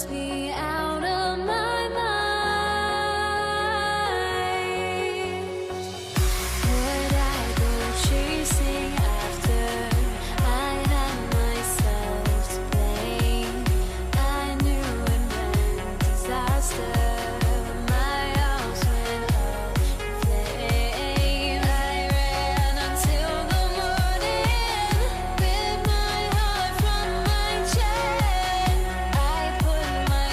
must be out of my mind. Would I go chasing after? I had myself to blame. I knew it meant disaster. My house went up in flames. I ran until the morning, with my heart from my chest. I put my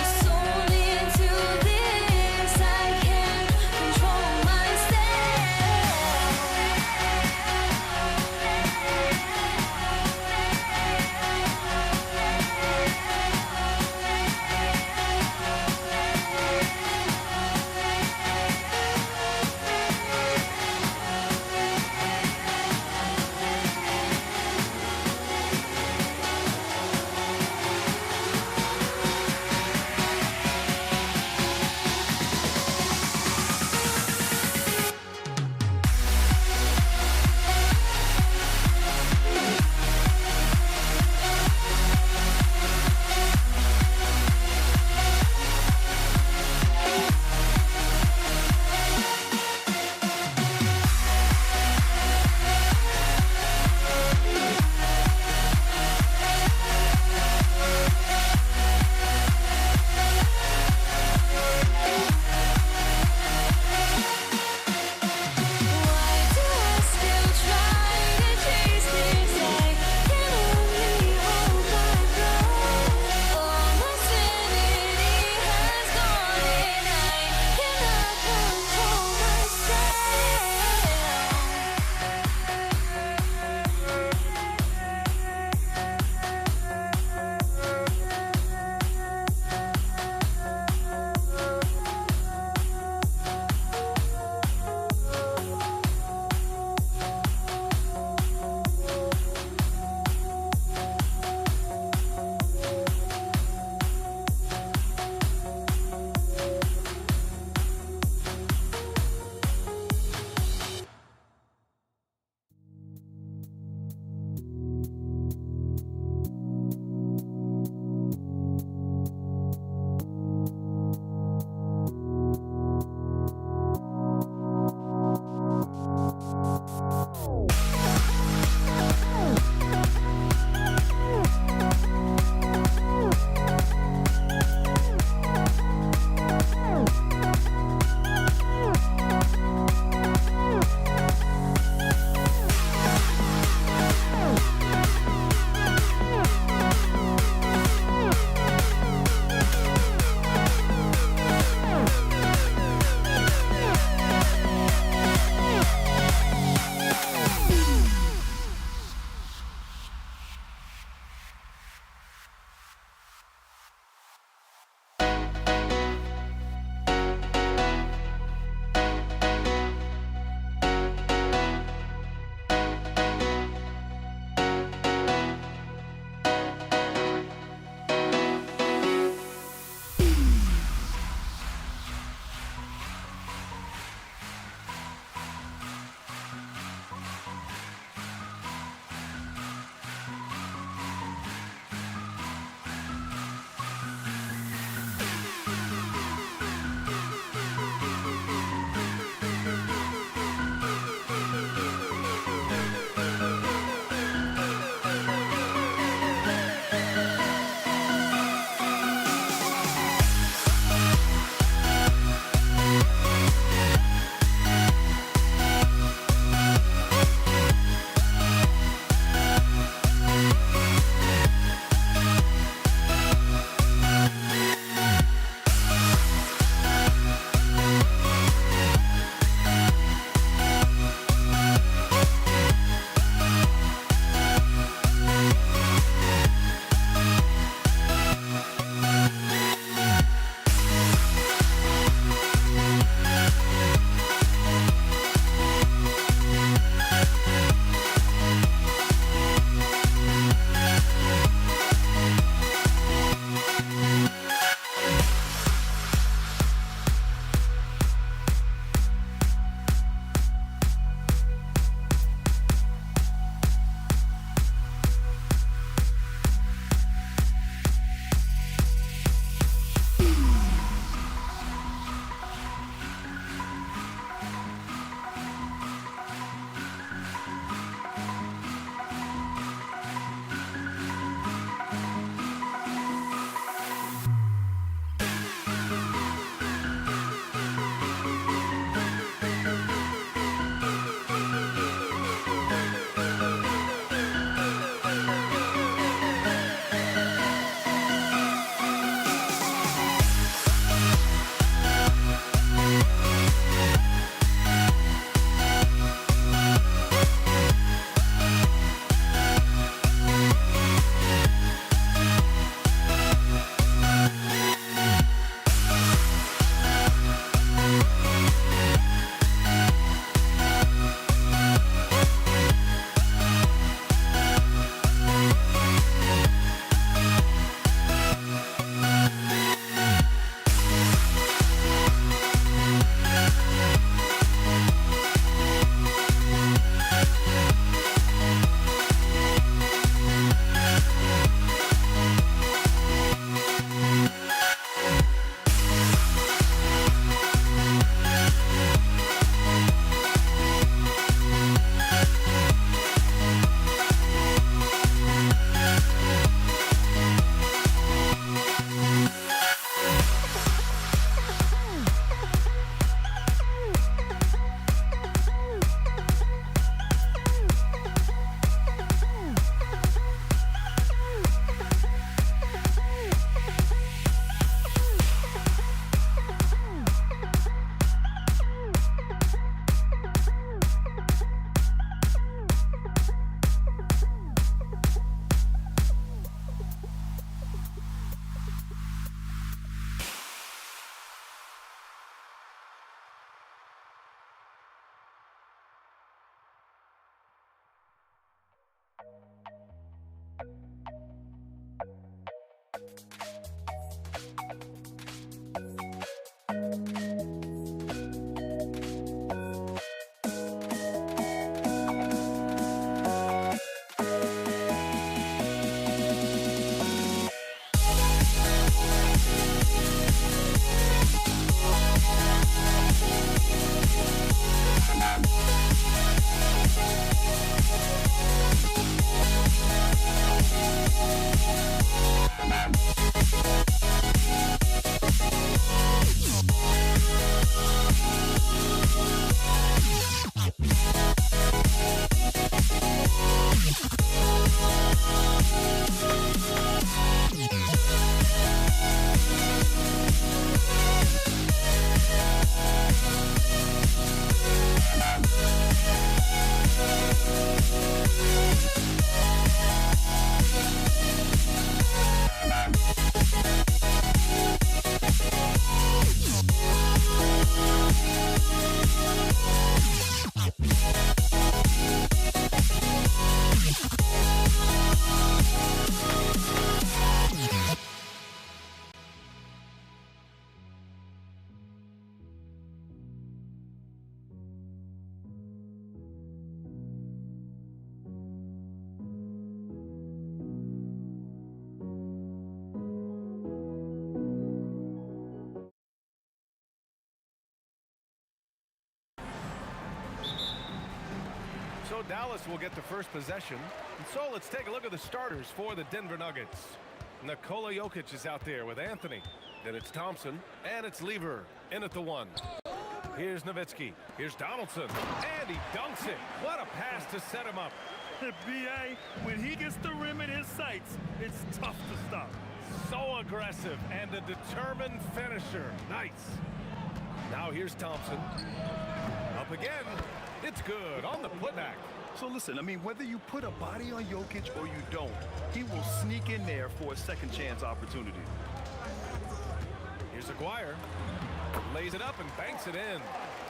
Dallas will get the first possession. And so let's take a look at the starters for the Denver Nuggets. Nikola Jokic is out there with Anthony. Then it's Thompson, and it's Lever in at the 1. Here's Nowitzki. Here's Donaldson, and he dunks it. What a pass to set him up. B.A., when he gets the rim in his sights, it's tough to stop. So aggressive and a determined finisher. Nice. Now here's Thompson. Up again. It's good on the putback. So listen, I mean, whether you put a body on Jokic or you don't, he will sneak in there for a second chance opportunity. Here's Aguirre. Lays it up and banks it in.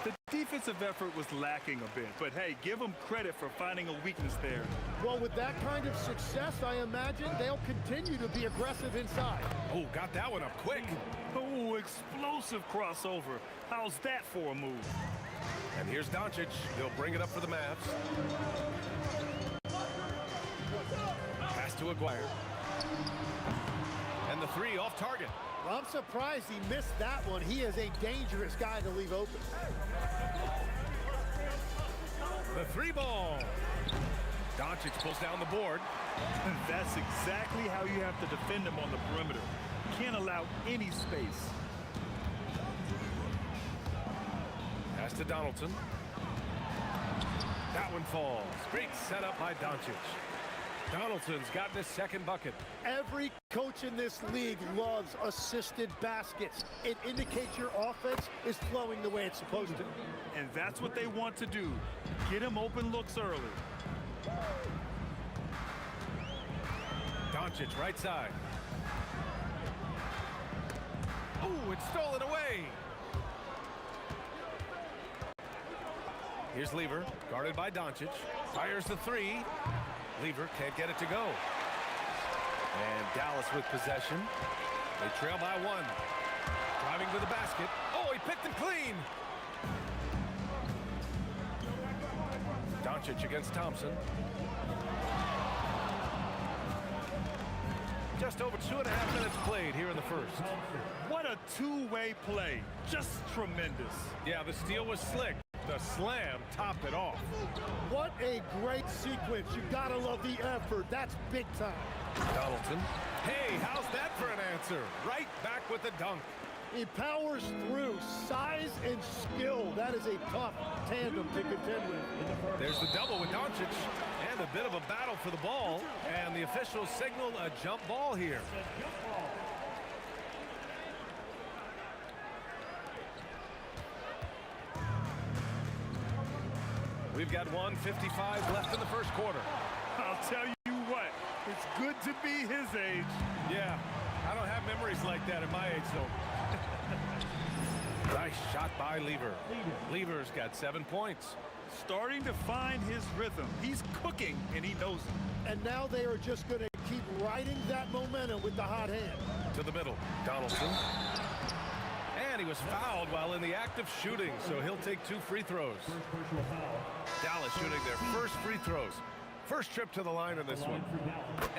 The defensive effort was lacking a bit, but hey, give them credit for finding a weakness there. Well, with that kind of success, I imagine they'll continue to be aggressive inside. Oh, got that one up quick. Oh, explosive crossover. How's that for a move? And here's Doncic. He'll bring it up for the Mavs. Pass to Aguirre. And the 3 off target. Well, I'm surprised he missed that one. He is a dangerous guy to leave open. The 3 ball. Doncic pulls down the board. That's exactly how you have to defend him on the perimeter. Can't allow any space. Pass to Donaldson. That one falls. Great setup by Doncic. Donaldson's gotten his second bucket. Every coach in this league loves assisted baskets. It indicates your offense is flowing the way it's supposed to. And that's what they want to do. Get him open looks early. Doncic, right side. Oh, it's stolen away. Here's Lever, guarded by Doncic. Fires the 3. Lever can't get it to go. And Dallas with possession. They trail by 1. Driving to the basket. Oh, he picked it clean. Doncic against Thompson. Just over 2.5 minutes played here in the first. What a two-way play. Just tremendous. Yeah, the steal was slick. The slam topped it off. What a great sequence. You gotta love the effort. That's big time. Donaldson. Hey, how's that for an answer? Right back with the dunk. He powers through. Size and skill. That is a tough tandem to contend with. There's the double with Doncic. And a bit of a battle for the ball. And the officials signal a jump ball here. We've got 1:55 left in the first quarter. I'll tell you what, it's good to be his age. Yeah, I don't have memories like that at my age, though. Nice shot by Lever. Lever's got 7 points. Starting to find his rhythm. He's cooking, and he knows it. And now they are just going to keep riding that momentum with the hot hand. To the middle, Donaldson. And he was fouled while in the act of shooting, so he'll take 2 free throws. Dallas shooting their first free throws. First trip to the line in this one.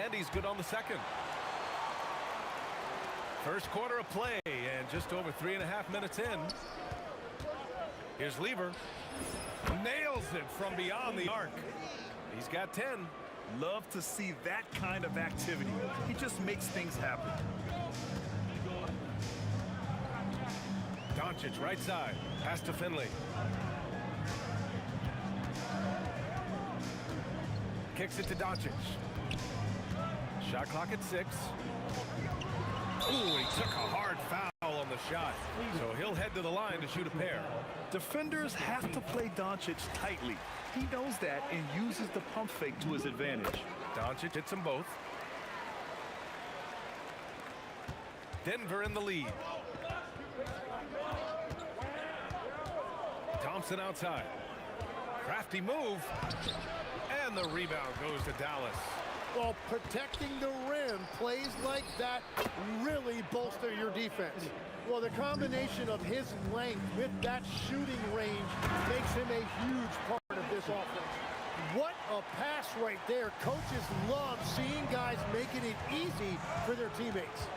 And he's good on the second. First quarter of play, and just over 3.5 minutes in. Here's Lever. Nails it from beyond the arc. He's got 10. Love to see that kind of activity. He just makes things happen. Doncic, right side. Pass to Finley. Kicks it to Doncic. Shot clock at 6. Ooh, he took a hard foul on the shot. So he'll head to the line to shoot a pair. Defenders have to play Doncic tightly. He knows that and uses the pump fake to his advantage. Doncic hits them both. Denver in the lead. Thompson outside. Crafty move. And the rebound goes to Dallas. Well, protecting the rim, plays like that really bolster your defense. Well, the combination of his length with that shooting range makes him a huge part of this offense. What a pass right there. Coaches love seeing guys making it easy for their teammates.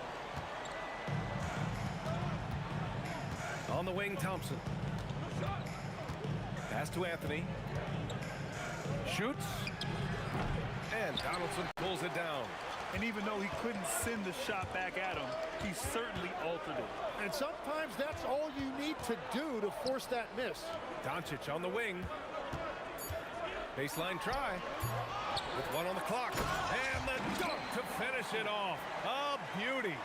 On the wing, Thompson. Pass to Anthony. Shoots. And Donaldson pulls it down. And even though he couldn't send the shot back at him, he certainly altered it. And sometimes that's all you need to do to force that miss. Doncic on the wing. Baseline try. With one on the clock. And the dunk to finish it off. A beauty.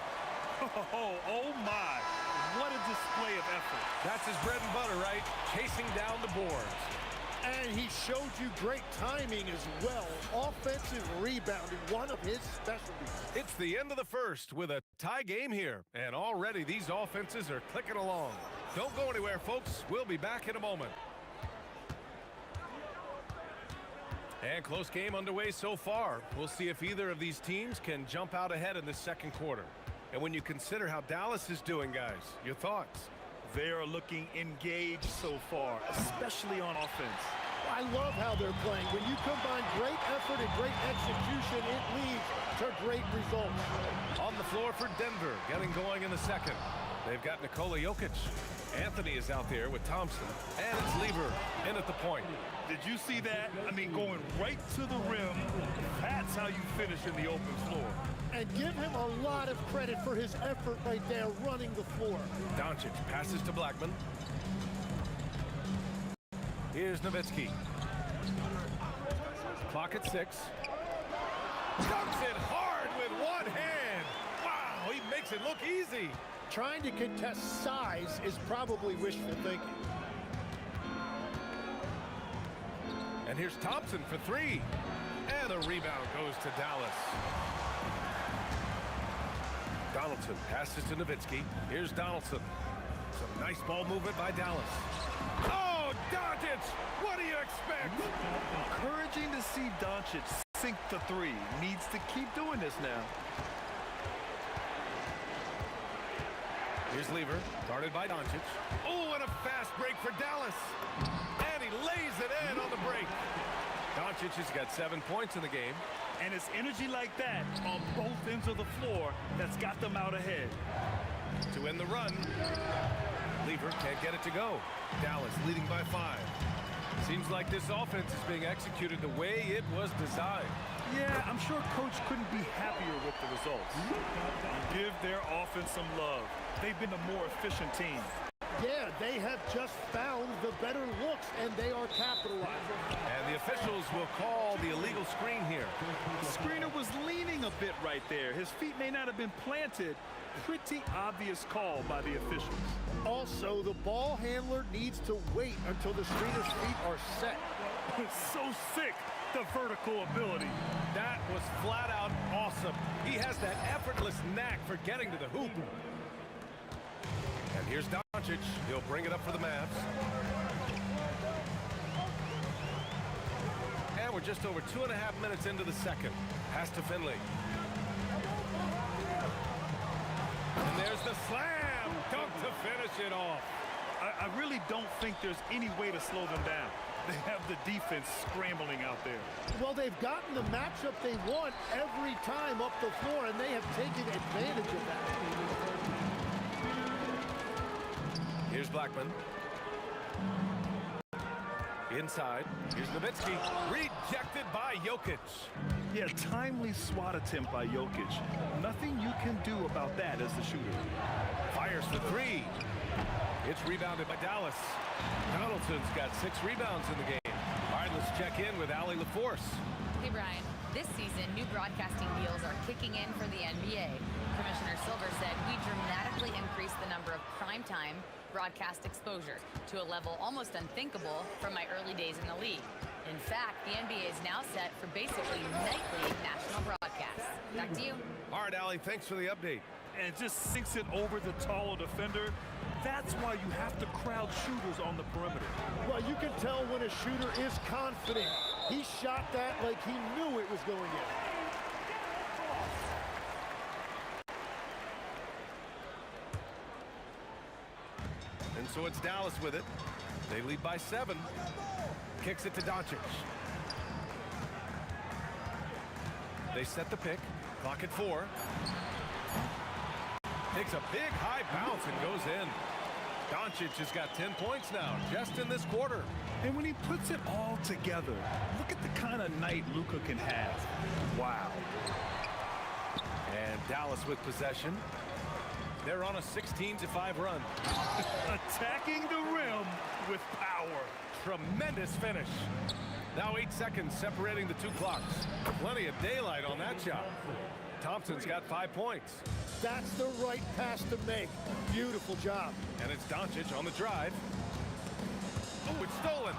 Oh my. What a display of effort. That's his bread and butter, right? Chasing down the boards. And he showed you great timing as well. Offensive rebounding, one of his specialties. It's the end of the first with a tie game here. And already these offenses are clicking along. Don't go anywhere, folks. We'll be back in a moment. And close game underway so far. We'll see if either of these teams can jump out ahead in the second quarter. And when you consider how Dallas is doing, guys, your thoughts? They are looking engaged so far, especially on offense. I love how they're playing. When you combine great effort and great execution, it leads to great results. On the floor for Denver, getting going in the second. They've got Nikola Jokic. Anthony is out there with Thompson. And it's Lever in at the point. Did you see that? I mean, going right to the rim. That's how you finish in the open floor. And give him a lot of credit for his effort right there running the floor. Doncic passes to Blackman. Here's Nowitzki. Clock at 6. Dunks it hard with one hand. Wow, he makes it look easy. Trying to contest size is probably wishful thinking. And here's Thompson for 3. And the rebound goes to Dallas. Donaldson passes to Nowitzki. Here's Donaldson. Some nice ball movement by Dallas. Oh, Doncic! What do you expect? Encouraging to see Doncic sink the 3. Needs to keep doing this now. Here's Lever, guarded by Doncic. Oh, and a fast break for Dallas. And he lays it in on the break. Doncic has got 7 points in the game. And it's energy like that on both ends of the floor that's got them out ahead. To end the run, Lever can't get it to go. Dallas leading by 5. Seems like this offense is being executed the way it was designed. Yeah, I'm sure Coach couldn't be happier with the results. Give their offense some love. They've been a more efficient team. Yeah, they have just found the better looks, and they are capitalizing. And the officials will call the illegal screen here. The screener was leaning a bit right there. His feet may not have been planted. Pretty obvious call by the officials. Also, the ball handler needs to wait until the screener's feet are set. So sick, the vertical ability. That was flat out awesome. He has that effortless knack for getting to the hoop. And here's Doncic. He'll bring it up for the Mavs. And we're just over 2.5 minutes into the second. Pass to Finley. And there's the slam. Dunk to finish it off. I really don't think there's any way to slow them down. They have the defense scrambling out there. Well, they've gotten the matchup they want every time up the floor, and they have taken advantage of that. Here's Blackman. Inside. Here's Nowitzki. Rejected by Jokic. Yeah, timely swat attempt by Jokic. Nothing you can do about that as the shooter. Fires for 3. It's rebounded by Dallas. Donaldson's got 6 rebounds in the game. All right, let's check in with Allie LaForce. Hey, Brian. This season, new broadcasting deals are kicking in for the NBA. Commissioner Silver said we dramatically increased the number of primetime broadcast exposure to a level almost unthinkable from my early days in the league. In fact, the NBA is now set for basically nightly national broadcasts. Back to you. All right, Allie, thanks for the update. And just sinks it over the taller defender. That's why you have to crowd shooters on the perimeter. Well, you can tell when a shooter is confident. He shot that like he knew it was going in. And so it's Dallas with it. They lead by 7. Kicks it to Doncic. They set the pick. Clock at 4. Takes a big high bounce and goes in. Doncic has got 10 points now, just in this quarter. And when he puts it all together, look at the kind of night Luka can have. Wow. And Dallas with possession. They're on a 16-5 run. Attacking the rim with power. Tremendous finish. Now 8 seconds separating the two clocks. Plenty of daylight on that shot. Thompson's got 5 points. That's the right pass to make. Beautiful job. And it's Doncic on the drive. Oh, it's stolen.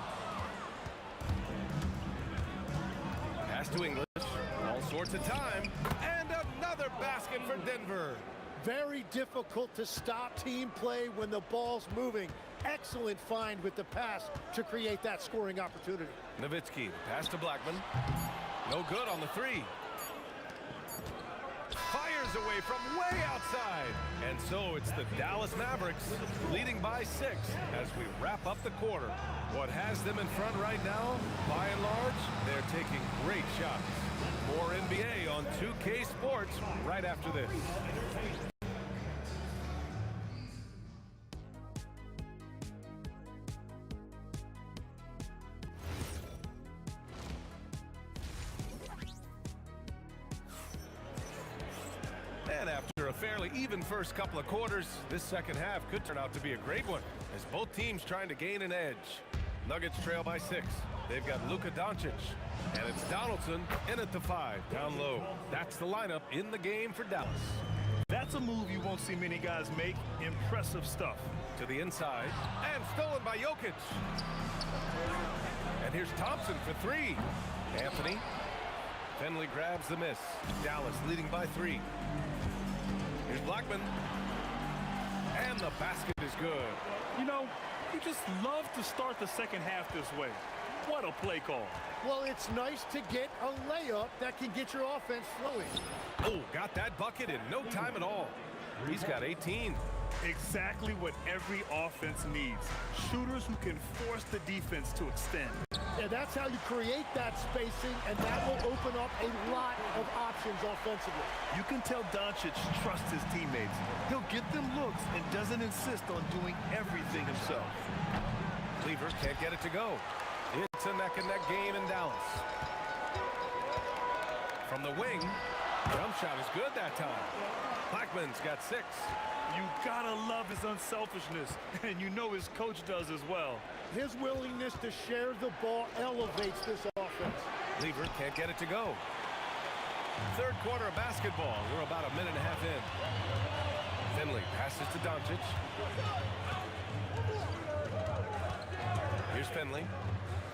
Pass to English. All sorts of time. And another basket for Denver. Very difficult to stop team play when the ball's moving. Excellent find with the pass to create that scoring opportunity. Nowitzki, pass to Blackman. No good on the three. Fires away from way outside. And so it's the Dallas Mavericks leading by 6 as we wrap up the quarter. What has them in front right now, by and large, they're taking great shots. More NBA on 2K Sports right after this. And after a fairly even first couple of quarters, this second half could turn out to be a great one as both teams trying to gain an edge. Nuggets trail by 6. They've got Luka Doncic. And it's Donaldson in at the 5, down low. That's the lineup in the game for Dallas. That's a move you won't see many guys make. Impressive stuff. To the inside, and stolen by Jokic. And here's Thompson for 3. Anthony. Finley grabs the miss. Dallas leading by 3. Here's Blackman. And the basket is good. You know, you just love to start the second half this way. What a play call. Well, it's nice to get a layup that can get your offense flowing. Oh, got that bucket in no time at all. He's got 18. Exactly what every offense needs. Shooters who can force the defense to extend. And that's how you create that spacing, and that will open up a lot of options offensively. You can tell Doncic trusts his teammates. He'll get them looks and doesn't insist on doing everything himself. Cleaver can't get it to go. It's a neck-and-neck game in Dallas. From the wing, jump shot is good that time. Blackman's got 6. You gotta love his unselfishness, and you know his coach does as well. His willingness to share the ball elevates this offense. Cleaver can't get it to go. Third quarter of basketball. We're about a minute and a half in. Finley passes to Doncic. Here's Finley.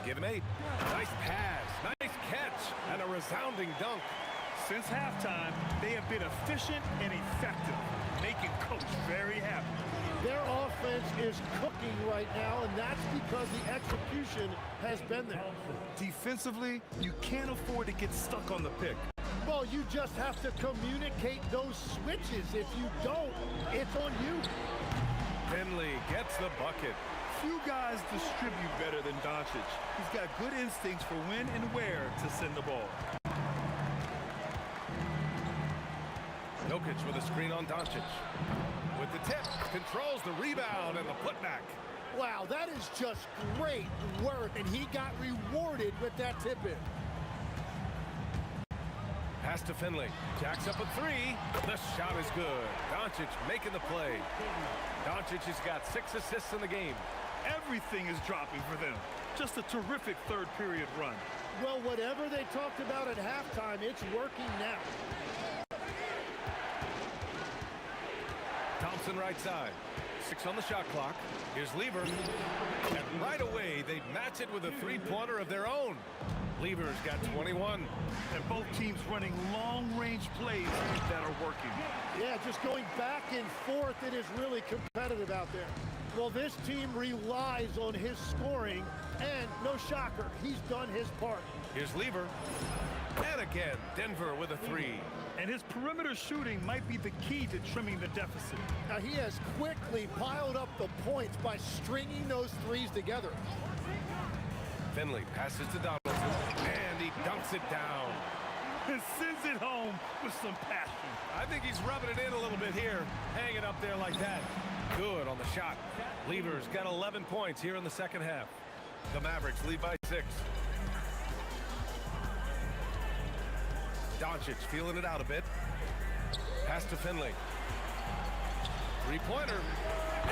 Give him 8. Nice pass, nice catch, and a resounding dunk. Since halftime, they have been efficient and effective, making Coach very happy. Their offense is cooking right now, and that's because the execution has been there. Defensively, you can't afford to get stuck on the pick. Well, you just have to communicate those switches. If you don't, it's on you. Finley gets the bucket. Few guys distribute better than Doncic. He's got good instincts for when and where to send the ball. Jokic with a screen on Doncic. With the tip, controls the rebound and the putback. Wow, that is just great work, and he got rewarded with that tip-in. Pass to Finley. Jacks up a 3. The shot is good. Doncic making the play. Doncic has got 6 assists in the game. Everything is dropping for them. Just a terrific third period run. Well, whatever they talked about at halftime, it's working now. Thompson right side. 6 on the shot clock. Here's Lever. And right away, they match it with a three-pointer of their own. Lever's got 21. And both teams running long-range plays that are working. Yeah, just going back and forth, it is really competitive out there. Well, this team relies on his scoring, and no shocker, he's done his part. Here's Lever. And again, Denver with a 3. And his perimeter shooting might be the key to trimming the deficit. Now, he has quickly piled up the points by stringing those threes together. Finley passes to Donaldson, and he dunks it down. And sends it home with some passion. I think he's rubbing it in a little bit here, hanging up there like that. Good on the shot. Lever's got 11 points here in the second half. The Mavericks lead by 6. Doncic feeling it out a bit. Pass to Finley. Three-pointer.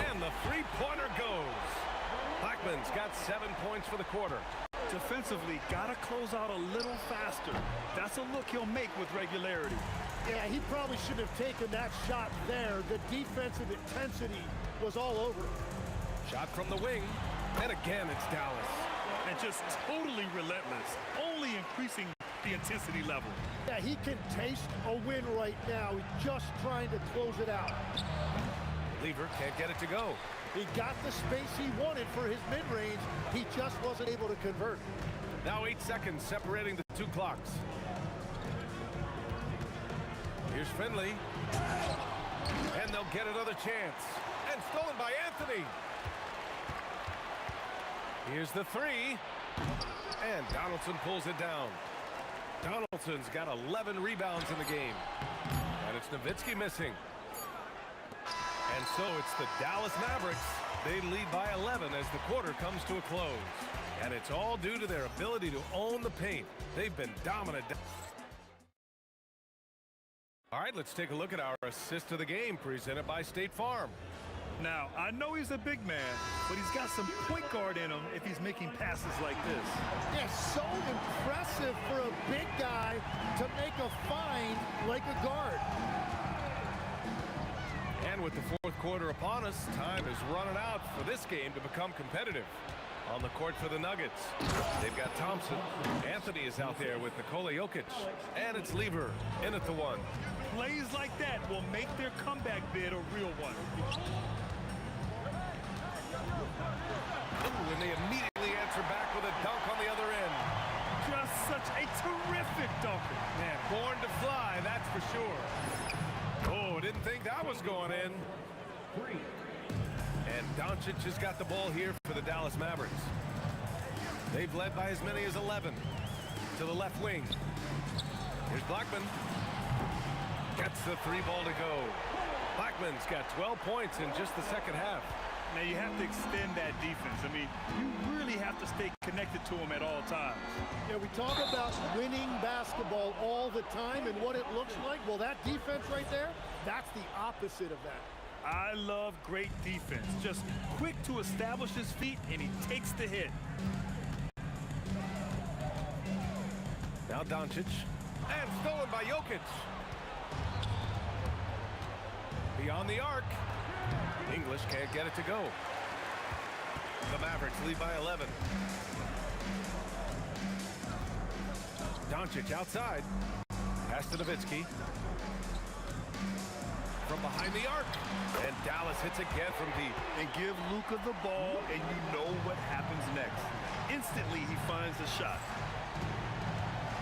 And the three-pointer goes. Blackman's got 7 points for the quarter. Defensively, gotta close out a little faster. That's a look he'll make with regularity. Yeah, he probably should have taken that shot there. The defensive intensity was all over him. Shot from the wing. And again, it's Dallas. And just totally relentless, only increasing the intensity level. Yeah, he can taste a win right now. He's just trying to close it out. Lever can't get it to go. He got the space he wanted for his mid-range. He just wasn't able to convert. Now 8 seconds separating the two clocks. Here's Finley. And they'll get another chance. And stolen by Anthony. Here's the three. And Donaldson pulls it down. Donaldson's got 11 rebounds in the game. And it's Nowitzki missing. And so it's the Dallas Mavericks. They lead by 11 as the quarter comes to a close. And it's all due to their ability to own the paint. They've been dominant. All right, let's take a look at our assist of the game presented by State Farm. Now, I know he's a big man, but he's got some point guard in him if he's making passes like this. Yeah, so impressive for a big guy to make a find like a guard. And with the fourth quarter upon us, time is running out for this game to become competitive. On the court for the Nuggets, they've got Thompson. Anthony is out there with Nikola Jokic. And it's Lever in at the one. Plays like that will make their comeback bid a real one. Ooh, and they immediately answer back with a dunk on the other end. Just such a terrific dunker. Man, born to fly, that's for sure. Oh, didn't think that was going in. And Doncic has got the ball here for the Dallas Mavericks. They've led by as many as 11. To the left wing. Here's Blackman. Gets the three ball to go. Blackman's got 12 points in just the second half. Now you have to extend that defense. I mean, you really have to stay connected to him at all times. Yeah, we talk about winning basketball all the time and what it looks like. Well, that defense right there, that's the opposite of that. I love great defense. Just quick to establish his feet, and he takes the hit. Now Doncic. And stolen by Jokic. Beyond the arc. English can't get it to go. The Mavericks lead by 11. Doncic outside. Pass to Nowitzki. From behind the arc. And Dallas hits again from deep. And give Luka the ball, and you know what happens next. Instantly, he finds the shot.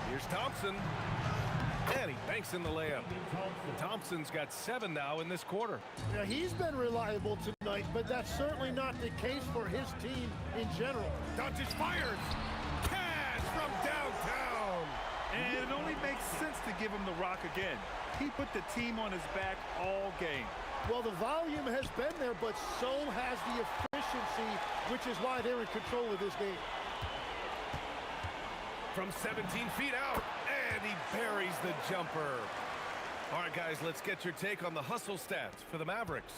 Here's Thompson. And he banks in the layup. Thompson's got 7 now in this quarter. Yeah, he's been reliable tonight, but that's certainly not the case for his team in general. Doncic fires. Cash from downtown. And it only makes sense to give him the rock again. He put the team on his back all game. Well, the volume has been there, but so has the efficiency, which is why they're in control of this game. From 17 feet out, and he buries the jumper. All right, guys, let's get your take on the hustle stats for the Mavericks.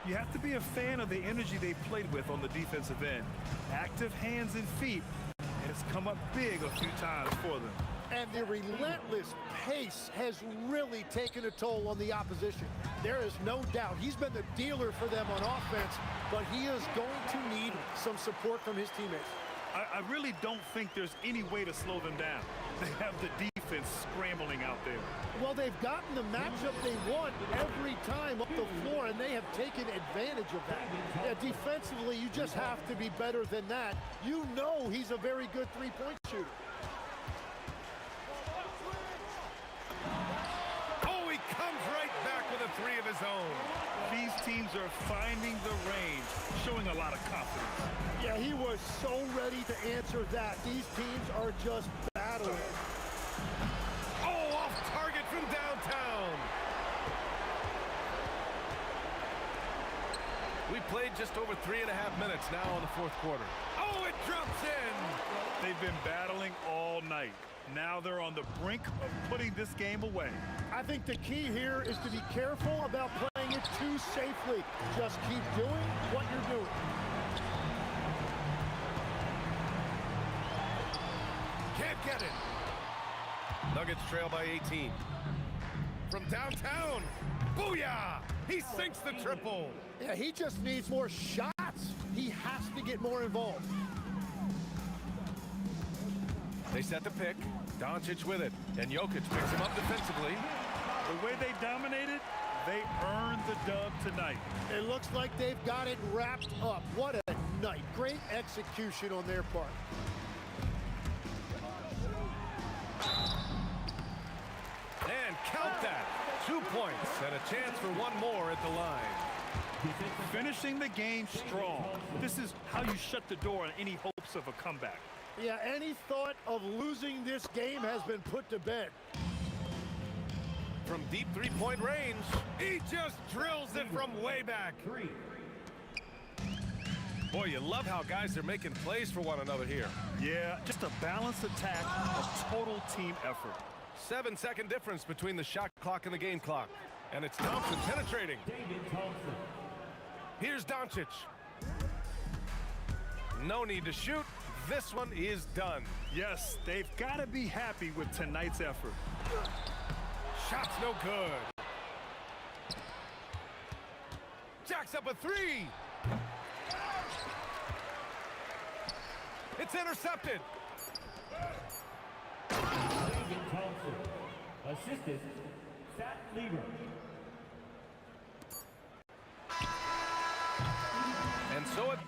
You have to be a fan of the energy they played with on the defensive end. Active hands and feet, and it's come up big a few times for them. And the relentless pace has really taken a toll on the opposition. There is no doubt he's been the dealer for them on offense, but he is going to need some support from his teammates. I really don't think there's any way to slow them down. They have the defense scrambling out there. Well, they've gotten the matchup they want every time up the floor, and they have taken advantage of that. Yeah, defensively, you just have to be better than that. You know he's a very good three-point shooter. Oh, he comes right back with a three of his own. These teams are finding the range, showing a lot of confidence. Yeah, he was so ready to answer that. These teams are just battling. Oh, off target from downtown. We played just over 3.5 minutes now in the fourth quarter. Oh, it drops in! They've been battling all night. Now they're on the brink of putting this game away. I think the key here is to be careful about playing it too safely. Just keep doing what you're doing. Can't get it. Nuggets trail by 18. From downtown, booyah! He sinks the triple. Yeah, he just needs more shots. He has to get more involved. They set the pick. Doncic with it. And Jokic picks him up defensively. The way they dominated, they earned the dub tonight. It looks like they've got it wrapped up. What a night. Great execution on their part. And count that. 2 points and a chance for one more at the line. Finishing the game strong. This is how you shut the door on any hopes of a comeback. Yeah, any thought of losing this game has been put to bed. From deep three-point range, he just drills it from way back. Boy, you love how guys are making plays for one another here. Yeah, just a balanced attack, a total team effort. 7-second difference between the shot clock and the game clock. And it's Thompson penetrating. Here's Doncic. No need to shoot. This one is done. Yes, they've got to be happy with tonight's effort. Shot's no good. Jacks up a three. It's intercepted. Assistant, Sat Lieber. And so it...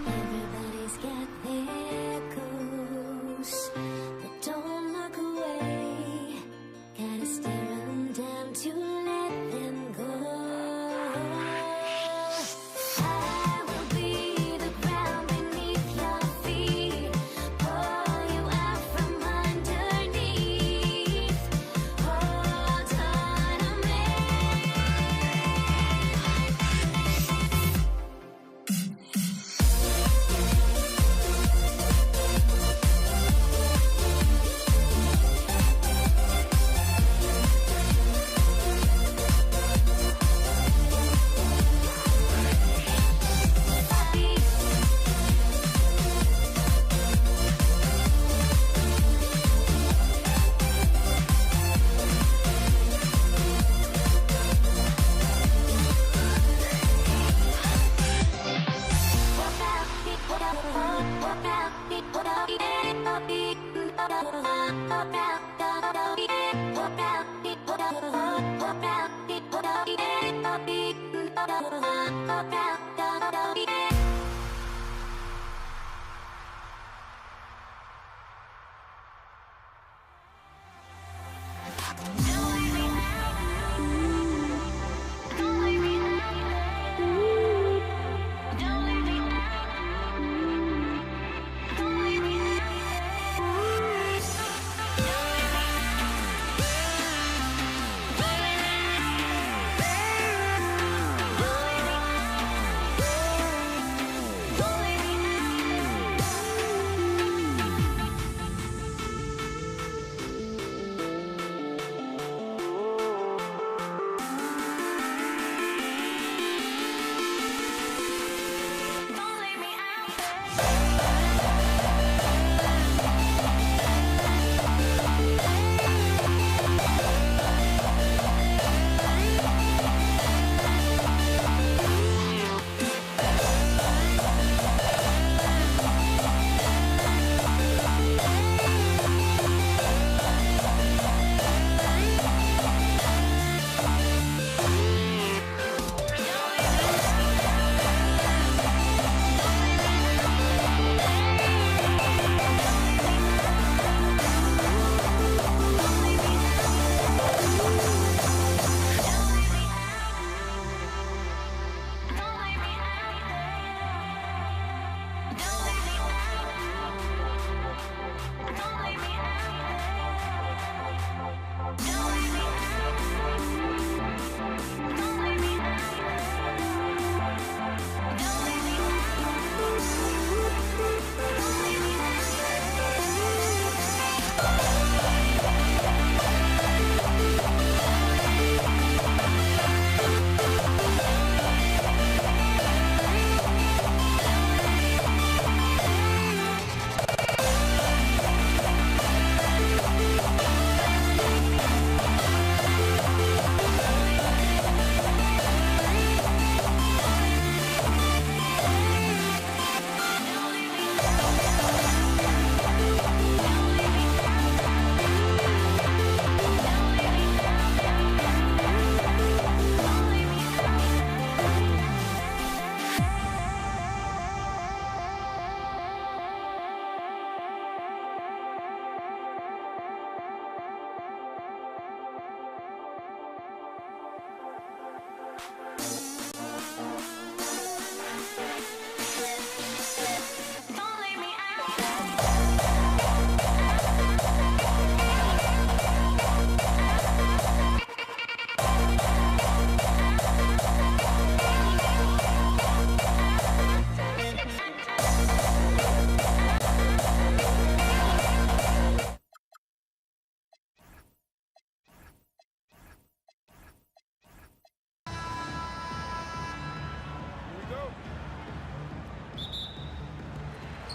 Everybody's got their goals, but don't look away. Gotta stare 'em down to let them go. I will be the ground beneath your feet, pull you out from underneath. Hold on to me.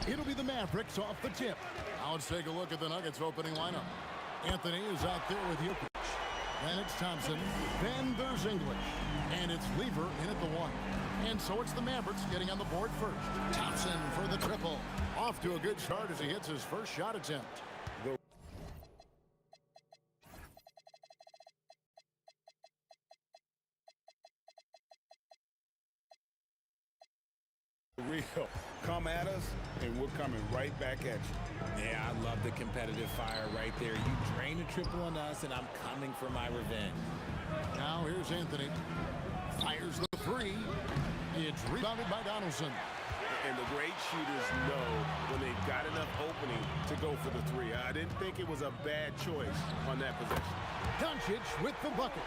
It'll be the Mavericks off the tip. Now let's take a look at the Nuggets opening lineup. Anthony is out there with Jokic. Then it's Thompson. Then there's English. And it's Lever in at the 1. And so it's the Mavericks getting on the board first. Thompson for the triple. Off to a good start as he hits his first shot attempt. Real. Come at us, and we're coming right back at you. Yeah, I love the competitive fire right there. You drain a triple on us, and I'm coming for my revenge. Now here's Anthony. Fires the 3. It's rebounded by Donaldson. And the great shooters know when they've got enough opening to go for the 3. I didn't think it was a bad choice on that possession. Doncic with the bucket.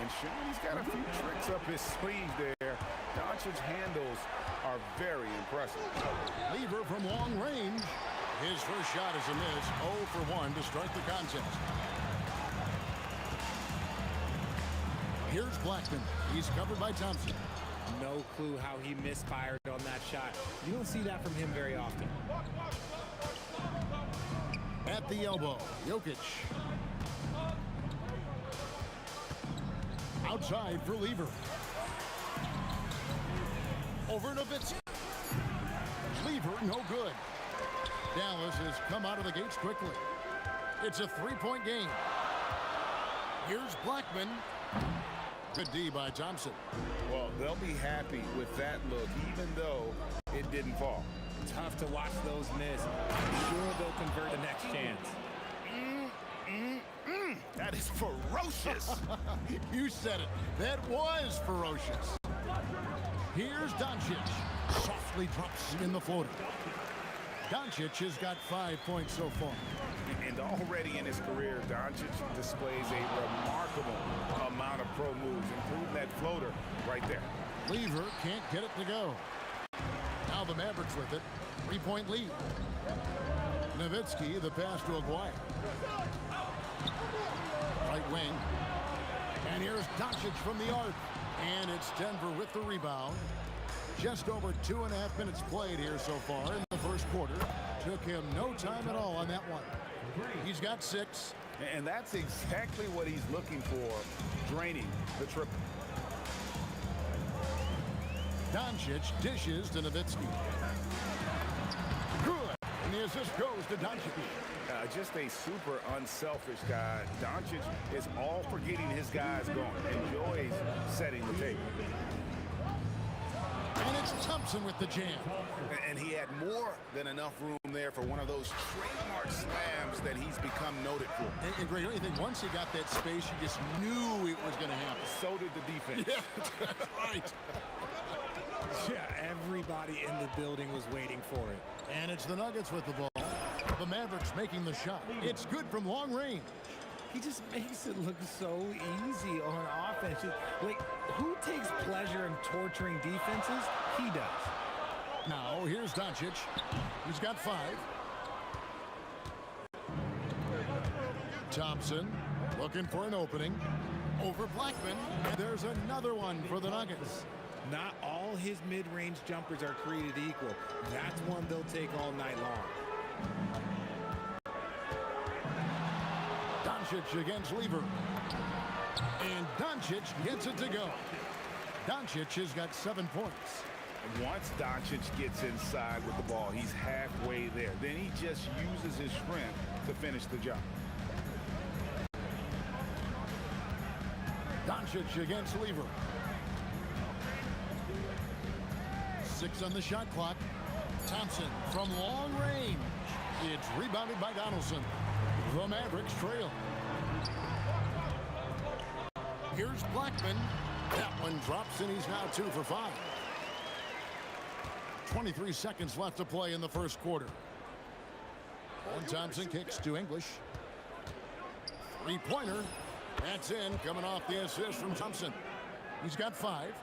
And sure, he's got a few tricks up his sleeve there. Doncic's handles are very impressive. Lever from long range. His first shot is a miss. 0 for 1 to start the contest. Here's Blackman. He's covered by Thompson. No clue how he misfired on that shot. You don't see that from him very often. At the elbow, Jokic. Outside for Lever. Over Nowitzki. Lever, no good. Dallas has come out of the gates quickly. It's a 3-point game. Here's Blackman. Good D by Thompson. Well, they'll be happy with that look, even though it didn't fall. Tough to watch those miss. I'm sure they'll convert the next chance. That is ferocious. You said it. That was ferocious. Here's Doncic. Softly drops in the floater. Doncic has got 5 points so far. And already in his career, Doncic displays a remarkable amount of pro moves, including that floater right there. Lever can't get it to go. Now the Mavericks with it. 3-point lead. Nowitzki, the pass to Aguirre. Right wing. And here's Doncic from the arc. And it's Denver with the rebound. Just over 2.5 minutes played here so far in the first quarter. Took him no time at all on that one. He's got 6. And that's exactly what he's looking for, draining the triple. Doncic dishes to Nowitzki. Good. And the assist goes to Doncic. Just a super unselfish guy. Doncic is all for getting his guys going. Enjoys setting the table. And it's Thompson with the jam. And he had more than enough room there for one of those trademark slams that he's become noted for. And Greg, I think once he got that space, you just knew it was going to happen. So did the defense. Yeah, that's right. Yeah, everybody in the building was waiting for it. And it's the Nuggets with the ball. The Mavericks making the shot. It's good from long range. He just makes it look so easy on offense. Like, who takes pleasure in torturing defenses? He does. Now, here's Doncic. He's got 5. Thompson looking for an opening. Over Blackman. And there's another one for the Nuggets. Not all his mid-range jumpers are created equal. That's one they'll take all night long. Doncic against Lever. And Doncic gets it to go. Doncic has got 7 points. Once Doncic gets inside with the ball, he's halfway there. Then he just uses his strength to finish the job. Doncic against Lever. 6 on the shot clock. Thompson from long range. It's rebounded by Donaldson. The Mavericks trail. Here's Blackman. That one drops, and he's now 2 for 5. 23 seconds left to play in the first quarter. And Thompson kicks to English. 3-pointer. That's in, coming off the assist from Thompson. He's got 5.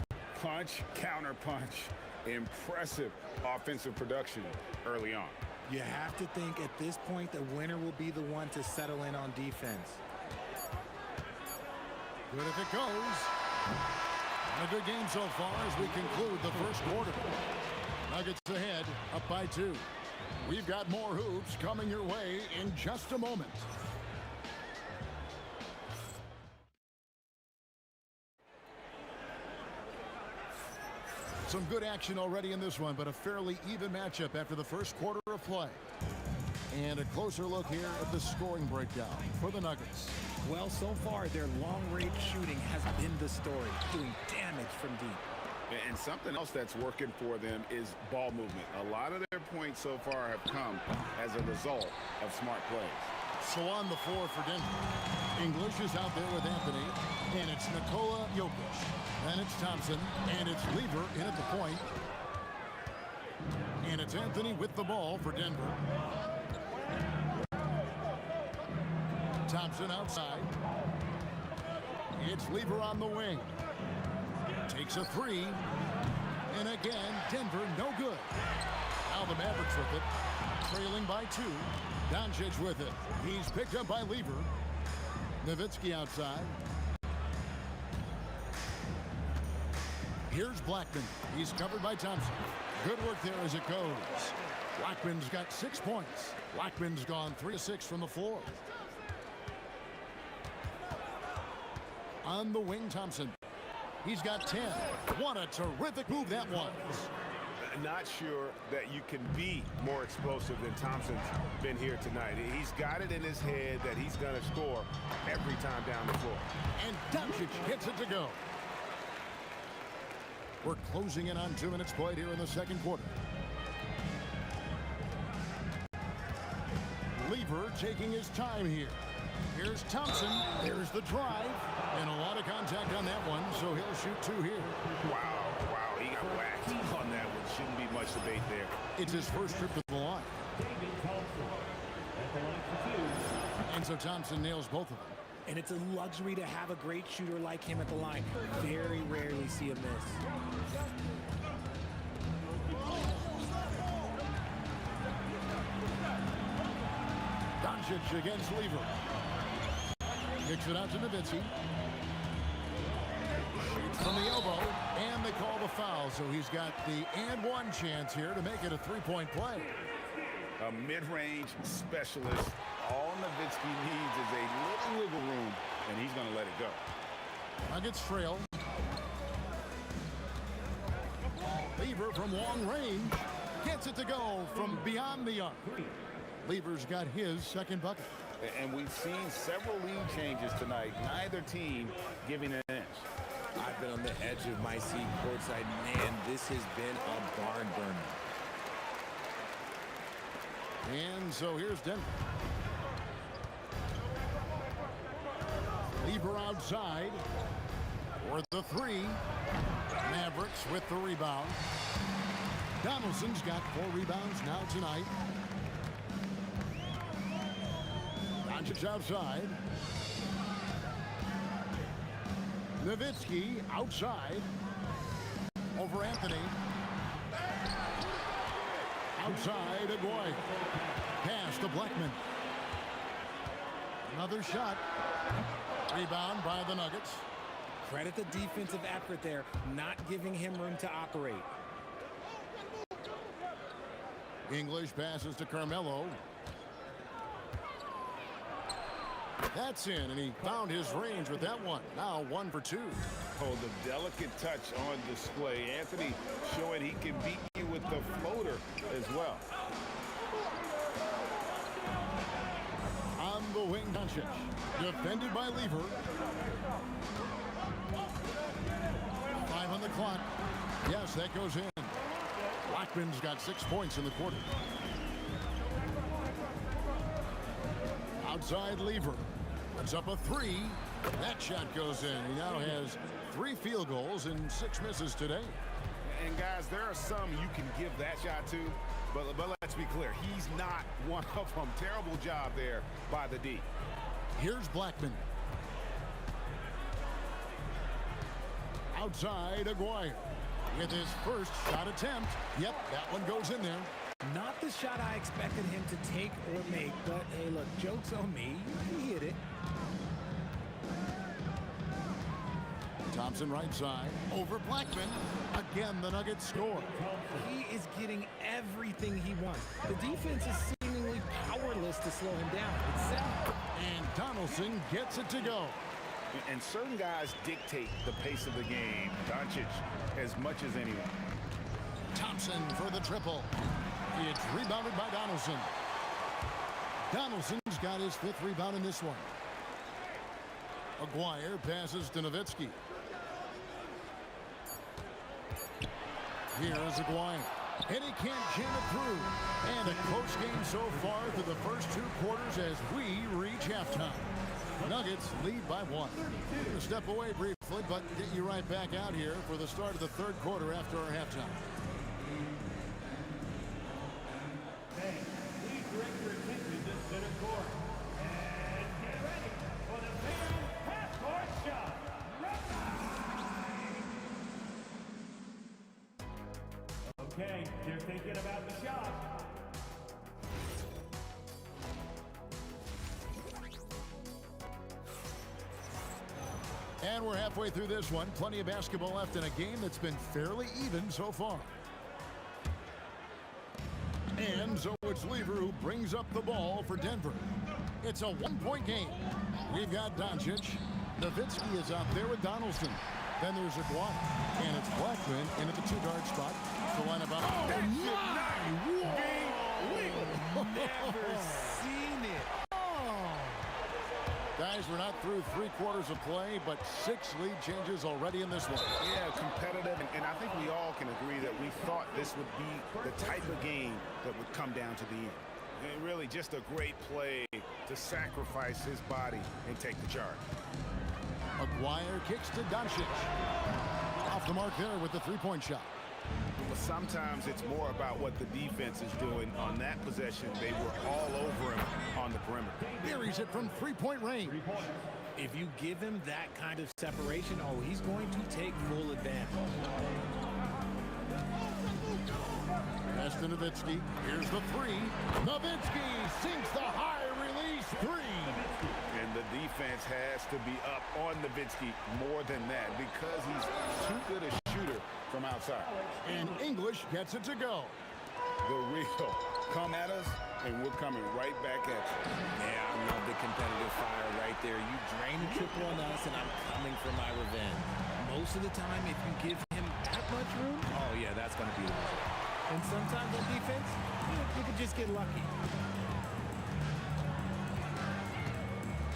Punch, counter punch. Impressive offensive production early on. You have to think at this point the winner will be the one to settle in on defense. Good if it goes. And a good game so far as we conclude the first quarter. Nuggets ahead, up by 2. We've got more hoops coming your way in just a moment. Some good action already in this one, but a fairly even matchup after the first quarter of play. And a closer look here at the scoring breakdown for the Nuggets. Well, so far, their long-range shooting has been the story, doing damage from deep. And something else that's working for them is ball movement. A lot of their points so far have come as a result of smart plays. So on the floor for Denver, English is out there with Anthony, and it's Nikola Jokic. Then it's Thompson, and it's Lever in at the point. And it's Anthony with the ball for Denver. Thompson outside. It's Lever on the wing. Takes a three. And again, Denver no good. Now the Mavericks with it. Trailing by 2. Doncic with it. He's picked up by Lever. Nowitzki outside. Here's Blackman. He's covered by Thompson. Good work there as it goes. Blackman's got 6 points. Blackman's gone 3 of 6 from the floor. On the wing, Thompson. He's got 10. What a terrific move that was. Not sure that you can be more explosive than Thompson's been here tonight. He's got it in his head that he's going to score every time down the floor. And Doncic gets it to go. We're closing in on 2 minutes played here in the second quarter. Lever taking his time here. Here's Thompson. There's the drive. And a lot of contact on that one, so he'll shoot 2 here. Wow, he got whacked on that one. Shouldn't be much debate there. It's his first trip to the line. And so Thompson nails both of them. And it's a luxury to have a great shooter like him at the line. Very rarely see a miss. Doncic against Lever. Kicks it out to Nowitzki. Shoots from the elbow, and they call the foul. So he's got the and one chance here to make it a 3-point play. A mid-range specialist. All Nowitzki needs is a little wiggle room, and he's going to let it go. Nuggets trail. Lever from long range gets it to go from beyond the arc. Lever's got his second bucket. And we've seen several lead changes tonight. Neither team giving an inch. I've been on the edge of my seat courtside. Man, this has been a barn burner. And so here's Denver. Lever outside for the 3. Mavericks with the rebound. Donaldson's got 4 rebounds now tonight. Doncic outside. Nowitzki outside. Over Anthony. Outside Aguayo. Pass to Blackman. Another shot. Rebound by the Nuggets. Credit the defensive effort there, not giving him room to operate. English passes to Carmelo. That's in, and he found his range with that one. Now 1 for 2. Oh, the delicate touch on display. Anthony showing he can beat you with the floater as well. On the wing, Doncic. Defended by Lever. 5 on the clock. Yes, that goes in. Blackman's got 6 points in the quarter. Outside Lever. Puts up a 3. That shot goes in. He now has 3 field goals and 6 misses today. And guys, there are some you can give that shot to, but let's be clear, he's not one of them. Terrible job there by the D. Here's Blackman. Outside Aguayo with his first shot attempt. Yep, that one goes in there. Not the shot I expected him to take or make, but hey, look, joke's on me. He hit it. Thompson right side. Over Blackman. Again, the Nuggets score. He is getting everything he wants. The defense is seemingly powerless to slow him down. It's sad. And Donaldson gets it to go. And certain guys dictate the pace of the game. Doncic as much as anyone. Thompson for the triple. It's rebounded by Donaldson. Donaldson's got his 5th rebound in this one. Aguirre passes to Nowitzki. Here's Aguirre. And he can't jam it through. And a close game so far through the first 2 quarters as we reach halftime. Nuggets lead by 1. We'll step away briefly, but get you right back out here for the start of the 3rd quarter after our halftime. Hey, please direct your attention to center court. And get ready for the fan half-court shot. Okay, they're thinking about the shot. And we're halfway through this one. Plenty of basketball left in a game that's been fairly even so far. And so it's Lever who brings up the ball for Denver. It's a 1-point game. We've got Doncic. Nowitzki is out there with Donaldson. Then there's Aguirre. And it's Blackman in at the 2-guard spot. The lineup out. Oh, my! Never seen it. Guys, we're not through 3 quarters of play, but 6 lead changes already in this one. Yeah, competitive, and I think we all can agree that we thought this would be the type of game that would come down to the end. And really just a great play to sacrifice his body and take the charge. Aguirre kicks to Doncic. Off the mark there with the 3-point shot. But sometimes it's more about what the defense is doing. On that possession, they were all over him on the perimeter. Buries it from 3-point range. If you give him that kind of separation, oh, he's going to take full advantage. Pass to Nowitzki. Here's the 3. Nowitzki sinks the high release 3. And the defense has to be up on Nowitzki more than that because he's too good a shooter from outside. And English gets it to go. The real come at us, and we're coming right back at you. Yeah, I love the competitive fire right there. You drain the triple on us, and I'm coming for my revenge. Most of the time, if you give him that much room, Oh, yeah, that's going to be the result. and sometimes on defense, you could just get lucky.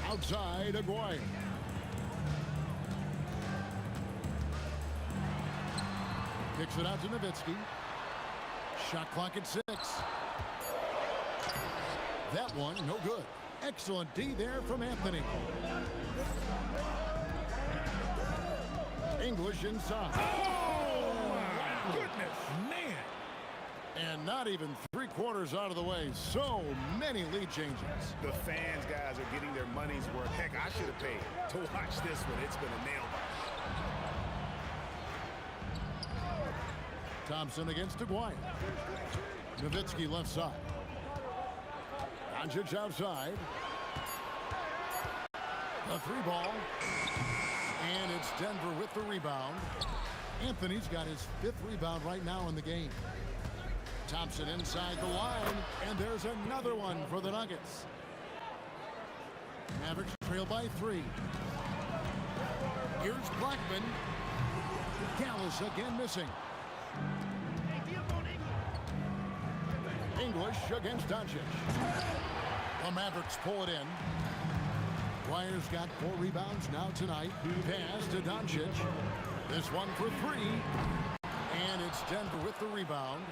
Outside, Aguirre. Kicks it out to Nowitzki. Shot clock at 6. That one, no good. Excellent D there from Anthony. English inside. Oh, my goodness. Man. And not even 3 quarters out of the way. So many lead changes. The fans, guys, are getting their money's worth. Heck, I should have paid to watch this one. It's been a nail-biter. Thompson against Aguirre. Nowitzki left side. Doncic outside. The 3 ball. And it's Denver with the rebound. Anthony's got his 5th rebound right now in the game. Thompson inside the line. And there's another one for the Nuggets. Mavericks trail by 3. Here's Blackman. Gallus again missing. English against Doncic. The Mavericks pull it in. Dwyer's got 4 rebounds now tonight. Pass to Doncic. This one for 3. And it's Denver with the rebound.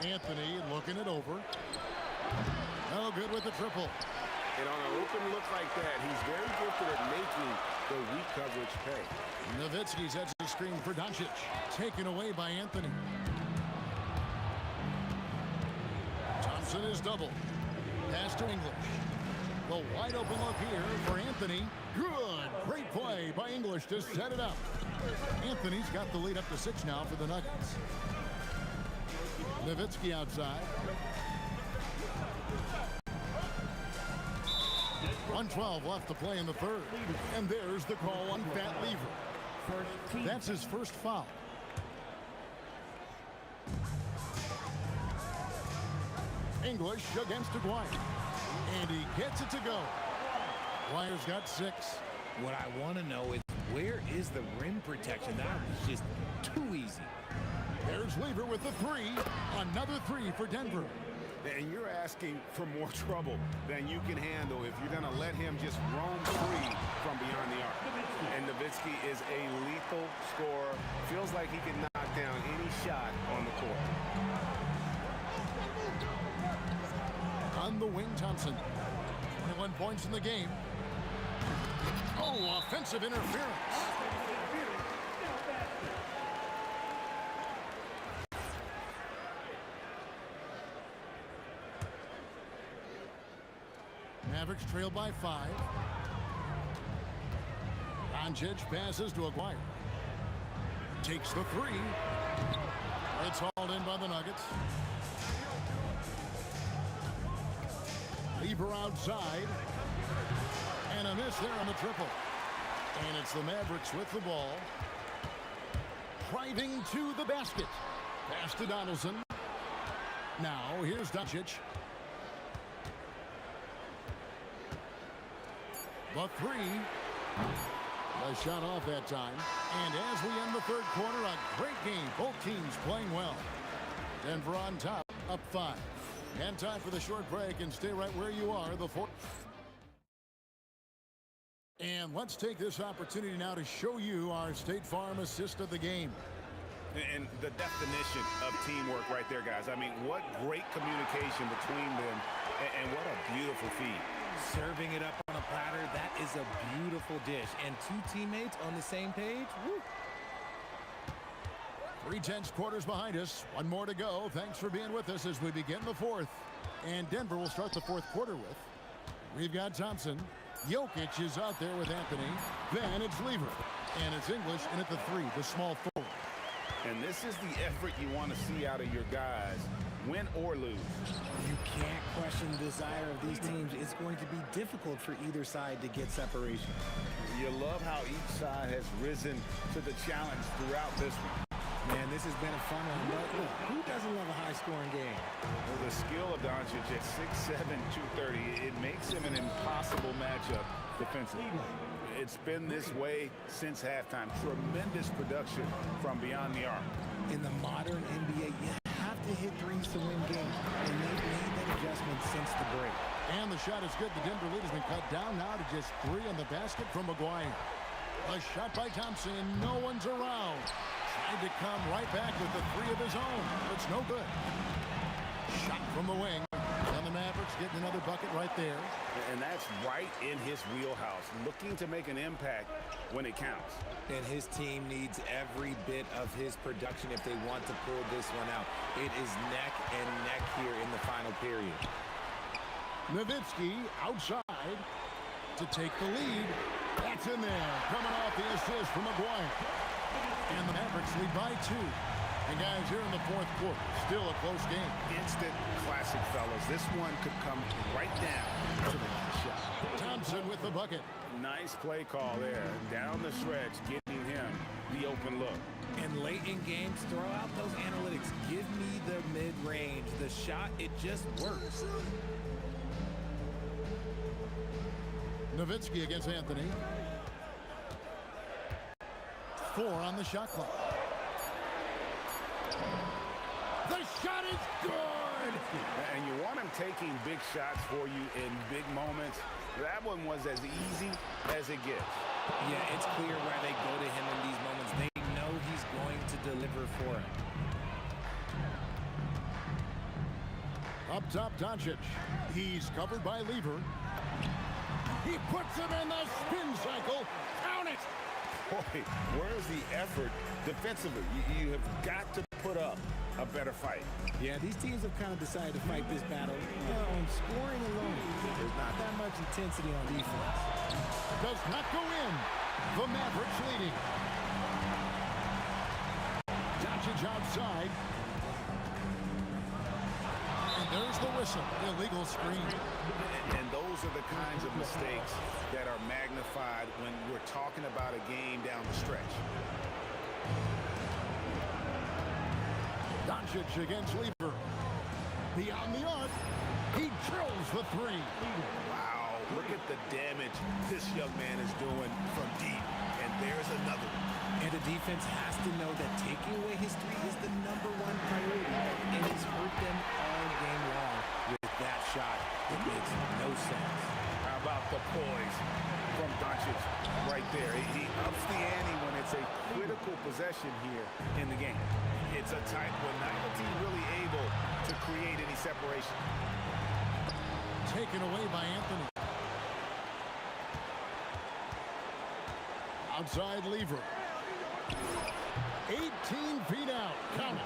Anthony looking it over. No good with the triple. And on an open look like that, he's very gifted at making the weak coverage pay. Nowitzki sets the screen for Doncic. Taken away by Anthony. Thompson is doubled. Pass to English. The wide open look here for Anthony. Good. Great play by English to set it up. Anthony's got the lead up to 6 now for the Nuggets. Nowitzki outside. 1:12 left to play in the third. And there's the call on Fat Lever. That's his first foul. English against Aguirre. And he gets it to go. Aguirre's got 6. What I want to know is, where is the rim protection? That was just too easy. There's Lever with the 3. Another 3 for Denver. And you're asking for more trouble than you can handle if you're going to let him just roam free from beyond the arc. And Nowitzki is a lethal scorer. Feels like he can knock down any shot on the court. On the wing, Thompson. 21 points in the game. Oh, offensive interference. Mavericks trail by 5. Doncic passes to Aguirre. Takes the 3. It's hauled in by the Nuggets. Lever outside. And a miss there on the triple. And it's the Mavericks with the ball. Driving to the basket. Pass to Donaldson. Now here's Doncic. The 3. The shot off that time. And as we end the third quarter, a great game. Both teams playing well. Denver on top, up 5. And time for the short break, and stay right where you are. The 4th. And let's take this opportunity now to show you our State Farm assist of the game. And the definition of teamwork right there, guys. I mean, what great communication between them, and what a beautiful feed. Serving it up on a platter, that is a beautiful dish. And 2 teammates on the same page, woo. 3/10 quarters behind us. 1 more to go. Thanks for being with us as we begin the 4th. And Denver will start the 4th quarter with. We've got Thompson. Jokic is out there with Anthony. Then it's Lever. And it's English in at the 3, the small forward. And this is the effort you want to see out of your guys, win or lose. You can't question the desire of these teams. It's going to be difficult for either side to get separation. You love how each side has risen to the challenge throughout this one. Man, this has been a fun one, but look, who doesn't love a high-scoring game? Well, the skill of Doncic at 6'7", 230, it makes him an impossible matchup defensively. It's been this way since halftime. Tremendous production from beyond the arc. In the modern NBA, you have to hit threes to win games, and they've made that adjustment since the break. And the shot is good. The Denver lead has been cut down now to just 3 on the basket from Aguirre. A shot by Thompson, and no one's around. Tried to come right back with the 3 of his own. It's no good. Shot from the wing. And the Mavericks getting another bucket right there. And that's right in his wheelhouse, looking to make an impact when it counts. And his team needs every bit of his production if they want to pull this one out. It is neck and neck here in the final period. Nowitzki outside to take the lead. That's in there. Coming off the assist from Aguirre. And the Mavericks lead by 2. And guys, here in the 4th quarter, still a close game. Instant classic, fellas. This one could come right down to the last shot. Thompson with the bucket. Nice play call there. Down the stretch, getting him the open look. And late in games, throw out those analytics. Give me the mid-range. The shot, it just works. Nowitzki against Anthony. 4 on the shot clock. The shot is good! And you want him taking big shots for you in big moments. That one was as easy as it gets. Yeah, it's clear why they go to him in these moments. They know he's going to deliver for him. Up top, Doncic. He's covered by Lever. He puts him in the spin cycle. Count it! Boy, where's the effort defensively? You have got to put up a better fight. Yeah, these teams have kind of decided to fight this battle on scoring alone. There's not that much intensity on defense. Does not go in. The Mavericks leading. Doncic outside. And there's the Harrison, illegal screen. And those are the kinds of mistakes that are magnified when we're talking about a game down the stretch. Doncic against Lever. Beyond the arc. He drills the three. Wow, look at the damage this young man is doing from deep. And there's another one. And the defense has to know that taking away his three is the #1 priority, and it's hurt them all game long with that shot. It makes no sense. How about the poise from Doncic right there? He ups the ante when it's a critical possession here in the game. It's a type where neither team really able to create any separation. Taken away by Anthony. Outside Lever. 18 feet out. Count it.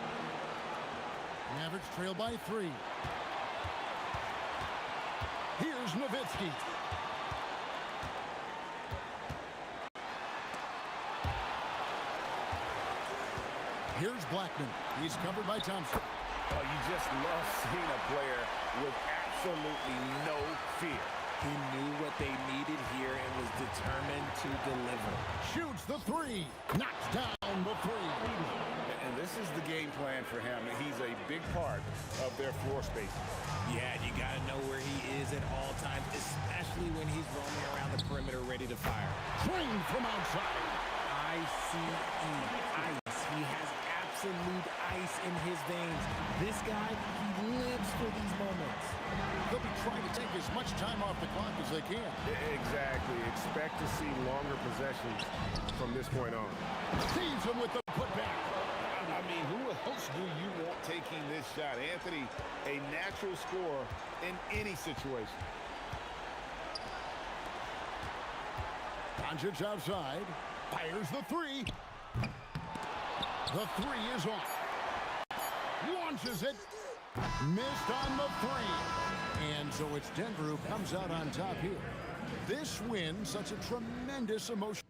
Mavericks trail by 3. Here's Nowitzki. Here's Blackman. He's covered by Thompson. Oh, you just love seeing a player with absolutely no fear. He knew what they needed here and was determined to deliver. Shoots the three. Knocks down the three. And this is the game plan for him. He's a big part of their floor space. Yeah, you got to know where he is at all times, especially when he's roaming around the perimeter ready to fire. Drained from outside. ICE. Ice. He has absolute ice in his veins. This guy, he lives for these moments. They'll be trying to take as much time off the clock as they can. Exactly. Expect to see longer possessions from this point on. Sees him with the putback. I mean, who else do you want taking this shot? Anthony, a natural scorer in any situation. Doncic outside. Fires the three. The three is off. Launches it. Missed on the three. And so it's Denver who comes out on top here. This win, such a tremendous emotion.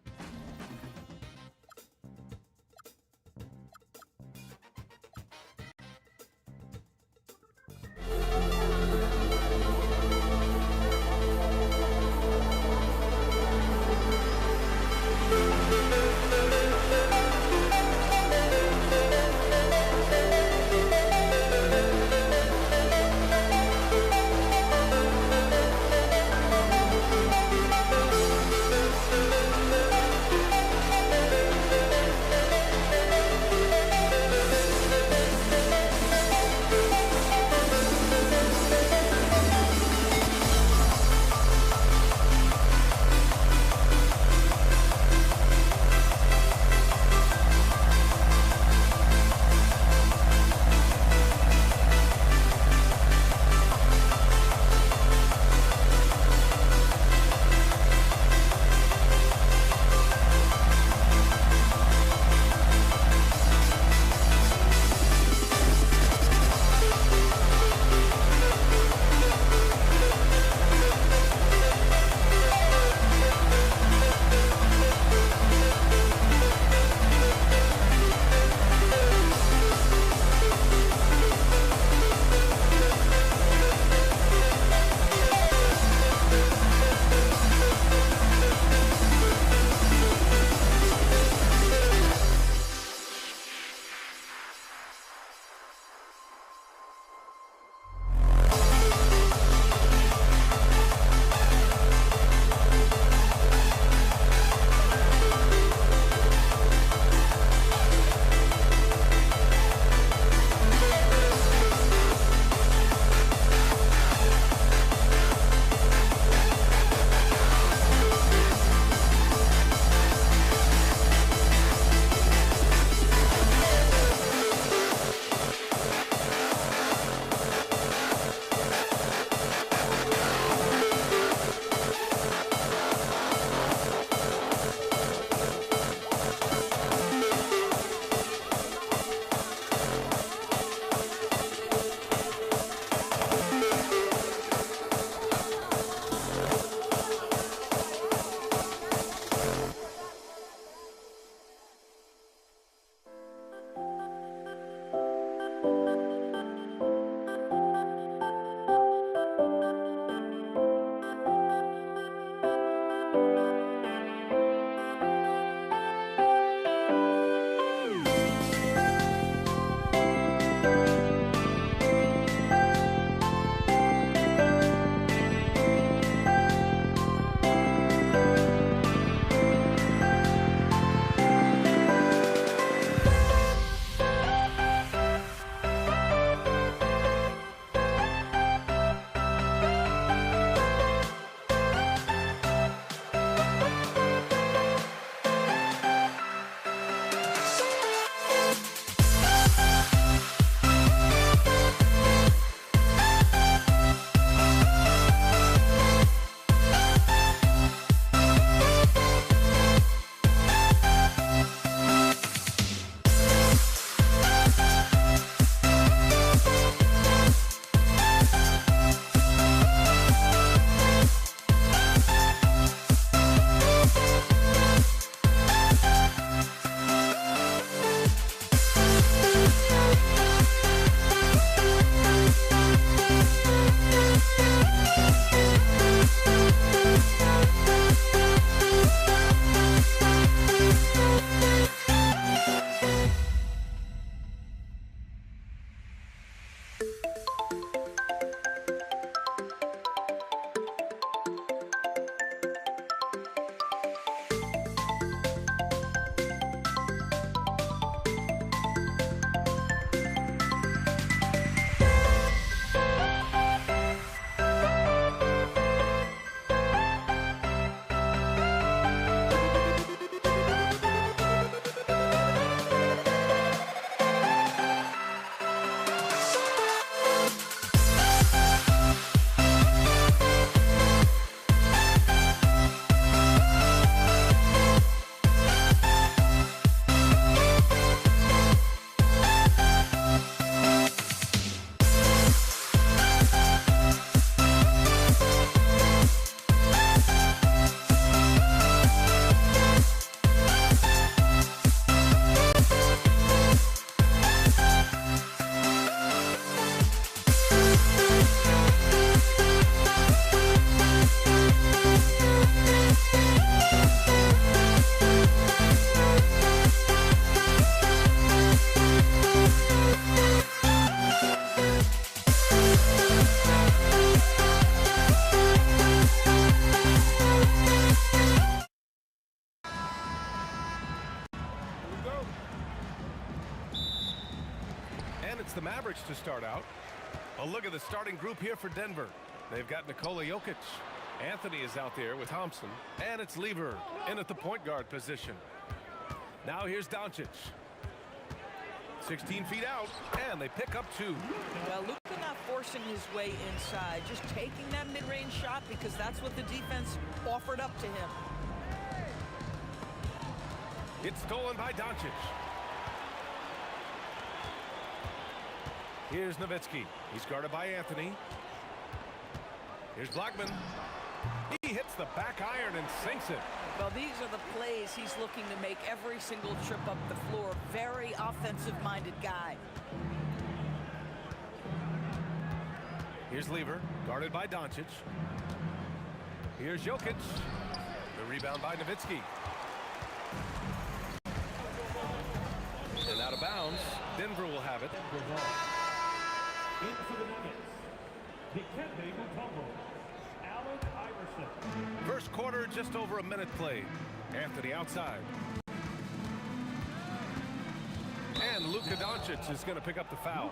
English to start out. A look at the starting group here for Denver. They've got Nikola Jokic. Anthony is out there with Thompson. And it's Lever in at the point guard position. Now here's Doncic. 16 feet out, and they pick up 2. Well, Luka not forcing his way inside, just taking that mid-range shot because that's what the defense offered up to him. It's stolen by Doncic. Here's Nowitzki. He's guarded by Anthony. Here's Blackman. He hits the back iron and sinks it. Well, these are the plays he's looking to make every single trip up the floor. Very offensive-minded guy. Here's Lever, guarded by Doncic. Here's Jokic. The rebound by Nowitzki. And out of bounds. Denver will have it. Into the Nuggets, Dikembe Mutombo, Allen Iverson. First quarter, just over a minute played. Anthony outside. And Luka Doncic is going to pick up the foul.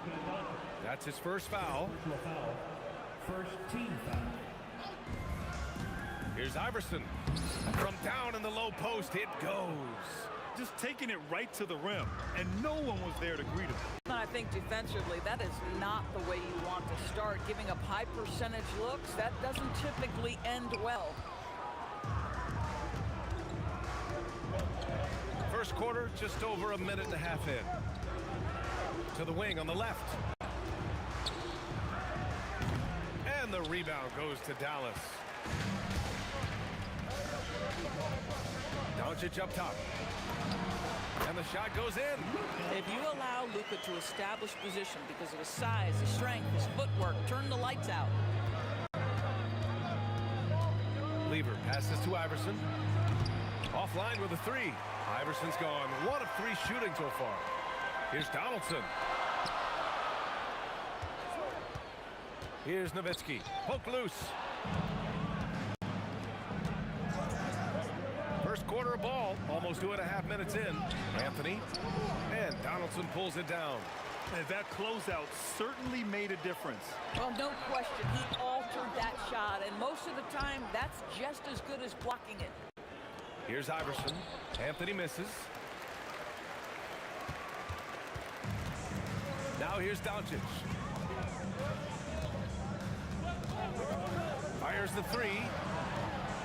That's his first foul. First team foul. Here's Iverson. From down in the low post, it goes. Just taking it right to the rim, and no one was there to greet him. I think defensively, that is not the way you want to start. Giving up high percentage looks, that doesn't typically end well. First quarter, just over a minute and a half in. To the wing on the left. And the rebound goes to Dallas. Doncic up top. And the shot goes in. If you allow Luka to establish position because of his size, his strength, his footwork, turn the lights out. Lever passes to Iverson. Offline with a 3. Iverson's gone 1 of 3 shooting so far. Here's Donaldson. Here's Nowitzki. Poke loose. First quarter ball, almost 2.5 minutes in. Anthony, and Donaldson pulls it down. And that closeout certainly made a difference. Well, no question, he altered that shot, and most of the time, that's just as good as blocking it. Here's Iverson. Anthony misses. Now here's Doncic. Fires the 3.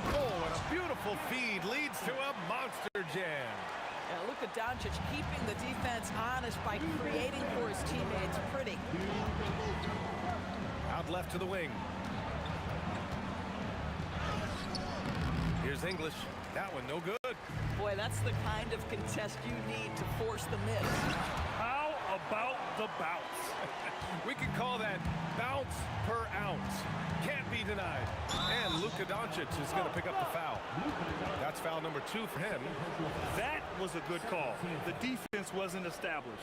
Oh, and a beautiful feed leads to a monster jam. Yeah, Luka Doncic keeping the defense honest by creating for his teammates. Pretty. Out left to the wing. Here's English. That one no good. Boy, that's the kind of contest you need to force the miss. How about the bounce? We could call that bounce per ounce. Can't be denied. And Luka Doncic is going to pick up the foul. That's foul number 2 for him. That was a good call. The defense wasn't established.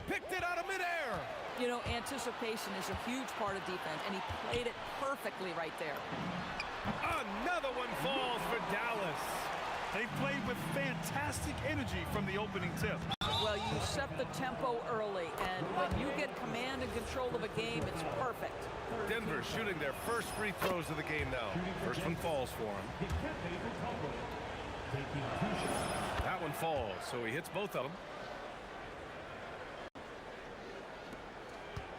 Picked it out of midair. You know, anticipation is a huge part of defense, and he played it perfectly right there. Another one falls for Dallas. They played with fantastic energy from the opening tip. Well, you set the tempo early, and when you get command and control of a game, it's perfect. Denver shooting their first free throws of the game now. First one falls for him. That one falls, so he hits both of them.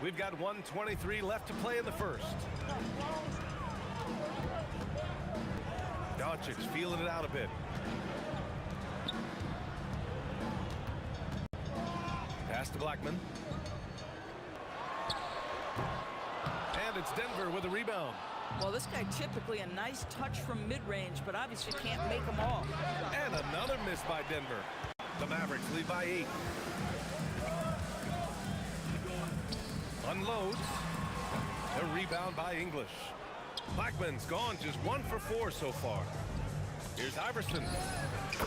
We've got 1:23 left to play in the first. Doncic feeling it out a bit. Pass to Blackman. And it's Denver with a rebound. Well, this guy typically a nice touch from mid-range, but obviously can't make them all. And another miss by Denver. The Mavericks lead by 8. Unloads. A rebound by English. Blackman's gone just 1 for 4 so far. Here's Iverson.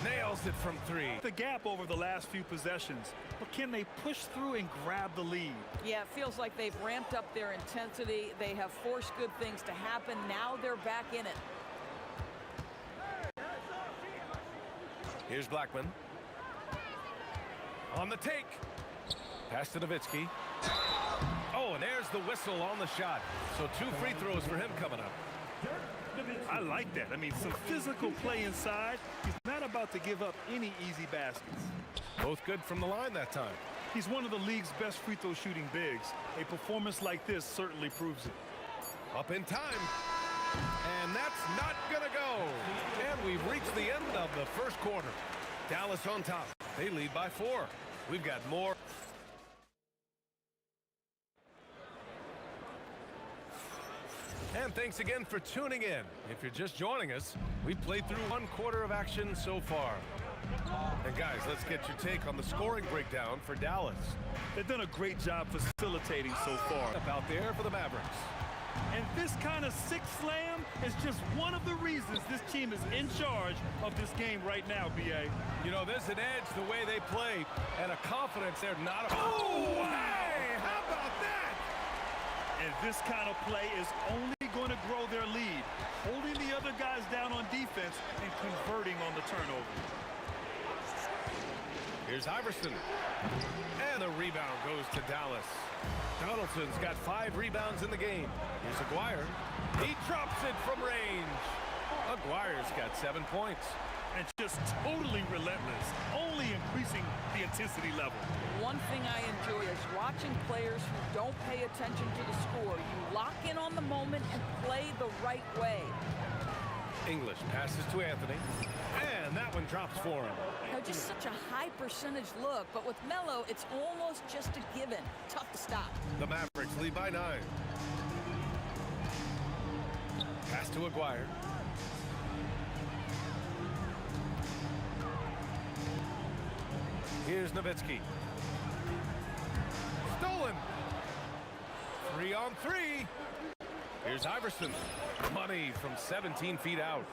Nails it from 3. The gap over the last few possessions, but can they push through and grab the lead? Yeah, it feels like they've ramped up their intensity. They have forced good things to happen. Now they're back in it. Here's Blackman. On the take. Pass to Nowitzki. Oh, and there's the whistle on the shot. So 2 free throws for him coming up. I like that. I mean, some physical play inside. He's not about to give up any easy baskets. Both good from the line that time. He's one of the league's best free throw shooting bigs. A performance like this certainly proves it. Up in time. And that's not going to go. And we've reached the end of the first quarter. Dallas on top. They lead by 4. We've got more. And thanks again for tuning in. If you're just joining us, we've played through 1 quarter of action so far. And guys, let's get your take on the scoring breakdown for Dallas. They've done a great job facilitating so far. Out there for the Mavericks. And this kind of six slam is just one of the reasons this team is in charge of this game right now, B.A. You know, there's an edge the way they play and a confidence they're not. Oh, hey, how about that? And this kind of play is only going to grow their lead, holding the other guys down on defense and converting on the turnover. Here's Iverson. And the rebound goes to Dallas. Donaldson's got 5 rebounds in the game. Here's Aguirre. He drops it from range. Aguirre's got 7 points. And just totally relentless, only increasing the intensity level. One thing I enjoy is watching players who don't pay attention to the score. You lock in on the moment and play the right way. English passes to Anthony. And that one drops for him. Now, just such a high percentage look, but with Melo, it's almost just a given. Tough to stop. The Mavericks lead by 9. Pass to Aguirre. Here's Nowitzki. Stolen. 3 on 3. Here's Iverson. Money from 17 feet out.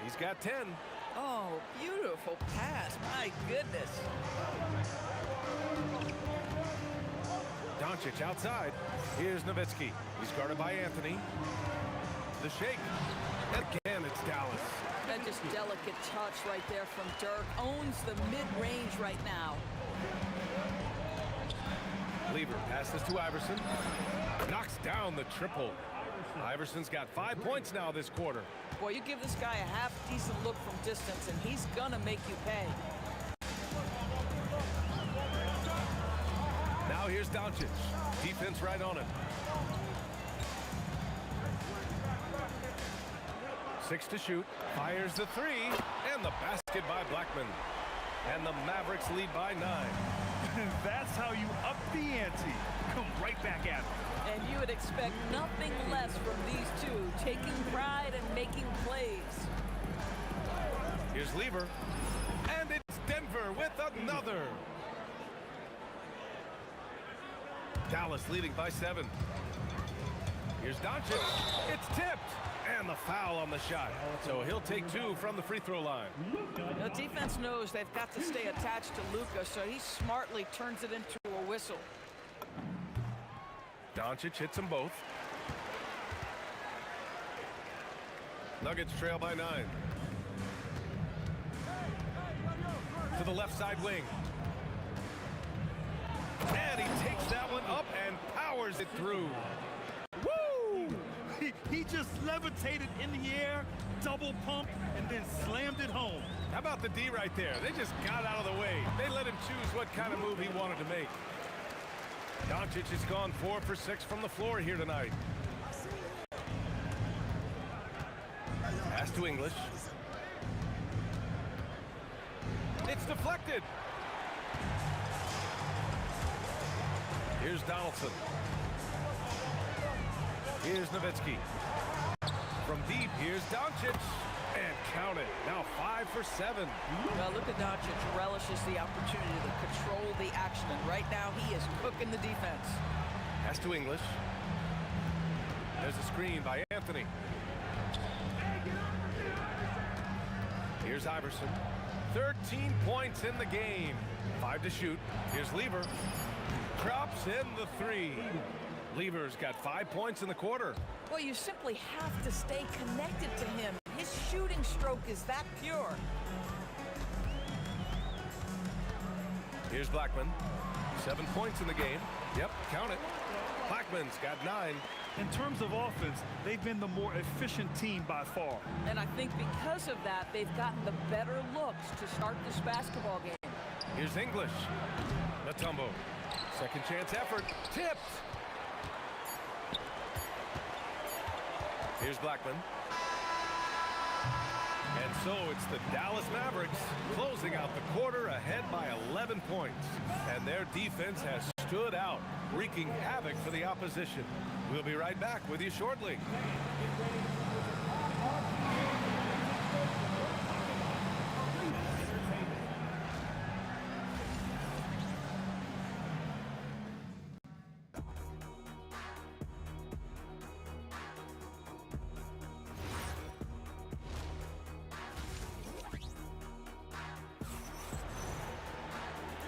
He's got 10. Oh, beautiful pass. My goodness. Doncic outside. Here's Nowitzki. He's guarded by Anthony. The shake. Again, it's Dallas. That just delicate touch right there from Dirk. Owns the mid-range right now. Lever passes to Iverson. Knocks down the triple. Iverson's got 5 points now this quarter. Boy, you give this guy a half-decent look from distance, and he's gonna make you pay. Now here's Doncic. Defense right on him. 6 to shoot. Fires the 3. And the basket by Blackman. And the Mavericks lead by 9. That's how you up the ante. Come right back at it. And you would expect nothing less from these two, taking pride and making plays. Here's Lever. And it's Denver with another. Dallas leading by 7. Here's Doncic. It's tipped. And the foul on the shot. So he'll take 2 from the free throw line. The defense knows they've got to stay attached to Luka, so he smartly turns it into a whistle. Doncic hits them both. Nuggets trail by 9. To the left side wing. And he takes that one up and powers it through. Woo! He just levitated in the air, double pump, and then slammed it home. How about the D right there? They just got out of the way. They let him choose what kind of move he wanted to make. Doncic has gone 4 for 6 from the floor here tonight. Pass to English. It's deflected. Here's Donaldson. Here's Nowitzki. From deep, here's Doncic. And count it. Now 5 for 7. Well, Luka Doncic relishes the opportunity to control the action. And right now, he is cooking the defense. Pass to English. There's a screen by Anthony. Here's Iverson. 13 points in the game. 5 to shoot. Here's Lever. Drops in the 3. Lever's got 5 points in the quarter. Well, you simply have to stay connected to him. His shooting stroke is that pure. Here's Blackman. 7 points in the game. Yep, count it. Blackman's got 9. In terms of offense, they've been the more efficient team by far. And I think because of that, they've gotten the better looks to start this basketball game. Here's English. Mutombo. Second chance effort. Tipped. Here's Blackman. And so it's the Dallas Mavericks closing out the quarter ahead by 11 points. And their defense has stood out, wreaking havoc for the opposition. We'll be right back with you shortly.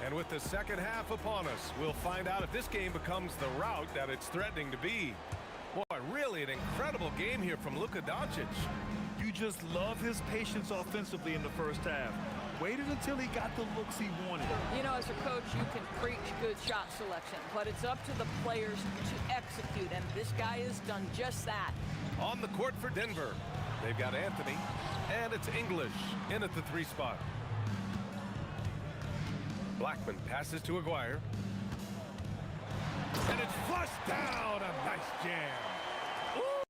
And with the second half upon us, we'll find out if this game becomes the rout that it's threatening to be. Boy, really an incredible game here from Luka Doncic. You just love his patience offensively in the first half. Waited until he got the looks he wanted. You know, as a coach, you can preach good shot selection, but it's up to the players to execute, and this guy has done just that. On the court for Denver, they've got Anthony, and it's English in at the 3 spot. Blackman passes to Aguirre. And it's flushed down. A nice jam.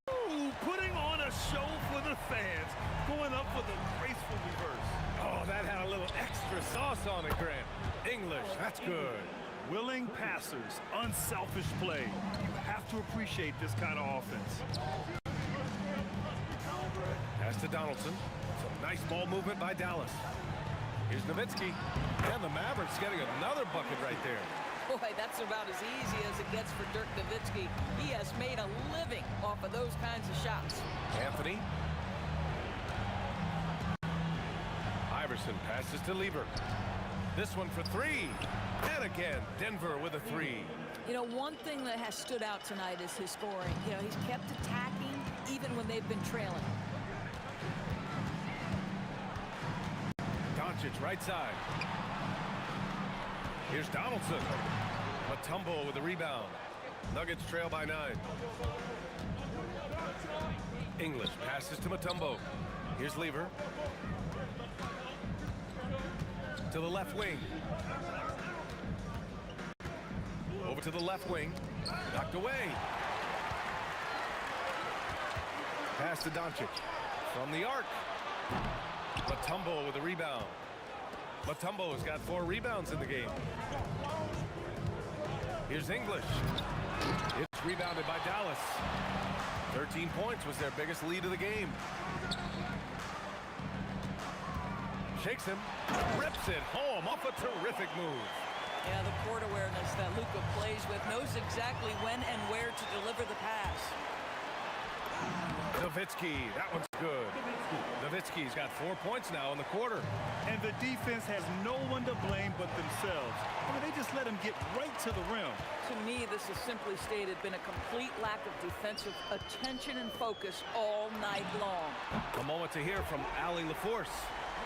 Ooh, putting on a show for the fans. Going up for the graceful reverse. Oh, that had a little extra sauce on it, Grant. English, that's good. Willing passers, unselfish play. You have to appreciate this kind of offense. Pass to Donaldson. Some nice ball movement by Dallas. Here's Nowitzki, and the Mavericks getting another bucket right there. Boy, that's about as easy as it gets for Dirk Nowitzki. He has made a living off of those kinds of shots. Anthony. Iverson passes to Lever. This one for 3. And again, Denver with a 3. You know, one thing that has stood out tonight is his scoring. You know, he's kept attacking even when they've been trailing. Doncic right side. Here's Donaldson. Mutombo with the rebound. Nuggets trail by 9. English passes to Mutombo. Here's Lever. To the left wing. Over to the left wing. Knocked away. Pass to Doncic. From the arc. Mutombo with a rebound. Mutombo has got 4 rebounds in the game. Here's English. It's rebounded by Dallas. 13 points was their biggest lead of the game. Shakes him. Rips it home off a terrific move. Yeah, the court awareness that Luka plays with, knows exactly when and where to deliver the pass. Nowitzki, that one's good. Nowitzki's got 4 points now in the quarter. And the defense has no one to blame but themselves. I mean, they just let him get right to the rim. To me, this has simply stated been a complete lack of defensive attention and focus all night long. A moment to hear from Allie LaForce.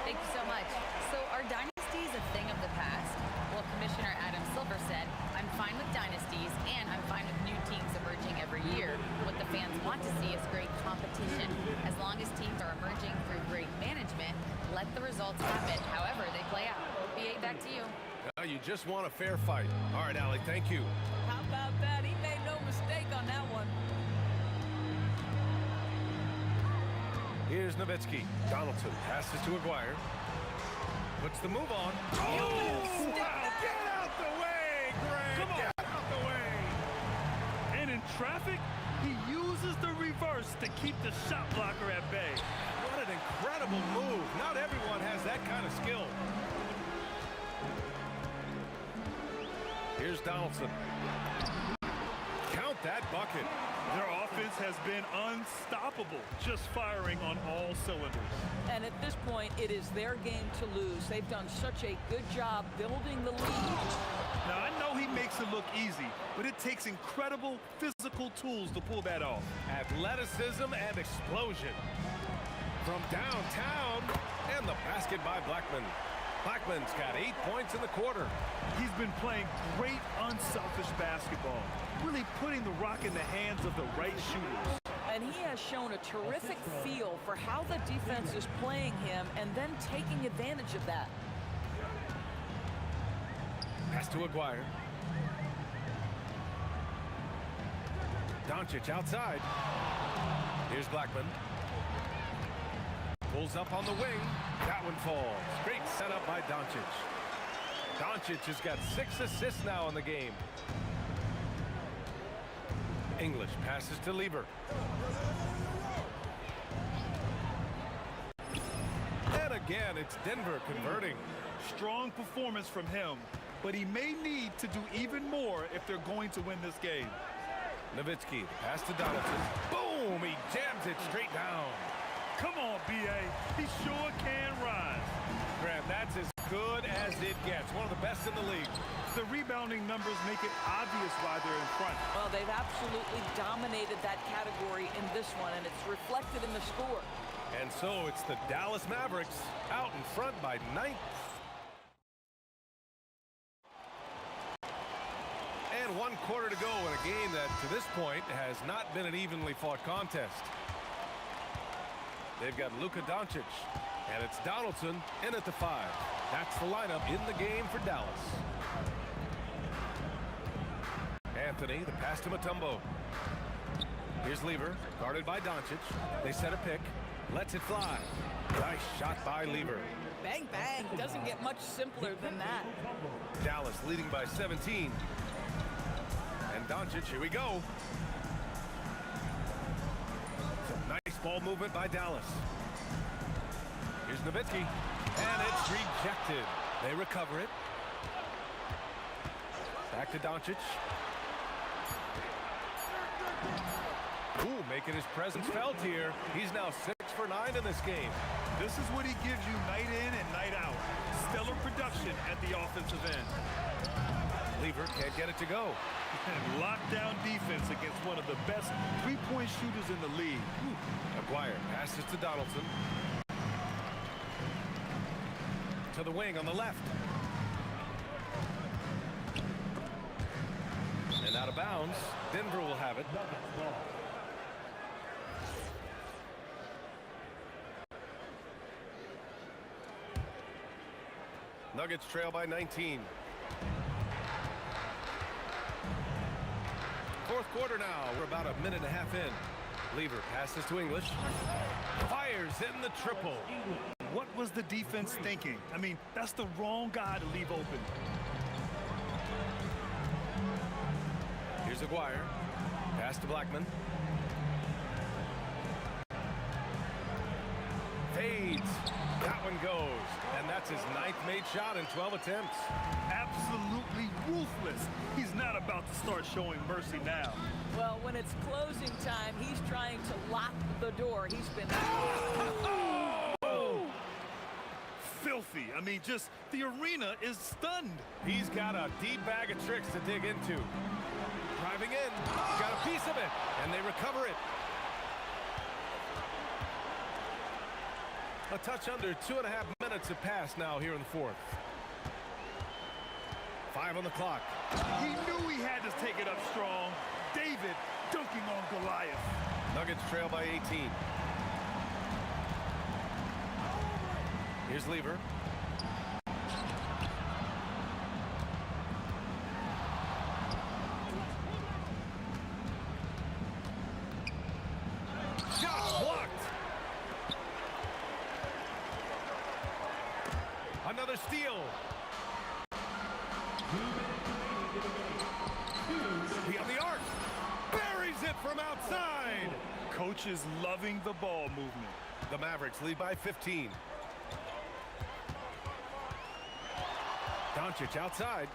Thank you so much. So are dynasties a thing of the past? Well, Commissioner Adam Silver said, I'm fine with dynasties and I'm fine with new teams emerging every year. What the fans want to see is great competition. As long as teams are emerging through great management, let the results happen however they play out. BA, back to you. Now you just want a fair fight. All right, Allie, thank you. How about that? He made no mistake on that one. Here's Nowitzki. Donaldson passes to Aguirre. Puts the move on. Oh! Get out the way, Grant! Come on. Get out the way! And in traffic, he uses the reverse to keep the shot blocker at bay. What an incredible move. Not everyone has that kind of skill. Here's Donaldson. Count that bucket. Their offense has been unstoppable, just firing on all cylinders. And at this point, it is their game to lose. They've done such a good job building the lead. Now, I know he makes it look easy, but it takes incredible physical tools to pull that off. Athleticism and explosion. From downtown, and the basket by Blackman. Blackman's got 8 points in the quarter. He's been playing great, unselfish basketball, really putting the rock in the hands of the right shooters. And he has shown a terrific feel for how the defense is playing him and then taking advantage of that. Pass to Aguirre. Doncic outside. Here's Blackman. Pulls up on the wing. That one falls. Great setup by Doncic. Doncic has got 6 assists now in the game. English passes to Lever. And again, it's Denver converting. Strong performance from him, but he may need to do even more if they're going to win this game. Nowitzki, pass to Donaldson. Boom! He jams it straight down. Come on, B.A. He sure can rise. Graham, that's as good as it gets. One of the best in the league. The rebounding numbers make it obvious why they're in front. Well, they've absolutely dominated that category in this one, and it's reflected in the score. And so it's the Dallas Mavericks out in front by 9. And 1 quarter to go in a game that, to this point, has not been an evenly fought contest. They've got Luka Doncic, and it's Donaldson in at the 5. That's the lineup in the game for Dallas. Anthony, the pass to Mutombo. Here's Lever, guarded by Doncic. They set a pick, lets it fly. Nice shot by Lever. Bang, bang. Doesn't get much simpler than that. Dallas leading by 17. And Doncic, here we go. Nice ball movement by Dallas. Here's Nowitzki, and it's rejected. They recover it. Back to Doncic. Ooh, making his presence felt here. He's now 6 for 9 in this game. This is what he gives you night in and night out. Stellar production at the offensive end. Lever can't get it to go. And lockdown defense against one of the best three-point shooters in the league. Aguirre passes to Donaldson. To the wing on the left. And out of bounds. Denver will have it. Nuggets trail by 19. Fourth quarter now. We're about a minute and a half in. Lever passes to English. Fires in the triple. What was the defense thinking? I mean, that's the wrong guy to leave open. Here's Aguirre. Pass to Blackman. Fades. That one goes. And that's his 9th made shot in 12 attempts. Absolutely ruthless. He's not about to start showing mercy now. Well, when it's closing time, he's trying to lock the door. He's been... Oh! Filthy. I mean, just the arena is stunned. He's got a deep bag of tricks to dig into. Driving in. Got a piece of it. And they recover it. A touch under 2.5 minutes have passed now here in the fourth. 5 on the clock. He knew he had to take it up strong. David dunking on Goliath. Nuggets trail by 18. Here's Lever. Shot blocked. Another steal. Beyond the arc. Buries it from outside. Coach is loving the ball movement. The Mavericks lead by 15. Doncic outside.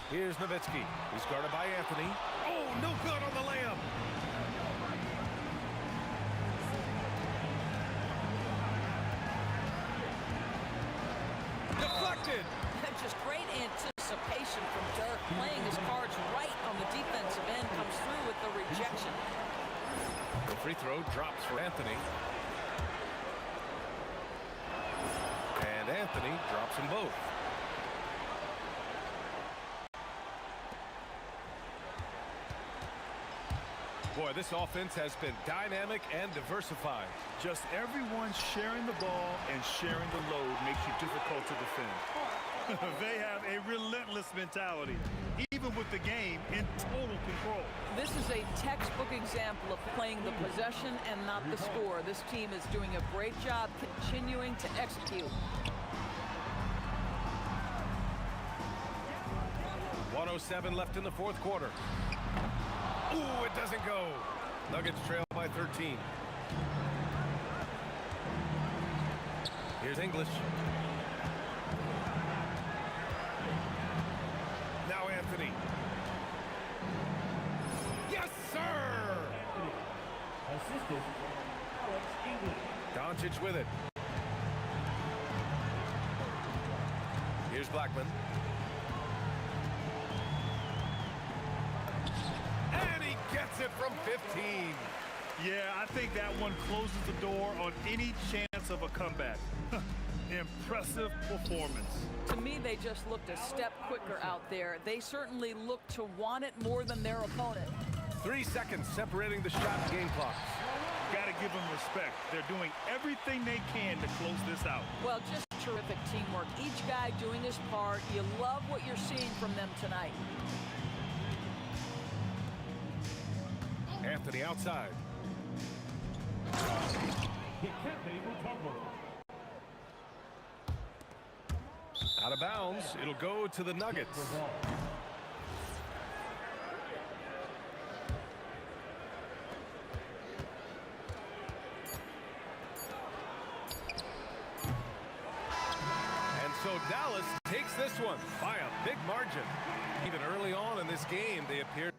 Here's Nowitzki. He's guarded by Anthony. Oh, no good on the layup. Deflected. Just great anticipation from Dirk, playing his cards right on the defensive end, comes through with the rejection. The free throw drops for Anthony. Anthony drops them both. Boy, this offense has been dynamic and diversified. Just everyone sharing the ball and sharing the load makes you difficult to defend. They have a relentless mentality, even with the game in total control. This is a textbook example of playing the possession and not the score. This team is doing a great job continuing to execute. 1:07 left in the fourth quarter. Ooh, it doesn't go. Nuggets trail by 13. Here's English. Now Anthony. Yes, sir! Assistant, Alex English. Doncic with it. Here's Blackman. And he gets it from 15. Yeah, I think that one closes the door on any chance of a comeback. Impressive performance. To me, they just looked a step quicker out there. They certainly looked to want it more than their opponent. 3 seconds separating the shot and game clock. Got to give them respect. They're doing everything they can to close this out. Well, just terrific teamwork. Each guy doing his part. You love what you're seeing from them tonight. Anthony outside. Out of bounds. It'll go to the Nuggets. And so Dallas takes this one by a big margin. Even early on in this game, they appeared.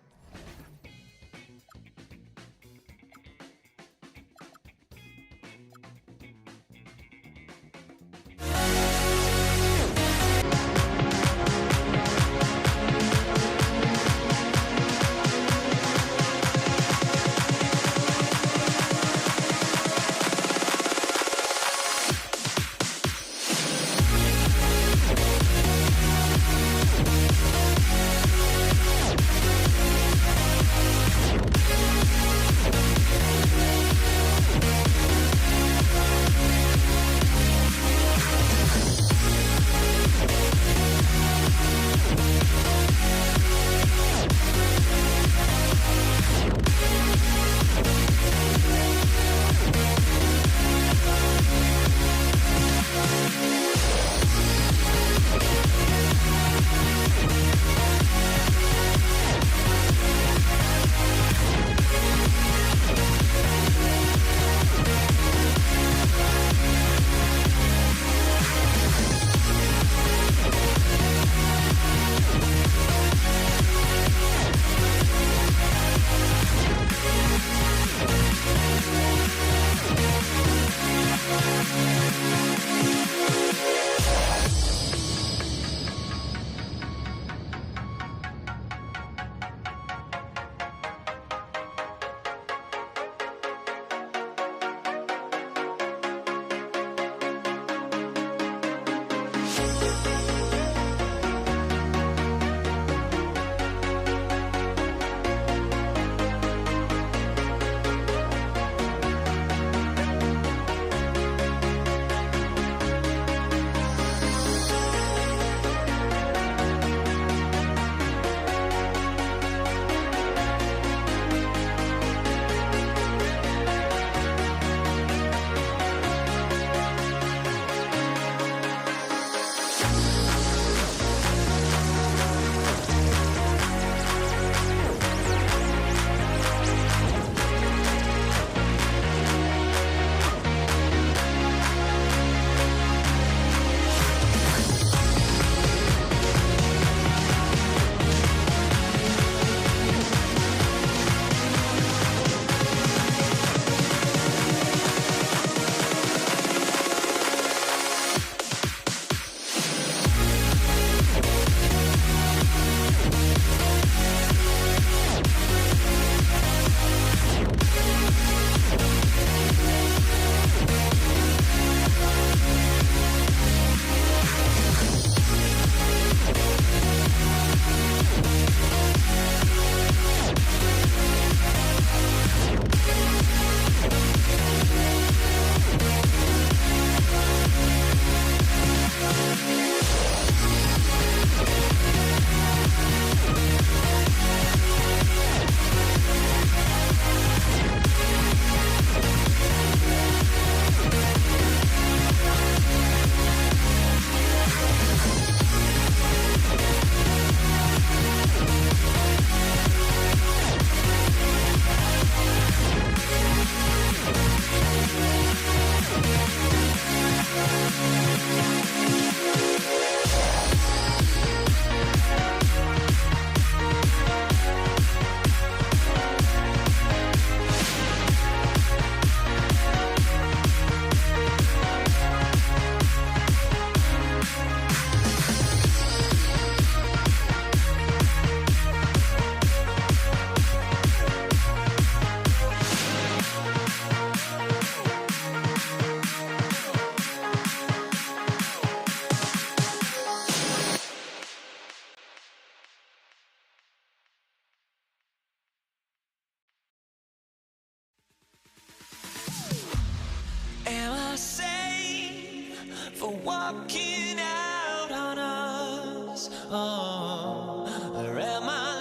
walking out on us? Oh, or am I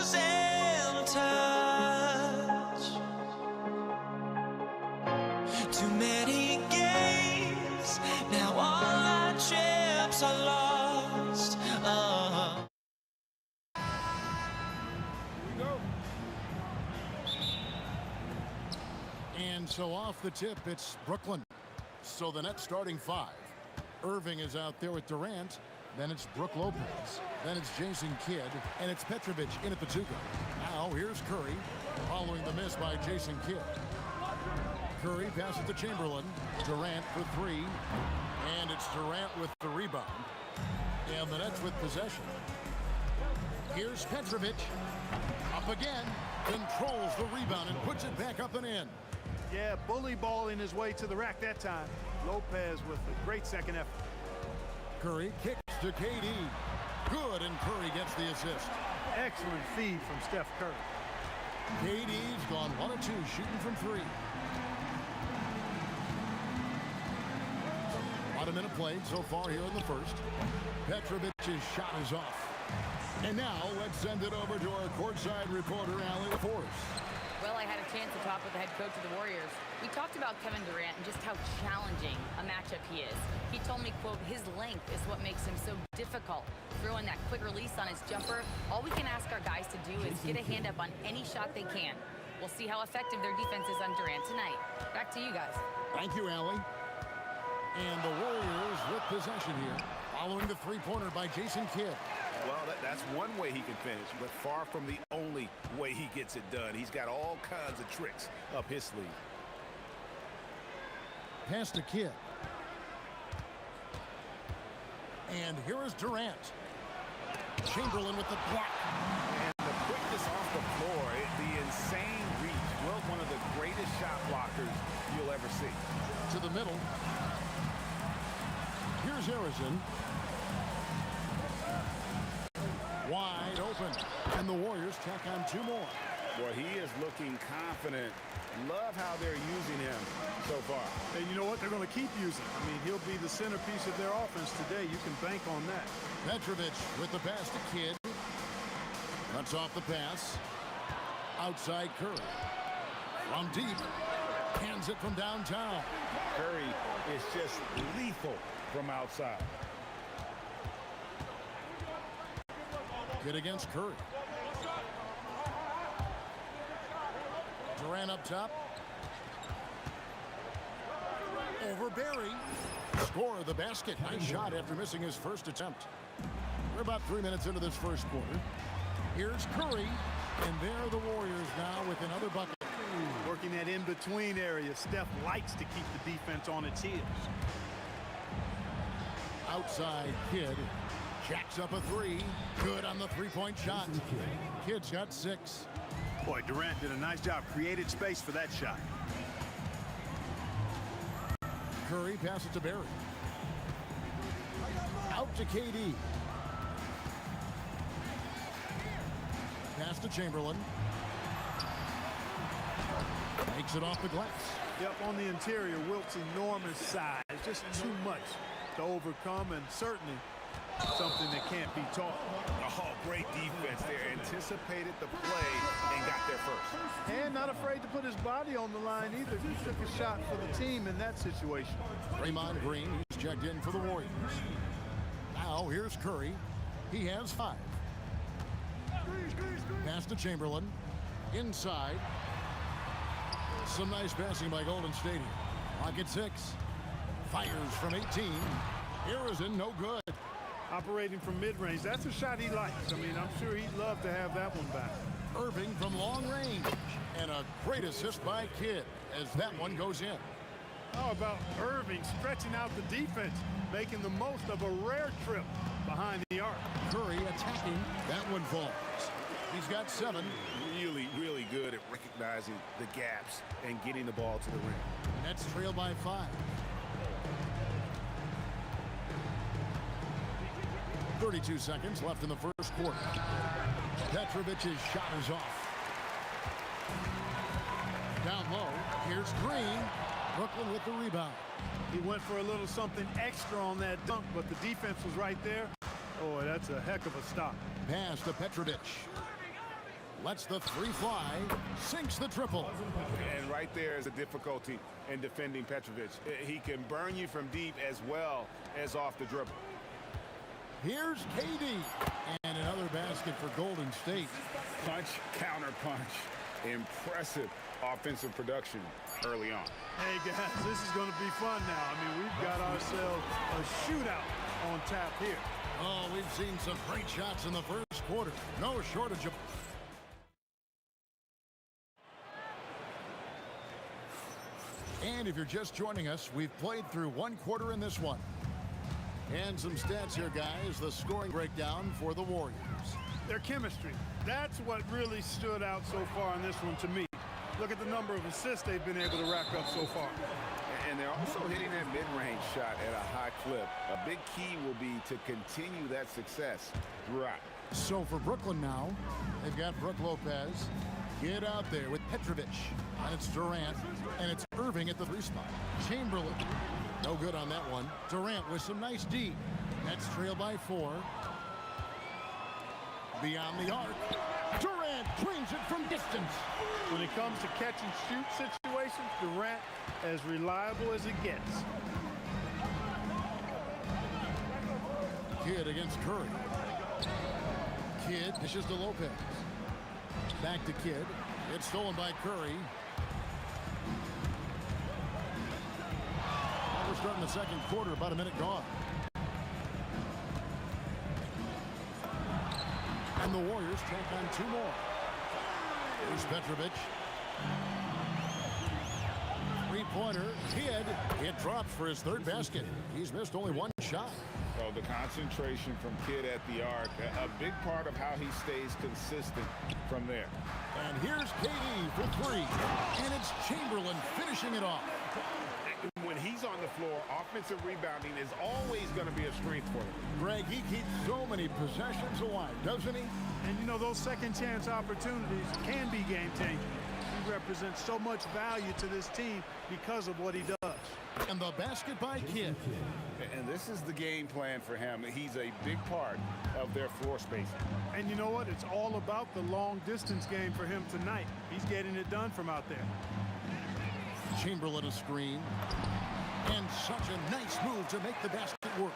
losing touch? Too many games, now all our chips are lost. Oh. And so off the tip, it's Brooklyn. So the net starting 5. Irving is out there with Durant. Then it's Brook Lopez. Then it's Jason Kidd. And it's Petrovic in at the 2-go. Now here's Curry, following the miss by Jason Kidd. Curry passes to Chamberlain. Durant for 3. And it's Durant with the rebound. And the Nets with possession. Here's Petrovic. Up again. Controls the rebound and puts it back up and in. Yeah, bully balling his way to the rack that time. Lopez with a great second effort. Curry kicks to KD. Good, and Curry gets the assist. Excellent feed from Steph Curry. KD's gone 1 of 2, shooting from 3. About a minute played so far here in the first. Petrovic's shot is off. And now let's send it over to our courtside reporter, Allie Force. Well, I had a chance to talk with the head coach of the Warriors. We talked about Kevin Durant and just how challenging a matchup he is. He told me, quote, his length is what makes him so difficult. Throwing that quick release on his jumper, all we can ask our guys to do is get a hand up on any shot they can. We'll see how effective their defense is on Durant tonight. Back to you guys. Thank you, Allie. And the Warriors with possession here, following the three-pointer by Jason Kidd. Well, that's one way he can finish, but far from the only way he gets it done. He's got all kinds of tricks up his sleeve. Pass to Kidd. And here is Durant. Chamberlain with the block. And the quickness off the floor, the insane reach. Well, one of the greatest shot blockers you'll ever see. To the middle. Here's Harrison. Wide open. And the Warriors tack on 2 more. Boy, he is looking confident. Love how they're using him so far. And you know what? They're going to keep using. I mean, he'll be the centerpiece of their offense today. You can bank on that. Petrovic with the pass to Kidd. Cuts off the pass. Outside Curry. From deep. Hands it from downtown. Curry is just lethal from outside. Kidd against Curry. Durant up top. Over Barry. Score the basket. Nice shot after missing his first attempt. We're about 3 minutes into this first quarter. Here's Curry. And there are the Warriors now with another bucket. Working that in-between area. Steph likes to keep the defense on its heels. Outside Kidd. Jacks up a 3. Good on the three-point shot. Kidd's got 6. Boy, Durant did a nice job. Created space for that shot. Curry passes to Barry. Out to KD. Pass to Chamberlain. Makes it off the glass. Yep, on the interior, Wilt's enormous size. Just too much to overcome, and certainly something that can't be taught. Oh, great defense there. Anticipated the play and got there first. And not afraid to put his body on the line either. He took a shot for the team in that situation. Draymond Green, he's checked in for the Warriors. Now here's Curry. He has 5. Pass to Chamberlain. Inside. Some nice passing by Golden State here. Rocket 6. Fires from 18. Harrison, no good. Operating from mid-range. That's a shot he likes. I mean, I'm sure he'd love to have that one back. Irving from long range. And a great assist by Kidd as that one goes in. How about Irving stretching out the defense, making the most of a rare trip behind the arc. Curry attacking. That one falls. He's got 7. Really, really good at recognizing the gaps and getting the ball to the rim. Nets trail by 5. 32 seconds left in the first quarter. Petrovic's shot is off. Down low, here's Green. Brooklyn with the rebound. He went for a little something extra on that dunk, but the defense was right there. Oh, that's a heck of a stop. Pass to Petrovic. Lets the three fly. Sinks the triple. And right there is the difficulty in defending Petrovic. He can burn you from deep as well as off the dribble. Here's KD. And another basket for Golden State. Punch, counter punch. Impressive offensive production early on. Hey, guys, this is going to be fun now. I mean, we've got ourselves a shootout on tap here. Oh, we've seen some great shots in the first quarter. No shortage of... And if you're just joining us, we've played through one quarter in this one. And some stats here, guys. The scoring breakdown for the Warriors. Their chemistry. That's what really stood out so far in this one to me. Look at the number of assists they've been able to rack up so far. And they're also hitting that mid-range shot at a high clip. A big key will be to continue that success throughout. So for Brooklyn now, they've got Brook Lopez. Get out there with Petrovic. And it's Durant. And it's Irving at the three spot. Chamberlain. No good on that one. Durant with some nice D. Nets trail by 4. Beyond the arc. Durant drains it from distance. When it comes to catch and shoot situations, Durant as reliable as it gets. Kidd against Curry. Kidd dishes to Lopez. Back to Kidd. It's stolen by Curry. We're starting the second quarter, about a minute gone. And the Warriors take on 2 more. Here's Petrovic. Three-pointer. Kidd. It drops for his 3rd basket. He's missed only 1 shot. So the concentration from Kidd at the arc, a big part of how he stays consistent from there. And here's KD for 3. And it's Chamberlain finishing it off. When he's on the floor, offensive rebounding is always going to be a strength for him. Greg, he keeps so many possessions alive, doesn't he? And you know, those second chance opportunities can be game changing. He represents so much value to this team because of what he does. And the basket by Kidd. And this is the game plan for him. He's a big part of their floor spacing. And you know what? It's all about the long distance game for him tonight. He's getting it done from out there. Chamberlain a screen. And such a nice move to make the basket work.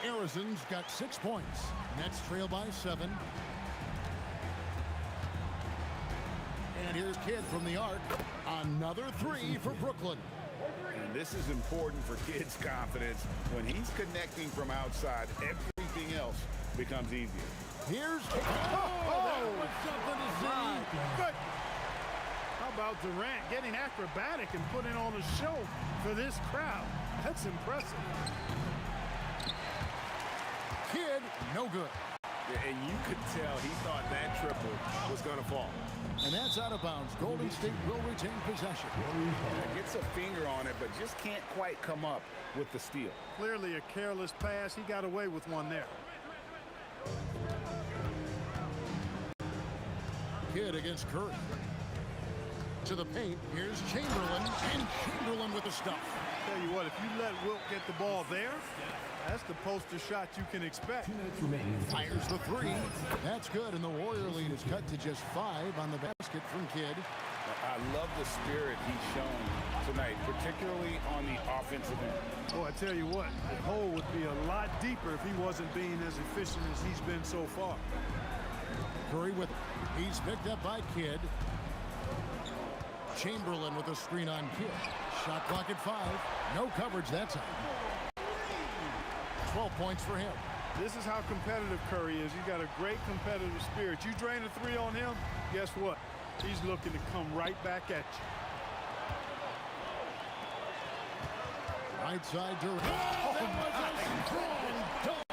Arizon's got 6 points. Nets trail by 7. And here's Kidd from the arc. Another 3 for Brooklyn. And this is important for Kidd's confidence. When he's connecting from outside, everything else becomes easier. Here's Kidd. Oh, that was something to see. Good. How about Durant getting acrobatic and putting on a show for this crowd? That's impressive. Kidd, no good. And you could tell he thought that triple was going to fall. And that's out of bounds. Golden State will retain possession. Gets a finger on it, but just can't quite come up with the steal. Clearly a careless pass. He got away with one there. Kidd against Curry. To the paint. Here's Chamberlain. And Chamberlain with the stuff. Tell you what, if you let Wilt get the ball there, that's the poster shot you can expect. Fires the 3. That's good, and the Warrior lead is cut to just 5 on the basket from Kidd. I love the spirit he's shown tonight, particularly on the offensive end. Oh, I tell you what, the hole would be a lot deeper if he wasn't being as efficient as he's been so far. Curry with it. He's picked up by Kidd. Chamberlain with a screen on Kidd. Shot clock at 5. No coverage that time. 12 points for him. This is how competitive Curry is. He's got a great competitive spirit. You drain a 3 on him, guess what? He's looking to come right back at you. Right side Durant. Oh, that was a strong dunk.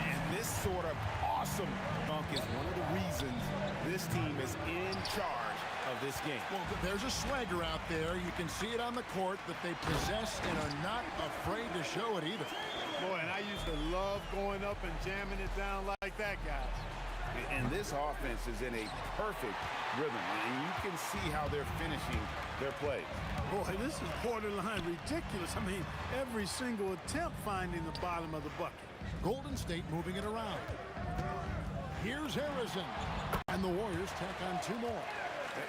And this sort of awesome dunk is one of the reasons this team is in charge of this game. Well, there's a swagger out there. You can see it on the court that they possess and are not afraid to show it either. Boy, and I used to love going up and jamming it down like that, guys. And this offense is in a perfect rhythm, and you can see how they're finishing their plays. Boy, this is borderline ridiculous. I mean, every single attempt finding the bottom of the bucket. Golden State moving it around. Here's Harrison. And the Warriors tack on 2 more.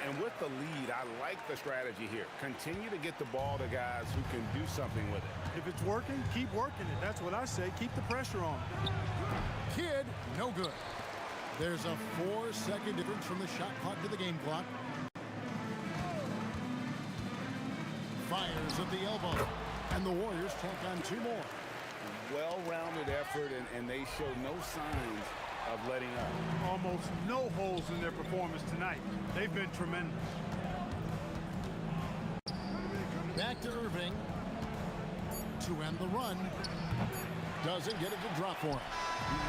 And with the lead, I like the strategy here. Continue to get the ball to guys who can do something with it. If it's working, keep working it. That's what I say. Keep the pressure on. Kidd, no good. There's a 4-second difference from the shot clock to the game clock. Fires at the elbow. And the Warriors tack on 2 more. Well-rounded effort, and they show no signs of letting up. Almost no holes in their performance tonight. They've been tremendous. Back to Irving to end the run. Doesn't get it to drop for him.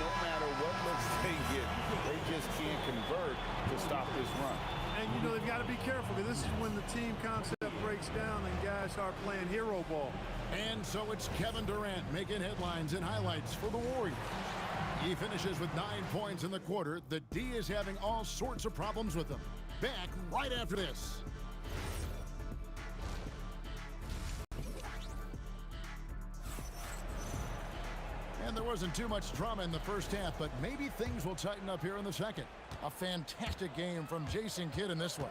No matter what looks they get, they just can't convert to stop this run. And, you know, they've got to be careful, because this is when the team concept breaks down and guys start playing hero ball. And so it's Kevin Durant making headlines and highlights for the Warriors. He finishes with 9 points in the quarter. The D is having all sorts of problems with him. Back right after this. And there wasn't too much drama in the first half, but maybe things will tighten up here in the second. A fantastic game from Jason Kidd in this one.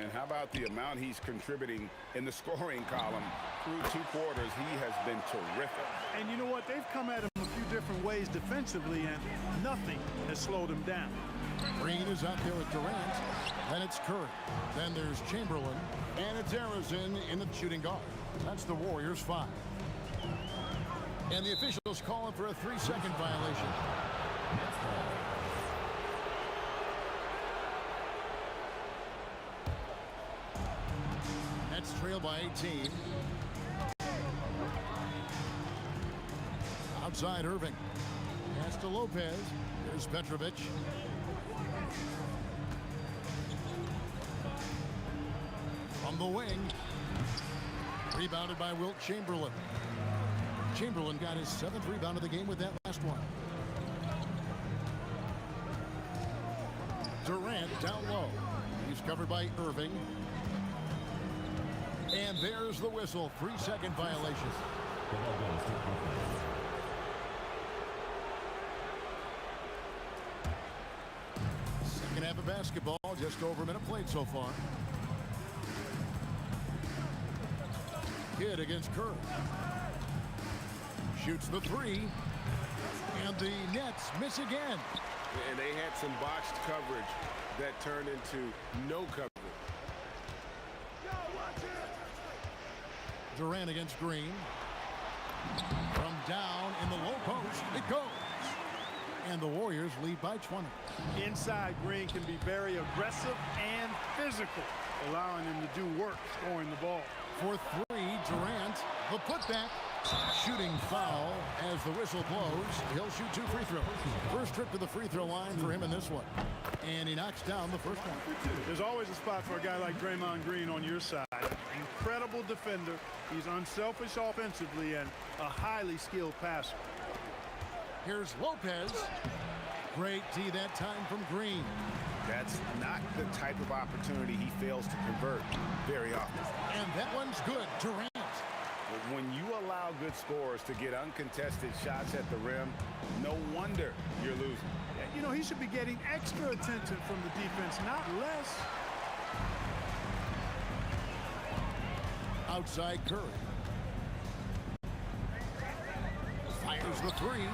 And how about the amount he's contributing in the scoring column through 2 quarters? He has been terrific. And you know what? They've come at him a few different ways defensively, and nothing has slowed him down. Green is out there with Durant. Then it's Curry. Then there's Chamberlain. And it's Harrison in the shooting guard. That's the Warriors' 5. And the officials calling for a 3-second violation. Nets trail by 18. Outside Irving. Pass to Lopez. There's Petrovic. From the wing. Rebounded by Wilt Chamberlain. Chamberlain got his 7th rebound of the game with that last one. Durant down low. He's covered by Irving. And there's the whistle. 3-second violation. Second half of basketball. Just over a minute played so far. Kidd against Curry. Shoots the 3. And the Nets miss again. And they had some botched coverage that turned into no coverage. Durant against Green. From down in the low post, it goes. And the Warriors lead by 20. Inside, Green can be very aggressive and physical, allowing him to do work scoring the ball. For 3, Durant, the putback. Shooting foul as the whistle blows. He'll shoot 2 free throws. First trip to the free throw line for him in this one. And he knocks down the first one. There's always a spot for a guy like Draymond Green on your side. Incredible defender. He's unselfish offensively and a highly skilled passer. Here's Lopez. Great D that time from Green. That's not the type of opportunity he fails to convert very often. And that one's good. Durant. When you allow good scorers to get uncontested shots at the rim, no wonder you're losing. You know, he should be getting extra attention from the defense, not less. Outside Curry. Fires the 3.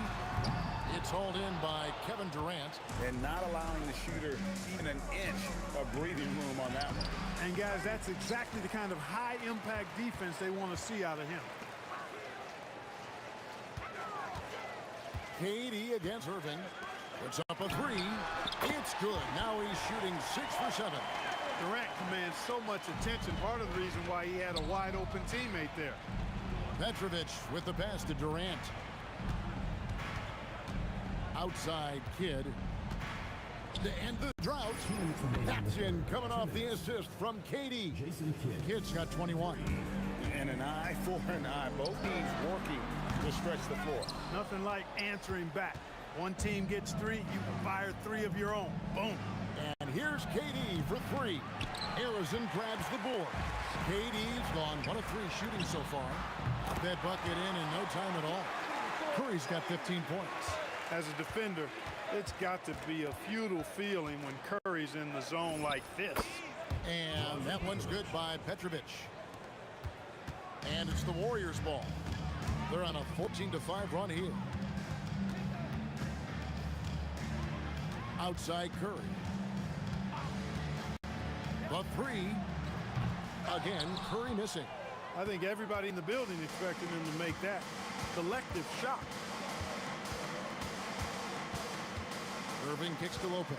It's hauled in by Kevin Durant. And not allowing the shooter even an inch of breathing room on that one. And guys, that's exactly the kind of high-impact defense they want to see out of him. KD against Irving. Puts up a 3. It's good. Now he's shooting 6 for 7. Durant commands so much attention. Part of the reason why he had a wide-open teammate there. Petrovic with the pass to Durant. Outside Kidd. To end the drought. That's in coming off the assist from KD. Kidd's got 21. And an eye for an eye. Both teams working to stretch the floor. Nothing like answering back. One team gets 3, you fire 3 of your own. Boom. And here's KD for 3. Arizona grabs the board. KD's gone 1 of 3 shooting so far. Got that bucket in no time at all. Curry's got 15 points. As a defender, it's got to be a futile feeling when Curry's in the zone like this. And that one's good by Petrovic. And it's the Warriors' ball. They're on a 14-5 run here. Outside Curry. The 3. Again, Curry missing. I think everybody in the building expected him to make that collective shot. Irving kicks to Lopez.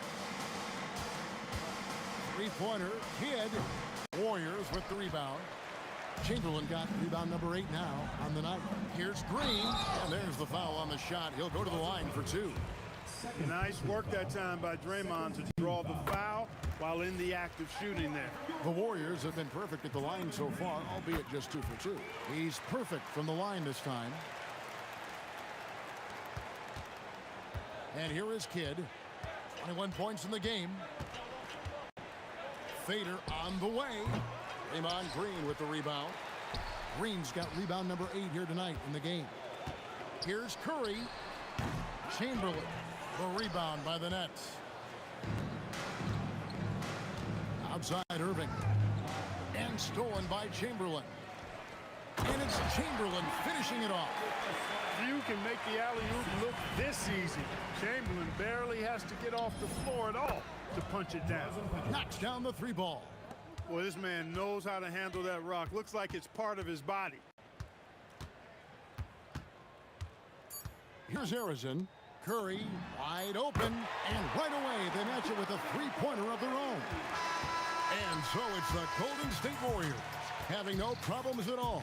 Three-pointer, Kidd. Warriors with the rebound. Chamberlain got rebound number 8 now on the night. Here's Green, and there's the foul on the shot. He'll go to the line for 2. Nice work that time by Draymond to draw the foul while in the act of shooting there. The Warriors have been perfect at the line so far, albeit just 2 for 2. He's perfect from the line this time. And here is Kidd. 21 points in the game. Fader on the way. Draymond Green with the rebound. Green's got rebound number 8 here tonight in the game. Here's Curry. Chamberlain. The rebound by the Nets. Outside Irving. And stolen by Chamberlain. And it's Chamberlain finishing it off. Few can make the alley-oop look this easy. Chamberlain barely has to get off the floor at all to punch it down. Knocks down the 3 ball. Boy, this man knows how to handle that rock. Looks like it's part of his body. Here's Arizona. Curry wide open, and right away they match it with a 3-pointer of their own. And so it's the Golden State Warriors having no problems at all.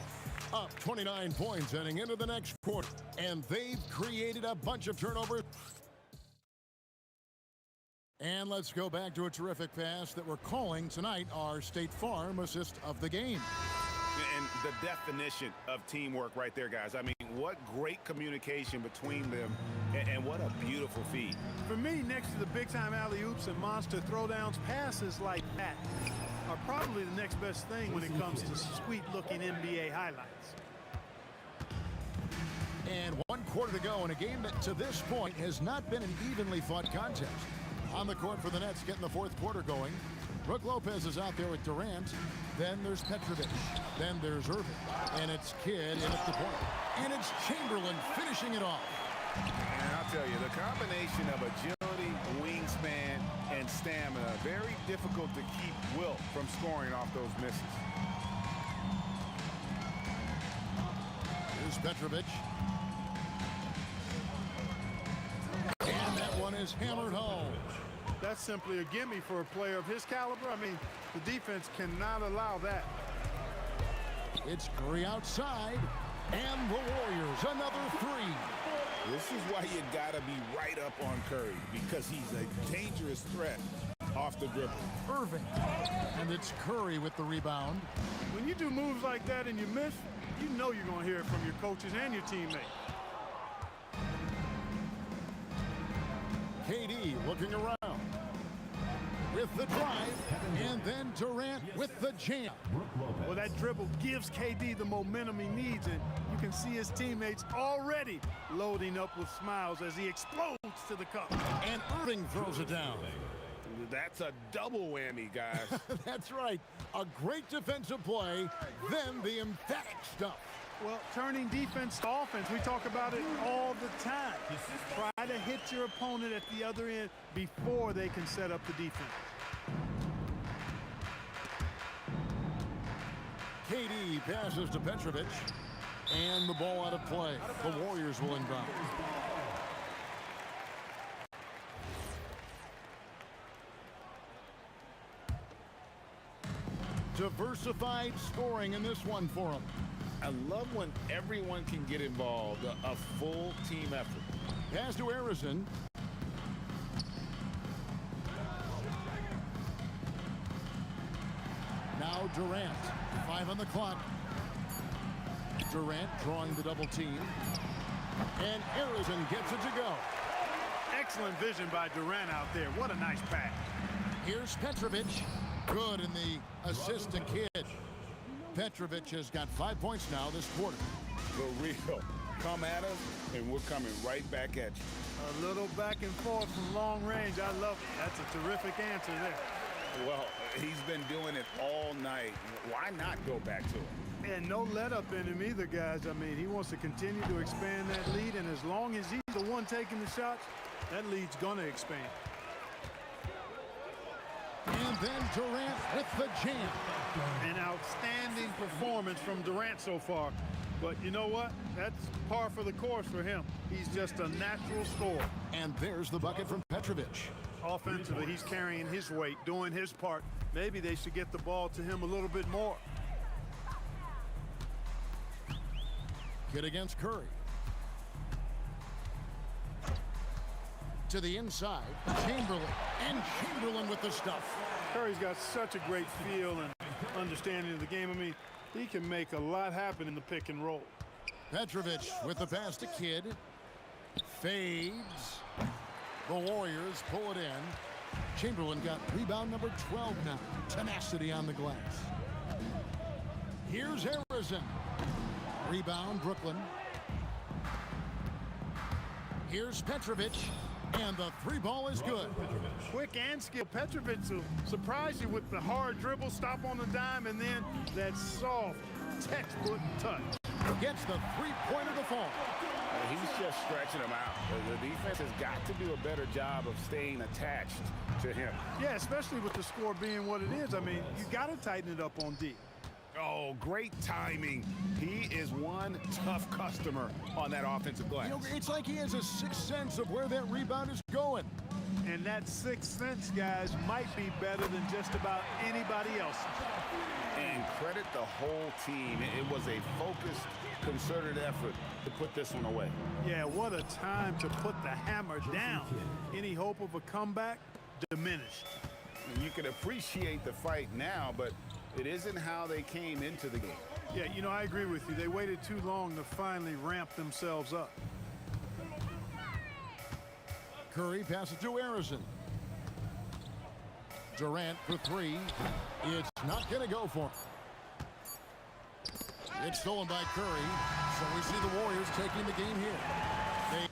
Up 29 points heading into the next quarter. And they've created a bunch of turnovers. And let's go back to a terrific pass that we're calling tonight our State Farm assist of the game. And the definition of teamwork right there, guys. I mean, what great communication between them, and what a beautiful feed. For me, next to the big-time alley-oops and monster throwdowns, passes like that are probably the next best thing when it comes to sweet-looking NBA highlights. And 1 quarter to go in a game that to this point has not been an evenly fought contest. On the court for the Nets, getting the 4th quarter going. Brook Lopez is out there with Durant. Then there's Petrovic. Then there's Irving. And it's Kidd in at the point. And it's Chamberlain finishing it off. And I'll tell you, the combination of agility, wingspan, and stamina, very difficult to keep Wilt from scoring off those misses. Here's Petrovic. And that one is hammered home. That's simply a gimme for a player of his caliber. I mean, the defense cannot allow that. It's Curry outside, and the Warriors another 3. This is why you gotta be right up on Curry, because he's a dangerous threat off the dribble. Irving, and it's Curry with the rebound. When you do moves like that and you miss, you know you're gonna hear it from your coaches and your teammates. KD looking around with the drive, and then Durant with the jam. Well, that dribble gives KD the momentum he needs, and you can see his teammates already loading up with smiles as he explodes to the cup. And Irving throws it down. That's a double whammy, guys. That's right. A great defensive play, then the emphatic stuff. Well, turning defense to offense, we talk about it all the time. Try to hit your opponent at the other end before they can set up the defense. KD passes to Petrovic, and the ball out of play. The Warriors will inbound. Diversified scoring in this one for them. I love when everyone can get involved, a full team effort. Pass to Arizona. Now Durant, 5 on the clock. Durant drawing the double team. And Arizona gets it to go. Excellent vision by Durant out there. What a nice pass. Here's Petrovic. Good in the assist to Kidd. Petrovic has got 5 points now this quarter. For real. Come at us, and we're coming right back at you. A little back and forth from long range. I love it. That's a terrific answer there. Well, he's been doing it all night. Why not go back to him? And no let up in him either, guys. I mean, he wants to continue to expand that lead, and as long as he's the one taking the shots, that lead's going to expand. And then Durant with the jam. An outstanding performance from Durant so far. But you know what? That's par for the course for him. He's just a natural scorer. And there's the bucket from Petrovic. Offensively, he's carrying his weight, doing his part. Maybe they should get the ball to him a little bit more. Kidd against Curry. To the inside, Chamberlain. And Chamberlain with the stuff. Curry's got such a great feel and understanding of the game. I mean, he can make a lot happen in the pick and roll. Petrovic with the pass to Kidd. Fades. The Warriors pull it in. Chamberlain got rebound number 12 now. Tenacity on the glass. Here's Harrison. Rebound, Brooklyn. Here's Petrovic. And the three ball is good. Quick and skill. Petrovic will surprise you with the hard dribble, stop on the dime, and then that soft textbook touch. Gets the three-pointer to fall. He's just stretching him out. The defense has got to do a better job of staying attached to him. Yeah, especially with the score being what it is. I mean, you got to tighten it up on D. Oh, great timing. He is one tough customer on that offensive glass. You know, it's like he has a sixth sense of where that rebound is going. And that sixth sense, guys, might be better than just about anybody else. And credit the whole team. It was a focused, concerted effort to put this one away. Yeah, what a time to put the hammer down. Any hope of a comeback diminished. You can appreciate the fight now, but it isn't how they came into the game. Yeah, you know, I agree with you. They waited too long to finally ramp themselves up. Curry passes to Harrison. Durant for three. It's not going to go for him. It's stolen by Curry. So we see the Warriors taking the game here. They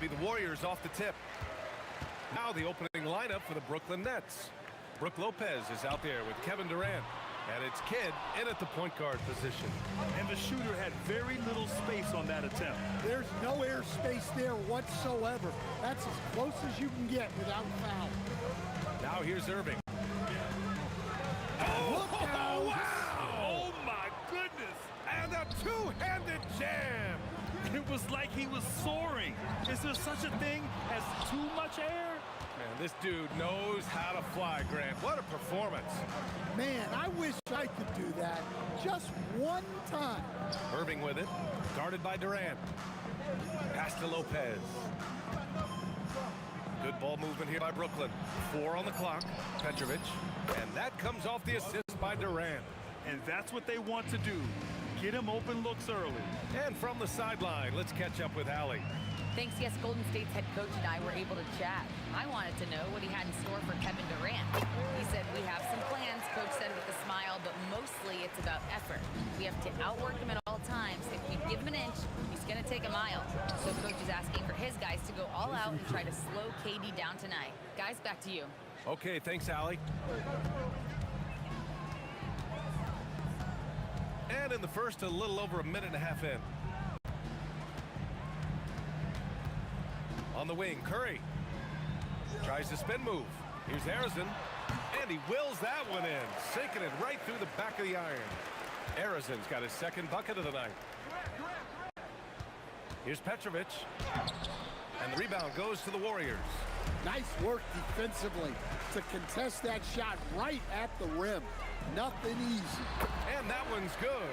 be the Warriors off the tip. Now the opening lineup for the Brooklyn Nets. Brook Lopez is out there with Kevin Durant. And it's Kidd in at the point guard position. And the shooter had very little space on that attempt. There's no airspace there whatsoever. That's as close as you can get without foul. Now here's Irving. Look out! Wow! Oh, my goodness! And a two-handed jam. It was like he was soaring. Is there such a thing as too much air? Man, this dude knows how to fly, Grant. What a performance. Man, I wish I could do that just one time. Irving with it, guarded by Durant. Pass to Lopez. Good ball movement here by Brooklyn. 4 on the clock. Petrovic. And that comes off the assist by Durant. And that's what they want to do. Get him open looks early. And from the sideline, let's catch up with Allie. Thanks, yes, Golden State's head coach and I were able to chat. I wanted to know what he had in store for Kevin Durant. He said, we have some plans, coach said with a smile, but mostly it's about effort. We have to outwork him at all times. If we give him an inch, he's going to take a mile. So coach is asking for his guys to go all out and try to slow KD down tonight. Guys, back to you. Okay, thanks, Allie. And in the first, a little over a minute and a half in. On the wing, Curry tries the spin move. Here's Arizon, and he wills that one in, sinking it right through the back of the iron. Arizon's got his second bucket of the night. Here's Petrovic, and the rebound goes to the Warriors. Nice work defensively to contest that shot right at the rim. Nothing easy. And that one's good.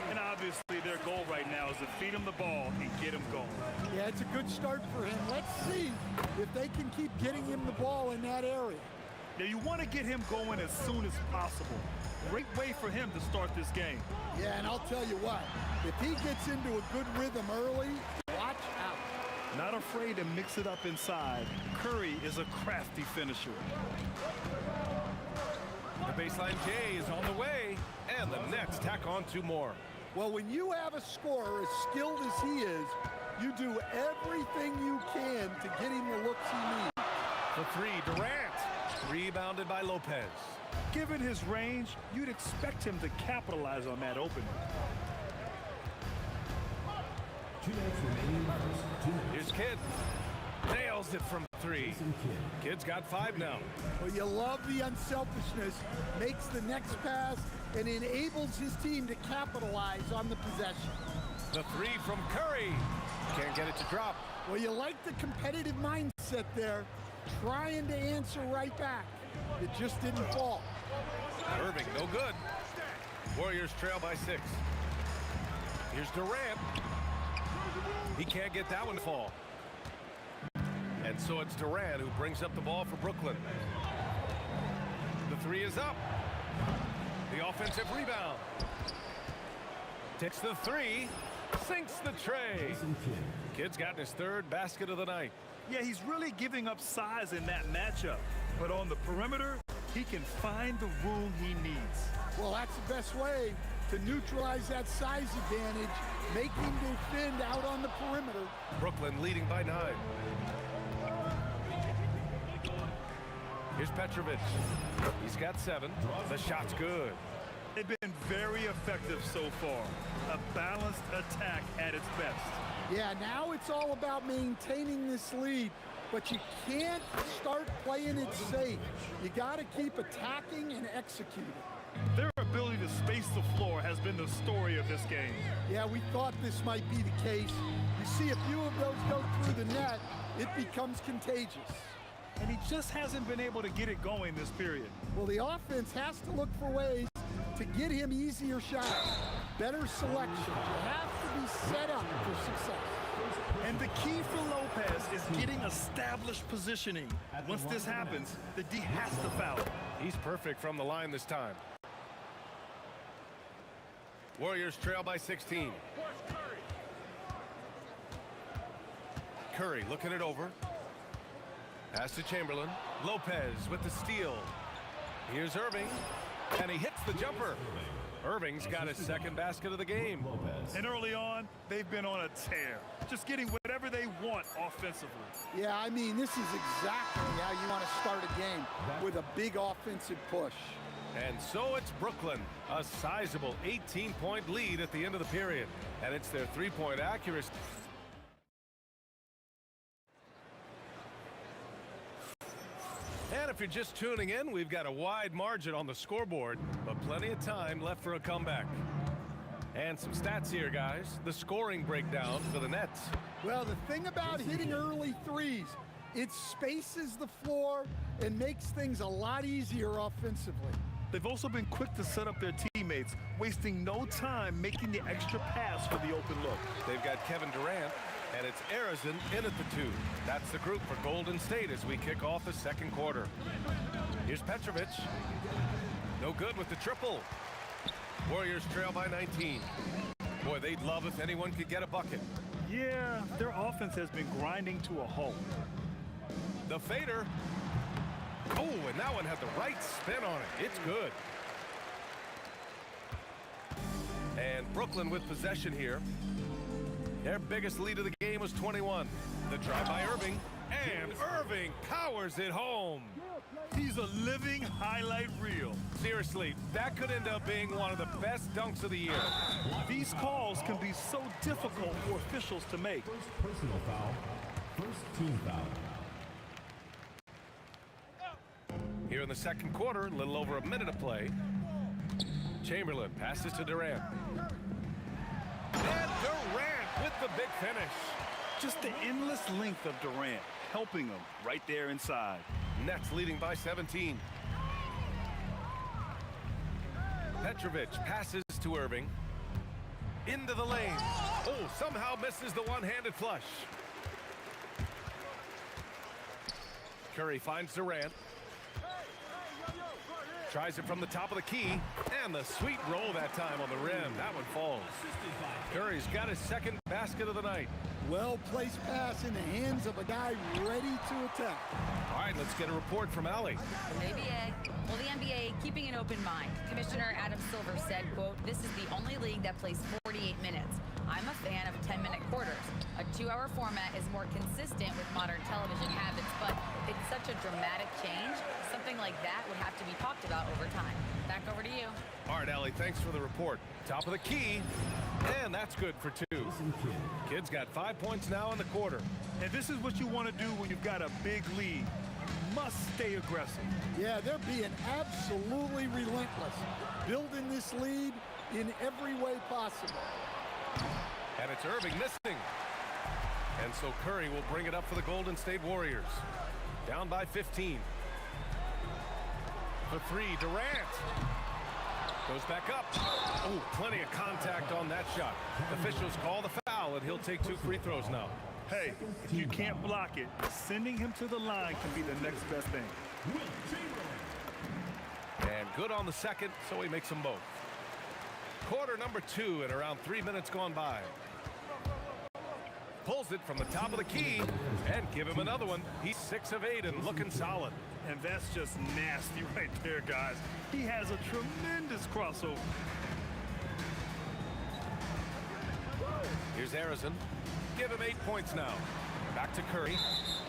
And obviously their goal right now is to feed him the ball and get him going. Yeah, it's a good start for him. Let's see if they can keep getting him the ball in that area. Now you want to get him going as soon as possible. Great way for him to start this game. Yeah, and I'll tell you what, if he gets into a good rhythm early, watch out. Not afraid to mix it up inside. Curry is a crafty finisher. The baseline J is on the way, and the Nets tack on 2 more. Well, when you have a scorer as skilled as he is, you do everything you can to get him the looks he needs. For 3, Durant. Rebounded by Lopez. Given his range, you'd expect him to capitalize on that opening. Here's Kidd. Nails it from 3. Kidd's got 5 now. Well, you love the unselfishness, makes the next pass, and enables his team to capitalize on the possession. The 3 from Curry. Can't get it to drop. Well, you like the competitive mindset there, trying to answer right back. It just didn't fall. Irving, no good. Warriors trail by 6. Here's Durant. He can't get that one to fall. And so it's Durant who brings up the ball for Brooklyn. The 3 is up. The offensive rebound. Takes the 3. Sinks the tray. Kidd's gotten his 3rd basket of the night. Yeah, he's really giving up size in that matchup. But on the perimeter, he can find the room he needs. Well, that's the best way to neutralize that size advantage, make him defend out on the perimeter. Brooklyn leading by 9. Here's Petrovic. He's got 7. The shot's good. They've been very effective so far. A balanced attack at its best. Yeah, now it's all about maintaining this lead, but you can't start playing it safe. You got to keep attacking and executing. Their ability to space the floor has been the story of this game. Yeah, we thought this might be the case. You see a few of those go through the net, it becomes contagious. And he just hasn't been able to get it going this period. Well, the offense has to look for ways to get him easier shots, better selection. You have to be set up for success. And the key for Lopez is getting established positioning. Once this happens, the D has to foul. He's perfect from the line this time. Warriors trail by 16. Curry looking it over. Pass to Chamberlain. Lopez with the steal. Here's Irving, and he hits the jumper. Irving's got his second basket of the game. And early on, they've been on a tear, just getting whatever they want offensively. Yeah, I mean, this is exactly how you want to start a game, with a big offensive push. And so it's Brooklyn, a sizable 18-point lead at the end of the period. And it's their three-point accuracy. And if you're just tuning in, we've got a wide margin on the scoreboard, but plenty of time left for a comeback. And some stats here, guys. The scoring breakdown for the Nets. Well, the thing about hitting early threes, it spaces the floor and makes things a lot easier offensively. They've also been quick to set up their teammates, wasting no time making the extra pass for the open look. They've got Kevin Durant, and it's Arizin in at the 2. That's the group for Golden State as we kick off the second quarter. Here's Petrovic. No good with the triple. Warriors trail by 19. Boy, they'd love if anyone could get a bucket. Yeah, their offense has been grinding to a halt. The fader. Oh, and that one had the right spin on it. It's good. And Brooklyn with possession here. Their biggest lead of the game was 21. The drive by Irving, and Irving powers it home. He's a living highlight reel. Seriously, that could end up being one of the best dunks of the year. These calls can be so difficult for officials to make. First personal foul. First team foul. Here in the second quarter, a little over a minute of play. Chamberlain passes to Durant. And Durant with the big finish. Just the endless length of Durant, helping him right there inside. Nets leading by 17. Petrovic passes to Irving. Into the lane. Oh, somehow misses the one-handed flush. Curry finds Durant. Tries it from the top of the key, and the sweet roll that time on the rim. That one falls. Curry's got his second basket of the night. Well-placed pass in the hands of a guy ready to attack. All right, let's get a report from Allie. From ABA, well, the NBA keeping an open mind. Commissioner Adam Silver said, quote, "This is the only league that plays 48 minutes. I'm a fan of 10-minute quarters. A 2-hour format is more consistent with modern television habits, but it's such a dramatic change. Something like that would have to be talked about over time." Back over to you. All right, Allie, thanks for the report. Top of the key, and that's good for 2. Kid's got 5 points now in the quarter. And this is what you want to do when you've got a big lead. You must stay aggressive. Yeah, they're being absolutely relentless, building this lead in every way possible. And it's Irving missing. And so Curry will bring it up for the Golden State Warriors. Down by 15. For 3, Durant. Goes back up. Oh, plenty of contact on that shot. Officials call the foul, and he'll take 2 free throws now. Hey, if you can't block it, sending him to the line can be the next best thing. And good on the second, so he makes them both. Quarter number 2 and around 3 minutes gone by. Pulls it from the top of the key, and give him another one. He's 6 of 8 and looking solid. And that's just nasty right there, guys. He has a tremendous crossover. Here's Arizin. Give him 8 points now. Back to Curry,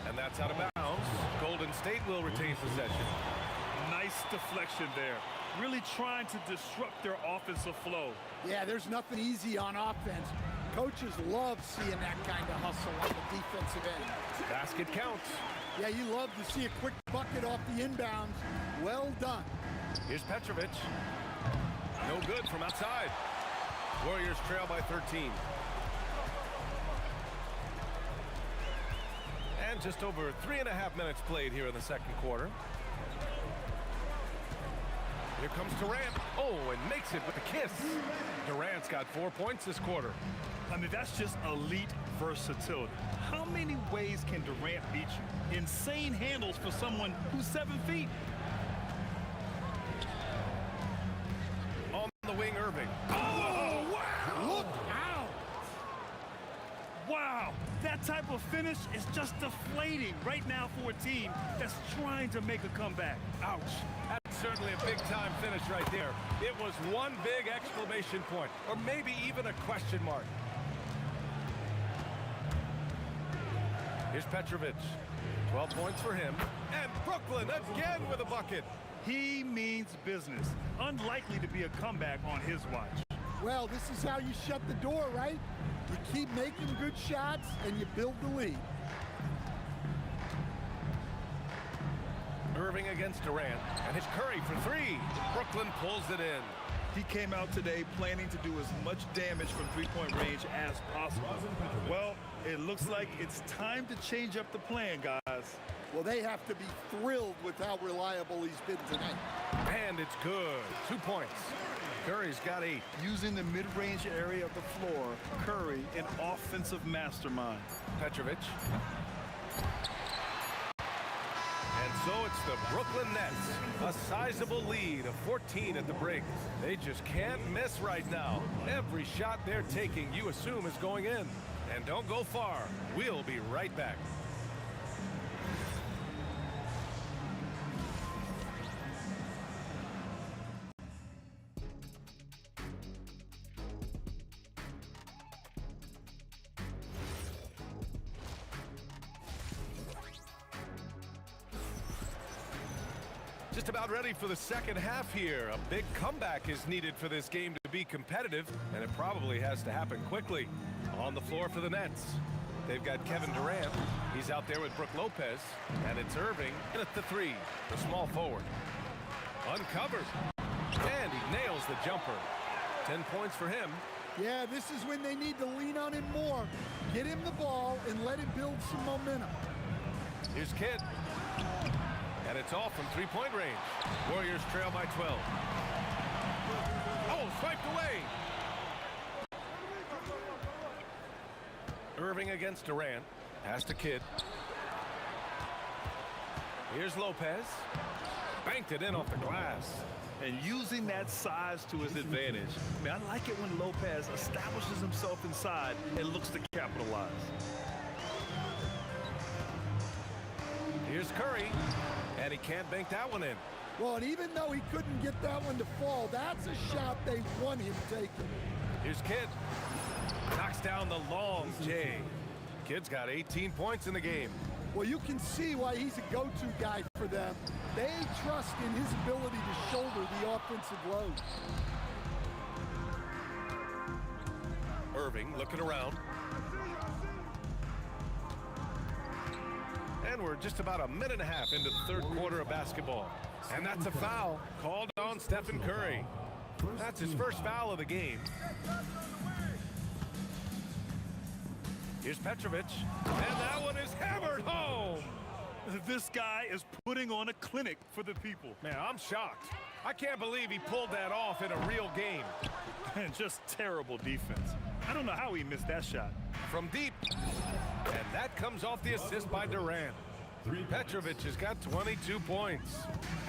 and that's out of bounds. Golden State will retain possession. Nice deflection there. Really trying to disrupt their offensive flow. Yeah, there's nothing easy on offense. Coaches love seeing that kind of hustle on the defensive end. Basket counts. Yeah, you love to see a quick bucket off the inbounds. Well done. Here's Petrovic. No good from outside. Warriors trail by 13. And just over 3.5 minutes played here in the second quarter. Here comes Durant. Oh, and makes it with a kiss. Durant's got 4 points this quarter. I mean, that's just elite versatility. How many ways can Durant beat you? Insane handles for someone who's 7 feet. On the wing, Irving. Oh, wow! Look out! Wow, that type of finish is just deflating right now for a team that's trying to make a comeback. Ouch. That's certainly a big-time finish right there. It was one big exclamation point, or maybe even a question mark. Here's Petrovic. 12 points for him. And Brooklyn again with a bucket. He means business. Unlikely to be a comeback on his watch. Well, this is how you shut the door, right? You keep making good shots and you build the lead. Irving against Durant, and his Curry for three. Brooklyn pulls it in. He came out today planning to do as much damage from three-point range as possible. Well, it looks like it's time to change up the plan, guys. Well, they have to be thrilled with how reliable he's been tonight. And it's good. 2 points. Curry's got 8. Using the mid-range area of the floor, Curry, an offensive mastermind. Petrovic. And so it's the Brooklyn Nets, a sizable lead of 14 at the break. They just can't miss right now. Every shot they're taking, you assume, is going in. And don't go far. We'll be right back. Just about ready for the second half here. A big comeback is needed for this game to be competitive, and it probably has to happen quickly. On the floor for the Nets, they've got Kevin Durant. He's out there with Brook Lopez, and it's Irving in at the three, the small forward. Uncovered, and he nails the jumper. 10 points for him. Yeah, this is when they need to lean on him more. Get him the ball and let him build some momentum. Here's Kidd. And it's all from three-point range. Warriors trail by 12. Oh, swiped away. Irving against Durant. Pass to Kidd. Here's Lopez. Banked it in off the glass. And using that size to his advantage. I mean, I like it when Lopez establishes himself inside and looks to capitalize. Here's Curry. And he can't bank that one in. Well, and even though he couldn't get that one to fall, that's a shot they want him taking. Here's Kidd. Knocks down the long J. Kidd's got 18 points in the game. Well, you can see why he's a go-to guy for them. They trust in his ability to shoulder the offensive load. Irving looking around. And we're just about a minute and a half into the third quarter of basketball. And that's a foul called on Stephen Curry. That's his first foul of the game. Here's Petrovic. And that one is hammered home. This guy is putting on a clinic for the people. Man, I'm shocked. I can't believe he pulled that off in a real game. And just terrible defense. I don't know how he missed that shot. From deep. And that comes off the assist by Durant. Petrovic has got 22 points.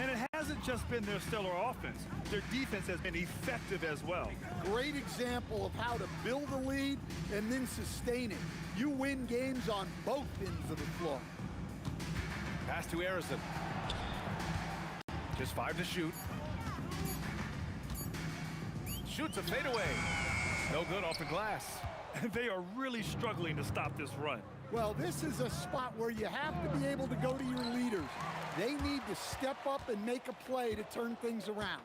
And it hasn't just been their stellar offense. Their defense has been effective as well. Great example of how to build a lead and then sustain it. You win games on both ends of the floor. Pass to Harrison. Just 5 to shoot. Shoots a fadeaway. No good off the glass. They are really struggling to stop this run. Well, this is a spot where you have to be able to go to your leaders. They need to step up and make a play to turn things around.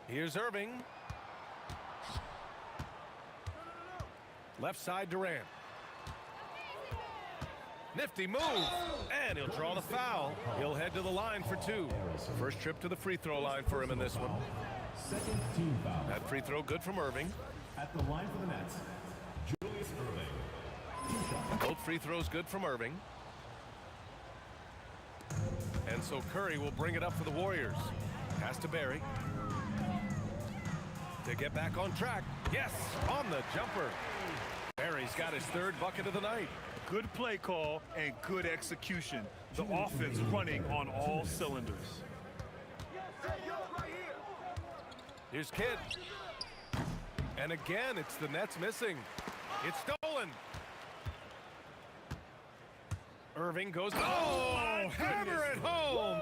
Here's Irving. Left side Durant. Nifty move. And he'll draw the foul. He'll head to the line for 2. First trip to the free throw line for him in this one. Second team foul. That free throw good from Irving. At the line for the Nets, Julius Irving. Both free throws good from Irving. And so Curry will bring it up for the Warriors. Pass to Barry. To get back on track. Yes, on the jumper. Barry's got his third bucket of the night. Good play call and good execution. The offense running on all cylinders. Here's Kidd. And again, it's the Nets missing. It's stolen. Irving goes, oh, hammer it home.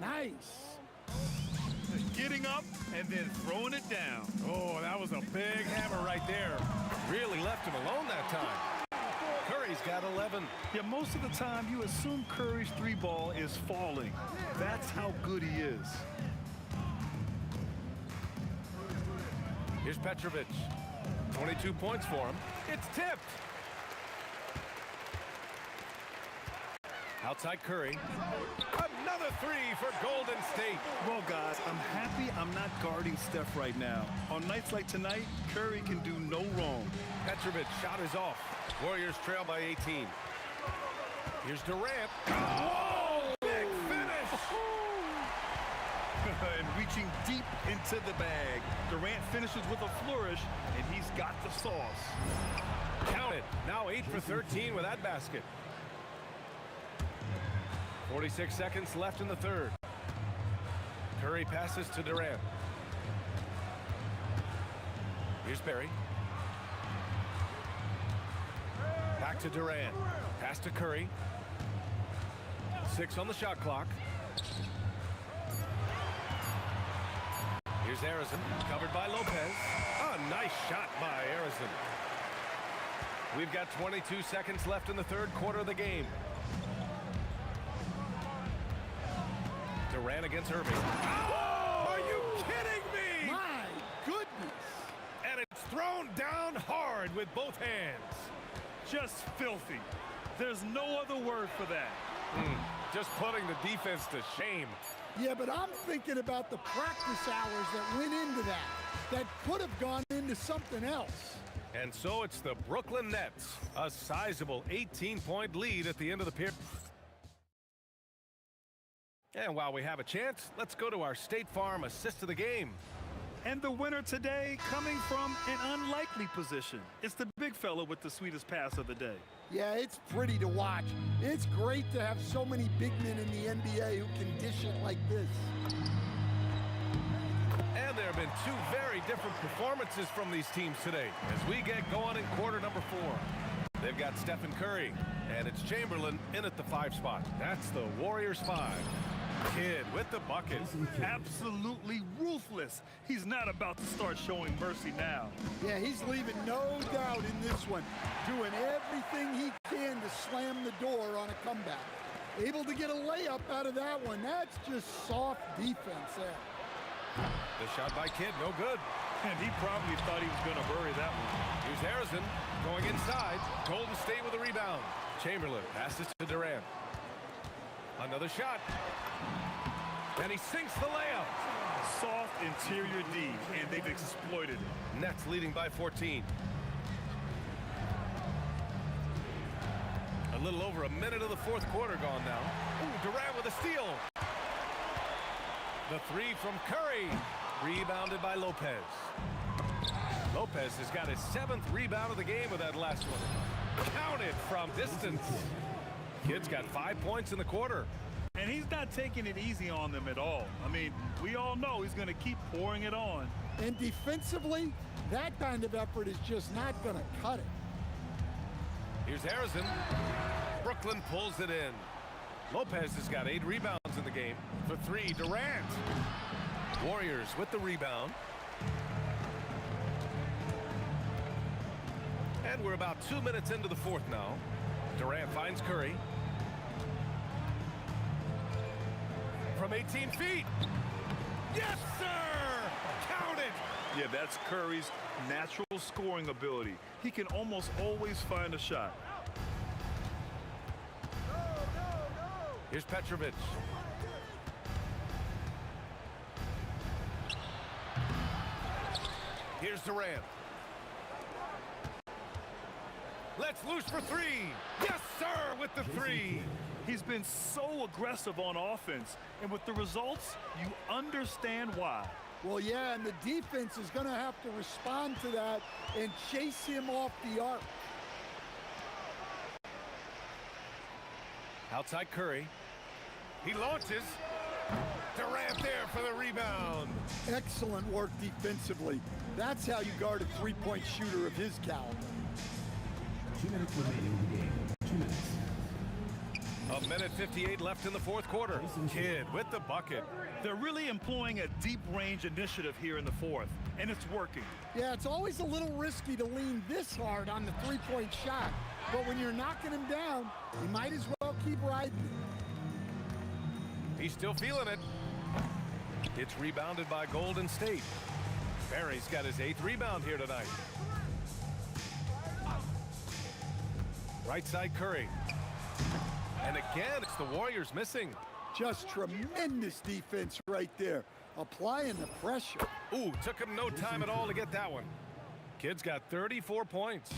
Nice. getting up and then throwing it down. Oh, that was a big hammer right there. Really left him alone that time. Curry's got 11. Yeah, most of the time you assume Curry's three ball is falling. That's how good he is. Here's Petrovic. 22 points for him. It's tipped. Outside Curry. Another three for Golden State. Well, guys, I'm happy I'm not guarding Steph right now. On nights like tonight, Curry can do no wrong. Petrovic shot is off. Warriors trail by 18. Here's Durant. Whoa! Big finish! And reaching deep into the bag. Durant finishes with a flourish, and he's got the sauce. Count it. Now 8 for 13 with that basket. 46 seconds left in the third. Curry passes to Durant. Here's Barry. Back to Durant. Pass to Curry. 6 on the shot clock. Here's Arizin, covered by Lopez. A nice shot by Arizin. We've got 22 seconds left in the third quarter of the game. Durant against Irving. Oh, are you kidding me? My goodness. And it's thrown down hard with both hands. Just filthy. There's no other word for that. Just putting the defense to shame. Yeah, but I'm thinking about the practice hours that went into that. That could have gone into something else. And so it's the Brooklyn Nets. A sizable 18-point lead at the end of the period. And while we have a chance, let's go to our State Farm assist of the game. And the winner today coming from an unlikely position. It's the big fella with the sweetest pass of the day. Yeah, it's pretty to watch. It's great to have so many big men in the NBA who can dish it like this. And there have been two very different performances from these teams today as we get going in quarter number 4. They've got Stephen Curry, and it's Chamberlain in at the 5 spot. That's the Warriors 5. Kidd with the bucket. Absolutely ruthless. He's not about to start showing mercy now. Yeah, he's leaving no doubt in this one. Doing everything he can to slam the door on a comeback. Able to get a layup out of that one. That's just soft defense there. The shot by Kidd, no good. And he probably thought he was going to bury that one. Here's Harrison going inside. Golden State with a rebound. Chamberlain passes to Durant. Another shot. And he sinks the layup. Soft interior D, and they've exploited it. Nets leading by 14. A little over a minute of the fourth quarter gone now. Ooh, Durant with a steal. The 3 from Curry. Rebounded by Lopez. Lopez has got his 7th rebound of the game with that last one. Counted from distance. Kidd's got 5 points in the quarter. And he's not taking it easy on them at all. I mean, we all know he's going to keep pouring it on. And defensively, that kind of effort is just not going to cut it. Here's Harrison. Brooklyn pulls it in. Lopez has got 8 rebounds in the game. For 3, Durant. Warriors with the rebound. And we're about 2 minutes into the fourth now. Durant finds Curry. From 18 feet. Yes, sir! Count it! Yeah, that's Curry's natural scoring ability. He can almost always find a shot. Here's Petrovic. Here's Durant. Let's loose for 3. Yes, sir, with the 3. He's been so aggressive on offense, and with the results, you understand why. Well, yeah, and the defense is going to have to respond to that and chase him off the arc. Outside Curry. He launches. Durant there for the rebound. Excellent work defensively. That's how you guard a three-point shooter of his caliber. 2 minutes remaining in the game. 2 minutes. A minute 58 left in the fourth quarter. Kidd with the bucket. They're really employing a deep range initiative here in the fourth, and it's working. Yeah, it's always a little risky to lean this hard on the three-point shot. But when you're knocking him down, you might as well keep riding. He's still feeling it. It's rebounded by Golden State. Barry's got his 8th rebound here tonight. Right side Curry. And again, it's the Warriors missing. Just tremendous defense right there. Applying the pressure. Ooh, took him no time at all to get that one. Kid's got 34 points.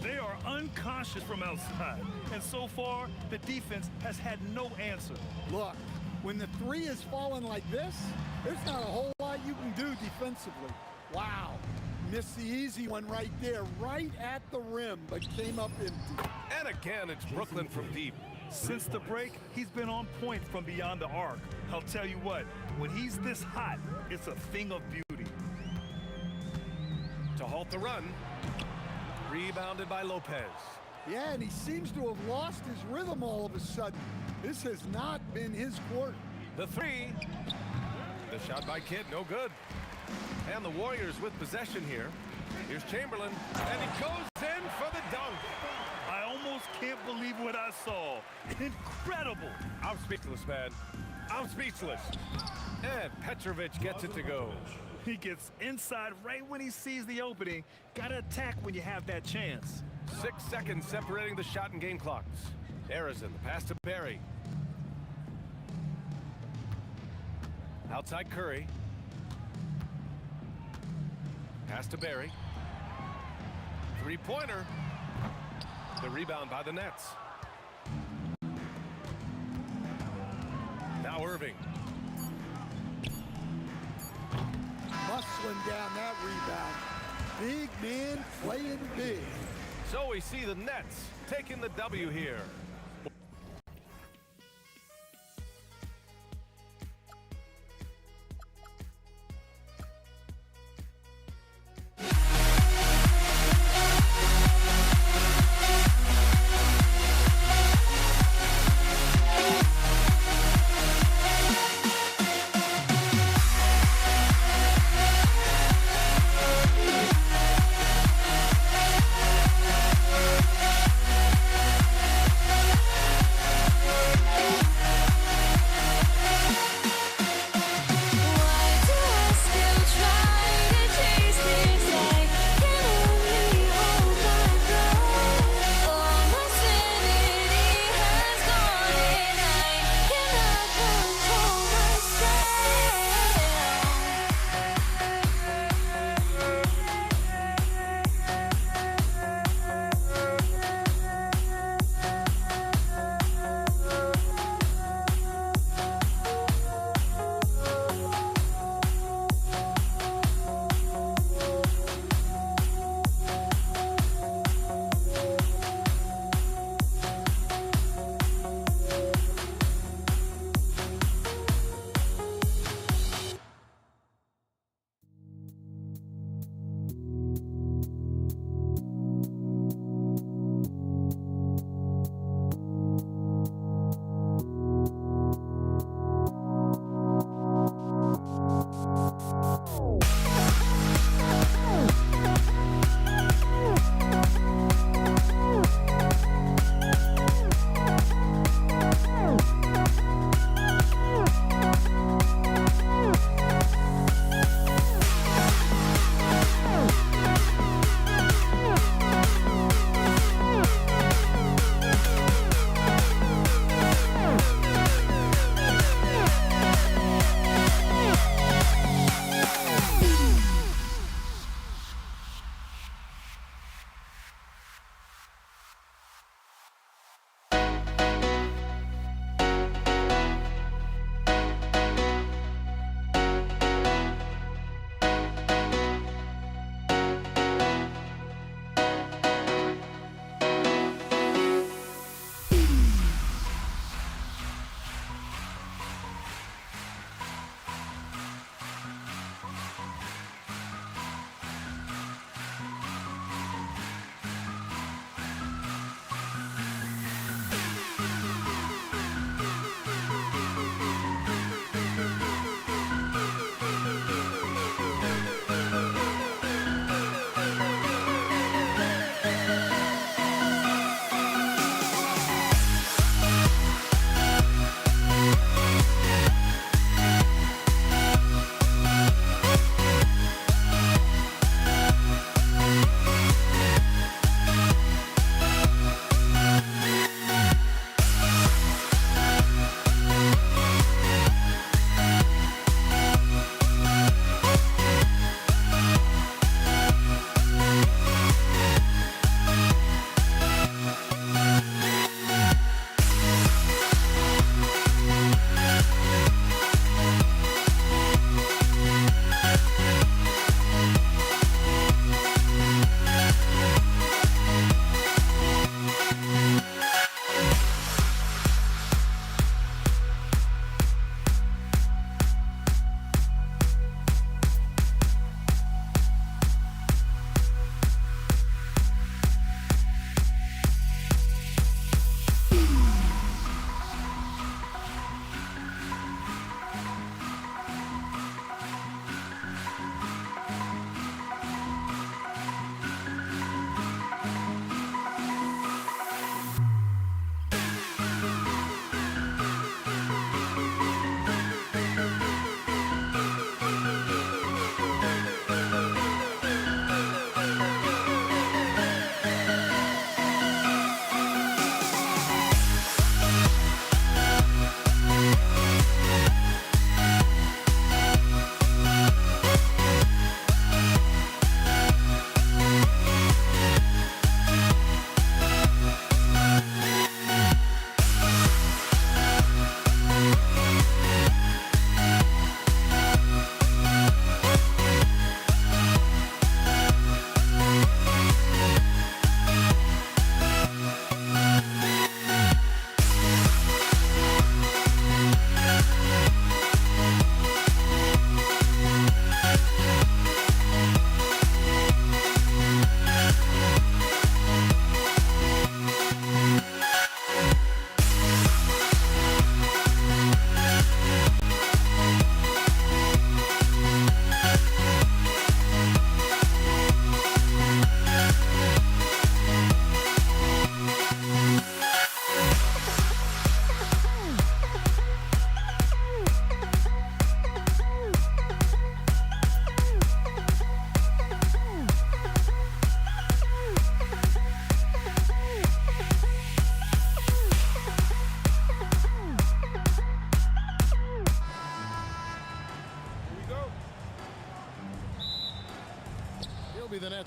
They are unconscious from outside, and so far, the defense has had no answer. Look, when the three is falling like this, there's not a whole lot you can do defensively. Wow. Missed the easy one right there, right at the rim, but came up empty. And again, it's Brooklyn from deep. Since the break, he's been on point from beyond the arc. I'll tell you what, when he's this hot, it's a thing of beauty. To halt the run, rebounded by Lopez. Yeah, and he seems to have lost his rhythm all of a sudden. This has not been his quarter. The three. The shot by Kidd, no good. And the Warriors with possession here. Here's Chamberlain, and he goes in for the dunk. I almost can't believe what I saw. Incredible. I'm speechless, man. I'm speechless. And Petrovic gets it to go. He gets inside right when he sees the opening. Gotta attack when you have that chance. 6 seconds separating the shot and game clocks. Arizin, the pass to Barry. Outside Curry. Pass to Barry. Three-pointer. The rebound by the Nets. Now Irving. Muscling down that rebound. Big man playing big. So we see the Nets taking the W here.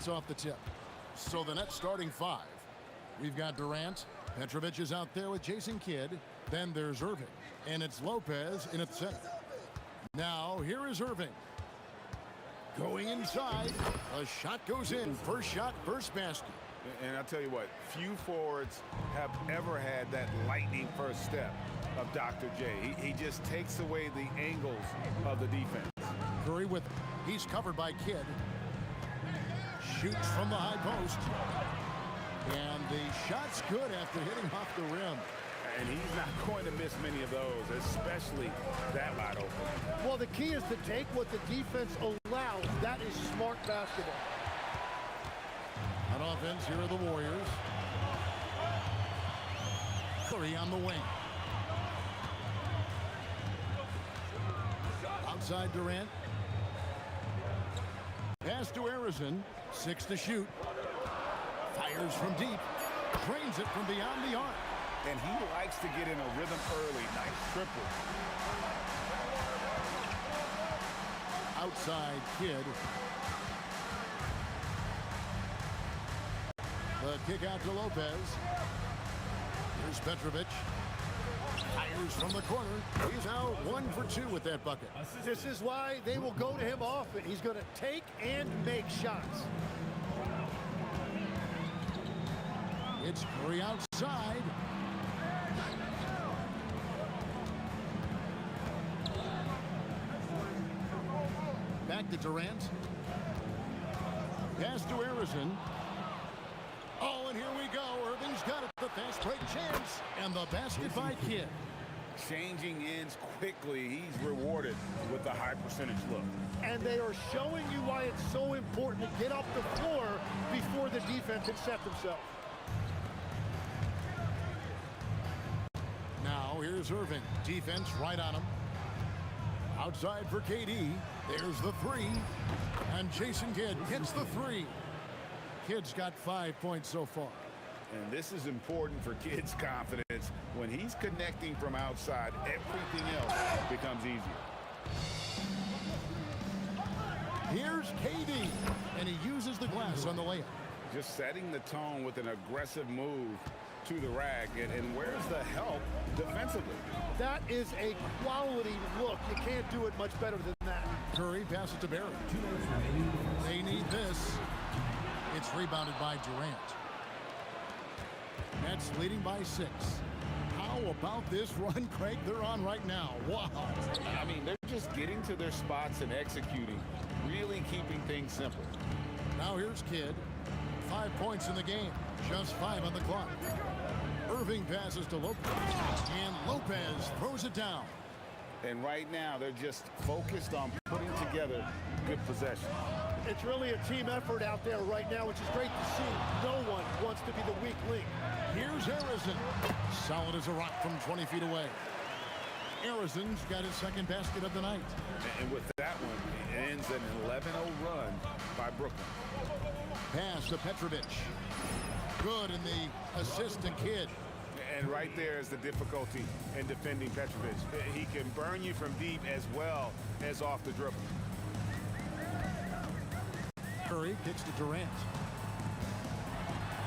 shots off the tip. So the net starting 5. We've got Durant. Petrovic is out there with Jason Kidd. Then there's Irving. And it's Lopez in at the center. Now here is Irving. Going inside. A shot goes in. First shot, first basket. And I'll tell you what, few forwards have ever had that lightning first step of Dr. J. He just takes away the angles of the defense. Curry with it. He's covered by Kidd. Shoots from the high post. And the shot's good after hitting off the rim. And he's not going to miss many of those, especially that wide open. Well, the key is to take what the defense allows. That is smart basketball. On offense, here are the Warriors. Curry on the wing. Outside Durant. Pass to Harrison. 6 to shoot. Fires from deep. Drains it from beyond the arc. And he likes to get in a rhythm early. Nice triple. Outside Kidd. The kick out to Lopez. Here's Petrovic. Fires from the corner. He's out 1 for 2 with that bucket. This is why they will go to him often. He's going to take and make shots. It's Curry outside. Back to Durant. Pass to Harrison. Oh, and here we go. Irving's got it. The fast break chance. And the basket by Kidd. Changing ends quickly. He's rewarded with a high percentage look. And they are showing you why it's so important to get off the floor before the defense can set themselves. Now here's Irving. Defense right on him. Outside for KD. There's the 3. And Jason Kidd hits the 3. Kidd's got 5 points so far. And this is important for Kidd's confidence. When he's connecting from outside, everything else becomes easier. Here's KD. And he uses the glass on the layup. Just setting the tone with an aggressive move to the rack. And where's the help defensively? That is a quality look. You can't do it much better than that. Curry passes to Barrett. They need this. It's rebounded by Durant. Nets leading by 6. How about this run, Craig, they're on right now? Wow. I mean, they're just getting to their spots and executing, really keeping things simple. Now here's Kidd. 5 points in the game. Just 5 on the clock. Irving passes to Lopez. And Lopez throws it down. And right now, they're just focused on putting together good possession. It's really a team effort out there right now, which is great to see. No one wants to be the weak link. Here's Harrison. Solid as a rock from 20 feet away. Harrison's got his second basket of the night. And with that one, it ends an 11-0 run by Brooklyn. Pass to Petrovic. Good in the assist to Kidd. And right there is the difficulty in defending Petrovic. He can burn you from deep as well as off the dribble. Curry kicks to Durant.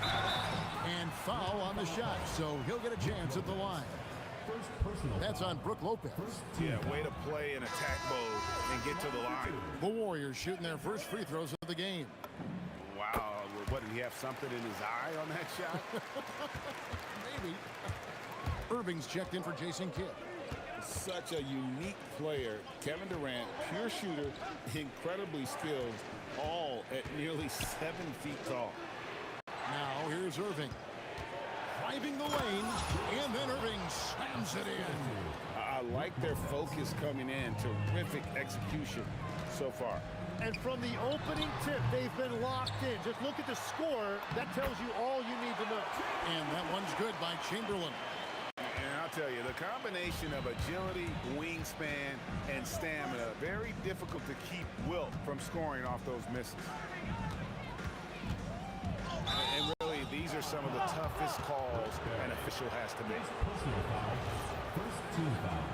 And foul on the shot, so he'll get a chance at the line. That's on Brook Lopez. Yeah, way to play in attack mode and get to the line. The Warriors shooting their first free throws of the game. Wow, what, did he have something in his eye on that shot? Maybe. Irving's checked in for Jason Kidd. Such a unique player. Kevin Durant, pure shooter, incredibly skilled, all at nearly 7 feet tall. Now here's Irving. Driving the lane, and then Irving slams it in. I like their focus coming in. Terrific execution so far. And from the opening tip, they've been locked in. Just look at the score. That tells you all you need to know. And that one's good by Chamberlain. And I'll tell you, the combination of agility, wingspan, and stamina, very difficult to keep Wilt from scoring off those misses. And really, these are some of the toughest calls an official has to make. First team foul.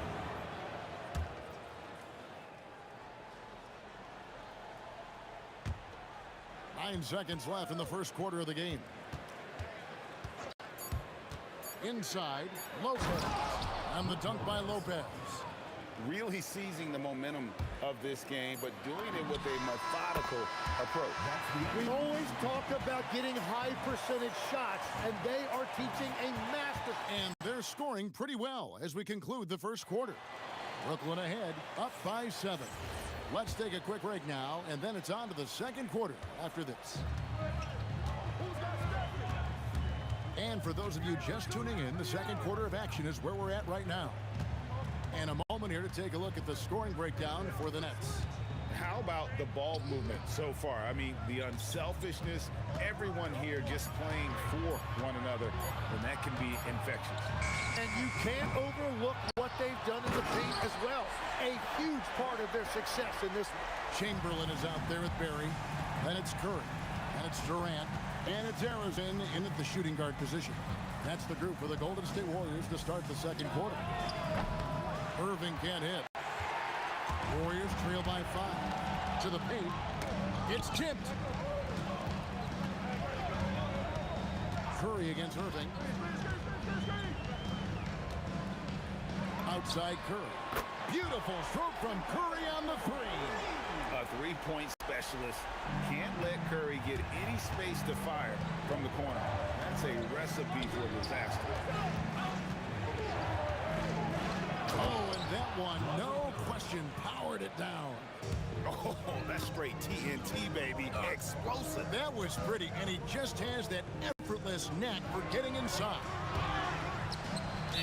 9 seconds left in the first quarter of the game. Inside, Lopez. And the dunk by Lopez. Really seizing the momentum of this game, but doing it with a methodical approach. We always talk about getting high percentage shots, and they are teaching a master. And they're scoring pretty well as we conclude the first quarter. Brooklyn ahead, up by 7. Let's take a quick break now, and then it's on to the second quarter after this. And for those of you just tuning in, the second quarter of action is where we're at right now. And a moment here to take a look at the scoring breakdown for the Nets. How about the ball movement so far? I mean, the unselfishness, everyone here just playing for one another, and that can be infectious. And you can't overlook what they've done in the paint as well. A huge part of their success in this one. Chamberlain is out there with Barry. Then it's Curry. And it's Durant. And it's Arizona in at the shooting guard position. That's the group for the Golden State Warriors to start the second quarter. Irving can't hit. Warriors trail by 5. To the paint. It's tipped. Curry against Irving. Outside Curry. Beautiful stroke from Curry on the 3. A three-point specialist can't let Curry get any space to fire from the corner. That's a recipe for disaster. Oh, and that one, no question, powered it down. Oh, that's straight TNT, baby. Explosive. That was pretty, and he just has that effortless knack for getting inside.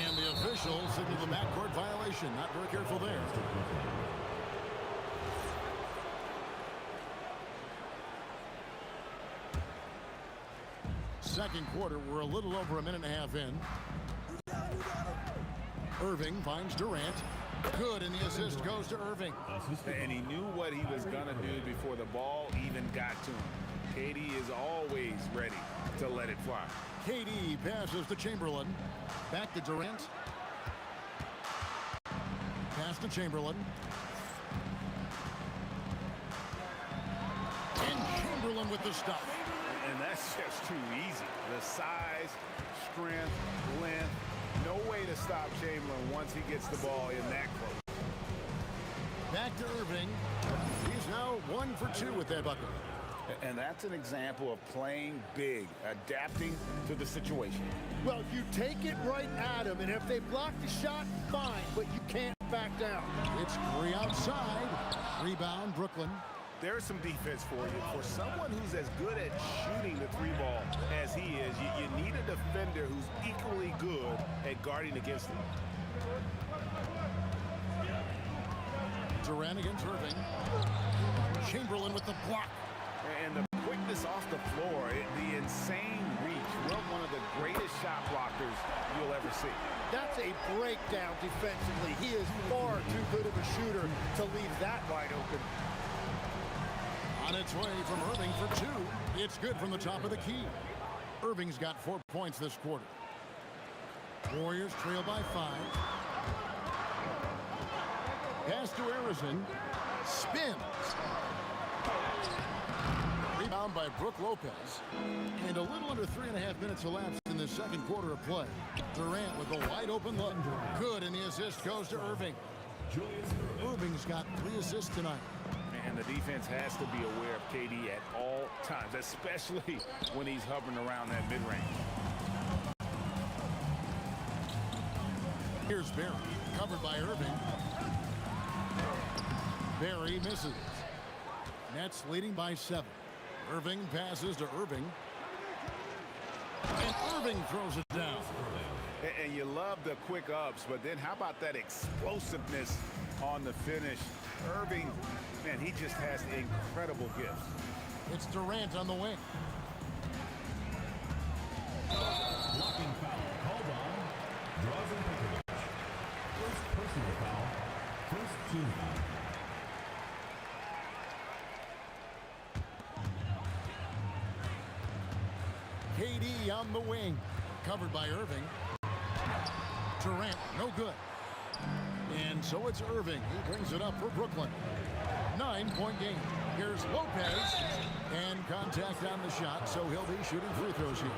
And the official signaled the backcourt violation. Not very careful there. Second quarter, we're a little over a minute and a half in. Irving finds Durant. Good, and the assist goes to Irving. And he knew what he was going to do before the ball even got to him. KD is always ready to let it fly. KD passes to Chamberlain. Back to Durant. Pass to Chamberlain. And Chamberlain with the stop. And that's just too easy. The size, strength, length. No way to stop Chamberlain once he gets the ball in that close. Back to Irving. He's now 1 for 2 with that bucket. And that's an example of playing big, adapting to the situation. Well, you take it right at him, and if they block the shot, fine, but you can't back down. It's Curry outside. Rebound, Brooklyn. There's some defense for you. For someone who's as good at shooting the 3 ball as he is, you need a defender who's equally good at guarding against him. Durant against Irving. Chamberlain with the block. And the quickness off the floor, the insane reach. Well, one of the greatest shot blockers you'll ever see. That's a breakdown defensively. He is far too good of a shooter to leave that wide open. On its way from Irving for 2. It's good from the top of the key. Irving's got 4 points this quarter. Warriors trail by 5. Pass to Arizona. Spins. Rebound by Brook Lopez. And a little under 3.5 minutes elapsed in the second quarter of play. Durant with a wide open look. Good, and the assist goes to Irving. Irving's got 3 assists tonight. And the defense has to be aware of KD at all times, especially when he's hovering around that mid-range. Here's Barry, covered by Irving. Barry misses. Nets leading by 7. Irving passes to Irving. And Irving throws it down. And you love the quick ups, but then how about that explosiveness on the finish? Irving, man, he just has incredible gifts. It's Durant on the wing. Blocking foul called on Drazen Petrovic. First personal foul. First team foul. KD on the wing. Covered by Irving. Durant, no good. And so it's Irving. He brings it up for Brooklyn. 9-point game. Here's Lopez. And contact on the shot, so he'll be shooting free throws here.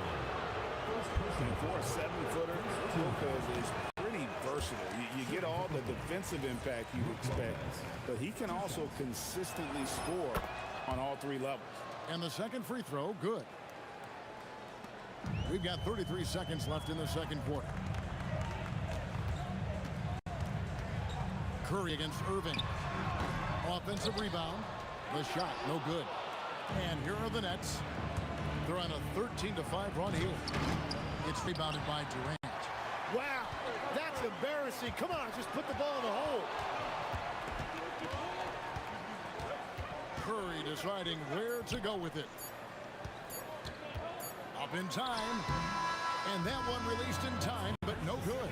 And for a 7-footer, Lopez is pretty versatile. You get all the defensive impact you'd expect, but he can also consistently score on all 3 levels. And the second free throw, good. We've got 33 seconds left in the second quarter. Curry against Irving. Offensive rebound. The shot, no good. And here are the Nets. They're on a 13-5 run here. It's rebounded by Durant. Wow, that's embarrassing. Come on, just put the ball in the hole. Curry deciding where to go with it. Up in time. And that one released in time, but no good.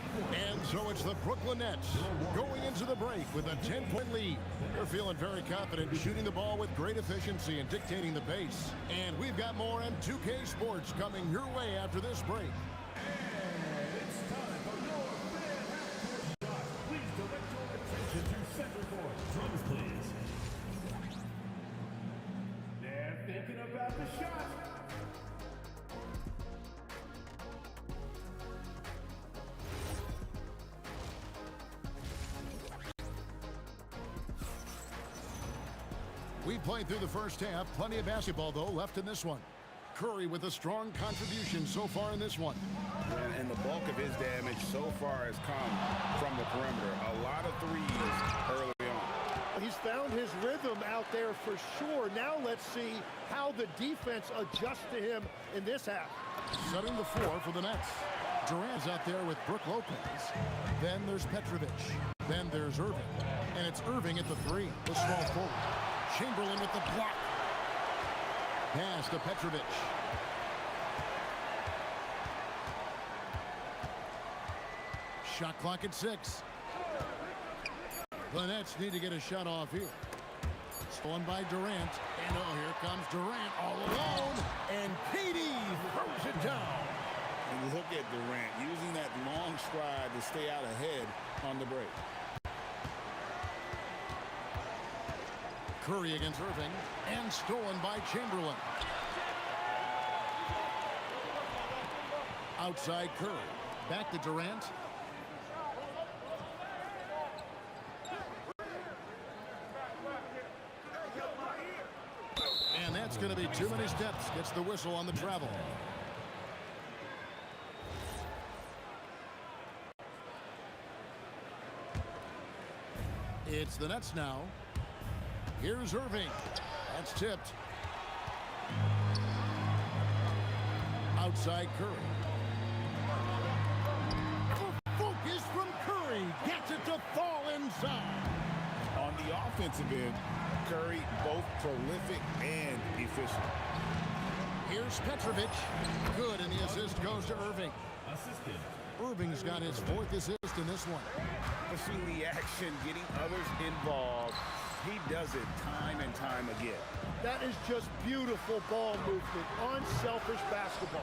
And so it's the Brooklyn Nets going into the break with a 10-point lead. They're feeling very confident, shooting the ball with great efficiency and dictating the pace. And we've got more on 2K Sports coming your way after this break. It's time for your fan half-court shot. Please direct your attention to center court. Drums, please. They're thinking about the shot. We played through the first half. Plenty of basketball, though, left in this one. Curry with a strong contribution so far in this one. And the bulk of his damage so far has come from the perimeter. A lot of threes early on. He's found his rhythm out there for sure. Now let's see how the defense adjusts to him in this half. Setting the floor for the Nets. Durant's out there with Brook Lopez. Then there's Petrovic. Then there's Irving. And it's Irving at the 3, the small forward. Chamberlain with the block. Pass to Petrovic. Shot clock at 6. The Nets need to get a shot off here. Stolen by Durant. And oh, here comes Durant all alone. And KD throws it down. And look at Durant using that long stride to stay out ahead on the break. Curry against Irving, and stolen by Chamberlain. Outside Curry. Back to Durant. And that's going to be too many steps. Gets the whistle on the travel. It's the Nets now. Here's Irving. That's tipped. Outside Curry. Focus from Curry. Gets it to fall inside. On the offensive end, Curry both prolific and efficient. Here's Petrovic. Good, and the assist goes to Irving. Assistant. Irving's got his 4th assist in this one. Pushing the action, getting others involved. He does it time and time again. That is just beautiful ball movement, unselfish basketball.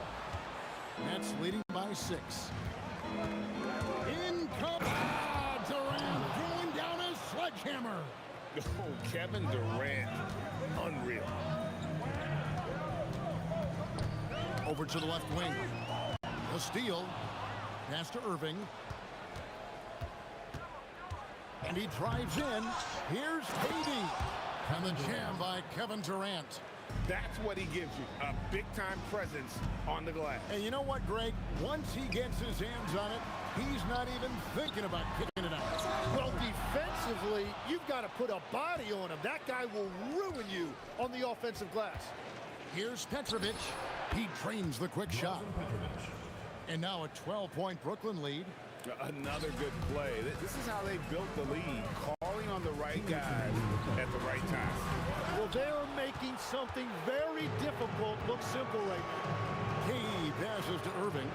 Nets leading by 6. In comes Durant, throwing down his sledgehammer. Oh, Kevin Durant, unreal. Over to the left wing. A steal. Pass to Irving. And he drives in. Here's KD. And the jam by Kevin Durant. That's what he gives you, a big-time presence on the glass. And you know what, Greg? Once he gets his hands on it, he's not even thinking about kicking it out. Well, defensively, you've got to put a body on him. That guy will ruin you on the offensive glass. Here's Petrovic. He trains the quick shot. And now a 12-point Brooklyn lead. Another good play. This is how they built the lead, calling on the right guys at the right time. Well, they're making something very difficult look simple right now. KD passes to Irving.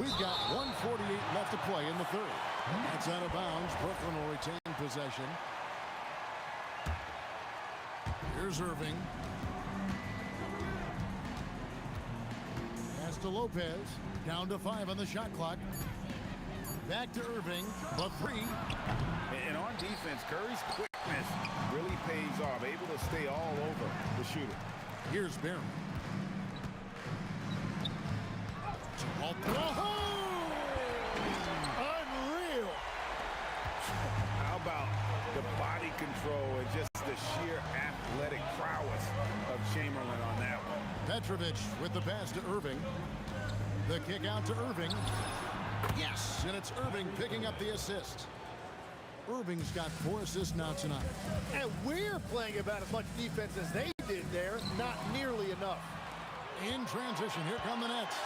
We've got 1:48 left to play in the 3rd. That's out of bounds. Brooklyn will retain possession. Here's Irving. Pass to Lopez. Down to 5 on the shot clock. Back to Irving. The 3. And on defense, Curry's quick quickness really pays off. Able to stay all over the shooter. Here's Barry. Unreal. How about the body control and just the sheer athletic prowess of Chamberlain on that one? Petrovic with the pass to Irving. The kick out to Irving. Yes, and it's Irving picking up the assist. Irving's got 4 assists now tonight. And we're playing about as much defense as they did there. Not nearly enough. In transition, here come the Nets.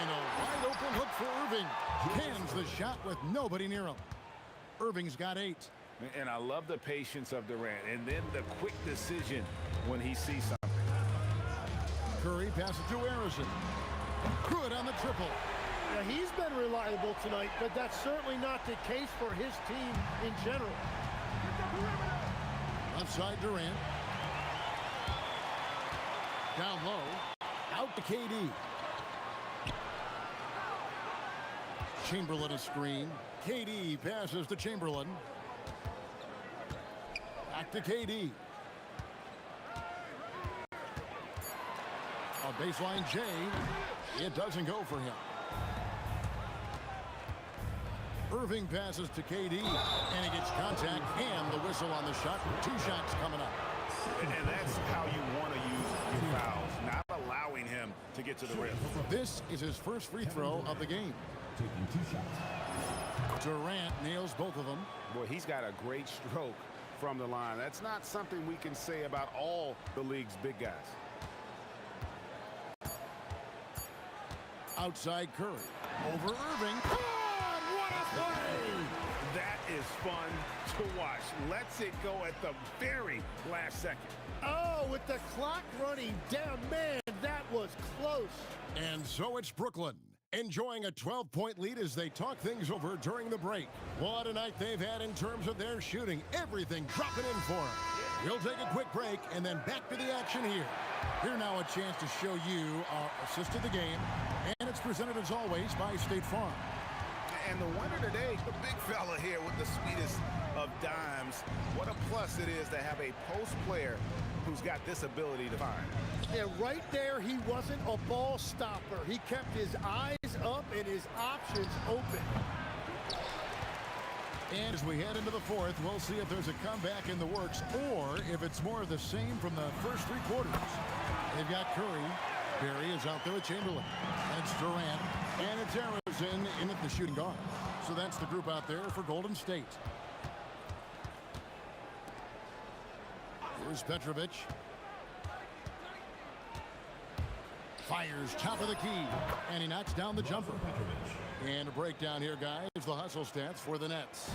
And a wide open look for Irving. Cans the shot with nobody near him. Irving's got 8. And I love the patience of Durant. And then the quick decision when he sees something. Curry passes to Harrison. Good on the triple. Now, he's been reliable tonight, but that's certainly not the case for his team in general. Left side Durant. Down low. Out to KD. Chamberlain a screen. KD passes to Chamberlain. Back to KD. A baseline J. It doesn't go for him. Irving passes to KD, and he gets contact and the whistle on the shot. 2 shots coming up. And that's how you want to use your fouls, not allowing him to get to the rim. This is his first free throw of the game. Taking 2 shots. Durant nails both of them. Boy, he's got a great stroke from the line. That's not something we can say about all the league's big guys. Outside Curry. Over Irving. What a play! That is fun to watch. Lets it go at the very last second. Oh, with the clock running down, man, that was close. And so it's Brooklyn, enjoying a 12-point lead as they talk things over during the break. What a night they've had in terms of their shooting. Everything dropping in for them. We'll take a quick break and then back to the action here. Here now a chance to show you our assist of the game. And it's presented as always by State Farm. And the winner today, the big fella here with the sweetest of dimes. What a plus it is to have a post player who's got this ability to find. And right there, he wasn't a ball stopper. He kept his eyes up and his options open. And as we head into the fourth, we'll see if there's a comeback in the works or if it's more of the same from the first 3 quarters. They've got Curry. Barry is out there with Chamberlain. And it's Durant. And it's Harrison in at the shooting guard. So that's the group out there for Golden State. Here's Petrovic. Fires top of the key. And he knocks down the jumper. And a breakdown here, guys. The hustle stats for the Nets.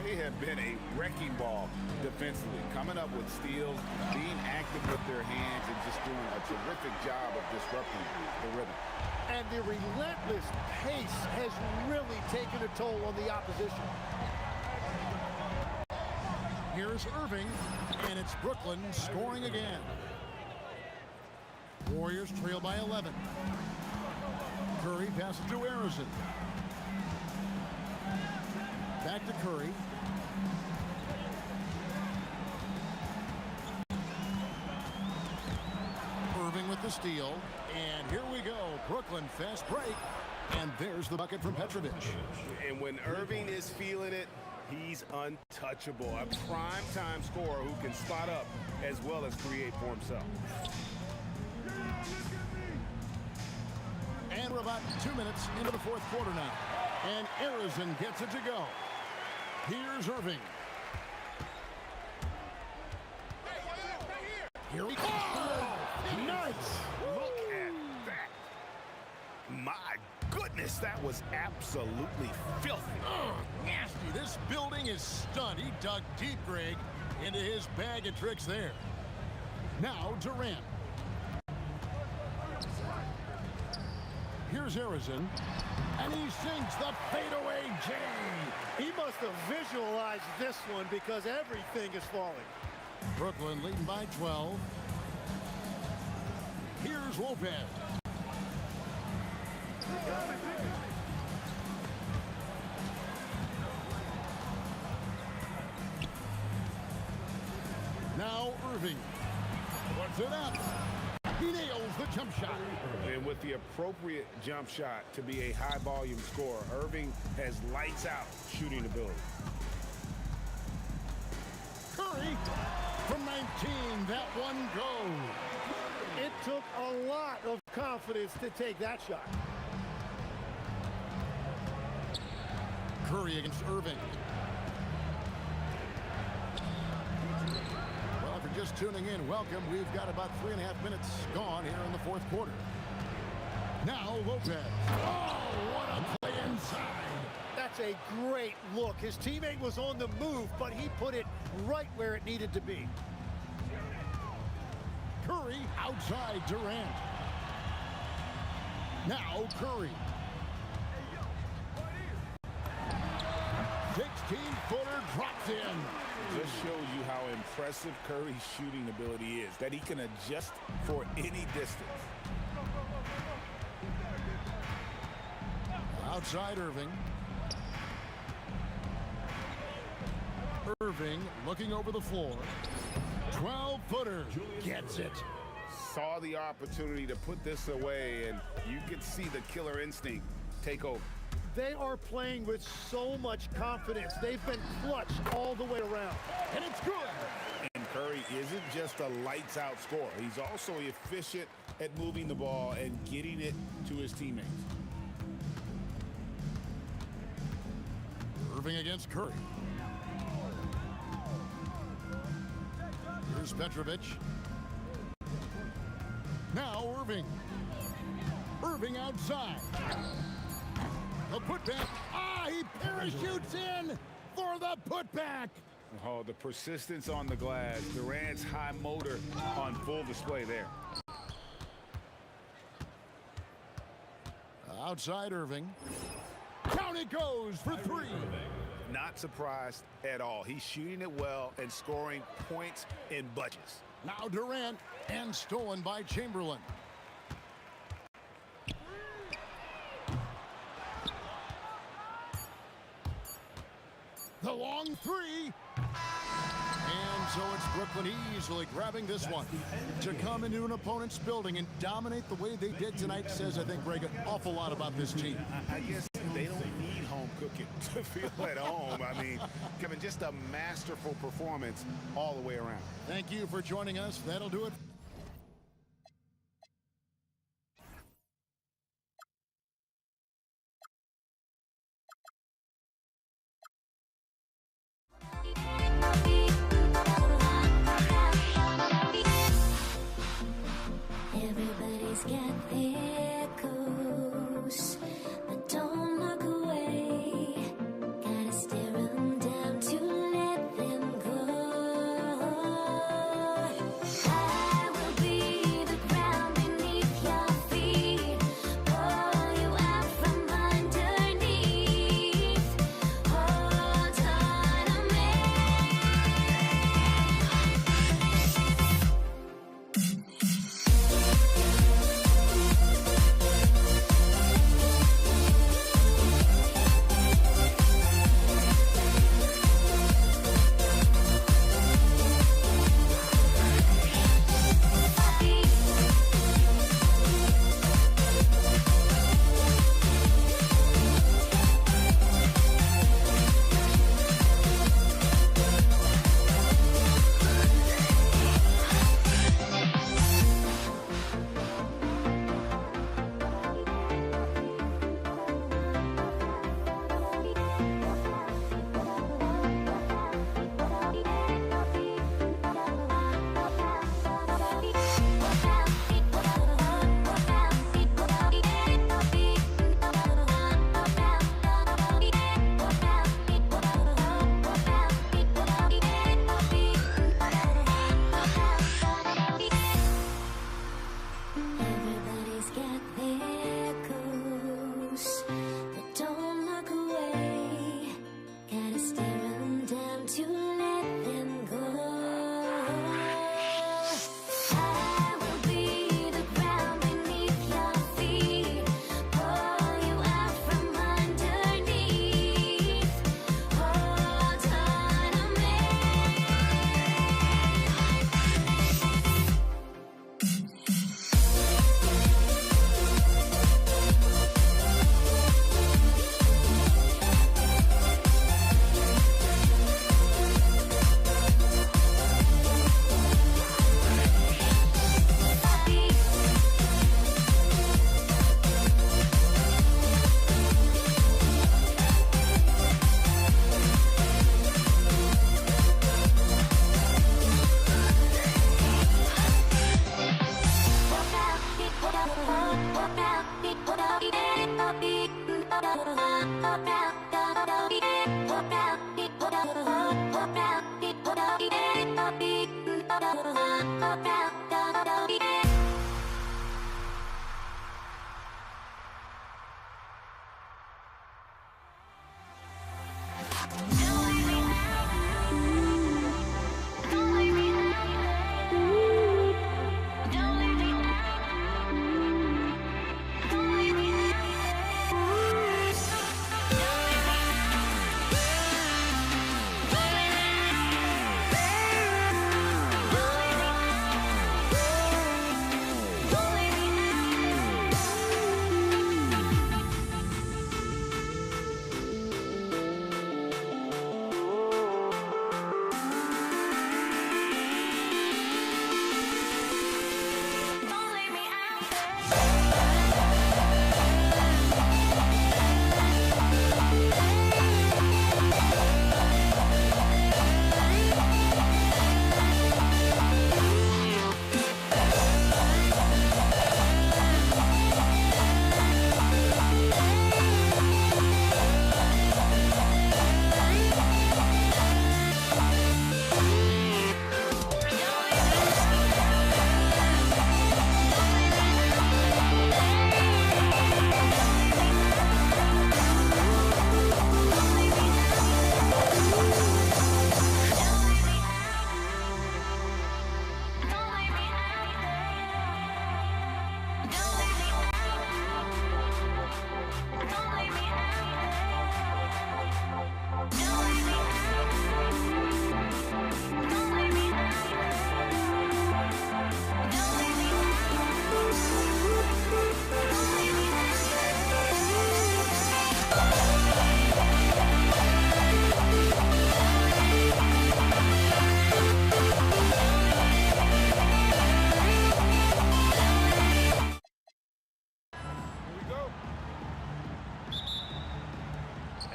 They have been a wrecking ball defensively, coming up with steals, being active with their hands, and just doing a terrific job of disrupting the rhythm. And the relentless pace has really taken a toll on the opposition. Here's Irving, and it's Brooklyn scoring again. Warriors trail by 11. Curry passes to Harrison. Back to Curry. Irving with the steal. And here we go. Brooklyn fast break. And there's the bucket from Petrovic. And when Irving is feeling it, he's untouchable. A prime-time scorer who can spot up as well as create for himself. And we're about 2 minutes into the fourth quarter now. And Harrison gets it to go. Here's Irving. Here we go. Oh, nice. Look at that. My goodness, that was absolutely filthy. Nasty. This building is stunned. He dug deep, Greg, into his bag of tricks there. Now Durant. Here's Harrison. And he sinks the fadeaway J. He must have visualized this one because everything is falling. Brooklyn leading by 12. Here's Lopez. Now Irving. Puts it up. He nails the jump shot. And with the appropriate jump shot to be a high-volume scorer, Irving has lights-out shooting ability. Curry from 19. That one goes. It took a lot of confidence to take that shot. Curry against Irving. Well, if you're just tuning in, welcome. We've got about 3.5 minutes gone here in the fourth quarter. Now Lopez. Oh, what a play inside. That's a great look. His teammate was on the move, but he put it right where it needed to be. Curry outside Durant. Now Curry. 16-footer drops in. Just shows you how impressive Curry's shooting ability is, that he can adjust for any distance. Outside Irving. Irving looking over the floor. 12-footer gets it. Saw the opportunity to put this away, and you could see the killer instinct take over. They are playing with so much confidence. They've been clutch all the way around. And it's good. And Curry isn't just a lights-out scorer. He's also efficient at moving the ball and getting it to his teammates. Irving against Curry. Here's Petrovic. Now Irving. Irving outside. The putback. He parachutes in for the putback. Oh, the persistence on the glass. Durant's high motor on full display there. Outside Irving. Down it goes for three. Not surprised at all. He's shooting it well and scoring points in bunches. Now Durant, and stolen by Chamberlain. The long three. And so it's Brooklyn easily grabbing this one. To come into an opponent's building and dominate the way they did tonight says, I think, Greg, an awful lot about this team. I guess they don't need home cooking to feel at home. I mean, Kevin, just a masterful performance all the way around. Thank you for joining us. That'll do it. Everybody's got their goals, but don't look away. Gotta stare 'em down to let them go. I will be the ground beneath your feet, pull you out from underneath. Hold on to me.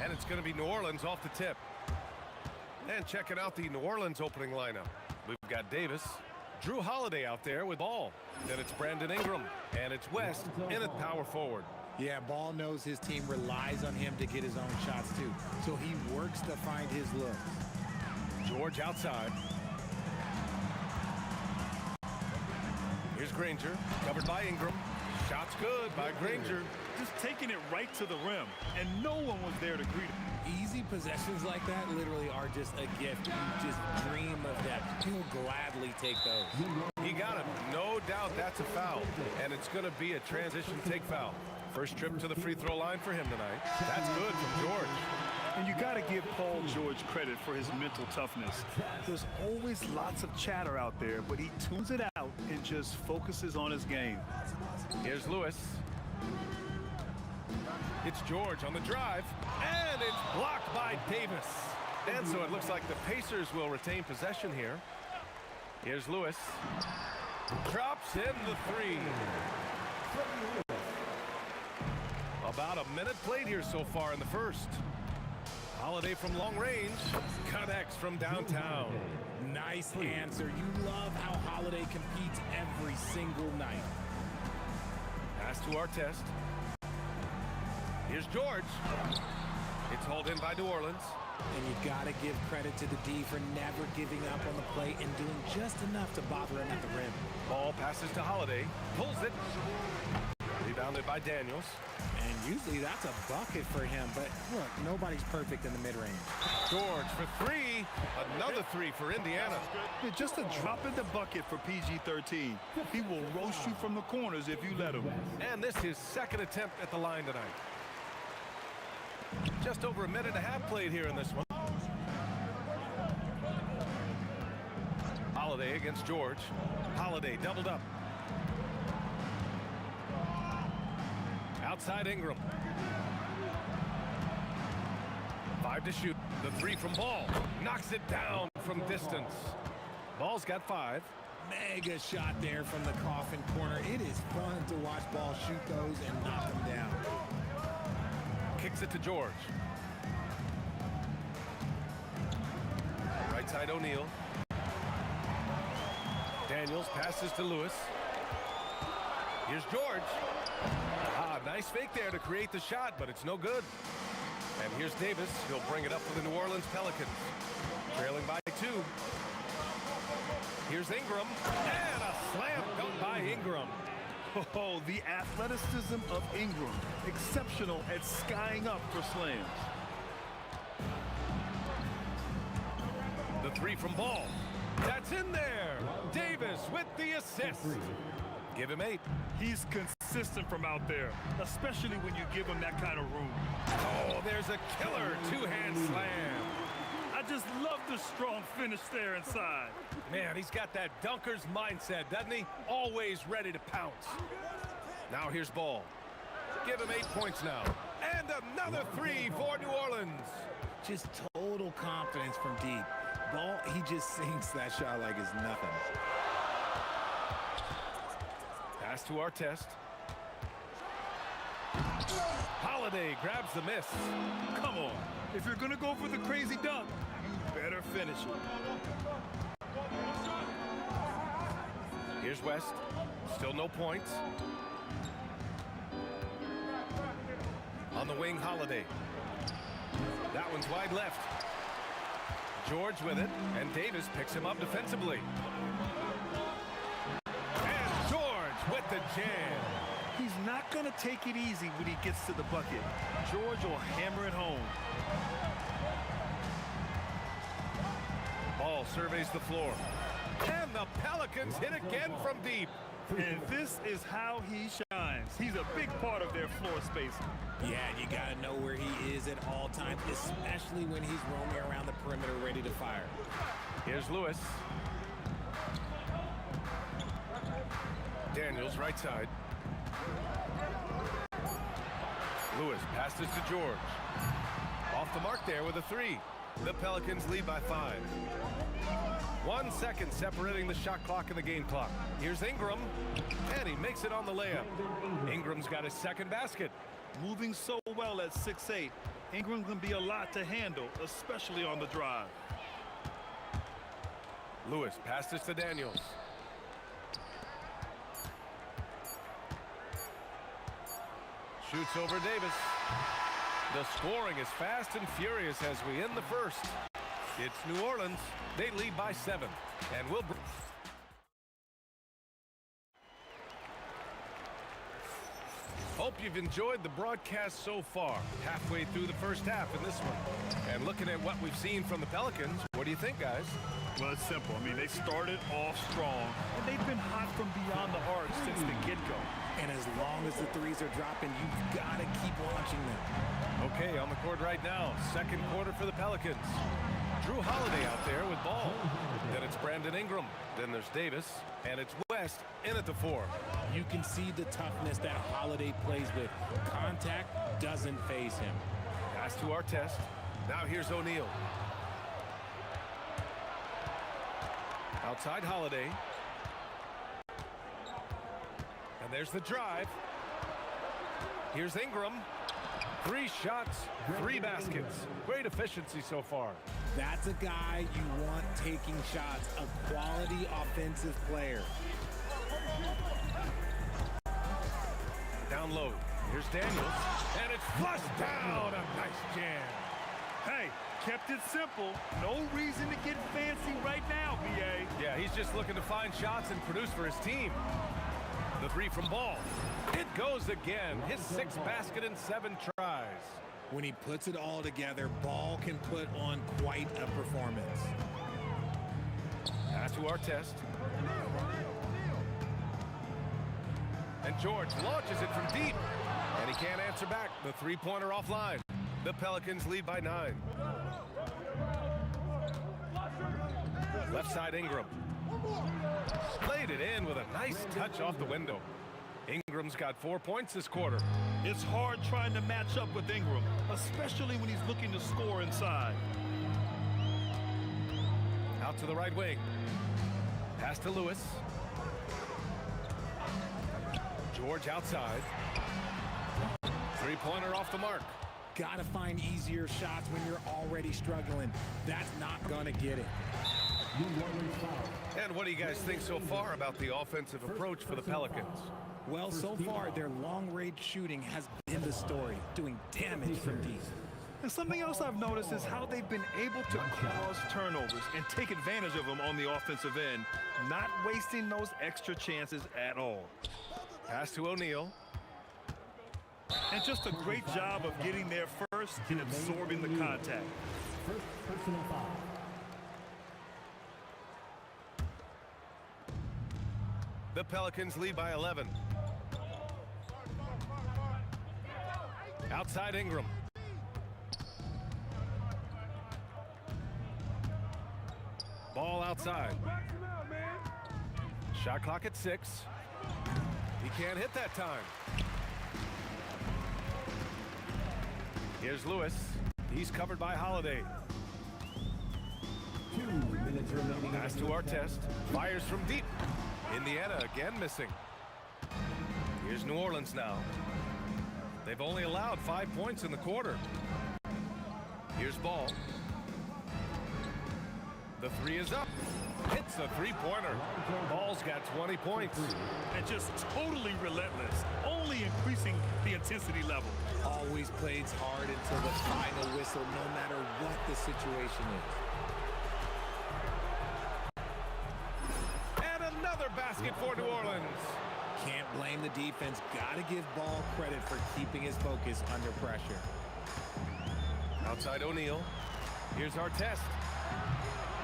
And it's going to be New Orleans off the tip. And checking out the New Orleans opening lineup. We've got Davis, Drew Holiday out there with Ball. Then it's Brandon Ingram. And it's West in at power forward. Yeah, Ball knows his team relies on him to get his own shots too. So he works to find his looks. George outside. Here's Granger, covered by Ingram. Shot's good by Granger. Just taking it right to the rim, and no one was there to greet him. Easy possessions like that literally are just a gift. You just dream of that. He'll gladly take those. He got him. No doubt that's a foul. And it's going to be a transition take foul. First trip to the free throw line for him tonight. That's good from George. And you got to give Paul George credit for his mental toughness. There's always lots of chatter out there, but he tunes it out and just focuses on his game. Here's Lewis. It's George on the drive, and it's blocked by Davis. And so it looks like the Pacers will retain possession here. Here's Lewis. Drops in the three. About a minute played here so far in the first. Holiday from long range, connects from downtown. Nice answer. You love how Holiday competes every single night. Pass to Artest. Here's George. It's hauled in by New Orleans. And you got to give credit to the D for never giving up on the play and doing just enough to bother him at the rim. Ball passes to Holiday. Pulls it. Rebounded by Daniels. And usually that's a bucket for him, but look, nobody's perfect in the mid-range. George for three. Another three for Indiana. Yeah, just a drop in the bucket for PG-13. He will roast you from the corners if you let him. And this is his second attempt at the line tonight. Just over a minute and a half played here in this one. Holiday against George. Holiday doubled up. Outside Ingram. 5 to shoot. The three from Ball. Knocks it down from distance. Ball's got 5. Mega shot there from the coffin corner. It is fun to watch Ball shoot those and knock them down. Kicks it to George. Right side O'Neal. Daniels passes to Lewis. Here's George. Nice fake there to create the shot, but it's no good. And here's Davis. He'll bring it up for the New Orleans Pelicans. Trailing by 2. Here's Ingram. And a slam dunk by Ingram. Oh, the athleticism of Ingram. Exceptional at skying up for slams. The 3 from Ball. That's in there. Davis with the assist. Give him 8. He's consistent from out there, especially when you give him that kind of room. Oh, there's a killer 2-hand slam. I just love the strong finish there inside. Man, he's got that dunker's mindset, doesn't he? Always ready to pounce. Now here's Ball. Give him 8 points now. And another 3 for New Orleans. Just total confidence from deep. Ball, he just sinks that shot like it's nothing. Pass to Artest. Holiday grabs the miss. Come on. If you're going to go for the crazy dunk, you better finish it. Here's West. Still no points. On the wing, Holiday. That one's wide left. George with it, and Davis picks him up defensively. And George with the jam. He's not going to take it easy when he gets to the bucket. George will hammer it home. Ball surveys the floor. And the Pelicans hit again from deep. And this is how he shines. He's a big part of their floor space. Yeah, you got to know where he is at all times, especially when he's roaming around the perimeter ready to fire. Here's Lewis. Daniels, right side. Lewis passes to George. Off the mark there with a 3. The Pelicans lead by 5. 1 second separating the shot clock and the game clock. Here's Ingram, and he makes it on the layup. Ingram's got his second basket. Moving so well at 6'8", Ingram can be a lot to handle, especially on the drive. Lewis passes to Daniels. Shoots over Davis. The scoring is fast and furious as we end the first. It's New Orleans. They lead by 7. And we'll... Hope you've enjoyed the broadcast so far. Halfway through the first half in this one. And looking at what we've seen from the Pelicans, what do you think, guys? Well, it's simple. I mean, they started off strong, and they've been hot from beyond the arc since the get-go. And as long as the threes are dropping, you've got to keep launching them. Okay, on the court right now. Second quarter for the Pelicans. Drew Holiday out there with Ball. Then it's Brandon Ingram. Then there's Davis. And it's West in at the 4. You can see the toughness that Holiday plays with. Contact doesn't faze him. Pass to Artest. Now here's O'Neal. Outside Holiday. And there's the drive. Here's Ingram. 3 shots, 3 baskets. Great efficiency so far. That's a guy you want taking shots, a quality offensive player. Down low. Here's Daniels. And it's flushed down. A nice jam. Hey, kept it simple. No reason to get fancy right now, B.A. Yeah, he's just looking to find shots and produce for his team. The 3 from Ball. It goes again. His 6th basket in 7 tries. When he puts it all together, Ball can put on quite a performance. Pass to Artest. And George launches it from deep. And he can't answer back. The 3-pointer offline. The Pelicans lead by 9. Left side Ingram. Slayed it in with a nice touch off the window. Ingram's got 4 points this quarter. It's hard trying to match up with Ingram, especially when he's looking to score inside. Out to the right wing. Pass to Lewis. George outside. 3-pointer off the mark. Gotta find easier shots when you're already struggling. That's not gonna get it. And what do you guys think so far about the offensive approach for the Pelicans? Well, so far, their long-range shooting has been the story, doing damage from deep. And something else I've noticed is how they've been able to cause turnovers and take advantage of them on the offensive end, not wasting those extra chances at all. Pass to O'Neal. And just a great job of getting there first and absorbing the contact. First personal foul. The Pelicans lead by 11. Outside Ingram. Ball outside. Shot clock at 6. He can't hit that time. Here's Lewis. He's covered by Holiday. 2 minutes remaining. Pass to Artest. Fires from deep. Indiana again missing. Here's New Orleans now. They've only allowed 5 points in the quarter. Here's Ball. The 3 is up. Hits the three-pointer. Ball's got 20 points. And just totally relentless, only increasing the intensity level. Always plays hard until the final whistle, no matter what the situation is. And another basket for New Orleans. Can't blame the defense. Gotta give Ball credit for keeping his focus under pressure. Outside O'Neal. Here's Artest.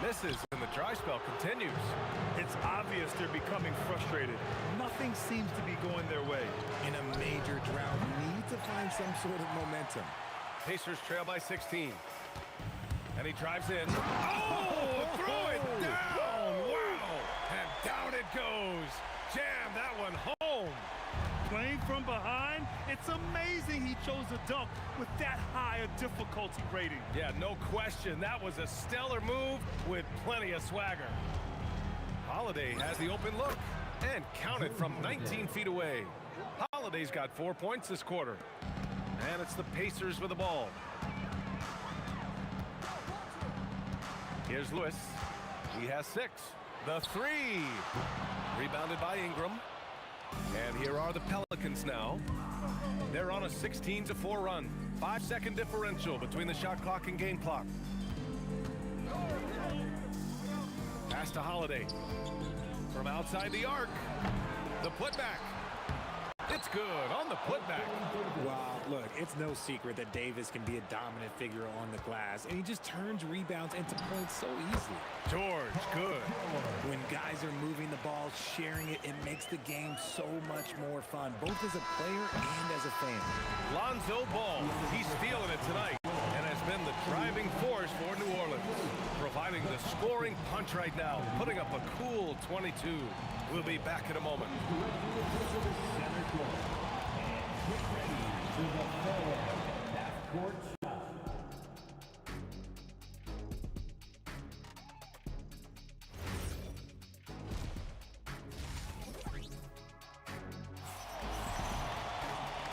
Misses, and the dry spell continues. It's obvious they're becoming frustrated. Nothing seems to be going their way. In a major drought, need to find some sort of momentum. Pacers trail by 16. And he drives in. Oh, throw it down. Wow. And down it goes. Jam that one home. Playing from behind, it's amazing he chose a dunk with that high a difficulty rating. Yeah, no question. That was a stellar move with plenty of swagger. Holiday has the open look and counted from 19 feet away. Holiday's got 4 points this quarter. And it's the Pacers with the ball. Here's Lewis. He has 6. The 3. Rebounded by Ingram. And here are the Pelicans now. They're on a 16-4 run. 5-second differential between the shot clock and game clock. Pass to Holiday. From outside the arc. The putback. It's good on the putback. Wow, look, it's no secret that Davis can be a dominant figure on the glass, and he just turns rebounds into points so easily. George, good. When guys are moving the ball, sharing it, it makes the game so much more fun, both as a player and as a fan. Lonzo Ball, he's feeling it tonight and has been the driving force for New Orleans, providing the scoring punch right now, putting up a cool 22. We'll be back in a moment.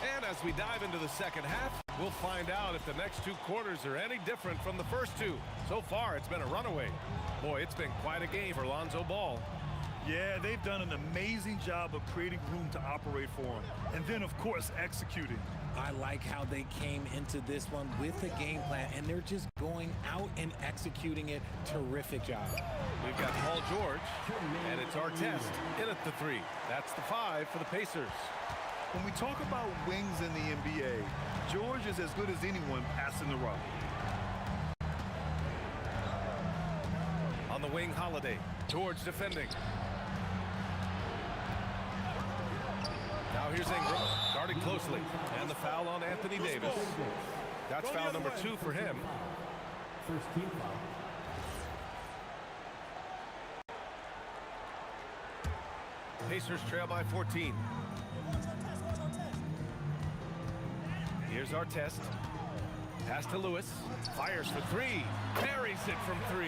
And as we dive into the second half, we'll find out if the next 2 quarters are any different from the first 2. So far, it's been a runaway. Boy, it's been quite a game for Lonzo Ball. Yeah, they've done an amazing job of creating room to operate for him. And then, of course, executing. I like how they came into this one with a game plan, and they're just going out and executing it. Terrific job. We've got Paul George, and it's Artest in at the 3. That's the 5 for the Pacers. When we talk about wings in the NBA, George is as good as anyone passing the rock. On the wing, Holiday. George defending. Now here's Ingram, guarding closely. And the foul on Anthony Davis. That's foul number 2 for him. First team foul. Pacers trail by 14. Here's Artest. Pass to Lewis. Fires for 3. Buries it from 3.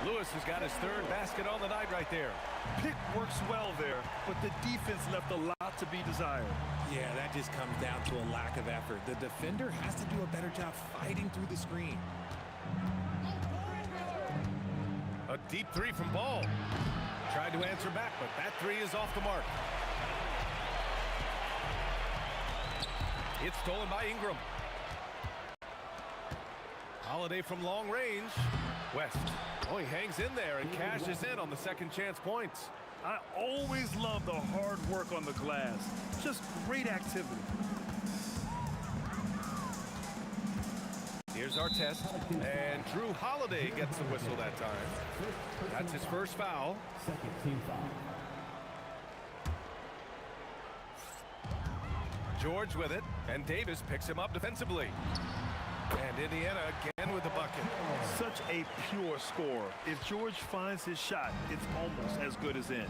Lewis has got his 3rd basket on the night right there. Pick works well there, but the defense left a lot to be desired. Yeah, that just comes down to a lack of effort. The defender has to do a better job fighting through the screen. A deep 3 from Ball. Tried to answer back, but that 3 is off the mark. It's stolen by Ingram. Holiday from long range. West. Oh, he hangs in there and cashes in on the second chance points. I always love the hard work on the glass. Just great activity. Here's our test, and Drew Holiday gets the whistle that time. That's his first foul. Second team foul. George with it, and Davis picks him up defensively. And Indiana again with the bucket. Such a pure score. If George finds his shot, it's almost as good as in.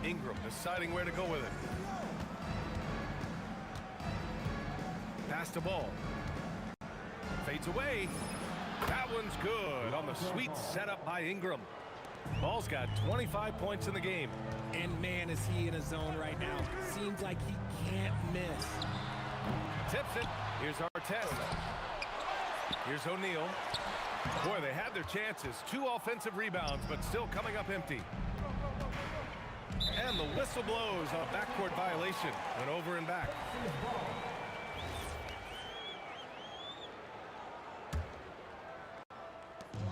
Ingram deciding where to go with it. Pass the ball. Fades away. That one's good on the sweet setup by Ingram. Ball's got 25 points in the game. And man, is he in a zone right now. Seems like he can't miss. Tips it. Here's our test. Here's O'Neal. Boy, they had their chances. 2 offensive rebounds, but still coming up empty. And the whistle blows on a backcourt violation. Went over and back.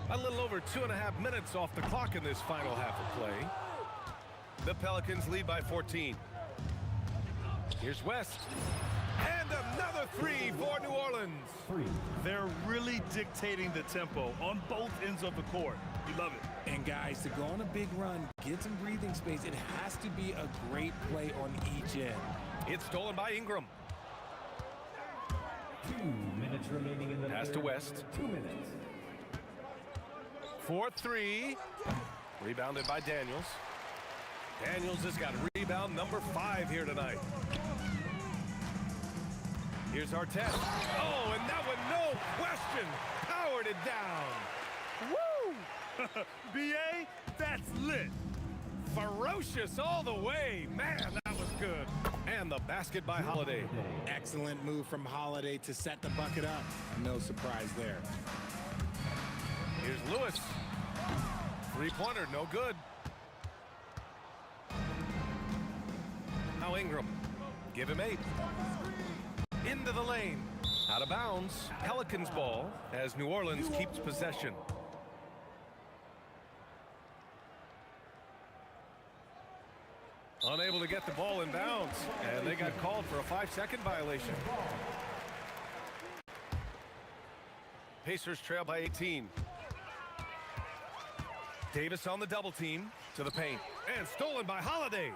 A little over 2.5 minutes off the clock in this final half of play. The Pelicans lead by 14. Here's West. And another 3 for New Orleans. They're really dictating the tempo on both ends of the court. You love it. And guys, to go on a big run, get some breathing space, it has to be a great play on each end. It's stolen by Ingram. 2 minutes remaining in the Pass to West. 2 minutes. 4-3. Rebounded by Daniels. Daniels has got rebound number 5 here tonight. Here's our test. Oh, and that one, no question, powered it down. Woo! B.A., that's lit. Ferocious all the way. Man, that was good. And the basket by Holiday. Excellent move from Holiday to set the bucket up. No surprise there. Here's Lewis. 3-pointer, no good. Now Ingram. Give him 8. Into the lane. Out of bounds. Pelicans ball as New Orleans keeps possession. Unable to get the ball in bounds. And they got called for a 5-second violation. Pacers trail by 18. Davis on the double team to the paint. And stolen by Holiday.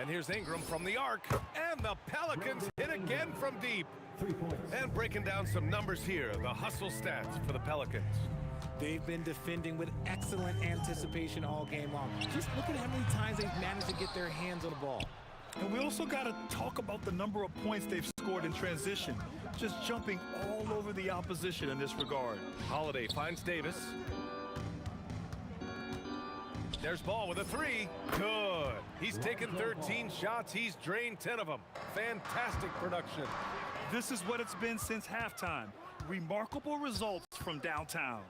And here's Ingram from the arc. And the Pelicans hit again from deep. 3 points. And breaking down some numbers here. The hustle stats for the Pelicans. They've been defending with excellent anticipation all game long. Just look at how many times they've managed to get their hands on the ball. And we also got to talk about the number of points they've scored in transition. Just jumping all over the opposition in this regard. Holiday finds Davis. There's Ball with a 3. Good. He's taken 13 shots. He's drained 10 of them. Fantastic production. This is what it's been since halftime. Remarkable results from downtown.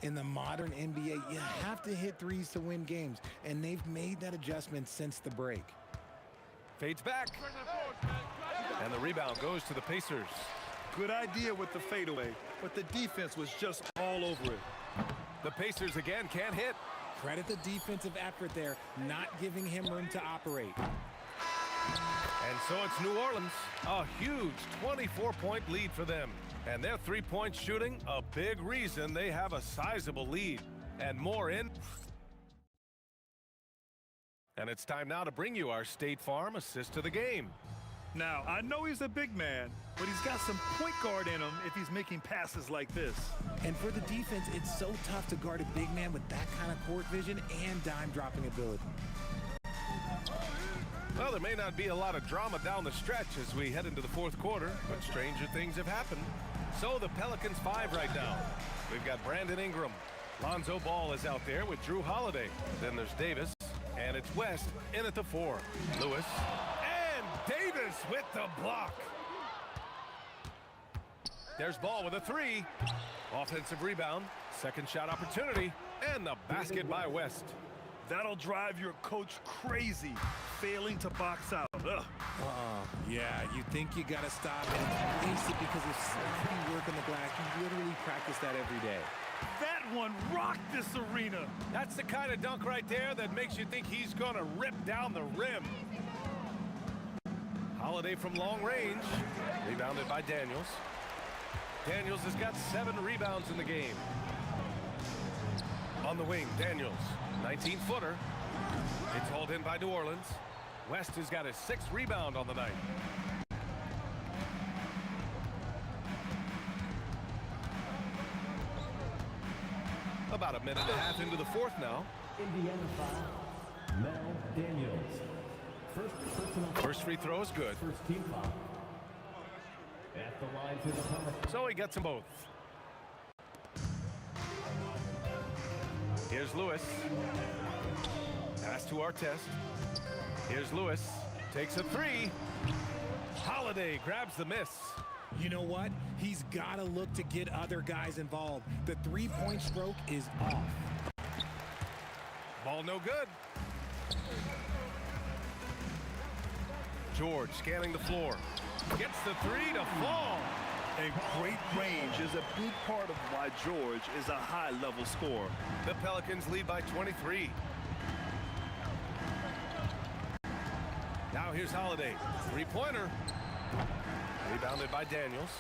In the modern NBA, you have to hit threes to win games, and they've made that adjustment since the break. Fades back. And the rebound goes to the Pacers. Good idea with the fadeaway, but the defense was just all over it. The Pacers again can't hit. Credit the defensive effort there, not giving him room to operate. And so it's New Orleans. A huge 24-point lead for them. And their three-point shooting, a big reason they have a sizable lead. And more in. And it's time now to bring you our State Farm assist to the game. Now, I know he's a big man, but he's got some point guard in him if he's making passes like this. And for the defense, it's so tough to guard a big man with that kind of court vision and dime-dropping ability. Well, there may not be a lot of drama down the stretch as we head into the fourth quarter, but stranger things have happened. So the Pelicans 5 right now. We've got Brandon Ingram. Lonzo Ball is out there with Drew Holiday. Then there's Davis, and it's West in at the 4. Lewis, and Davis with the block. There's Ball with a 3. Offensive rebound, second shot opportunity, and the basket by West. That'll drive your coach crazy, failing to box out. Ugh. Yeah, you think you got to stop and waste it because of sloppy work on the glass. You literally practice that every day. That one rocked this arena. That's the kind of dunk right there that makes you think he's going to rip down the rim. Holiday from long range. Rebounded by Daniels. Daniels has got 7 rebounds in the game. On the wing, Daniels. 19-footer. It's hauled in by New Orleans. West has got his 6th rebound on the night. About a minute and a half into the fourth now. Indiana foul. Mel Daniels. First free throw is good. First team foul. At the line for the Pelicans. So he gets them both. Here's Lewis. Pass to Artest. Here's Lewis. Takes a 3. Holiday grabs the miss. You know what? He's got to look to get other guys involved. The three-point stroke is off. Ball no good. George scanning the floor. Gets the 3 to fall. And great range is a big part of why George is a high-level scorer. The Pelicans lead by 23. Now here's Holiday. 3-pointer. Rebounded by Daniels.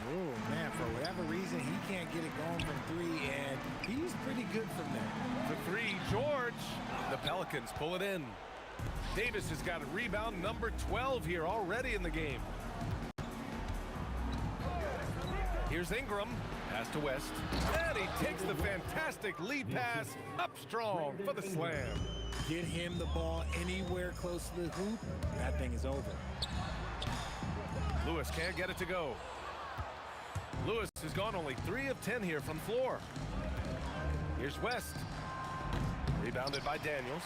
Oh, man, for whatever reason, he can't get it going from 3, and he's pretty good from there. The 3, George. The Pelicans pull it in. Davis has got a rebound number 12 here already in the game. Here's Ingram. Pass to West. And he takes the fantastic lead pass up strong for the slam. Get him the ball anywhere close to the hoop, that thing is over. Lewis can't get it to go. Lewis has gone only 3 of 10 here from floor. Here's West. Rebounded by Daniels.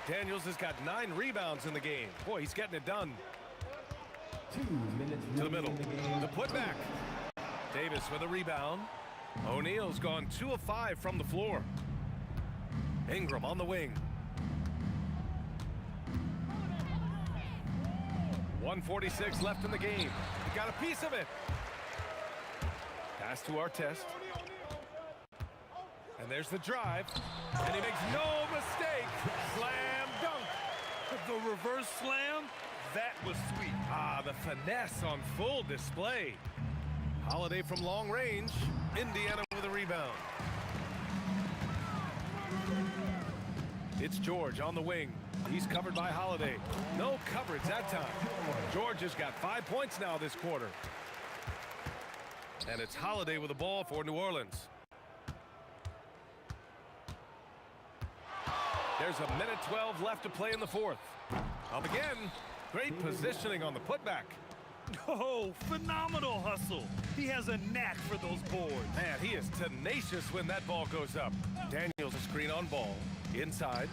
Daniels has got 9 rebounds in the game. Boy, he's getting it done. 2 minutes To the middle. The putback. Davis with a rebound. O'Neal's gone 2 of 5 from the floor. Ingram on the wing. 1:46 left in the game. He got a piece of it. Pass to Artest. And there's the drive. And he makes no mistake. Slam dunk. The reverse slam, that was sweet. Ah, the finesse on full display. Holiday from long range. Indiana with a rebound. It's George on the wing. He's covered by Holiday. No coverage that time. George has got 5 points now this quarter. And it's Holiday with the ball for New Orleans. There's a minute 12 left to play in the fourth. Up again. Great positioning on the putback. Oh, phenomenal hustle. He has a knack for those boards. Man, he is tenacious when that ball goes up. Daniels a screen on ball. Inside.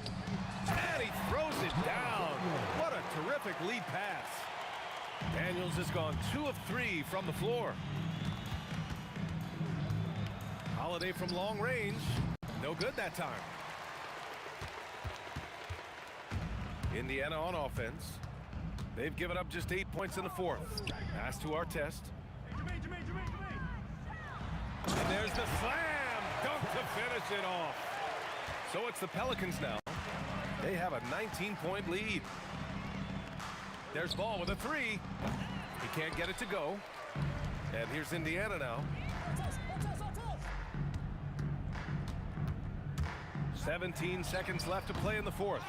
And he throws it down. What a terrific lead pass. Daniels has gone 2 of 3 from the floor. Holiday from long range. No good that time. Indiana on offense. They've given up just 8 points in the fourth. Pass to Artest. And there's the slam dunk to finish it off. So it's the Pelicans now. They have a 19-point lead. There's Ball with a 3. He can't get it to go. And here's Indiana now. 17 seconds left to play in the fourth.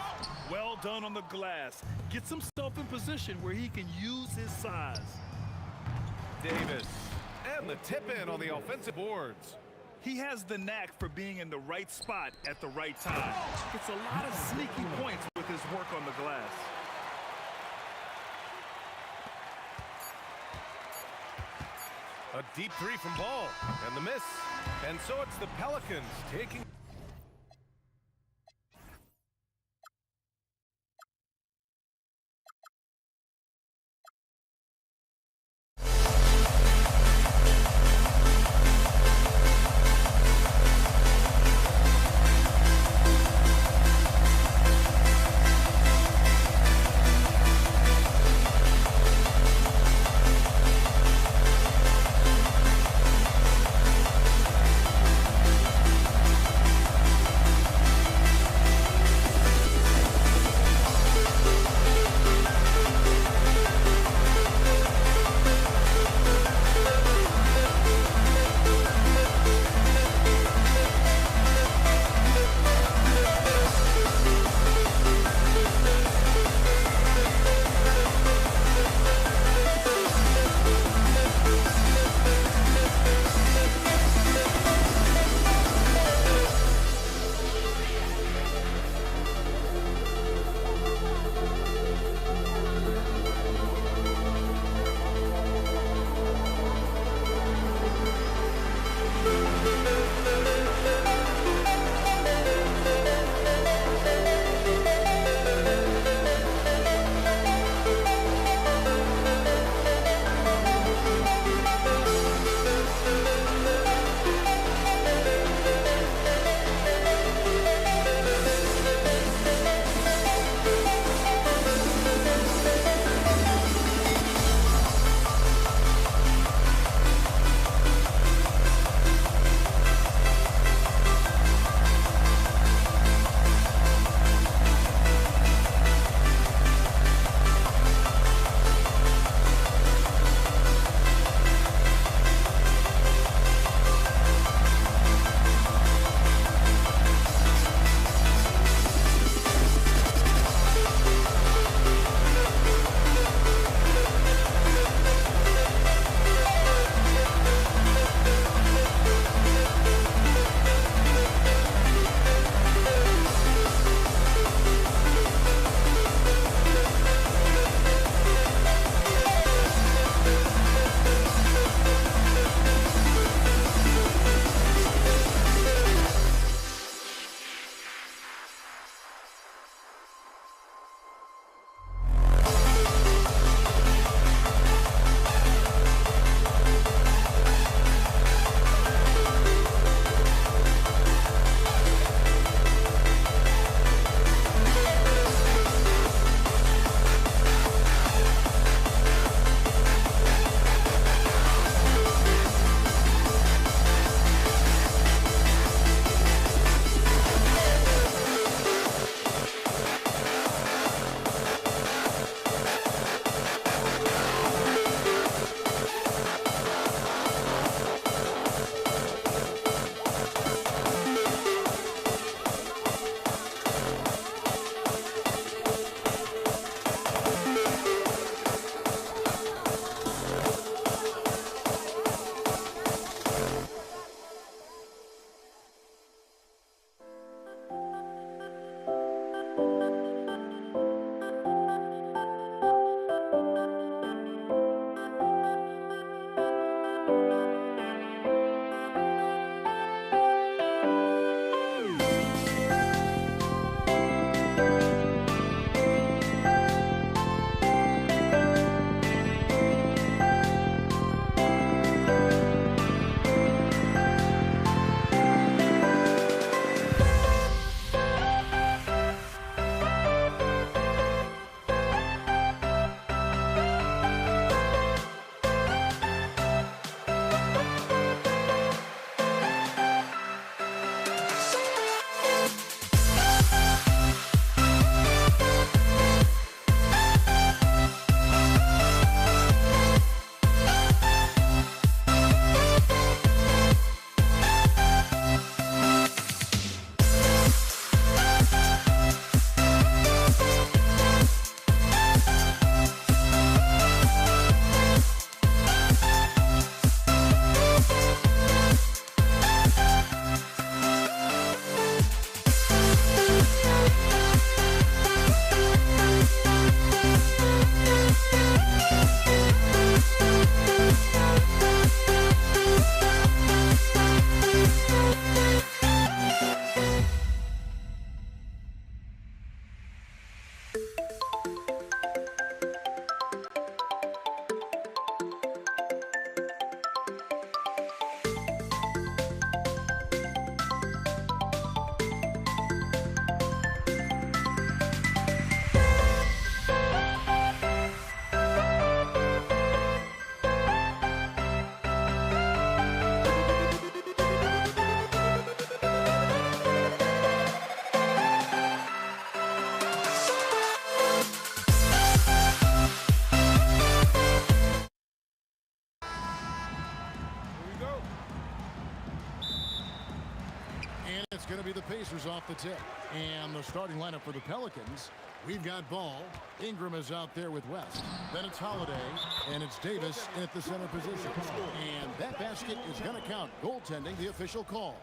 Well done on the glass. Gets himself in position where he can use his size. Davis. And the tip in on the offensive boards. He has the knack for being in the right spot at the right time. Gets a lot of sneaky points with his work on the glass. A deep 3 from Ball. And the miss. And so it's the Pelicans taking Pacers off the tip. And the starting lineup for the Pelicans. We've got Ball. Ingram is out there with West. Then it's Holiday. And it's Davis at the center position. And that basket is going to count. Goaltending, the official call.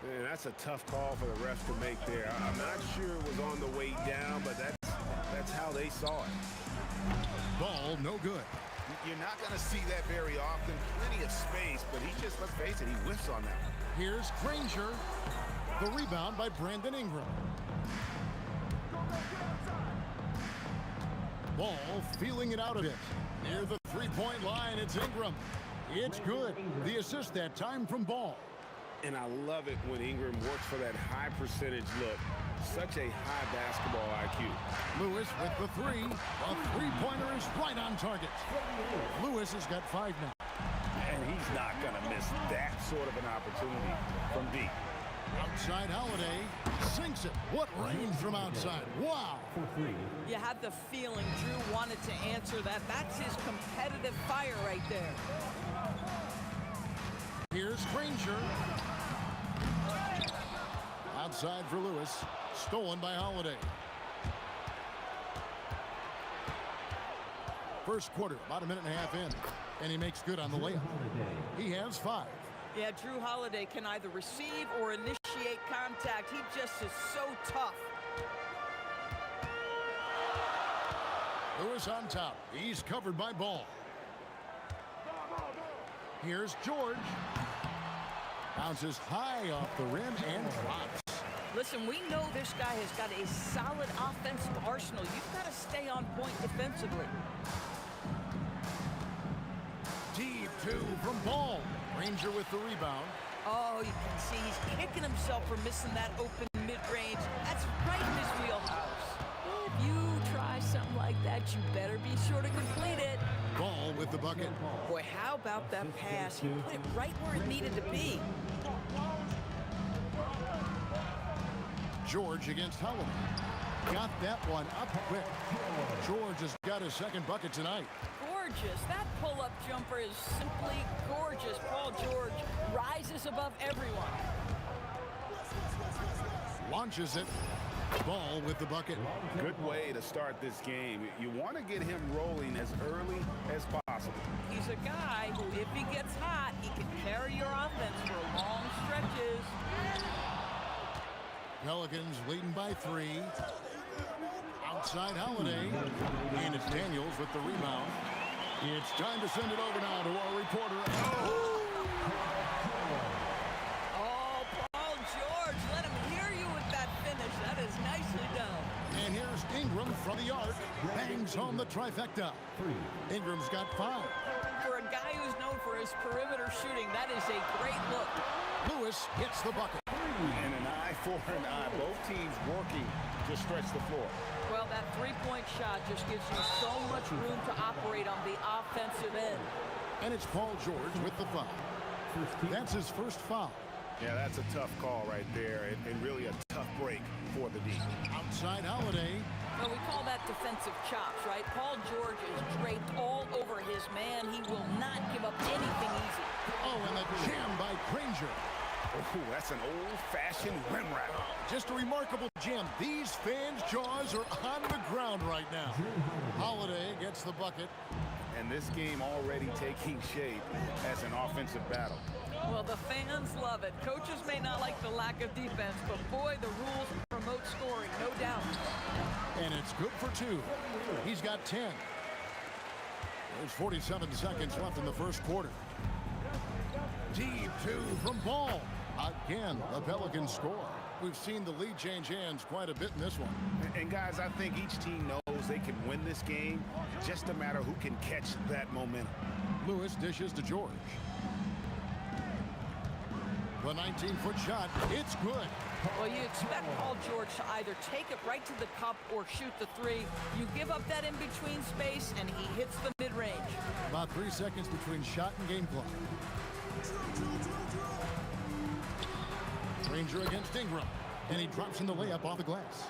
Man, that's a tough call for the refs to make there. I'm not sure it was on the way down, but that's how they saw it. Ball, no good. You're not going to see that very often. Plenty of space, but he just, let's face it, he whiffs on that. Here's Granger. The rebound by Brandon Ingram. Ball feeling it out a bit. Near the three-point line, it's Ingram. It's good. The assist that time from Ball. And I love it when Ingram works for that high percentage look. Such a high basketball IQ. Lewis with the three. A three-pointer is right on target. Lewis has got 5 now. And he's not going to miss that sort of an opportunity from deep. Outside Holiday sinks it. What range from outside. Wow. You have the feeling Drew wanted to answer that. That's his competitive fire right there. Here's Granger. Outside for Lewis. Stolen by Holiday. First quarter, about a minute and a half in. And he makes good on the layup. He has 5. Yeah, Drew Holiday can either receive or initiate contact. He just is so tough. Lewis on top. He's covered by Ball. Here's George. Bounces high off the rim and drops. Listen, we know this guy has got a solid offensive arsenal. You've got to stay on point defensively. Deep 2 from Ball. Ranger with the rebound. Oh, you can see he's kicking himself for missing that open mid-range. That's right in his wheelhouse. If you try something like that, you better be sure to complete it. Ball with the bucket. Boy, how about that pass? He put it right where it needed to be. George against Holiday. Got that one up quick. George has got his second bucket tonight. Gorgeous. That pull-up jumper is simply gorgeous. Paul George rises above everyone. Launches it. Ball with the bucket. Good way to start this game. You want to get him rolling as early as possible. He's a guy who, if he gets hot, he can carry your offense for long stretches. Pelicans leading by 3. Outside Holiday. And it's Daniels with the rebound. It's time to send it over now to our reporter. Oh, Paul George, let him hear you with that finish. That is nicely done. And here's Ingram from the arc. Bangs home the trifecta. Ingram's got 5. For a guy who's known for his perimeter shooting, that is a great look. Lewis hits the bucket. And an eye for an eye. Both teams working to stretch the floor. Well, that three-point shot just gives you so much room to operate on the offensive end. And it's Paul George with the foul. That's his first foul. Yeah, that's a tough call right there, and really a tough break for the D. Outside Holiday. Well, we call that defensive chops, right? Paul George is draped all over his man. He will not give up anything easy. Oh, and the jam by Granger. Oh, that's an old-fashioned rim rattle. Just a remarkable jam. These fans' jaws are on the ground right now. Holiday gets the bucket. And this game already taking shape as an offensive battle. Well, the fans love it. Coaches may not like the lack of defense, but boy, the rules promote scoring, no doubt. And it's good for 2. He's got 10. There's 47 seconds left in the first quarter. Deep 2 from Ball. Again, the Pelicans score. We've seen the lead change hands quite a bit in this one. And guys, I think each team knows they can win this game. Just a matter who can catch that momentum. Lewis dishes to George. The 19-foot shot, it's good. Well, you expect Paul George to either take it right to the cup or shoot the 3. You give up that in-between space, and he hits the mid-range. About 3 seconds between shot and game clock. Ranger against Ingram, and he drops in the layup off the glass.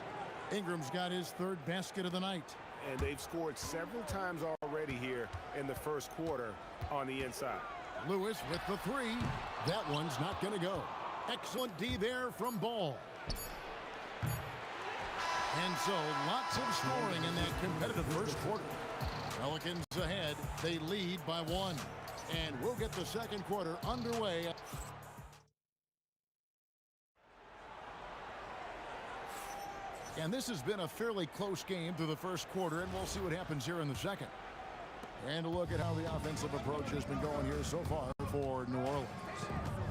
Ingram's got his 3rd basket of the night. And they've scored several times already here in the first quarter on the inside. Lewis with the 3. That one's not going to go. Excellent D there from Ball. And so lots of scoring in that competitive first quarter. Pelicans ahead. They lead by 1. And we'll get the second quarter underway. And this has been a fairly close game through the first quarter, and we'll see what happens here in the second. And a look at how the offensive approach has been going here so far for New Orleans.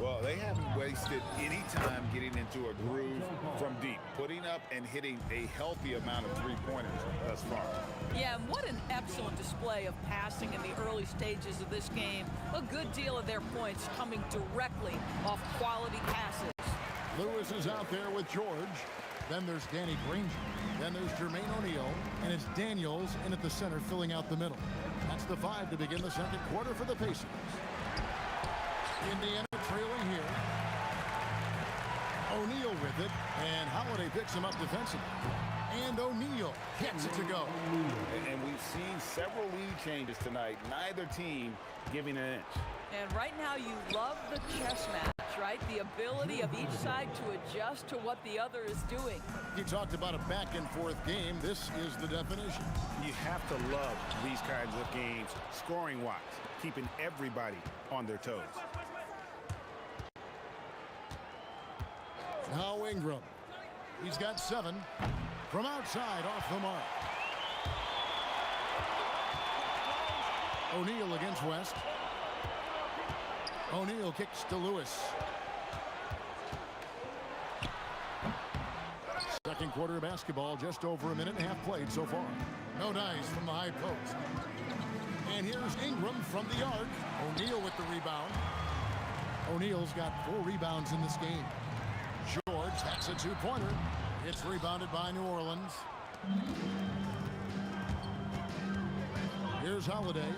Well, they haven't wasted any time getting into a groove from deep, putting up and hitting a healthy amount of three-pointers thus far. Yeah, and what an excellent display of passing in the early stages of this game. A good deal of their points coming directly off quality passes. Lewis is out there with George. Then there's Danny Granger. Then there's Jermaine O'Neal. And it's Daniels in at the center filling out the middle. That's the 5 to begin the second quarter for the Pacers. Indiana trailing here. O'Neal with it. And Holiday picks him up defensively. And O'Neal gets it to go. And we've seen several lead changes tonight. Neither team giving an inch. And right now you love the chess match, right? The ability of each side to adjust to what the other is doing. You talked about a back and forth game. This is the definition. You have to love these kinds of games, scoring-wise, keeping everybody on their toes. Now Ingram. He's got 7 from outside off the mark. O'Neal against West. O'Neal kicks to Lewis. Second quarter of basketball, just over a minute and a half played so far. No dice from the high post. And here's Ingram from the arc. O'Neal with the rebound. O'Neal's got 4 rebounds in this game. George, that's a 2-pointer. It's rebounded by New Orleans. Here's Holiday.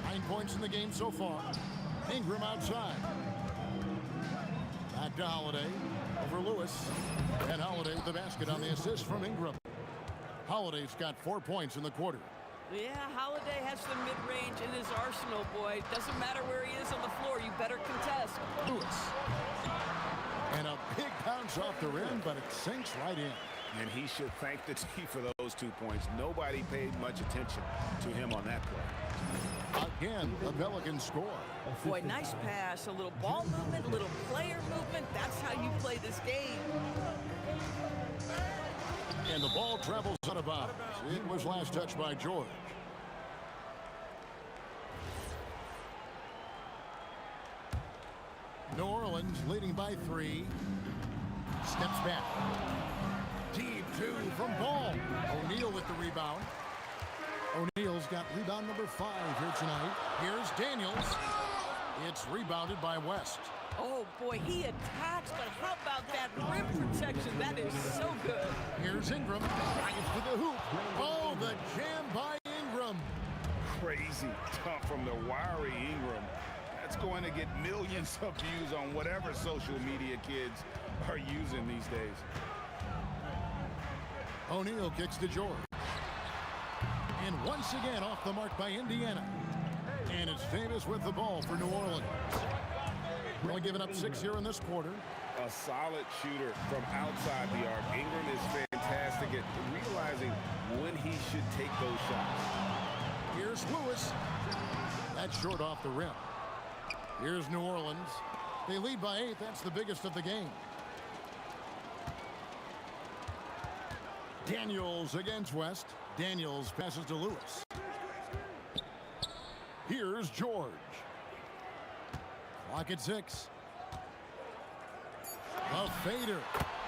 9 points in the game so far. Ingram outside. Back to Holiday. Over Lewis. And Holiday with the basket on the assist from Ingram. Holiday's got 4 points in the quarter. Yeah, Holiday has the mid-range in his arsenal, boy. Doesn't matter where he is on the floor, you better contest. Lewis. And a big bounce off the rim, but it sinks right in. And he should thank the team for those 2 points. Nobody paid much attention to him on that play. Again, the Pelicans score. Boy, nice pass. A little ball movement, a little player movement. That's how you play this game. And the ball travels out of bounds. It was last touched by George. New Orleans leading by 3. Steps back. Deep 2 from Ball. O'Neal with the rebound. O'Neal's got rebound number 5 here tonight. Here's Daniels. It's rebounded by West. Oh, boy, he attacks, but how about that rim protection? That is so good. Here's Ingram. Right to the hoop. Oh, the jam by Ingram. Crazy tough from the wiry Ingram. That's going to get millions of views on whatever social media kids are using these days. O'Neal kicks to George. And once again off the mark by Indiana. And it's Davis with the ball for New Orleans. We're only giving up 6 here in this quarter. A solid shooter from outside the arc. Ingram is fantastic at realizing when he should take those shots. Here's Lewis. That's short off the rim. Here's New Orleans. They lead by 8. That's the biggest of the game. Daniels against West. Daniels passes to Lewis. Here's George. Clock at 6. A fader.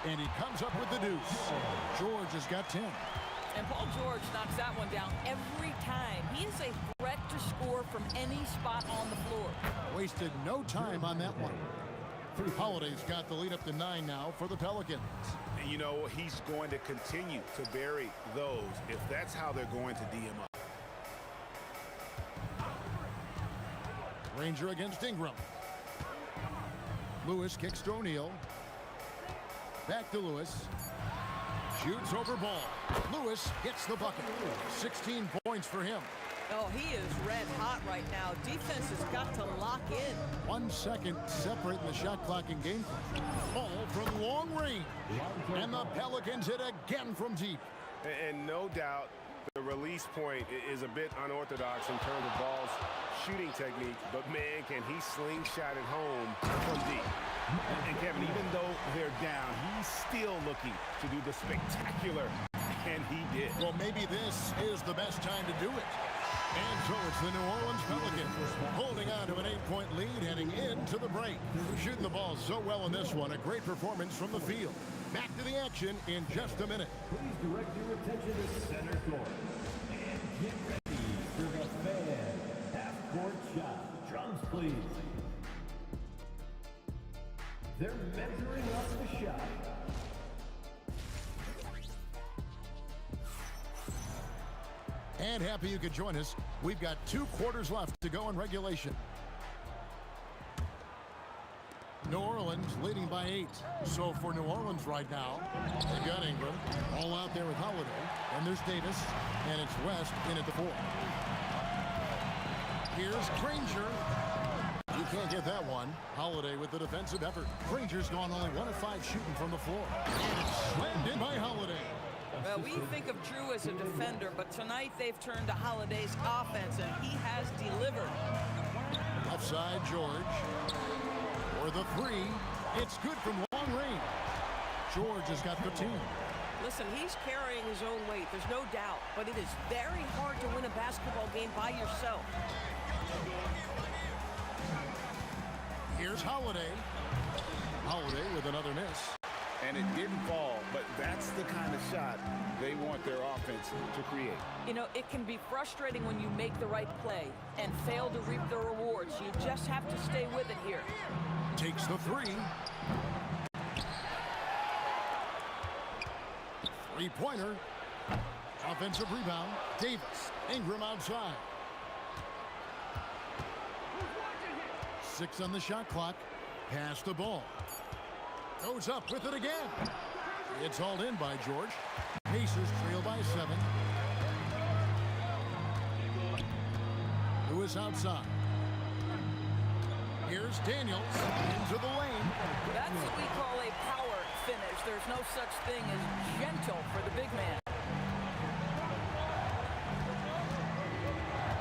And he comes up with the deuce. George has got 10. And Paul George knocks that one down every time. He is a threat to score from any spot on the floor. Wasted no time on that one. Holiday's got the lead up to 9 now for the Pelicans. And you know, he's going to continue to bury those if that's how they're going to D him up. Ranger against Ingram. Lewis kicks to O'Neal. Back to Lewis. Shoots over Ball. Lewis gets the bucket. 16 points for him. Oh, he is red hot right now. Defense has got to lock in. 1 second separating the shot clock and game clock. Ball from long range. And the Pelicans hit again from deep. And no doubt the release point is a bit unorthodox in terms of Ball's shooting technique, but man, can he slingshot it home from deep. And Kevin, even though they're down, he's still looking to do the spectacular, and he did. Well, maybe this is the best time to do it. And so it's the New Orleans Pelicans holding on to an 8-point lead heading into the break. Shooting the ball so well in this one. A great performance from the field. Back to the action in just a minute. Please direct your attention to center court. And get ready for the fan half-court shot. Drums, please. They're measuring up the shot. And happy you could join us. We've got 2 quarters left to go in regulation. New Orleans leading by 8. So for New Orleans right now, they've got Ingram all out there with Holiday. And there's Davis. And it's West in at the 4. Here's Granger. You can't get that one. Holiday with the defensive effort. Granger's gone only 1 of 5 shooting from the floor. And it's slammed in by Holiday. Well, we think of Drew as a defender, but tonight they've turned to Holiday's offense, and he has delivered. Offside George. For the 3. It's good from long range. George has got 15. Listen, he's carrying his own weight, there's no doubt, but it is very hard to win a basketball game by yourself. Here's Holiday. Holiday with another miss. And it didn't fall, but that's the kind of shot they want their offense to create. You know, it can be frustrating when you make the right play and fail to reap the rewards. You just have to stay with it here. Takes the 3. 3-pointer. Offensive rebound. Davis. Ingram outside. 6 on the shot clock. Pass the ball. Goes up with it again. It's hauled in by George. Pacers trail by 7. Lewis outside. Here's Daniels into the lane. That's what we call a power finish. There's no such thing as gentle for the big man.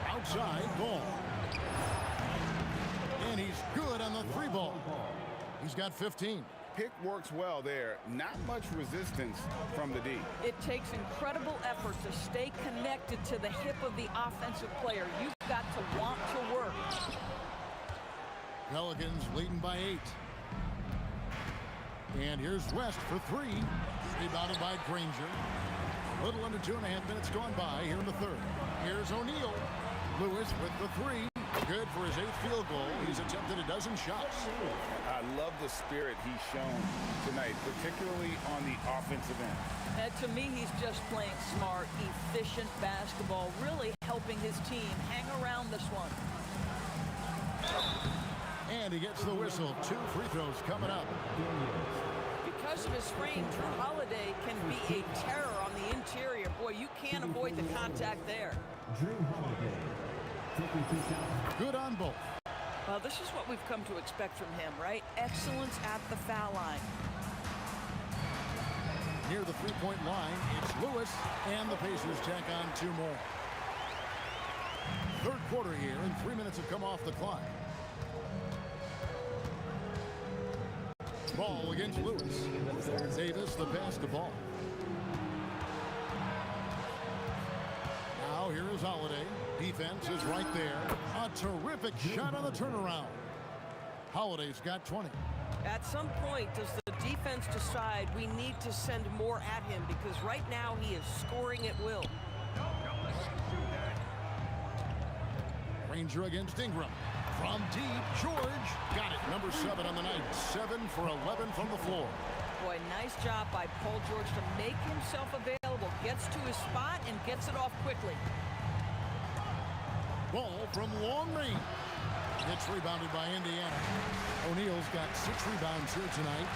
Outside ball. And he's good on the 3 ball. He's got 15. Pick works well there. Not much resistance from the D. It takes incredible effort to stay connected to the hip of the offensive player. You've got to want to work. Pelicans leading by 8. And here's West for 3. Rebounded by Granger. A little under 2.5 minutes gone by here in the 3rd. Here's O'Neal. Lewis with the 3. Good for his 8th field goal. He's attempted a dozen shots. I love the spirit he's shown tonight, particularly on the offensive end. And to me, he's just playing smart, efficient basketball, really helping his team hang around this one. And he gets the whistle. 2 free throws coming up. Because of his frame, Drew Holiday can be a terror on the interior. Boy, you can't avoid the contact there. Drew Holiday. Good on both. Well, this is what we've come to expect from him, right? Excellence at the foul line. Near the 3-point line, it's Lewis, and the Pacers tack on 2 more. 3rd quarter here, and 3 minutes have come off the clock. Ball against Lewis. Davis, the pass to Ball. Now here is Holiday. Defense is right there. A terrific shot on the turnaround. Holiday's got 20. At some point, does the defense decide we need to send more at him? Because right now he is scoring at will. Granger against Ingram. From deep, George got it. Number 7 on the night. 7 for 11 from the floor. Boy, nice job by Paul George to make himself available. Gets to his spot and gets it off quickly. Ball from long range. It's rebounded by Indiana. O'Neal's got 6 rebounds here tonight.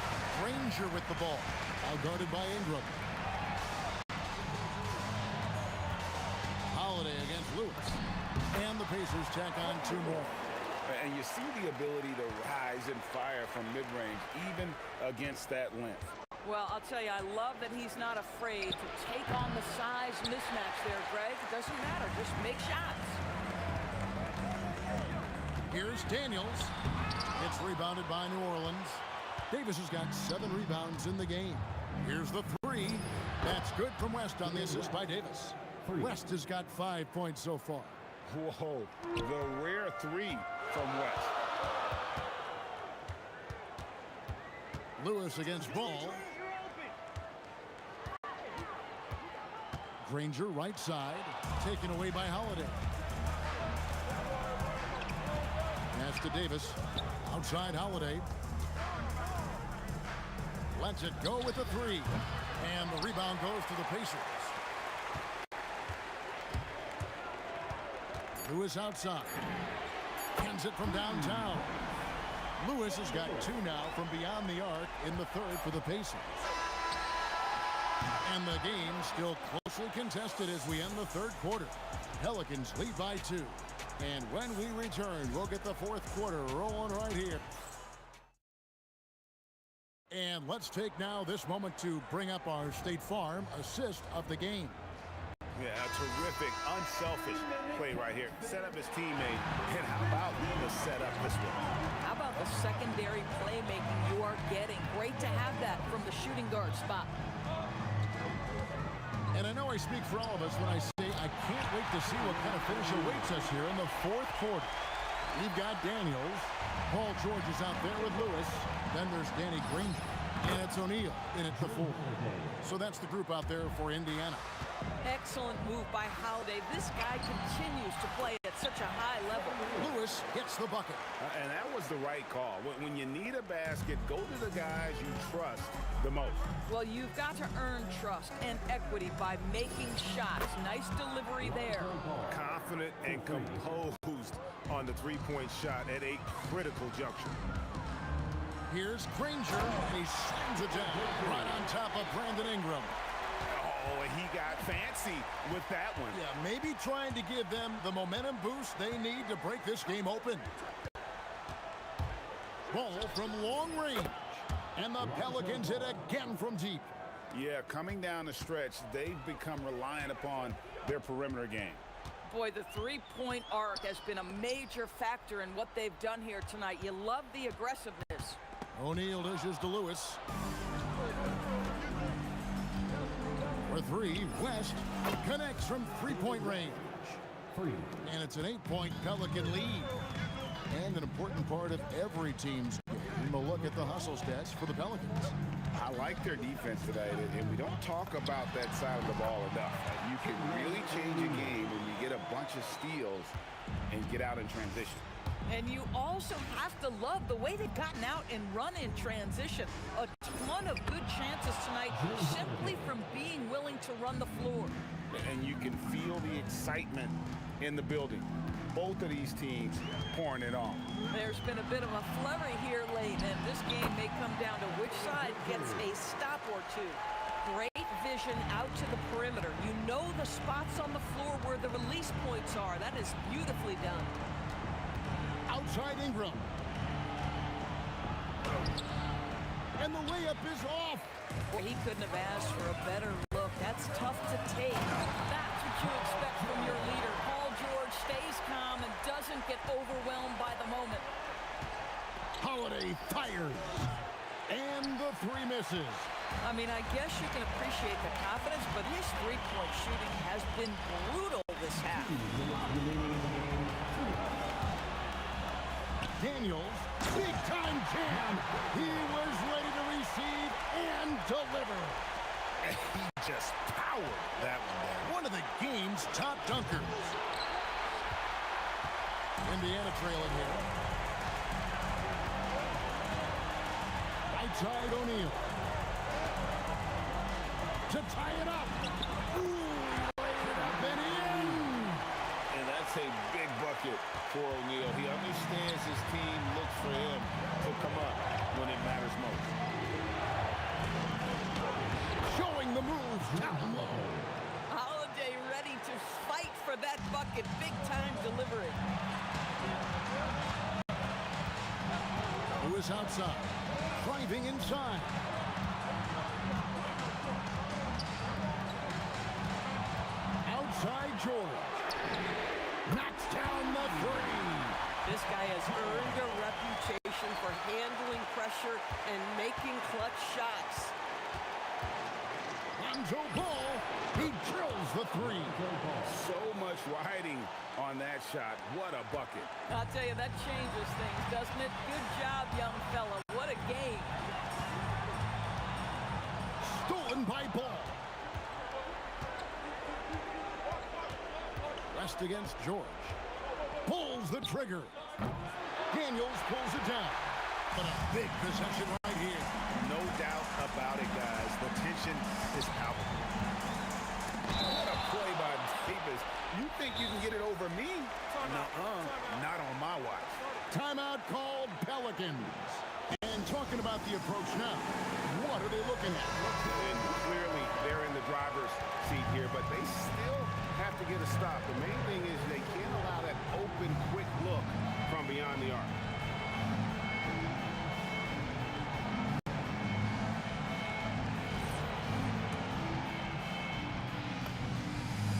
Granger with the ball. Out guarded by Ingram. Holiday against Lewis. And the Pacers tack on 2 more. And you see the ability to rise and fire from mid-range, even against that length. Well, I'll tell you, I love that he's not afraid to take on the size mismatch there, Greg. It doesn't matter. Just make shots. Here's Daniels. It's rebounded by New Orleans. Davis has got 7 rebounds in the game. Here's the 3. That's good from West on the assist by Davis. West has got 5 points so far. Whoa, the rare 3 from West. Lewis against Ball. Granger right side, taken away by Holiday. Pass to Davis. Outside Holiday. Lets it go with the 3. And the rebound goes to the Pacers. Lewis outside. Hands it from downtown. Lewis has got 2 now from beyond the arc in the 3rd for the Pacers. And the game still closely contested as we end the 3rd quarter. Pelicans lead by 2. And when we return, we'll get the 4th quarter rolling right here. And let's take now this moment to bring up our State Farm assist of the game. Yeah, a terrific, unselfish play right here. Set up his teammate. And how about the setup this one? How about the secondary playmaking you are getting? Great to have that from the shooting guard spot. And I know I speak for all of us when I say I can't wait to see what kind of finish awaits us here in the 4th quarter. We've got Daniels. Paul George is out there with Lewis. Then there's Danny Granger. And it's O'Neal in at the 4. So that's the group out there for Indiana. Excellent move by Holiday. This guy continues to play at such a high level. Lewis gets the bucket. And that was the right call. When you need a basket, go to the guys you trust the most. Well, you've got to earn trust and equity by making shots. Nice delivery there. Confident and composed on the 3-point shot at a critical juncture. Here's Granger, and he slams it down right on top of Brandon Ingram. Oh, and he got fancy with that one. Yeah, maybe trying to give them the momentum boost they need to break this game open. Ball from long range, and the Pelicans hit again from deep. Yeah, coming down the stretch, they've become reliant upon their perimeter game. Boy, the 3-point arc has been a major factor in what they've done here tonight. You love the aggressiveness. O'Neal dishes to Lewis. For 3, West connects from 3-point range. And it's an 8-point Pelican lead. And an important part of every team's game. A look at the hustle stats for the Pelicans. I like their defense today, and we don't talk about that side of the ball enough. You can really change a game when you get a bunch of steals and get out in transition. And you also have to love the way they've gotten out and run in transition. A ton of good chances tonight simply from being willing to run the floor. And you can feel the excitement in the building. Both of these teams pouring it on. There's been a bit of a flurry here late, and this game may come down to which side gets a stop or two. Great vision out to the perimeter. You know the spots on the floor where the release points are. That is beautifully done. Outside Ingram. And the layup is off. Well, he couldn't have asked for a better look. That's tough to take. That's what you expect from your leader. Paul George stays calm and doesn't get overwhelmed by the moment. Holiday fires. And the 3 misses. I mean, I guess you can appreciate the confidence, but his 3-point shooting has been brutal this half. Daniels, big-time jam. He was ready to receive and deliver. And he just powered that one down. One of the game's top dunkers. Indiana trailing here. Right side O'Neal. To tie it up. Ooh, laid it up and in. And that's a big bucket for O'Neal. He understands his team looks for him to come up when it matters most. Showing the moves down low. Holiday ready to fight for that bucket. Big time delivery. Lewis outside. Driving inside. George. Knocks down the three. This guy has earned a reputation for handling pressure and making clutch shots. Lonzo Ball, he drills the three. So much riding on that shot. What a bucket. I'll tell you, that changes things, doesn't it? Good job, young fella. What a game. Stolen by Ball. Rest against George. Pulls the trigger. Daniels pulls it down. But a big possession right here. No doubt about it, guys. The tension is palpable. What a play by Davis. You think you can get it over me? Not on my watch. Timeout called Pelicans. And talking about the approach now, what are they looking at? And clearly, they're in the driver's seat here, but they still have to get a stop. The main thing is they can't allow that open, quick look from beyond the arc.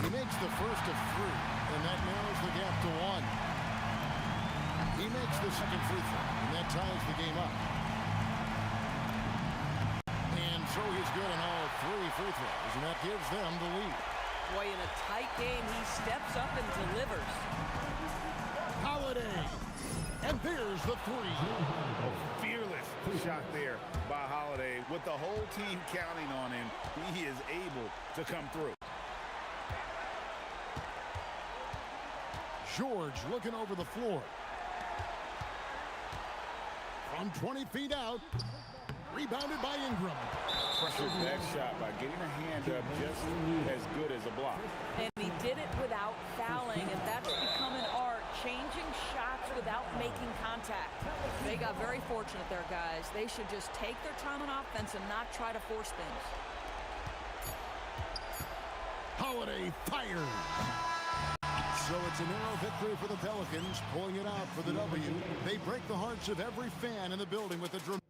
He makes the first of three, and that narrows the gap to one. He makes the second free throw, and that ties the game up. And so he's good on all three free throws, and that gives them the lead. Boy, in a tight game, he steps up and delivers. Holiday. And there's the three. A fearless shot there by Holiday. With the whole team counting on him, he is able to come through. George looking over the floor. From 20 feet out. Rebounded by Ingram. Pressured that shot by getting a hand up just as good as a block. And he did it without fouling, and that's become an art, changing shots without making contact. They got very fortunate there, guys. They should just take their time on offense and not try to force things. Holiday fires. So it's a narrow victory for the Pelicans, pulling it out for the W. They break the hearts of every fan in the building with a dramatic.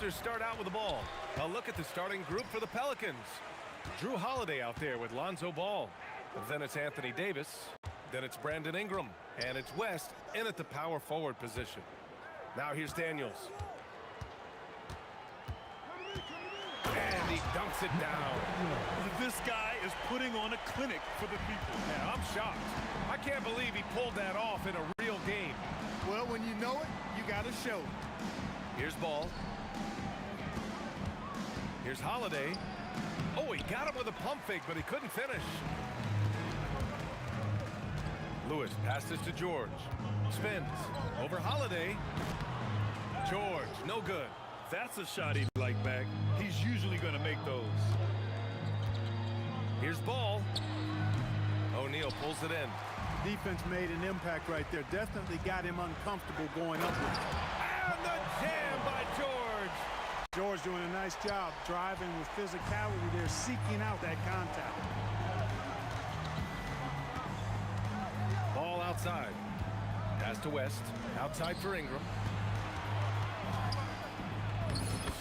Pacers start out with the ball. A look at the starting group for the Pelicans. Drew Holiday out there with Lonzo Ball. Then it's Anthony Davis. Then it's Brandon Ingram. And it's West in at the power forward position. Now here's Daniels. And he dunks it down. This guy is putting on a clinic for the people. Yeah, I'm shocked. I can't believe he pulled that off in a real game. Well, when you know it, you got to show it. Here's Ball. Here's Holiday. Oh, he got him with a pump fake, but he couldn't finish. Lewis passes to George. Spins. Over Holiday. George, no good. That's a shot he'd like back. He's usually going to make those. Here's Ball. O'Neal pulls it in. Defense made an impact right there. Definitely got him uncomfortable going up with it. And the jam by George. George doing a nice job driving with physicality there, seeking out that contact. Ball outside. Pass to West. Outside for Ingram.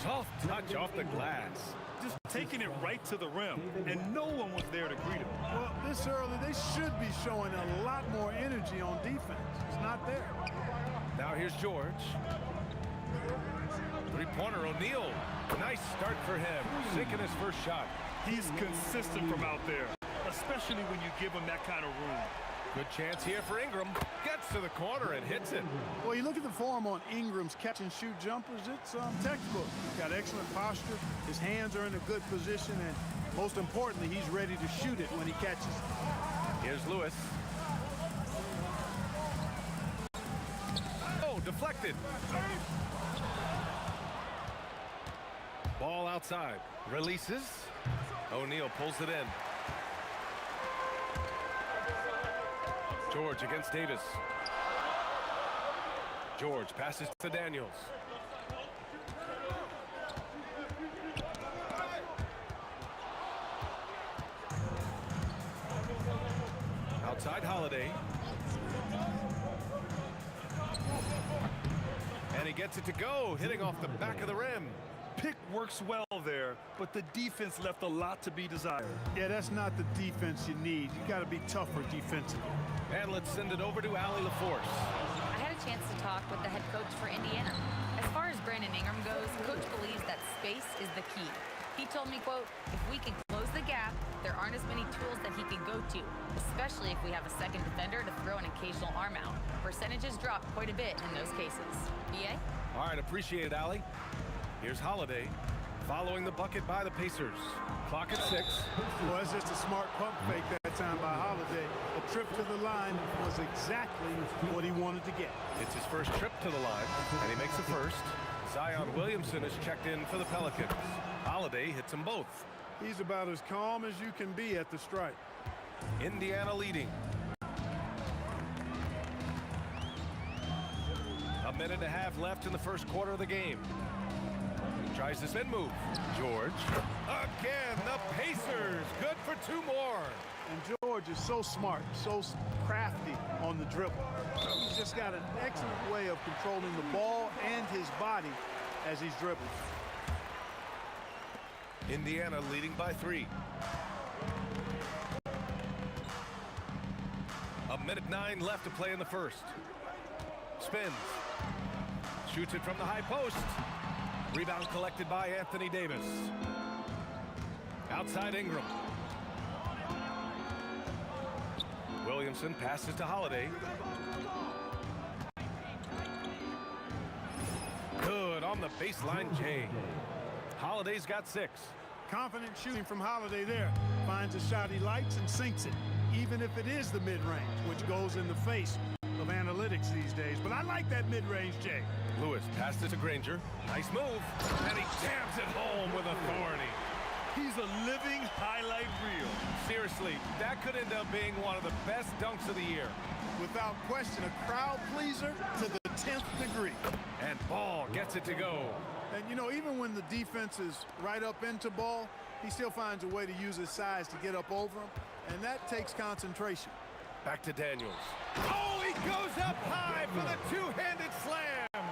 Soft touch off the glass. Just taking it right to the rim, and no one was there to greet him. Well, this early, they should be showing a lot more energy on defense. It's not there. Now here's George. Three-pointer, O'Neal. Nice start for him. Sinking his first shot. He's consistent from out there, especially when you give him that kind of room. Good chance here for Ingram. Gets to the corner and hits it. Well, you look at the form on Ingram's catch-and-shoot jumpers, it's textbook. He's got excellent posture. His hands are in a good position, and most importantly, he's ready to shoot it when he catches it. Here's Lewis. Oh, deflected. Ball outside. Releases. O'Neal pulls it in. George against Davis. George passes to Daniels. Outside Holiday. And he gets it to go, hitting off the back of the rim. Pick works well there, but the defense left a lot to be desired. Yeah, that's not the defense you need. You got to be tougher defensively. And let's send it over to Allie LaForce. I had a chance to talk with the head coach for Indiana. As far as Brandon Ingram goes, coach believes that space is the key. He told me, quote, if we can close the gap, there aren't as many tools that he can go to, especially if we have a second defender to throw an occasional arm out. Percentages drop quite a bit in those cases. BA? All right, appreciate it, Allie. Here's Holiday, following the bucket by the Pacers. Clock at 6. Well, that's just a smart pump fake that time by Holiday. The trip to the line was exactly what he wanted to get. It's his first trip to the line, and he makes the first. Zion Williamson is checked in for the Pelicans. Holiday hits them both. He's about as calm as you can be at the strike. Indiana leading. A minute and a half left in the first quarter of the game. Tries the spin move. George. Again, the Pacers. Good for 2 more. And George is so smart, so crafty on the dribble. He's just got an excellent way of controlling the ball and his body as he's dribbling. Indiana leading by 3. A minute 9 left to play in the first. Spins. Shoots it from the high post. Rebound collected by Anthony Davis. Outside Ingram. Williamson passes to Holiday. Good on the baseline, Jay. Holiday's got 6. Confident shooting from Holiday there. Finds a shot he likes and sinks it, even if it is the mid-range, which goes in the face of analytics these days. But I like that mid-range, Jay. Lewis passed it to Granger. Nice move. And he jams it home with authority. He's a living highlight reel. Seriously, that could end up being one of the best dunks of the year. Without question, a crowd pleaser to the 10th degree. And Ball gets it to go. And, you know, even when the defense is right up into Ball, he still finds a way to use his size to get up over him, and that takes concentration. Back to Daniels. Oh, he goes up high for the two-handed slam.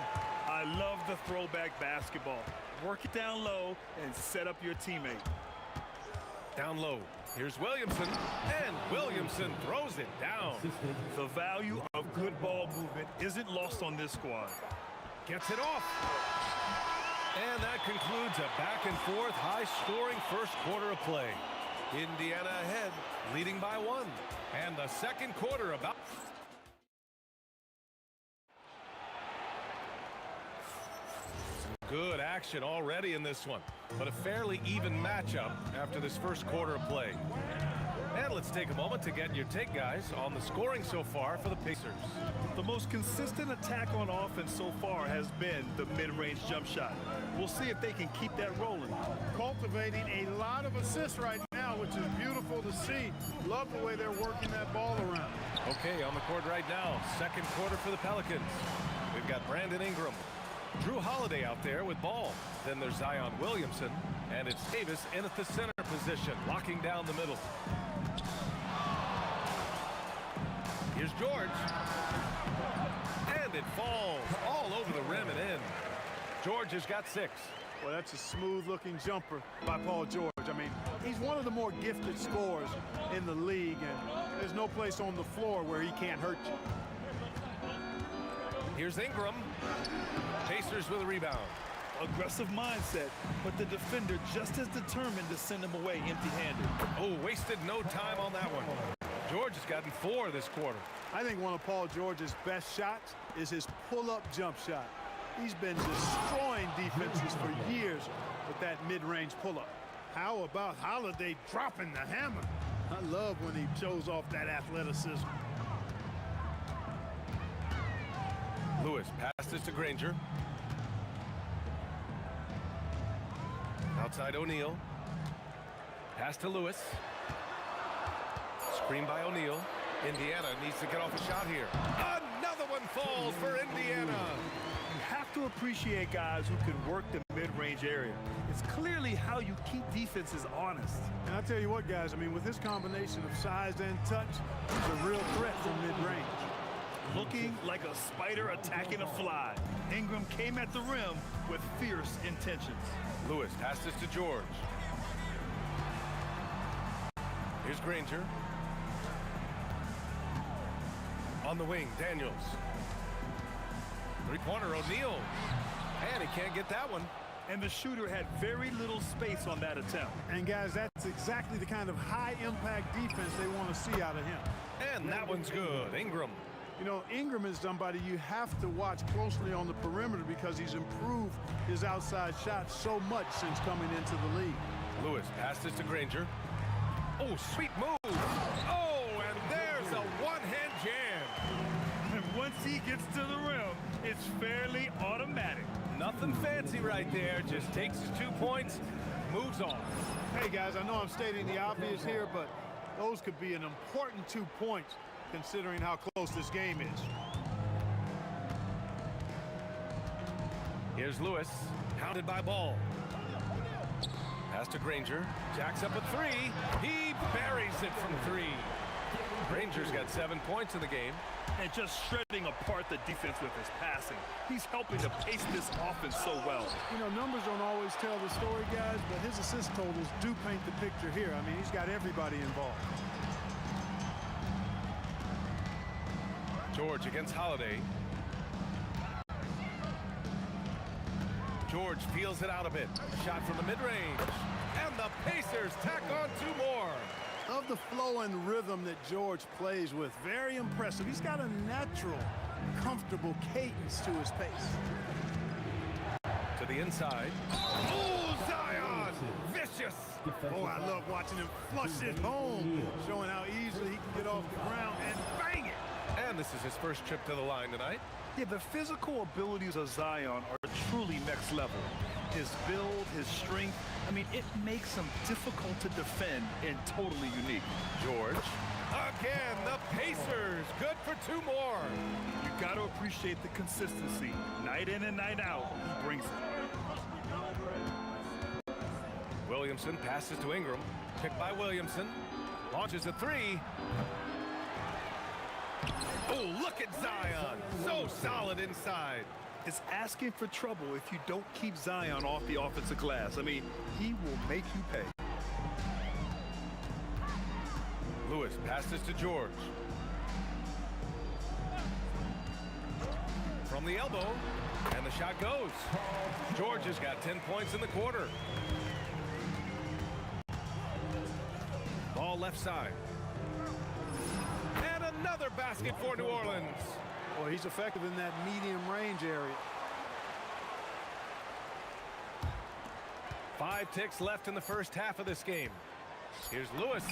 I love the throwback basketball. Work it down low and set up your teammate. Down low. Here's Williamson, and Williamson throws it down. The value of good ball movement isn't lost on this squad. Gets it off. And that concludes a back-and-forth, high-scoring first quarter of play. Indiana ahead, leading by 1. And the second quarter about... Good action already in this one, but a fairly even matchup after this first quarter of play. And let's take a moment to get your take, guys, on the scoring so far for the Pacers. The most consistent attack on offense so far has been the mid-range jump shot. We'll see if they can keep that rolling. Cultivating a lot of assists right now, which is beautiful to see. Love the way they're working that ball around. Okay, on the court right now, second quarter for the Pelicans. We've got Brandon Ingram, Drew Holiday out there with ball. Then there's Zion Williamson, and it's Davis in at the center position, locking down the middle. Here's George. And it falls all over the rim and in. George has got 6. Well, that's a smooth-looking jumper by Paul George. I mean, he's one of the more gifted scorers in the league, and there's no place on the floor where he can't hurt you. Here's Ingram. Pacers with a rebound. Aggressive mindset, but the defender just as determined to send him away empty-handed. Oh, wasted no time on that one. George has gotten 4 this quarter. I think one of Paul George's best shots is his pull-up jump shot. He's been destroying defenses for years with that mid-range pull-up. How about Holiday dropping the hammer? I love when he shows off that athleticism. Lewis passes to Granger. Outside O'Neal. Pass to Lewis. Screen by O'Neal. Indiana needs to get off a shot here. Another one falls for Indiana. You have to appreciate guys who can work the mid-range area. It's clearly how you keep defenses honest. And I'll tell you what, guys, I mean, with his combination of size and touch, he's a real threat from mid-range. Looking like a spider attacking a fly. Ingram came at the rim with fierce intentions. Lewis passes to George. Here's Granger. On the wing, Daniels. Three-pointer, O'Neal. And he can't get that one. And the shooter had very little space on that attempt. And, guys, that's exactly the kind of high-impact defense they want to see out of him. And that one's good. Ingram. You know, Ingram is somebody you have to watch closely on the perimeter because he's improved his outside shot so much since coming into the league. Lewis passes to Granger. Oh, sweet move. Oh, and there's a one-hand jam. And once he gets to the rim, it's fairly automatic. Nothing fancy right there. Just takes his 2 points, moves on. Hey, guys, I know I'm stating the obvious here, but those could be an important 2 points considering how close this game is. Here's Lewis, hounded by Ball. Pass to Granger, jacks up a 3. He buries it from 3. Granger's got 7 points in the game. And just shredding apart the defense with his passing. He's helping to pace this offense so well. You know, numbers don't always tell the story, guys, but his assist totals do paint the picture here. I mean, he's got everybody involved. George against Holiday. George feels it out a bit. Shot from the mid-range. And the Pacers tack on 2 more. Of the flow and rhythm that George plays with, very impressive. He's got a natural, comfortable cadence to his pace. To the inside. Oh, Zion! Vicious! Oh, I love watching him flush it home, showing how easily he can get off the ground and bang it. And this is his first trip to the line tonight. Yeah, the physical abilities of Zion are truly next level. His build, his strength, I mean, it makes him difficult to defend and totally unique. George. Again, the Pacers. Good for 2 more. You got to appreciate the consistency. Night in and night out, he brings it. Williamson passes to Ingram. Picked by Williamson. Launches a 3. Oh, look at Zion. So solid inside. is asking for trouble if you don't keep Zion off the offensive glass. I mean, he will make you pay. Lewis passes to George. From the elbow, and the shot goes. George has got 10 points in the quarter. Ball left side. And another basket for New Orleans. Well, he's effective in that medium range area. 5 ticks left in the first half of this game. Here's Lewis.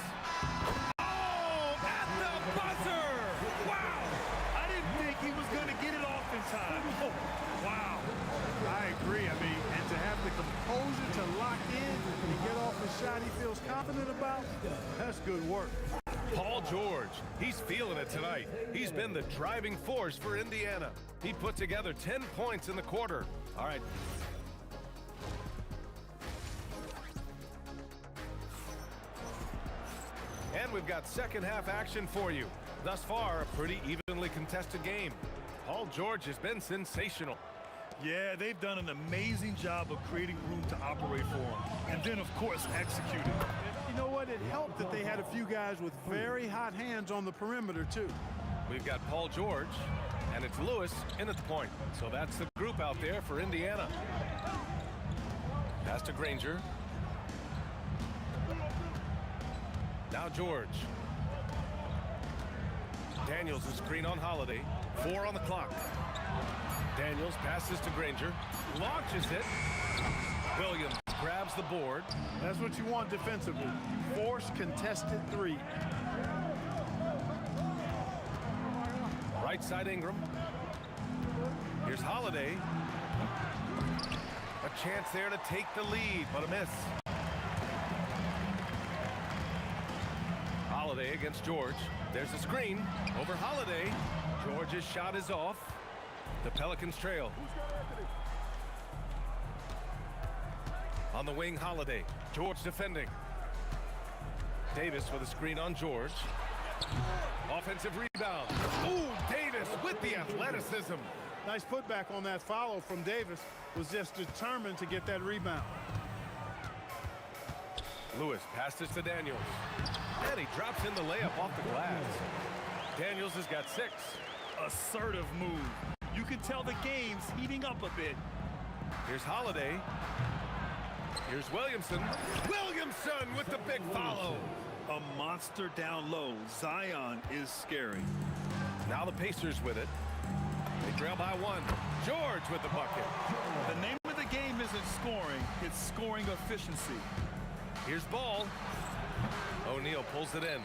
Oh, at the buzzer! Wow! I didn't think he was going to get it off in time. Oh, wow. I agree. I mean, and to have the composure to lock in and get off a shot he feels confident about, that's good work. Paul George, he's feeling it tonight. He's been the driving force for Indiana. He put together 10 points in the quarter. All right. And we've got second half action for you. Thus far, a pretty evenly contested game. Paul George has been sensational. Yeah, they've done an amazing job of creating room to operate for him. And then, of course, executing. You know what? It helped that they had a few guys with very hot hands on the perimeter, too. We've got Paul George, and it's Lewis in at the point. So that's the group out there for Indiana. Pass to Granger. Now George. Daniels is screen on Holiday. 4 on the clock. Daniels passes to Granger. Launches it. Williams grabs the board. That's what you want defensively. Force contested three. Right side Ingram. Here's Holiday. A chance there to take the lead, but a miss. Holiday against George. There's a screen over Holiday. George's shot is off. The Pelicans trail. On the wing, Holiday. George defending. Davis with a screen on George. Offensive rebound. Ooh, Davis with the athleticism. Nice putback on that follow from Davis. Was just determined to get that rebound. Lewis passes to Daniels. And he drops in the layup off the glass. Daniels has got 6. Assertive move. You can tell the game's heating up a bit. Here's Holiday. Here's Williamson. Williamson with the big follow. A monster down low. Zion is scary. Now the Pacers with it. They trail by 1. George with the bucket. The name of the game isn't scoring. It's scoring efficiency. Here's Ball. O'Neal pulls it in.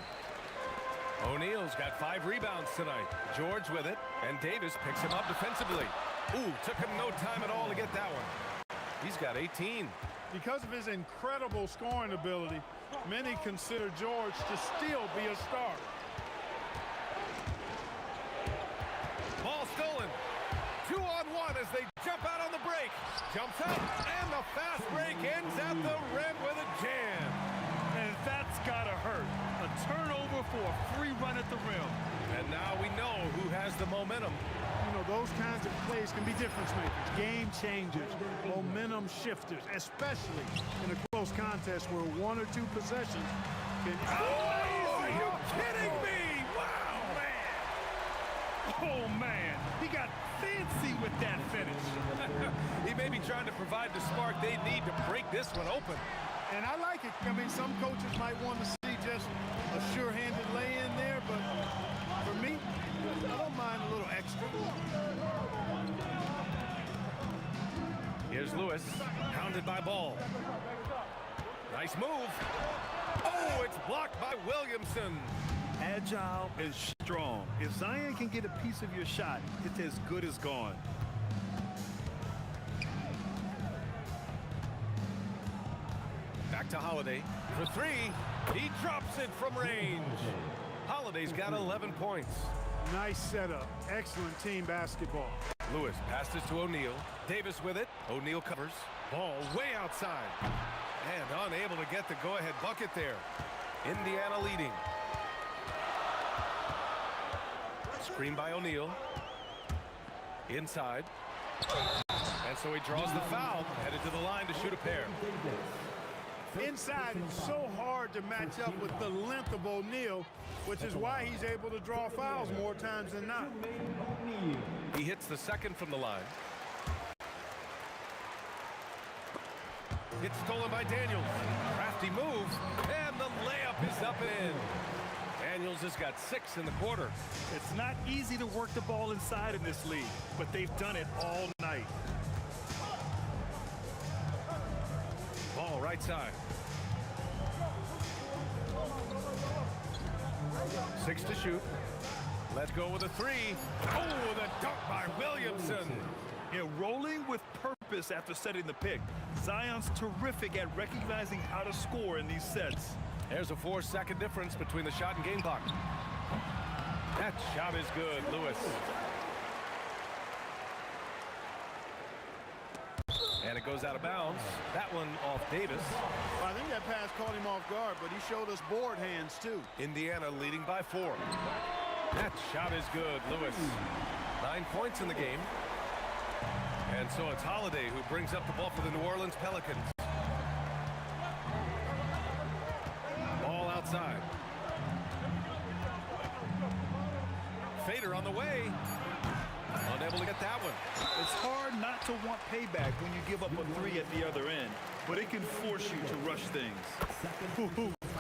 O'Neal's got 5 rebounds tonight. George with it, and Davis picks him up defensively. Ooh, took him no time at all to get that one. He's got 18. Because of his incredible scoring ability, many consider George to still be a star. Ball stolen. 2-on-1 as they jump out on the break. Jumps out, and the fast break ends at the rim with a jam. And that's gotta hurt. A turnover for a free run at the rim. And now we know who has the momentum. You know, those kinds of plays can be difference makers, game changers, momentum shifters, especially in a close contest where 1 or 2 possessions can... Oh, are you kidding me? Wow, man. Oh, man. He got fancy with that finish. He may be trying to provide the spark they need to break this one open. And I like it. I mean, some coaches might want to see just a sure-handed lay-in there, but for me, I don't mind a little extra. Here's Lewis, hounded by Ball. Nice move. Oh, it's blocked by Williamson. Agile and strong. If Zion can get a piece of your shot, it's as good as gone. Back to Holiday for 3. He drops it from range. Holiday's got 11 points. Nice setup. Excellent team basketball. Lewis passes to O'Neal. Davis with it. O'Neal covers. Ball way outside. And unable to get the go-ahead bucket there. Indiana leading. Screen by O'Neal. Inside. And so he draws the foul, headed to the line to shoot a pair. Inside, it's so hard to match up with the length of O'Neal, which is why he's able to draw fouls more times than not. He hits the second from the line. It's stolen by Daniels. Crafty move, and the layup is up and in. Daniels has got 6 in the quarter. It's not easy to work the ball inside in this league, but they've done it all night. Ball right side. 6 to shoot. Let's go with a 3. Oh, the dunk by Williamson. Yeah, rolling with purpose after setting the pick. Zion's terrific at recognizing how to score in these sets. There's a 4-second difference between the shot and game clock. That shot is good, Lewis. And it goes out of bounds. That one off Davis. Well, I think that pass caught him off guard, but he showed us board hands too. Indiana leading by 4. That shot is good, Lewis. 9 points in the game. And so it's Holiday who brings up the ball for the New Orleans Pelicans. Ball outside. Fader on the way. Unable to get that one. It's hard not to want payback when you give up a 3 at the other end, but it can force you to rush things.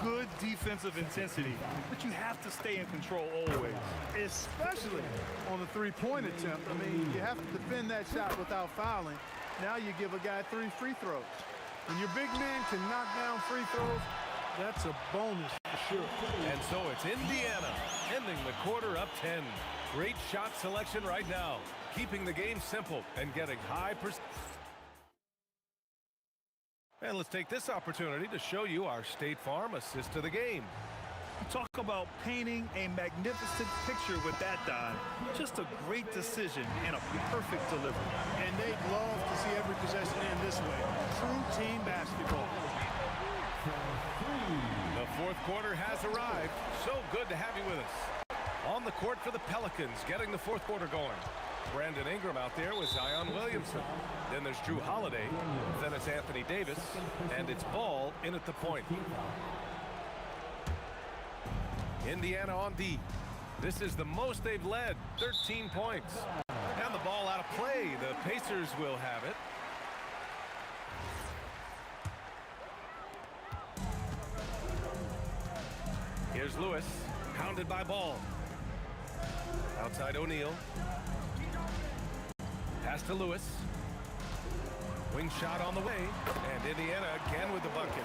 Good defensive intensity, but you have to stay in control always. Especially on the three-point attempt. I mean, you have to defend that shot without fouling. Now you give a guy 3 free throws. When your big man can knock down free throws, that's a bonus for sure. And so it's Indiana ending the quarter up 10. Great shot selection right now, keeping the game simple and getting high percent. And let's take this opportunity to show you our State Farm assist to the game. You talk about painting a magnificent picture with that dive. Just a great decision and a perfect delivery. And they'd love to see every possession end this way. True team basketball. The fourth quarter has arrived. So good to have you with us. On the court for the Pelicans, getting the fourth quarter going. Brandon Ingram out there with Zion Williamson. Then there's Drew Holiday. Then it's Anthony Davis. And it's Ball in at the point. Indiana on D. This is the most they've led, 13 points. And the ball out of play. The Pacers will have it. Here's Lewis, hounded by Ball. Outside O'Neal. Pass to Lewis. Wing shot on the way. And Indiana again with the bucket.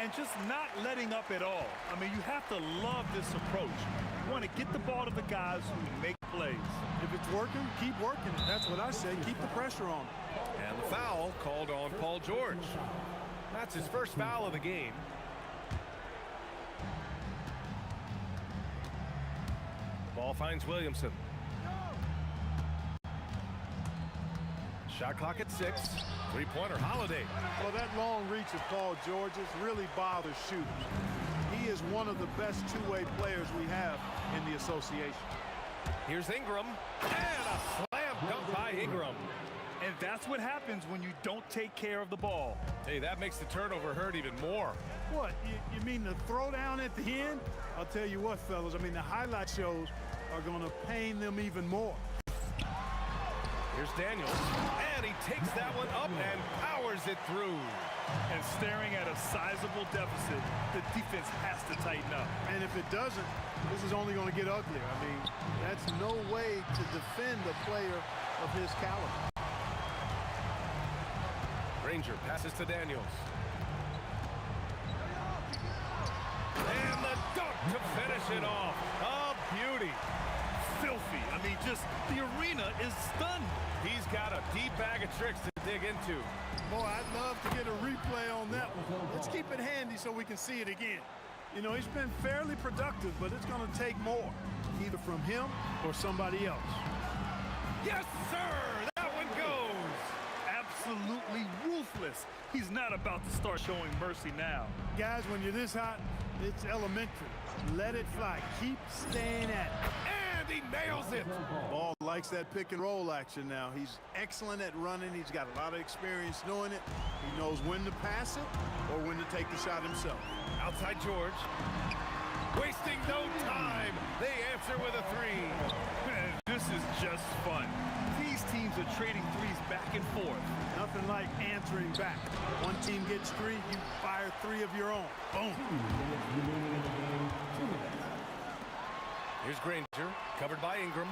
And just not letting up at all. I mean, you have to love this approach. You want to get the ball to the guys who make plays. If it's working, keep working it. That's what I say. Keep the pressure on. And the foul called on Paul George. That's his first foul of the game. Ball finds Williamson. Shot clock at 6. Three-pointer, Holiday. Well, that long reach of Paul George's really bothers shooters. He is one of the best two-way players we have in the association. Here's Ingram. And a slam dunk by Ingram. And that's what happens when you don't take care of the ball. Hey, that makes the turnover hurt even more. What, you mean the throwdown at the end? I'll tell you what, fellas, I mean, the highlight shows are going to pain them even more. Here's Daniels, and he takes that one up and powers it through. And staring at a sizable deficit, the defense has to tighten up. And if it doesn't, this is only going to get uglier. I mean, that's no way to defend a player of his caliber. Granger passes to Daniels. And the dunk to finish it off. A beauty. Filthy. I mean, just the arena is stunned. He's got a deep bag of tricks to dig into. Boy, I'd love to get a replay on that one. Let's keep it handy so we can see it again. You know, he's been fairly productive, but it's going to take more, either from him or somebody else. Yes, sir! That one goes! Absolutely ruthless. He's not about to start showing mercy now. Guys, when you're this hot, it's elementary. Let it fly. Keep staying at it. And And he nails it. Ball likes that pick and roll action now. He's excellent at running. He's got a lot of experience doing it. He knows when to pass it or when to take the shot himself. Outside George. Wasting no time. They answer with a three. This is just fun. These teams are trading threes back and forth. Nothing like answering back. One team gets three, you fire three of your own. Boom. Here's Granger, covered by Ingram.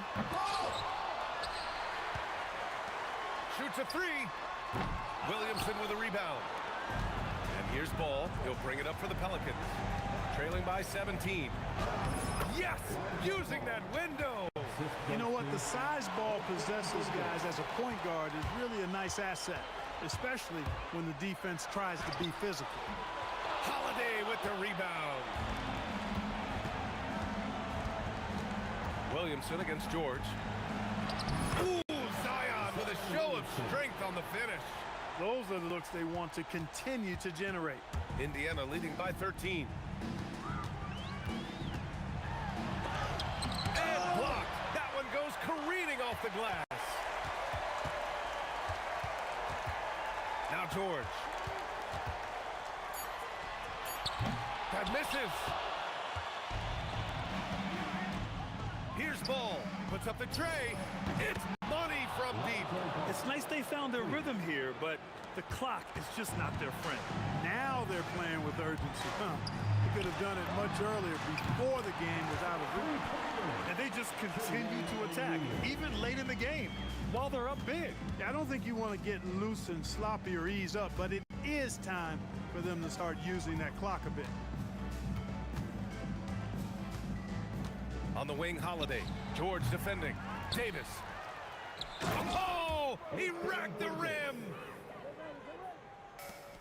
Shoots a three. Williamson with a rebound. And here's Ball. He'll bring it up for the Pelicans. Trailing by 17. Yes! Using that window! You know what? The size Ball possesses, guys, as a point guard is really a nice asset, especially when the defense tries to be physical. Holiday with the rebound. Williamson against George. Ooh, Zion with a show of strength on the finish. Those are the looks they want to continue to generate. Indiana leading by 13. And blocked. That one goes careening off the glass. Now George. That misses. Here's Ball. Puts up the tray. It's money from deep. It's nice they found their rhythm here, but the clock is just not their friend. Now they're playing with urgency. They could have done it much earlier before the game was out of reach. And they just continue to attack, even late in the game, while they're up big. I don't think you want to get loose and sloppy or ease up, but it is time for them to start using that clock a bit. On the wing, Holiday. George defending. Davis. Oh! He racked the rim!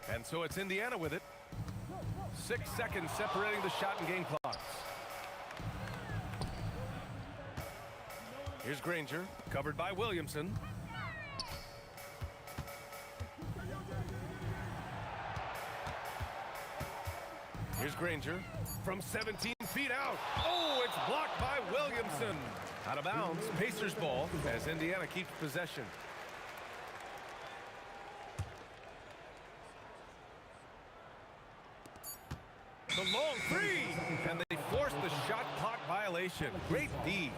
And so it's Indiana with it. 6 seconds separating the shot and game clocks. Here's Granger, covered by Williamson. Here's Granger from 17 feet out. Oh, it's blocked by Williamson. Out of bounds, Pacers ball as Indiana keeps possession. The long three, and they force the shot clock violation. Great D.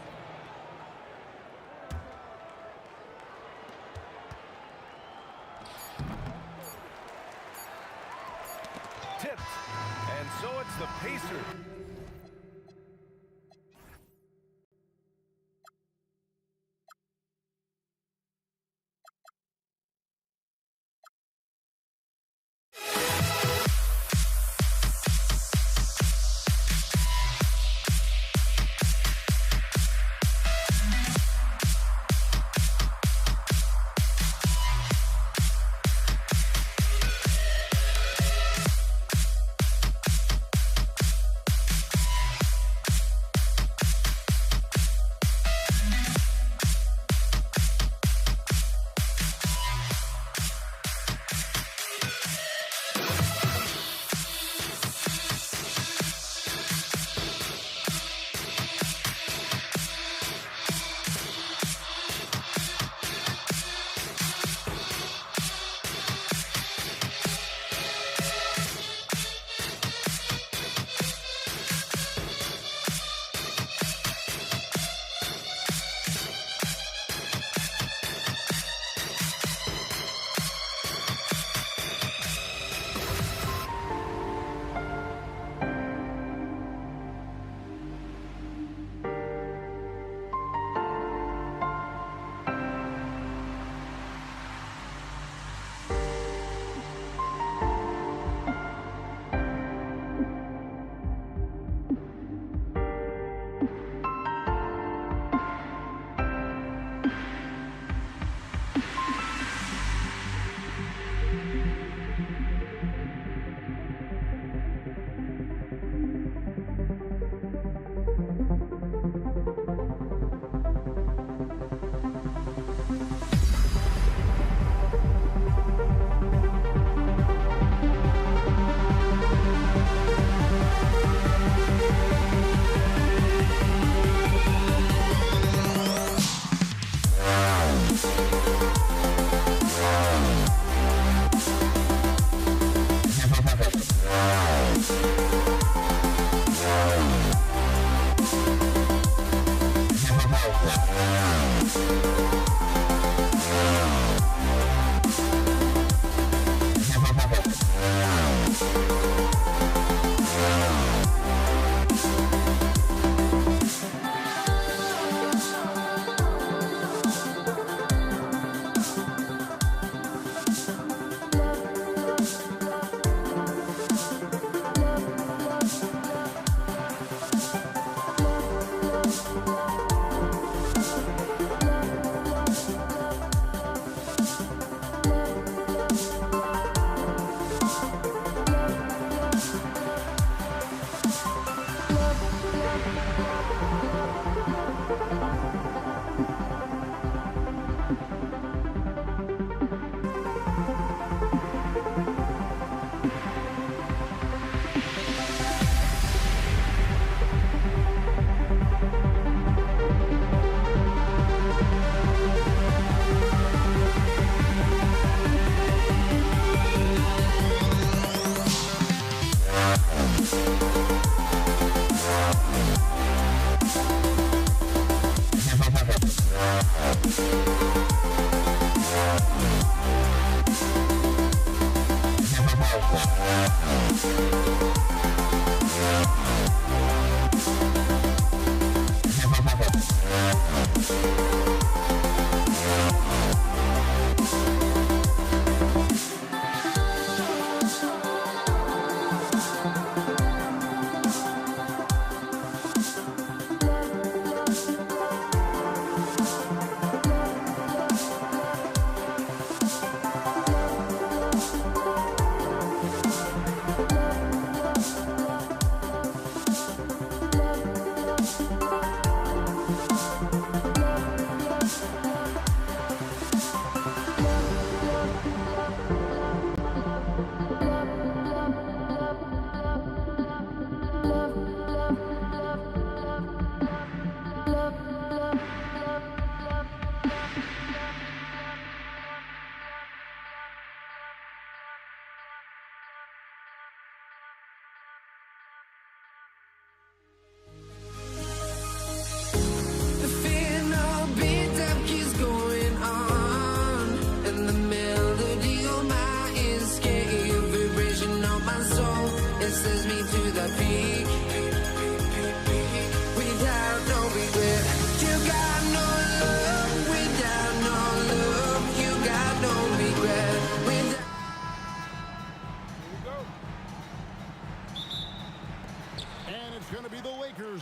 Tipped, and so it's the Pacers.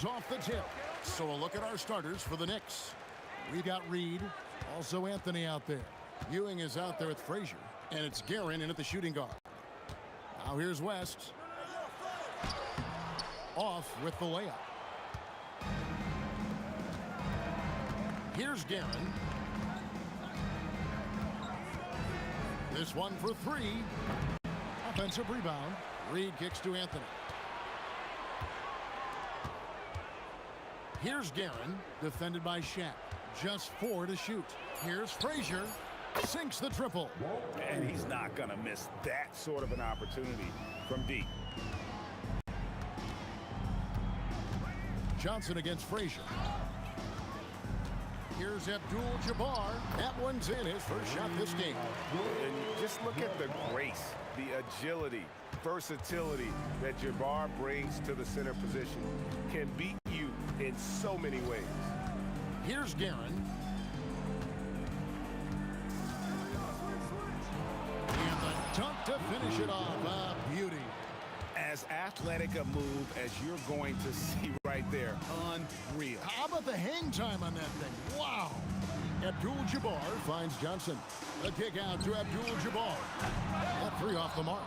Off the tip. So a look at our starters for the Knicks. We got Reed, also Anthony out there. Ewing is out there with Frazier, and it's Guerin in at the shooting guard. Now here's West. Off with the layup. Here's Guerin. This one for three. Offensive rebound. Reed kicks to Anthony. Here's Guerin, defended by Shaq. Just 4 to shoot. Here's Frazier, sinks the triple. And he's not going to miss that sort of an opportunity from deep. Johnson against Frazier. Here's Abdul-Jabbar. That one's in, his first shot this game. And just look at the grace, the agility, versatility that Jabbar brings to the center position. Can beat you in so many ways. Here's Guerin. And the dunk to finish it off. A beauty. As athletic a move as you're going to see right there. Unreal. How about the hang time on that thing? Wow. Abdul-Jabbar finds Johnson. A kick out to Abdul-Jabbar. That 3 off the mark.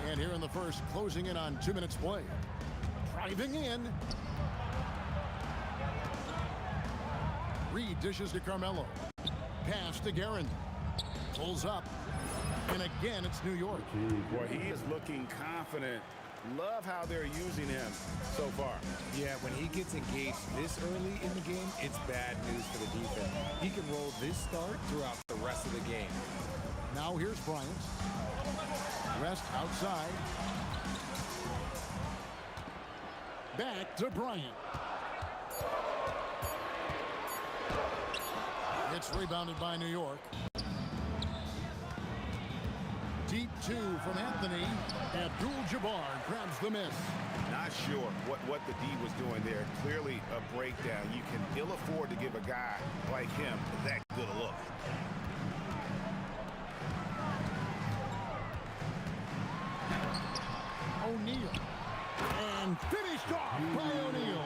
And here in the first, closing in on 2 minutes play. Driving in. Reed dishes to Carmelo. Pass to Guerin. Pulls up. And again, it's New York. Boy, he is looking confident. Love how they're using him so far. Yeah, when he gets engaged this early in the game, it's bad news for the defense. He can roll this start throughout the rest of the game. Now here's Bryant. Rest outside. Back to Bryant. It's rebounded by New York. Deep 2 from Anthony. Abdul-Jabbar grabs the miss. Not sure what the D was doing there. Clearly a breakdown. You can ill afford to give a guy like him that good a look. O'Neal. And finished off by O'Neal.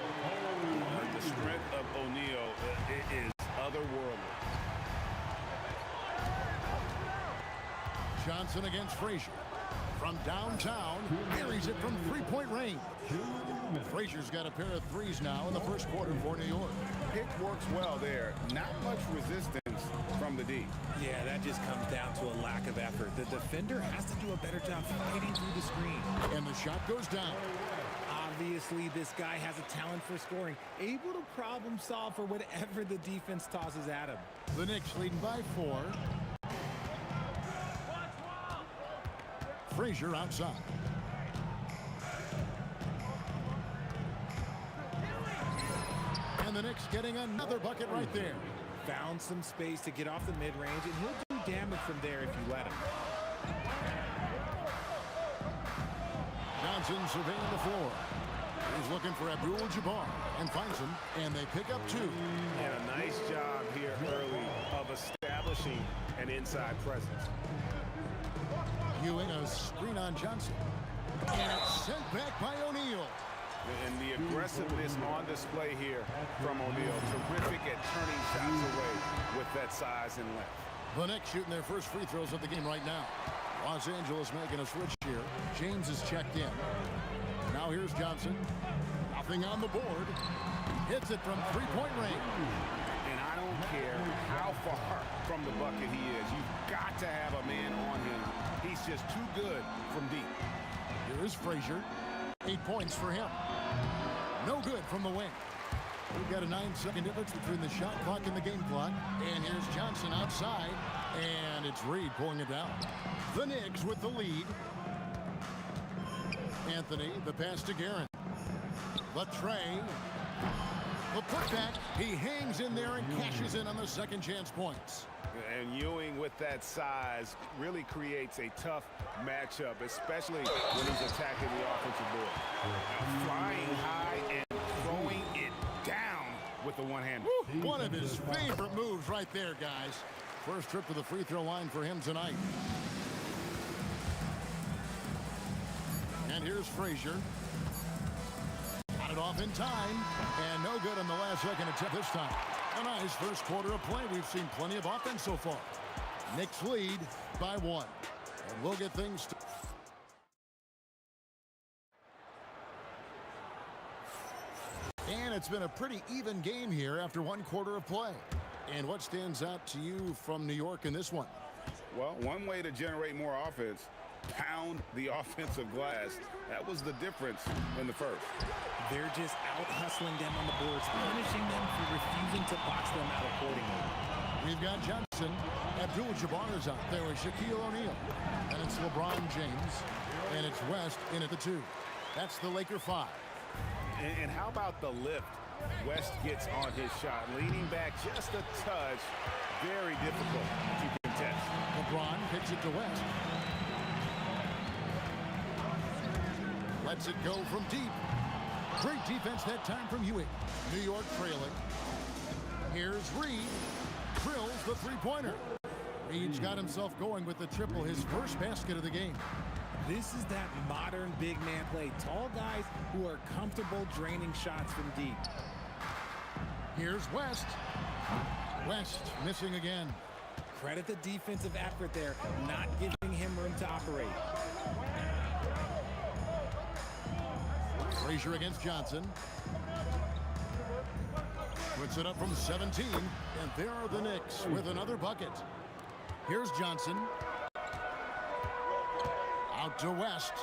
The strength of O'Neal is otherworldly. Johnson against Frazier. From downtown, buries it from three-point range. Frazier's got a pair of threes now in the first quarter for New York. Pick works well there. Not much resistance from the D. Yeah, that just comes down to a lack of effort. The defender has to do a better job fighting through the screen. And the shot goes down. Obviously, this guy has a talent for scoring, able to problem solve for whatever the defense tosses at him. The Knicks leading by 4. Frazier outside. And the Knicks getting another bucket right there. Found some space to get off the mid-range, and he'll do damage from there if you let him. Johnson surveying the floor. He's looking for Abdul-Jabbar and finds him, and they pick up 2. And a nice job here early of establishing an inside presence. Ewing, a screen on Johnson. And it's sent back by O'Neal. And the aggressiveness on display here from O'Neal. Terrific at turning shots away with that size and length. The Knicks shooting their first free throws of the game right now. Los Angeles making a switch here. James is checked in. Now here's Johnson. Nothing on the board. Hits it from three-point range. And I don't care how far from the bucket he is. You've got to have a man on him. He's just too good from deep. Here is Frazier. 8 points for him. No good from the wing. We've got a 9-second difference between the shot clock and the game clock. And here's Johnson outside. And it's Reed pulling it down. The Knicks with the lead. Anthony, the pass to Guerin. The tray. The putback. He hangs in there and cashes in on the second chance points. And Ewing with that size really creates a tough matchup, especially when he's attacking the offensive board. Flying high and throwing it down with the one-hand. One of his favorite moves right there, guys. First trip to the free throw line for him tonight. And here's Frazier. Got it off in time, and no good on the last second attempt this time. A nice first quarter of play. We've seen plenty of offense so far. Knicks lead by 1. And we'll get things to... And it's been a pretty even game here after 1 quarter of play. And what stands out to you from New York in this one? Well, one way to generate more offense, pound the offensive glass. That was the difference in the first. They're just out-hustling them on the boards, punishing them for refusing to box them out accordingly. We've got Johnson. Abdul-Jabbar is out there with Shaquille O'Neal. And it's LeBron James. And it's West in at the 2. That's the Laker 5. And how about the lift West gets on his shot? Leaning back just a touch. Very difficult to contest. LeBron kicks it to West. Lets it go from deep. Great defense that time from Ewing. New York trailing. Here's Reed. Drills the three-pointer. Reed's got himself going with the triple, his first basket of the game. This is that modern big man play. Tall guys who are comfortable draining shots from deep. Here's West. West missing again. Credit the defensive effort there, not giving him room to operate. Frazier against Johnson. Puts it up from 17, and there are the Knicks with another bucket. Here's Johnson. Out to West.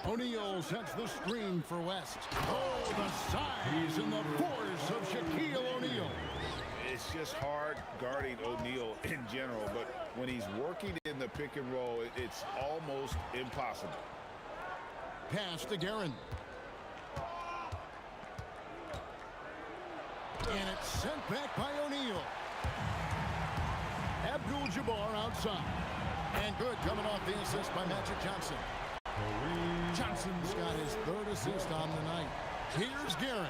O'Neal sets the screen for West. Oh, the size and the force of Shaquille O'Neal. It's just hard guarding O'Neal in general, but when he's working in the pick and roll, it's almost impossible. Pass to Guerin. And it's sent back by O'Neal. Abdul-Jabbar outside. And good coming off the assist by Magic Johnson. Johnson's got his 3rd assist on the night. Here's Guerin.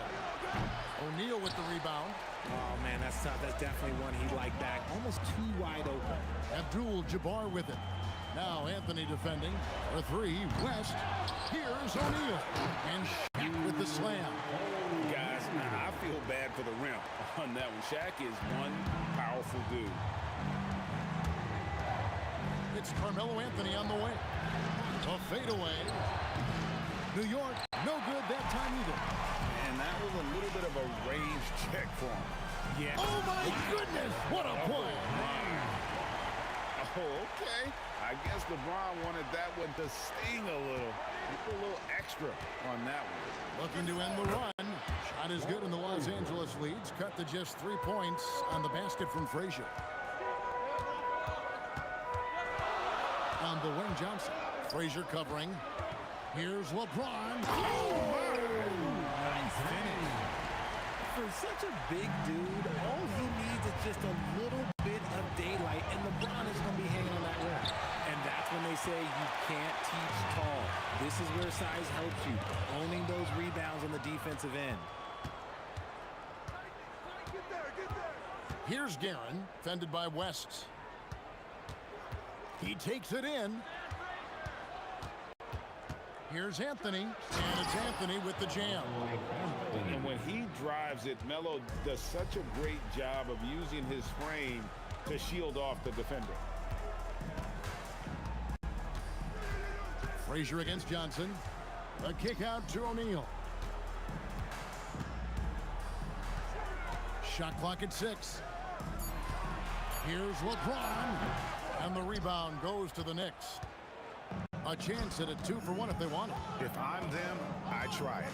O'Neal with the rebound. Oh, man, that's tough. That's definitely one he liked back. Almost too wide open. Abdul-Jabbar with it. Now Anthony defending for 3. West. Here's O'Neal. And Shaq with the slam. Guys, I feel bad for the rim on that one. Shaq is one powerful dude. It's Carmelo Anthony on the wing. A fadeaway. New York, no good that time either. And that was a little bit of a range check for him. Yeah. Oh, my goodness. What a play. Oh, okay. I guess LeBron wanted that one to sting a little. A little extra on that one. Looking to end the run. Shot is good, and the Los Angeles leads. Cut to just 3 points on the basket from Frazier. On the wing, Johnson. Frazier covering. Here's LeBron. Oh, nice finish. For such a big dude, all he needs is just a little bit of daylight, and LeBron is going to be hanging on that rim. And that's when they say you can't teach tall. This is where size helps you, owning those rebounds on the defensive end. Here's Guerin, fended by West. He takes it in. Here's Anthony, and it's Anthony with the jam. And when he drives it, Melo does such a great job of using his frame to shield off the defender. Frazier against Johnson. A kick out to O'Neal. Shot clock at 6. Here's LeBron. And the rebound goes to the Knicks. A chance at a 2-for-1 if they want it. If I'm them, I try it.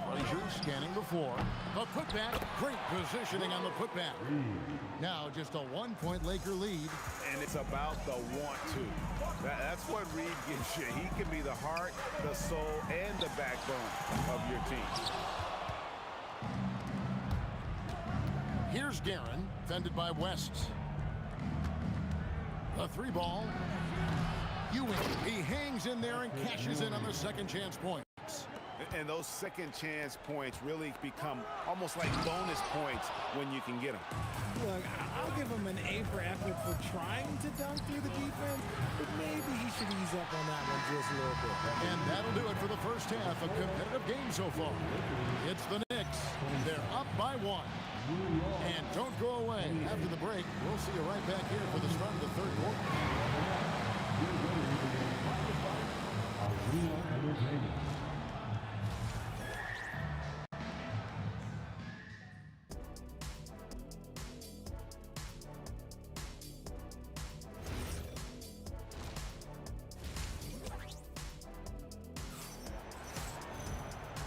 Frazier scanning the floor. A putback. Great positioning on the putback. Now just a 1-point Laker lead. And it's about the want to. That's what Reed gives you. He can be the heart, the soul, and the backbone of your team. Here's Guerin, fended by West. A 3-ball. Ewing, he hangs in there and cashes in on the second chance points. And those second chance points really become almost like bonus points when you can get them. Look, I'll give him an A for effort for trying to dunk through the defense, but maybe he should ease up on that one just a little bit. And that'll do it for the first half. A competitive game so far. It's the Knicks. They're up by 1. And don't go away. After the break, we'll see you right back here for the start of the third quarter.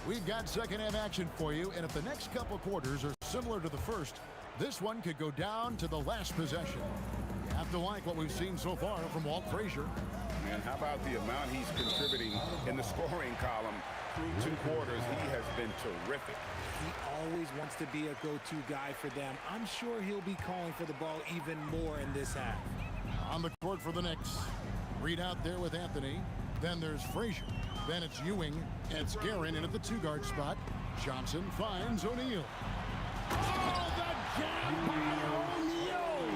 We've got second half action for you, and if the next couple quarters are similar to the first, this one could go down to the last possession. You have to like what we've seen so far from Walt Frazier. And how about the amount he's contributing in the scoring column through 2 quarters? He has been terrific. He always wants to be a go-to guy for them. I'm sure he'll be calling for the ball even more in this half. On the court for the Knicks. Reed out there with Anthony. Then there's Frazier. Then it's Ewing. It's Guerin in at the 2-guard spot. Johnson finds O'Neal. Oh, the jam by O'Neal!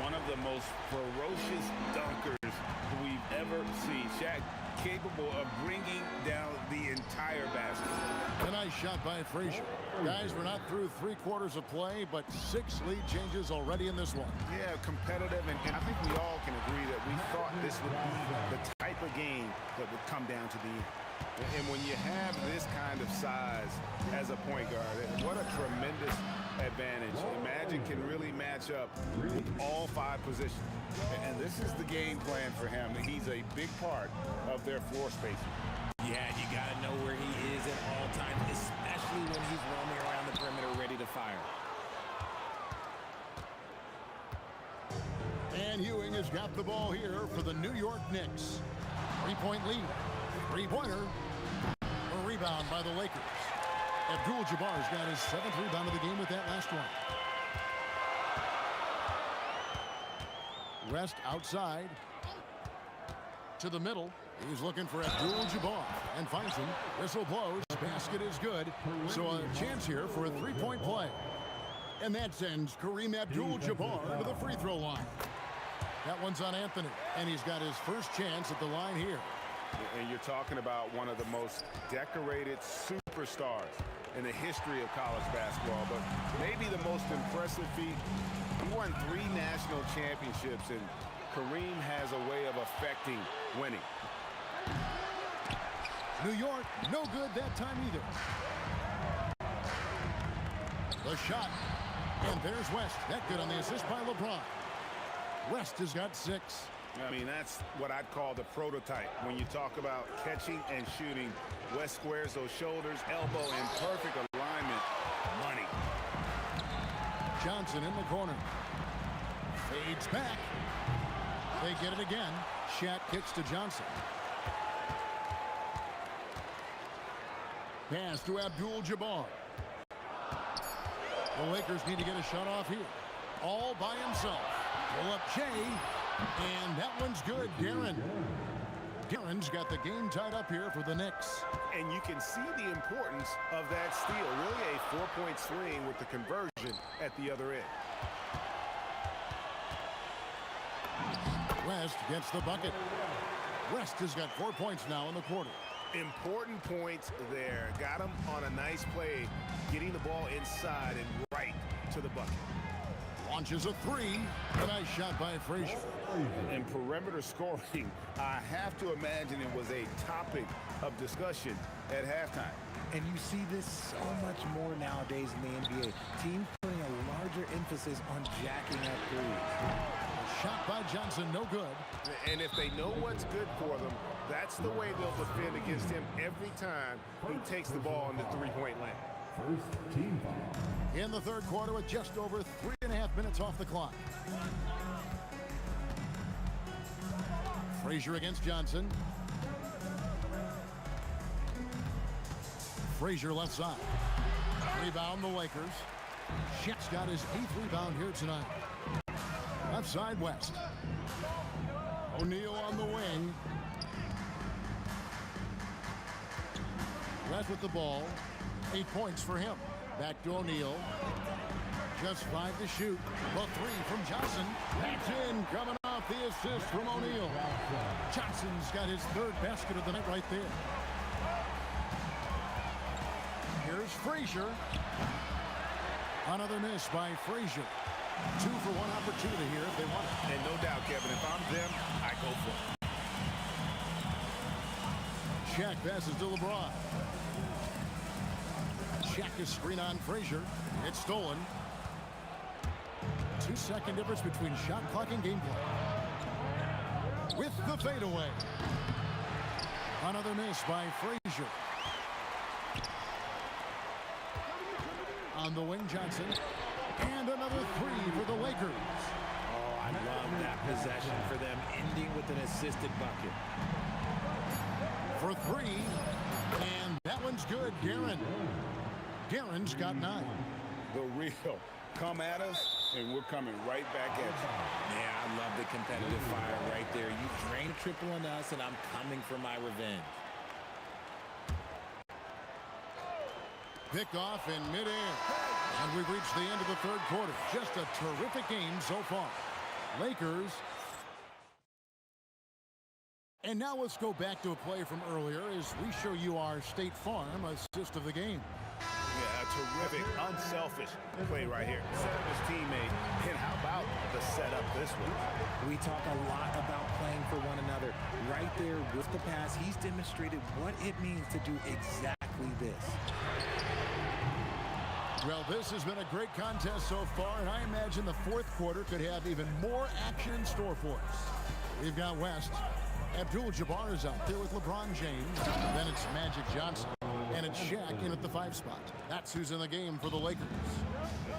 One of the most ferocious dunkers we've ever seen. Shaq capable of bringing down the entire basket. A nice shot by Frazier. Guys, we're not through 3 quarters of play, but 6 lead changes already in this one. Yeah, competitive, and I think we all can agree that we thought this would be the type of game that would come down to the end. And when you have this kind of size as a point guard, what a tremendous advantage. Magic can really match up with all 5 positions. And this is the game plan for him. He's a big part of their floor spacing. Yeah, you got to know where he is at all times, especially when he's roaming around the perimeter ready to fire. And Ewing has got the ball here for the New York Knicks. 3-point lead. 3-pointer. A rebound by the Lakers. Abdul-Jabbar's got his 7th rebound of the game with that last one. West outside. To the middle. He's looking for Abdul-Jabbar and finds him. Whistle blows. Basket is good. So a chance here for a 3-point play. And that sends Kareem Abdul-Jabbar to the free throw line. That one's on Anthony. And he's got his first chance at the line here. And you're talking about one of the most decorated superstars in the history of college basketball, but maybe the most impressive feat. I'm won 3 national championships, and Kareem has a way of affecting winning. New York, no good that time either. The shot. And there's West. That good on the assist by LeBron. West has got 6. I mean, that's what I'd call the prototype. When you talk about catching and shooting, West squares those shoulders, elbow in perfect alignment. Money. Johnson in the corner. Fades back. They get it again. Shat kicks to Johnson. Pass to Abdul-Jabbar. The Lakers need to get a shot off here. All by himself. Pull up Jay. And that one's good. Darren's got the game tied up here for the Knicks. And you can see the importance of that steal. Really a 4-point swing with the conversion at the other end. West gets the bucket. West has got 4 points now in the quarter. Important points there. Got him on a nice play, getting the ball inside and right to the bucket. Launches a 3. A nice shot by Frazier. And perimeter scoring, I have to imagine it was a topic of discussion at halftime. And you see this so much more nowadays in the NBA. Teams putting a larger emphasis on jacking up threes. Shot by Johnson, no good. And if they know what's good for them, that's the way they'll defend against him every time he takes the ball in the three-point land. First team foul. In the third quarter with just over 3.5 minutes off the clock. Frazier against Johnson. Frazier left side. Rebound the Lakers. Shat's got his 8th rebound here tonight. Left side West. O'Neal on the wing. West with the ball. 8 points for him. Back to O'Neal. Just 5 to shoot. The 3 from Johnson. That's in. Coming off the assist from O'Neal. Johnson's got his 3rd basket of the night right there. Here's Frazier. Another miss by Frazier. 2 for 1 opportunity here if they want it. And no doubt, Kevin, if I'm them, I go for it. Shaq passes to LeBron. Shaq is screen on Frazier. It's stolen. 2-second difference between shot clock and gameplay. With the fadeaway. Another miss by Frazier. On the wing, Johnson. And another 3 for the Lakers. Oh, I love that possession for them, ending with an assisted bucket. For 3. And that one's good. Darren's got 9. The real. Come at us, and we're coming right back at you. Yeah, I love the competitive fire right there. You drain a triple on us, and I'm coming for my revenge. Pick off in midair. And we've reached the end of the third quarter. Just a terrific game so far. Lakers. And now let's go back to a play from earlier as we show you our State Farm assist of the game. Yeah, a terrific, unselfish play right here. Set up his teammate. And how about the setup this one? We talk a lot about playing for one another. Right there with the pass, he's demonstrated what it means to do exactly this. Well, this has been a great contest so far, and I imagine the fourth quarter could have even more action in store for us. We've got West. Abdul-Jabbar is out there with LeBron James. Then it's Magic Johnson. And it's Shaq in at the 5 spot. That's who's in the game for the Lakers.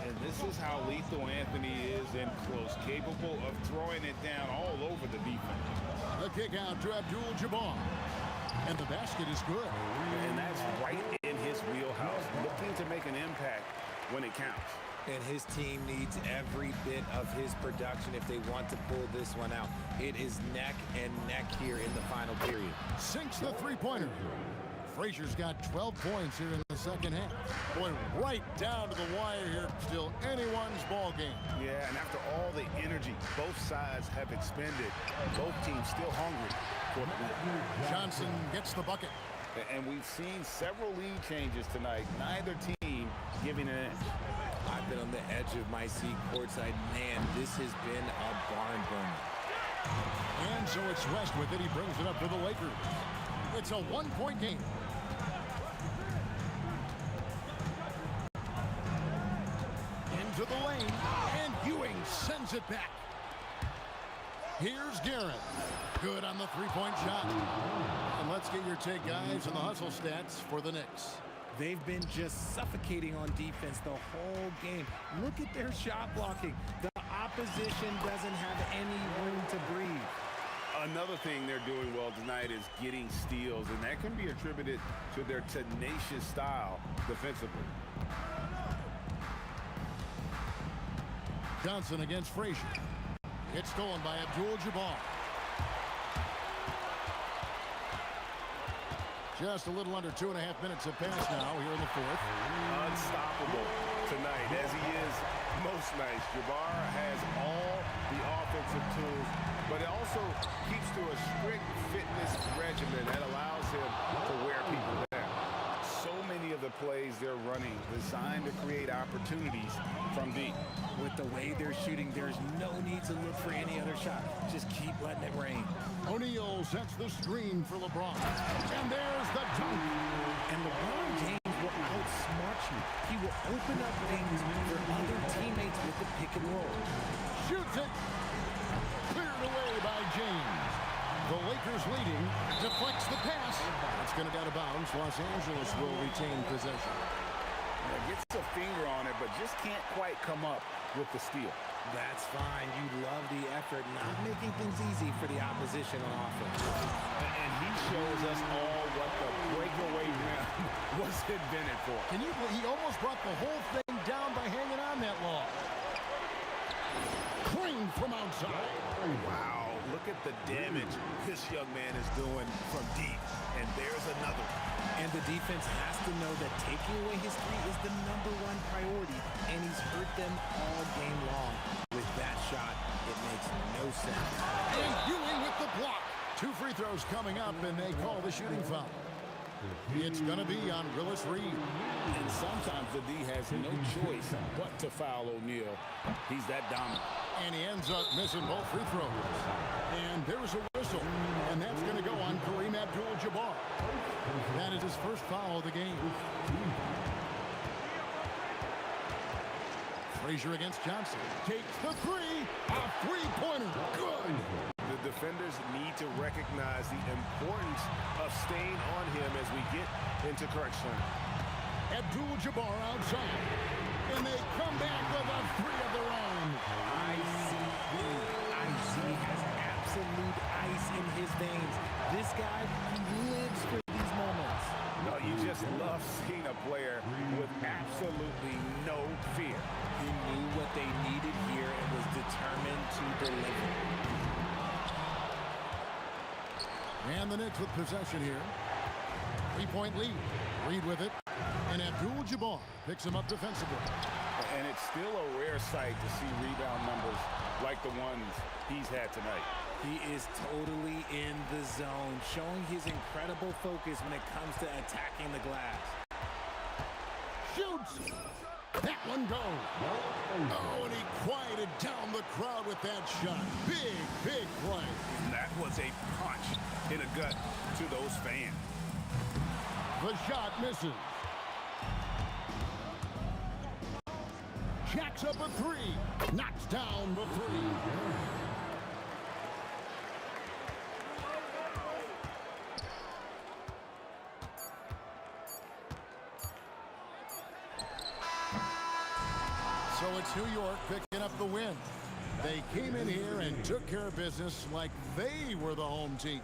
And this is how lethal Anthony is in close, capable of throwing it down all over the defense. The kick out to Abdul-Jabbar. And the basket is good. And that's right in his wheelhouse, looking to make an impact when it counts. And his team needs every bit of his production if they want to pull this one out. It is neck and neck here in the final period. Sinks the three-pointer. Frazier's got 12 points here in the second half. Boy, right down to the wire here. Still anyone's ball game. Yeah, and after all the energy both sides have expended, both teams still hungry for the win. Johnson gets the bucket. And we've seen several lead changes tonight. Neither team giving an inch. I I've been on the edge of my seat courtside. Man, this has been a barn burner. And so it's West with it. He brings it up for the Lakers. It's a one-point game. Into the lane, and Ewing sends it back. Here's Garrett. Good on the three-point shot. And let's get your take, guys, on the hustle stats for the Knicks. They've been just suffocating on defense the whole game. Look at their shot blocking. The opposition doesn't have any room to breathe. Another thing they're doing well tonight is getting steals, and that can be attributed to their tenacious style defensively. Johnson against Frazier. It's stolen by Abdul-Jabbar. Just a little under 2.5 minutes have passed now here in the fourth. Unstoppable tonight, as he is most nights. Jabbar has all the offensive tools, but it also keeps to a strict fitness regimen that allows him to wear people down. So many of the plays they're running designed to create opportunities from deep. With the way they're shooting, there's no need to look for any other shot. Just keep letting it rain. O'Neal sets the screen for LeBron. And there's the dunk. And LeBron James will outsmart you. He will open up things for other teammates with the pick and roll. Shoots it. Cleared away by James. The Lakers leading. Deflects the pass. It's going to get out of bounds. Los Angeles will retain possession. Gets a finger on it, but just can't quite come up with the steal. That's fine. You love the effort, not making things easy for the opposition on offense. And he shows us all what the breakaway rim was invented for. He almost brought the whole thing down by hanging on that long. Clean from outside. Wow, look at the damage this young man is doing from deep. And there's another. And the defense has to know that taking away his three is the #1 priority, and he's hurt them all game long. With that shot, it makes no sense. And Ewing with the block. 2 free throws coming up, and they call the shooting foul. It's going to be on Willis Reed. And sometimes the D has no choice but to foul O'Neal. He's that dominant. And he ends up missing both free throws. And there's a whistle. And that's going to go on Kareem Abdul-Jabbar. That is his first foul of the game. Frazier against Johnson. Takes the three. A three-pointer. Good. The defenders need to recognize the importance of staying on him as we get into crunch time. Abdul-Jabbar outside. And they come back with a three of their own. IC has absolute ice in his veins. This guy, he lives for these moments. No, you just love seeing a player with absolutely no fear. He knew what they needed here and was determined to deliver. And the Knicks with possession here. 3-point lead. Reed with it. And Abdul-Jabbar picks him up defensively. And it's still a rare sight to see rebound numbers like the ones he's had tonight. He is totally in the zone, showing his incredible focus when it comes to attacking the glass. Shoots! That one goes. Oh, and he quieted down the crowd with that shot. Big, big play. And that was a punch in the gut to those fans. The shot misses. Jacks up a three. Knocks down the three. So it's New York picking up the win. They came in here and took care of business like they were the home team.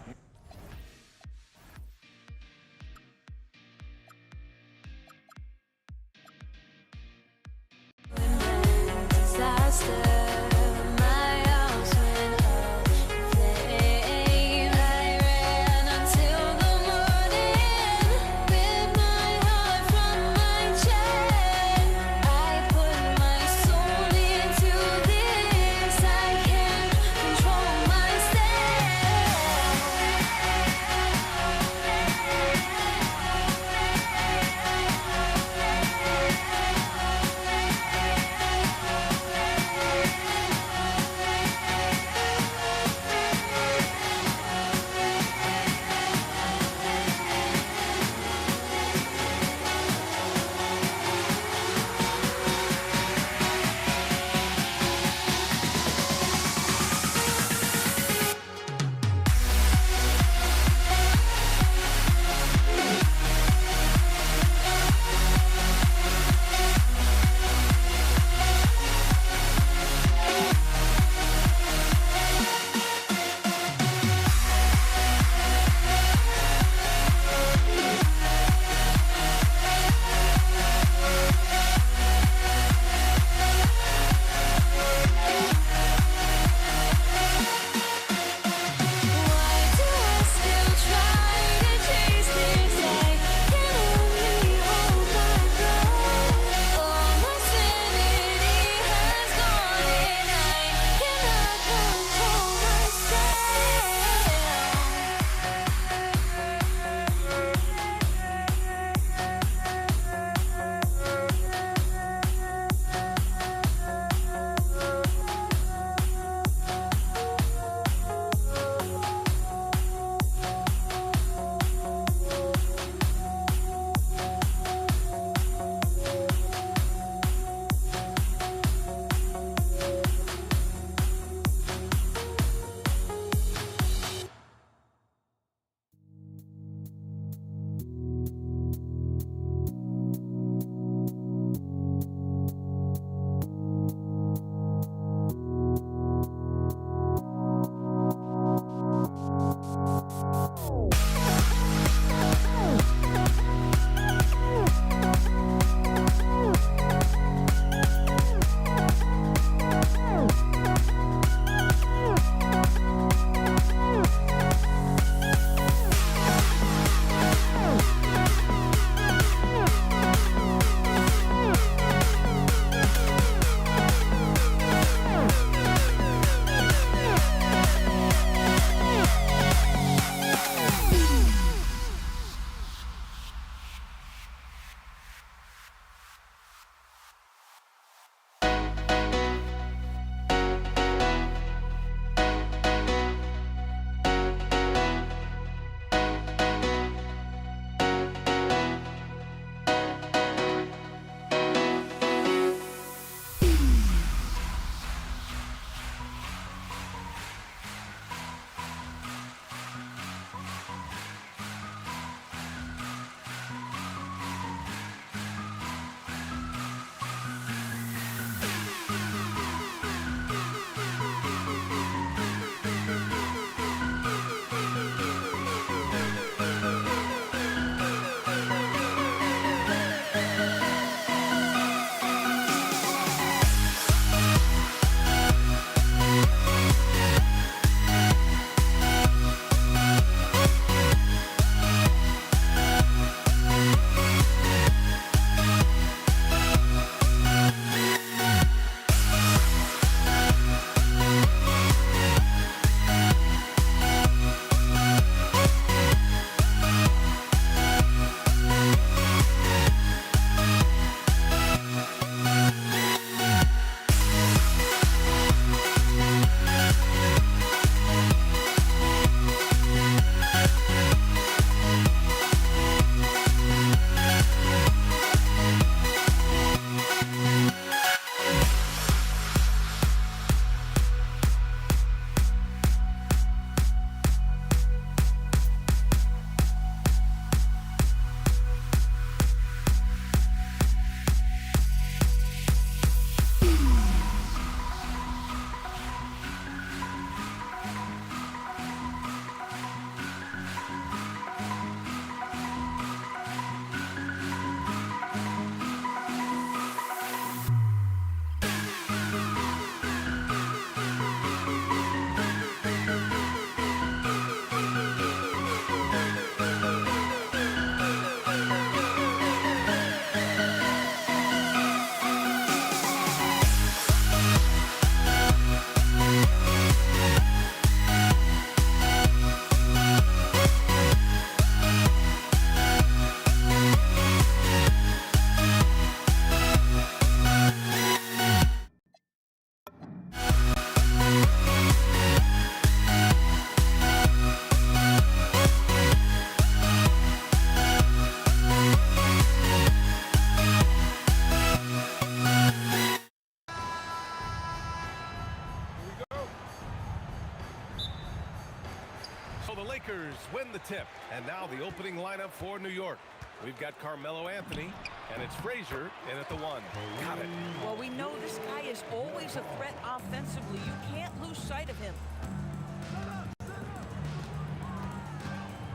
tip. And now the opening lineup for New York. We've got Carmelo Anthony, and it's Frazier in at the 1. Got it. Well, we know this guy is always a threat offensively. You can't lose sight of him.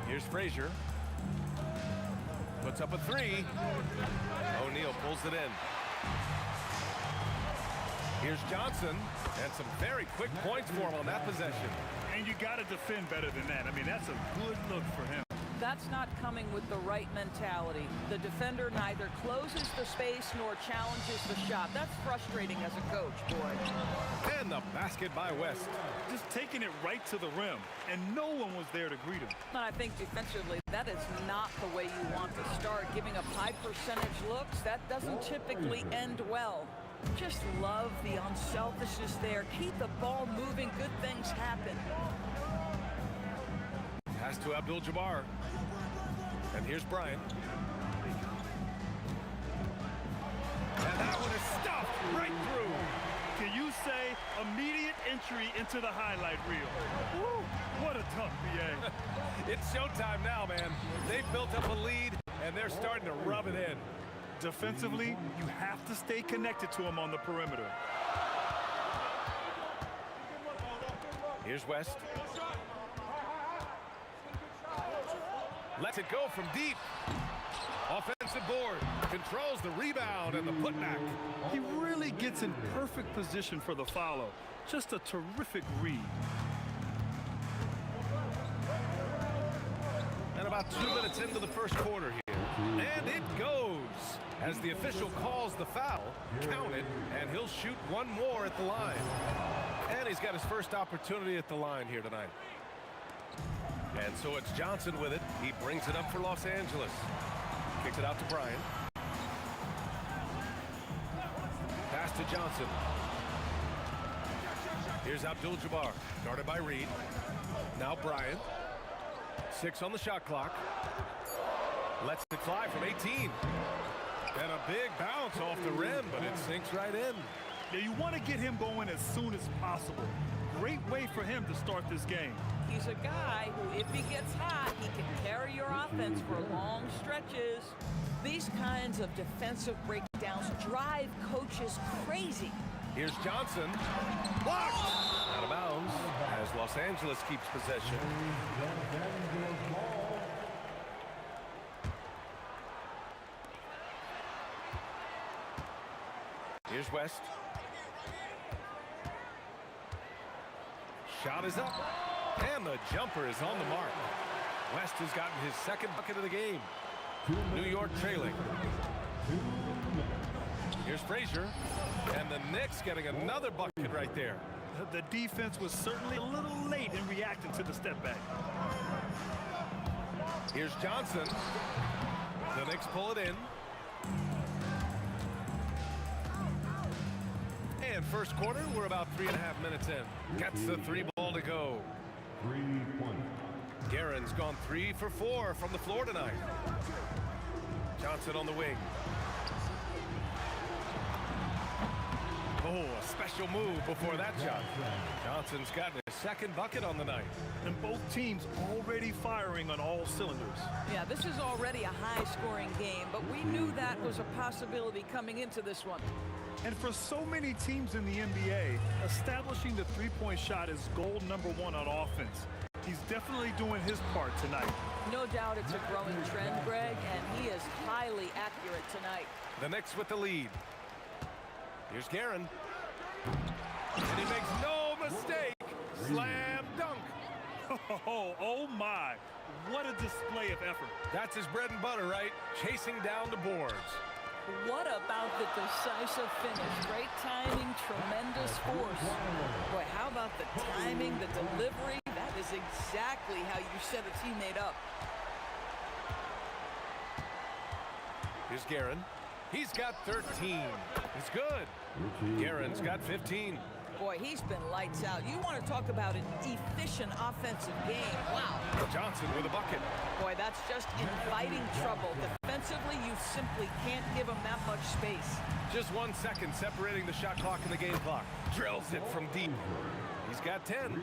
Here's Frazier. Puts up a 3. O'Neal pulls it in. Here's Johnson, and some very quick points for him on that possession. And you got to defend better than that. I mean, that's a good look for him. That's not coming with the right mentality. The defender neither closes the space nor challenges the shot. That's frustrating as a coach, boy. And the basket by West. Just taking it right to the rim, and no one was there to greet him. And I think defensively, that is not the way you want to start. Giving up high percentage looks, that doesn't typically end well. Just love the unselfishness there. Keep the ball moving. Good things happen. Pass to Abdul-Jabbar. And here's Bryant. And that one is stuffed right through. Can you say immediate entry into the highlight reel? Woo, what a tough BA. It's showtime now, man. They've built up a lead, and they're starting to rub it in. Defensively, you have to stay connected to him on the perimeter. Here's West. Lets it go from deep. Offensive board. Controls the rebound and the putback. He really gets in perfect position for the follow. Just a terrific read. And about 2 minutes into the first quarter here. And it goes. As the official calls the foul, count it, and he'll shoot one more at the line. And he's got his first opportunity at the line here tonight. And so it's Johnson with it. He brings it up for Los Angeles. Kicks it out to Bryant. Pass to Johnson. Here's Abdul-Jabbar, guarded by Reed. Now Bryant. 6 on the shot clock. Lets it fly from 18. And a big bounce off the rim, but it sinks right in. Now you want to get him going as soon as possible. Great way for him to start this game. He's a guy who, if he gets hot, he can carry your offense for long stretches. These kinds of defensive breakdowns drive coaches crazy. Here's Johnson. Blocked! Out of bounds as Los Angeles keeps possession. Here's West. Shot is up. And the jumper is on the mark. West has gotten his second bucket of the game. New York trailing. Here's Frazier. And the Knicks getting another bucket right there. The defense was certainly a little late in reacting to the step back. Here's Johnson. The Knicks pull it in. And first quarter, we're about 3.5 minutes in. Gets the 3 ball to go. 3-point. Guerin's gone 3 for 4 from the floor tonight. Johnson on the wing. Oh, a special move before that shot. Johnson's gotten his second bucket on the night. And both teams already firing on all cylinders. Yeah, this is already a high-scoring game, but we knew that was a possibility coming into this one. And for so many teams in the NBA, establishing the three-point shot is goal number 1 on offense. He's definitely doing his part tonight. No doubt it's a growing trend, Greg, and he is highly accurate tonight. The Knicks with the lead. Here's Guerin. And he makes no mistake. Slam dunk. Oh my. What a display of effort. That's his bread and butter, right? Chasing down the boards. What about the decisive finish? Great timing, tremendous force. Boy, how about the timing, the delivery? That is exactly how you set a teammate up. Here's Guerin. He's got 13. It's good. Guerin's got 15. Boy, he's been lights out. You want to talk about an efficient offensive game. Wow. Johnson with a bucket. Boy, that's just inviting trouble. Defensively, you simply can't give him that much space. Just 1 second separating the shot clock and the game clock. Drills it from deep. He's got 10.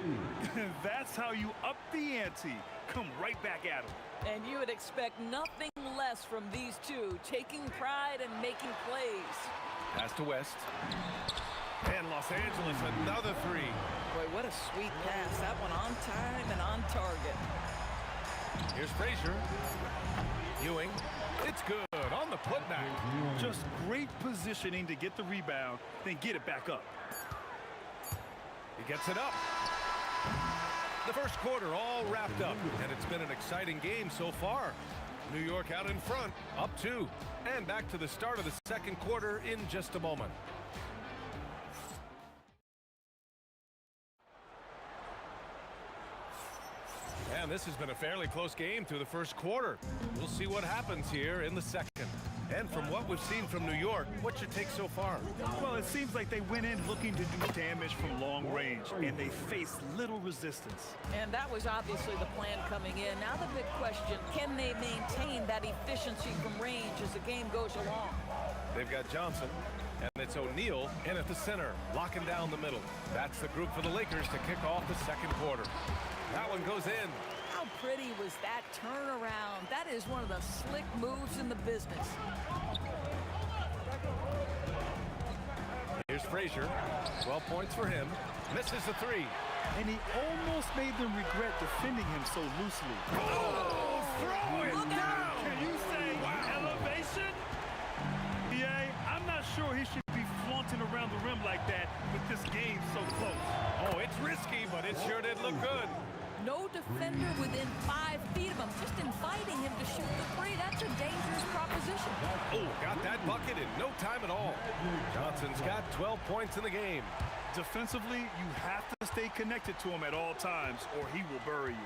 That's how you up the ante. Come right back at him. And you would expect nothing less from these two, taking pride and making plays. Pass to West. And Los Angeles, another three. Boy, what a sweet pass. That one on time and on target. Here's Frazier. Ewing. It's good on the putback. Just great positioning to get the rebound, then get it back up. He gets it up. The first quarter all wrapped up, and it's been an exciting game so far. New York out in front, up 2. And back to the start of the second quarter in just a moment. And this has been a fairly close game through the first quarter. We'll see what happens here in the second. And from what we've seen from New York, what's your take so far? Well, it seems like they went in looking to do damage from long range, and they faced little resistance. And that was obviously the plan coming in. Now the big question, can they maintain that efficiency from range as the game goes along? They've got Johnson, and it's O'Neal in at the center, locking down the middle. That's the group for the Lakers to kick off the second quarter. That one goes in. How pretty was that turnaround? That is one of the slick moves in the business. Here's Frazier. 12 points for him. Misses the three. And he almost made them regret defending him so loosely. Oh, throw it down! Can you say elevation? Yeah, I'm not sure he should be flaunting around the rim like that with this game so close. Oh, it's risky, but it sure did look good. No defender within 5 feet of him, just inviting him to shoot the three. That's a dangerous proposition. Oh, got that bucket in no time at all. Johnson's got 12 points in the game. Defensively, you have to stay connected to him at all times, or he will bury you.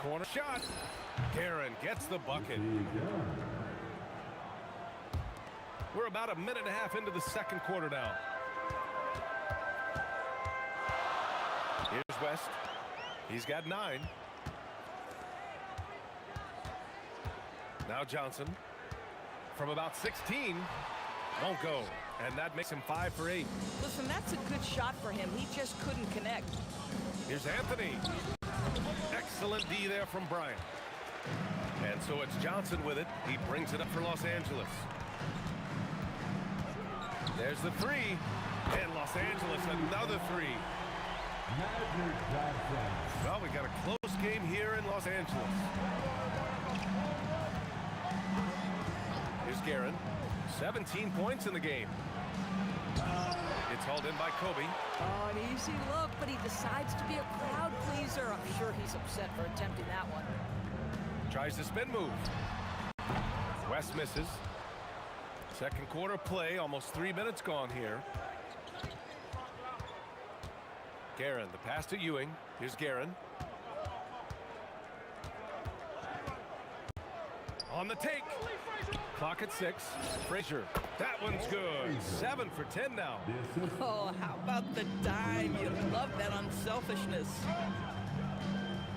Corner shot. Guerin gets the bucket. We're about a minute and a half into the second quarter now. Here's West. He's got 9. Now Johnson from about 16 won't go, and that makes him 5 for 8. Listen, that's a good shot for him. He just couldn't connect. Here's Anthony. Excellent D there from Bryant. And so it's Johnson with it. He brings it up for Los Angeles. There's the three, and Los Angeles another three. Well, we got a close game here in Los Angeles. Here's Guerin. 17 points in the game. It's hauled in by Kobe. Oh, an easy look, but he decides to be a crowd pleaser. I'm sure he's upset for attempting that one. Tries the spin move. West misses. Second quarter play, almost 3 minutes gone here. Guerin, the pass to Ewing. Here's Guerin. On the take. Clock at 6. Frazier. That one's good. 7 for 10 now. Oh, how about the dime? You love that unselfishness.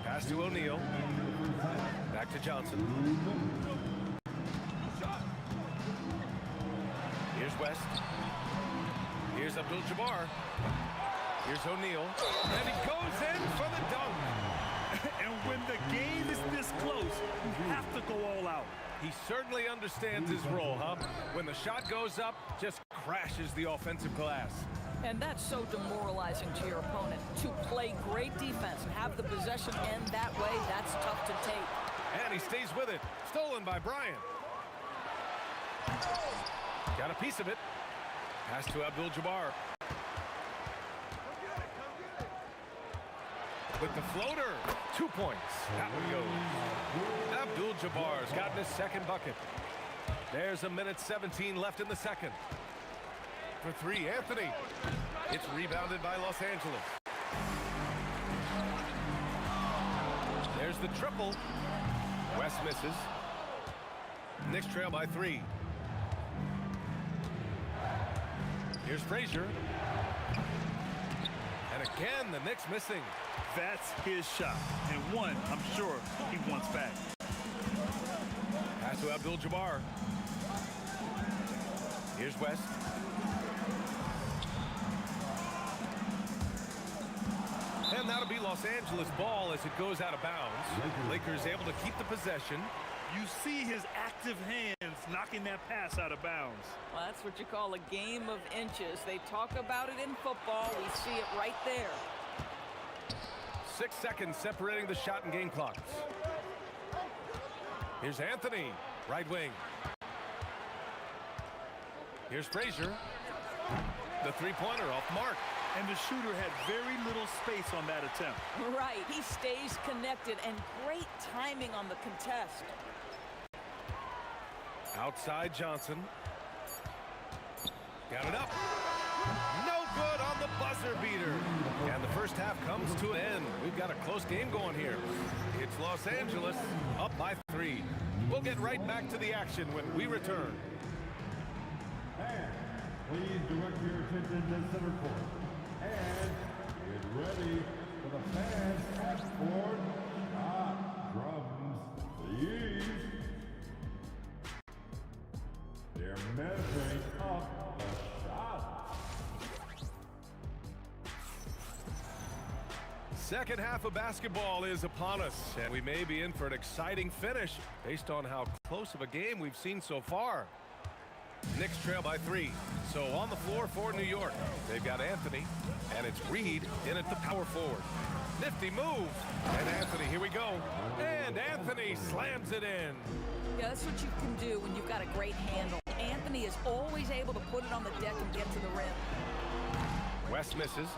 Pass to O'Neal. Back to Johnson. Here's West. Here's Abdul-Jabbar. Here's O'Neal. And he goes in for the dunk. And when the game is this close, you have to go all out. He certainly understands his role, huh? When the shot goes up, just crashes the offensive glass. And that's so demoralizing to your opponent. To play great defense and have the possession end that way, that's tough to take. And he stays with it. Stolen by Bryant. Got a piece of it. Pass to Abdul-Jabbar. With the floater, 2 points. That one goes. Abdul-Jabbar's gotten his second bucket. There's a minute 17 left in the second. For 3, Anthony. It's rebounded by Los Angeles. There's the triple. West misses. Knicks trail by 3. Here's Frazier. And again, the Knicks missing. That's his shot, and one I'm sure he wants back. Pass to Abdul-Jabbar. Here's West. And that'll be Los Angeles ball as it goes out of bounds. Lakers able to keep the possession. You see his active hands knocking that pass out of bounds. Well, that's what you call a game of inches. They talk about it in football. We see it right there. 6 seconds separating the shot and game clocks. Here's Anthony, right wing. Here's Frazier. The three-pointer off mark. And the shooter had very little space on that attempt. Right, he stays connected, and great timing on the contest. Outside Johnson. Got it up. No good on the buzzer beater. And the first half comes to an end. We've got a close game going here. It's Los Angeles up by 3. We'll get right back to the action when we return. And please direct your attention to center court. And get ready for the fans half-court shot drums, please. They're measuring up the shot. Second half of basketball is upon us, and we may be in for an exciting finish based on how close of a game we've seen so far. Knicks trail by 3. So on the floor for New York, they've got Anthony, and it's Reed in at the power forward. Nifty move, and Anthony, here we go. And Anthony slams it in. Yeah, that's what you can do when you've got a great handle. Anthony is always able to put it on the deck and get to the rim. West misses.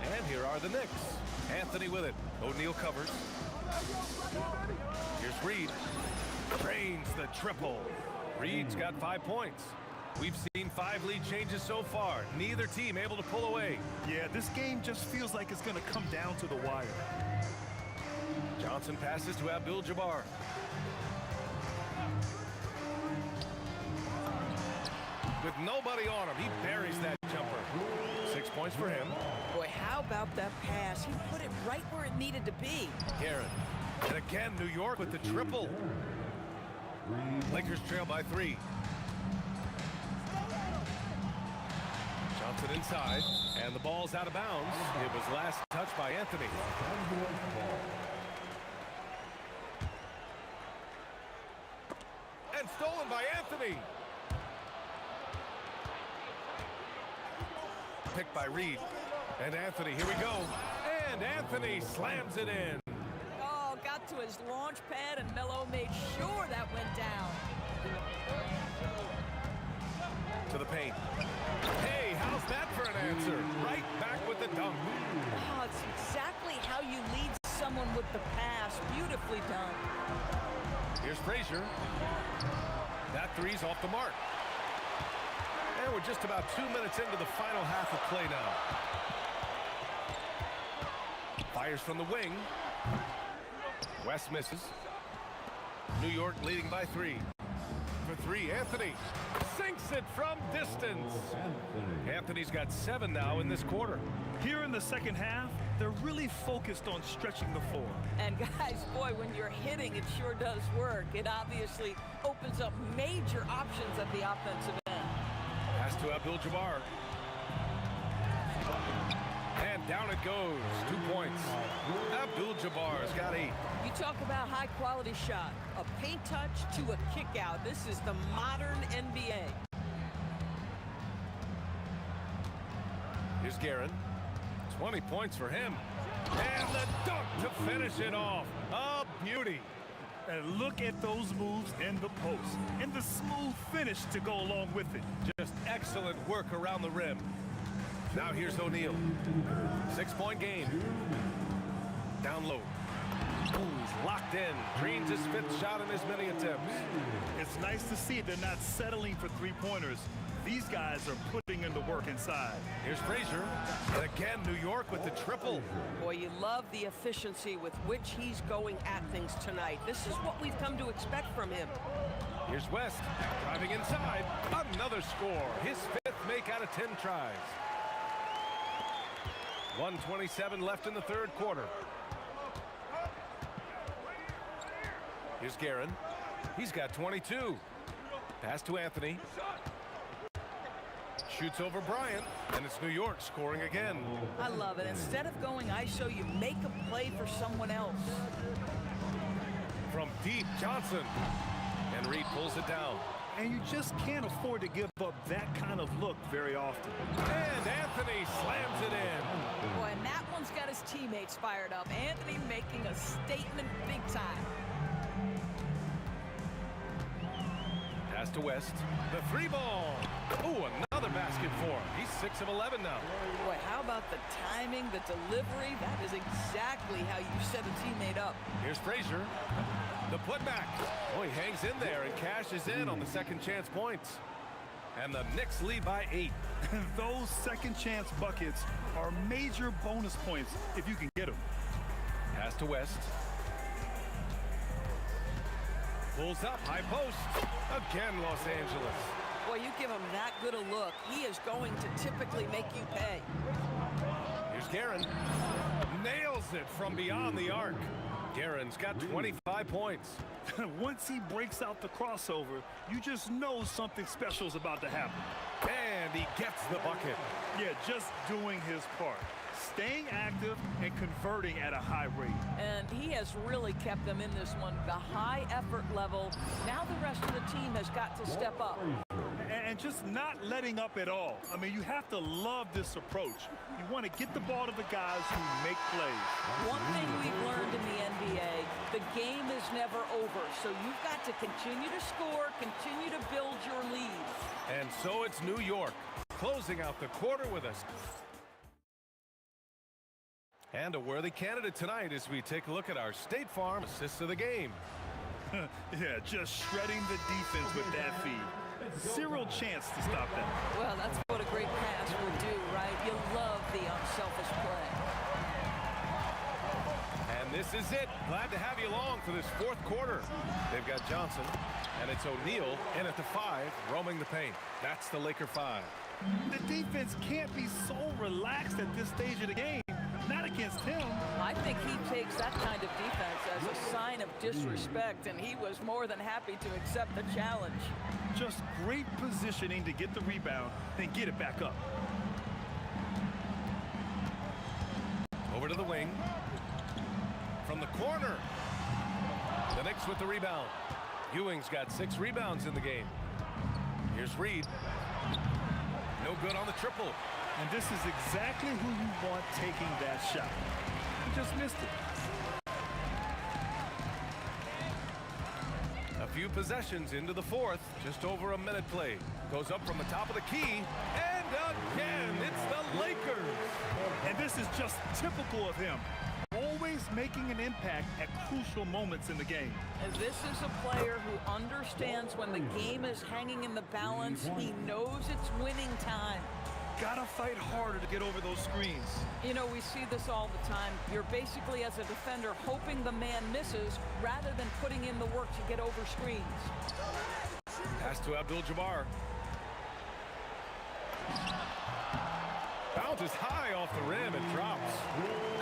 And here are the Knicks. Anthony with it. O'Neal covers. Here's Reed. Drains the triple. Reed's got 5 points. We've seen 5 lead changes so far. Neither team able to pull away. Yeah, this game just feels like it's going to come down to the wire. Johnson passes to Abdul-Jabbar. With nobody on him, he buries that jumper. 6 points for him. Boy, how about that pass? He put it right where it needed to be. Garrett. And again, New York with the triple. Lakers trail by 3. Johnson inside, and the ball's out of bounds. It was last touched by Anthony. And stolen by Anthony. Picked by Reed. And Anthony, here we go. And Anthony slams it in. Oh, got to his launch pad, and Melo made sure that went down. To the paint. Hey, how's that for an answer? Right back with the dunk. Oh, it's exactly how you lead someone with the pass. Beautifully done. Here's Frazier. That three's off the mark. And we're just about 2 minutes into the final half of play now. Fires from the wing. West misses. New York leading by 3. For 3, Anthony sinks it from distance. Anthony's got 7 now in this quarter. Here in the second half, they're really focused on stretching the floor. And guys, boy, when you're hitting, it sure does work. It obviously opens up major options at the offensive end. Pass to Abdul-Jabbar. And down it goes. 2 points. Abdul-Jabbar's got 8. You talk about high-quality shot. A paint touch to a kick-out. This is the modern NBA. Here's Guerin. 20 points for him. And the dunk to finish it off. A beauty. And look at those moves in the post. And the smooth finish to go along with it. Just excellent work around the rim. Now here's O'Neal. 6-point game. Down low. He's locked in. Dreams his 5th shot in as many attempts. It's nice to see they're not settling for three-pointers. These guys are putting in the work inside. Here's Frazier. And again, New York with the triple. Boy, you love the efficiency with which he's going at things tonight. This is what we've come to expect from him. Here's West. Driving inside. Another score. His 5th make out of 10 tries. 1:27 left in the third quarter. Here's Guerin. He's got 22. Pass to Anthony. Shoots over Bryant, and it's New York scoring again. I love it. Instead of going ISO, you make a play for someone else. From deep, Johnson. And Reed pulls it down. And you just can't afford to give up that kind of look very often. And Anthony slams it in. Boy, and that one's got his teammates fired up. Anthony making a statement big time. Pass to West. The 3-ball. Oh, another basket for him. He's 6 of 11 now. Boy, how about the timing, the delivery? That is exactly how you set a teammate up. Here's Frazier. The putback. Oh, he hangs in there and cashes in on the second chance points. And the Knicks lead by 8. Those second chance buckets are major bonus points if you can get them. Pass to West. Pulls up, high post. Again, Los Angeles. Boy, you give him that good a look, he is going to typically make you pay. Here's Guerin. Nails it from beyond the arc. Guerin's got 25 points. Once he breaks out the crossover, you just know something special is about to happen. And he gets the bucket. Yeah, just doing his part. Staying active and converting at a high rate. And he has really kept them in this one. The high effort level. Now the rest of the team has got to step up. And just not letting up at all. I mean, you have to love this approach. You want to get the ball to the guys who make plays. One thing we've learned in the NBA, the game is never over. So you've got to continue to score, continue to build your lead. And so it's New York closing out the quarter with us. And a worthy candidate tonight as we take a look at our State Farm assists of the game. Yeah, just shredding the defense with that feed. Zero chance to stop that. Well, that's what a great pass will do, right? You love the unselfish play. And this is it. Glad to have you along for this fourth quarter. They've got Johnson, and it's O'Neal in at the 5, roaming the paint. That's the Laker 5. The defense can't be so relaxed at this stage of the game. Not against him. I think he takes that kind of defense as a sign of disrespect, and he was more than happy to accept the challenge. Just great positioning to get the rebound, then get it back up. Over to the wing. From the corner. The Knicks with the rebound. Ewing's got 6 rebounds in the game. Here's Reed. No good on the triple. And this is exactly who you want taking that shot. He just missed it. A few possessions into the fourth. Just over a minute played. Goes up from the top of the key. And again, it's the Lakers. And this is just typical of him. Always making an impact at crucial moments in the game. As this is a player who understands when the game is hanging in the balance. He knows it's winning time. Gotta fight harder to get over those screens. You know, we see this all the time. You're basically, as a defender, hoping the man misses rather than putting in the work to get over screens. Pass to Abdul-Jabbar. Bounces high off the rim and drops.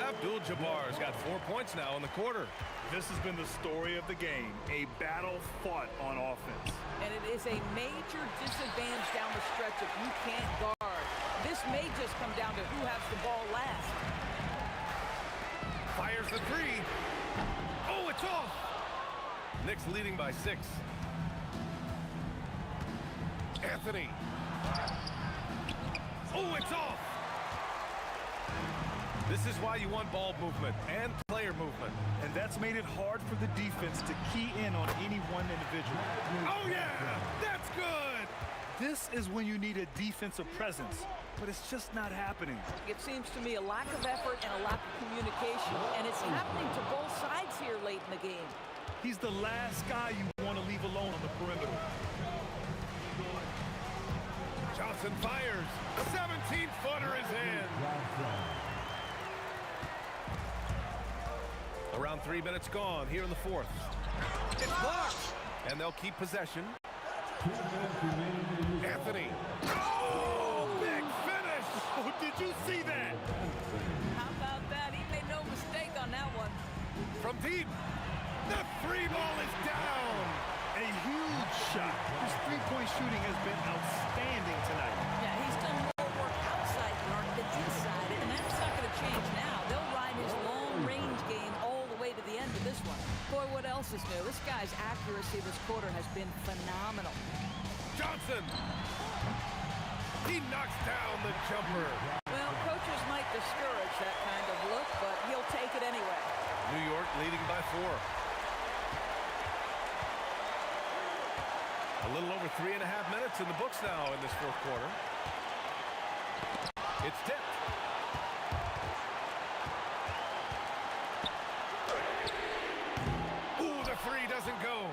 Abdul-Jabbar's got 4 points now in the quarter. This has been the story of the game. A battle fought on offense. And it is a major disadvantage down the stretch if you can't guard. This may just come down to who has the ball last. Fires the 3. Oh, it's off. Knicks leading by 6. Anthony. Oh, it's off. This is why you want ball movement and player movement. And that's made it hard for the defense to key in on any one individual. Oh, yeah, that's good. This is when you need a defensive presence, but it's just not happening. It seems to me a lack of effort and a lack of communication, and it's happening to both sides here late in the game. He's the last guy you want to leave alone on the perimeter. Johnson fires. The 17-footer is in. Around 3 minutes gone here in the fourth. It's blocked. And they'll keep possession. Anthony. Oh, big finish. Oh, did you see that? How about that? He made no mistake on that one. From deep. The 3-ball is down. A huge shot. His three-point shooting has been outstanding tonight. Yeah, he's done Boy, what else is new? This guy's accuracy this quarter has been phenomenal. Johnson! He knocks down the jumper. Well, coaches might discourage that kind of look, but he'll take it anyway. New York leading by 4. A little over 3.5 minutes in the books now in this fourth quarter. It's tipped. Ooh, the three doesn't go.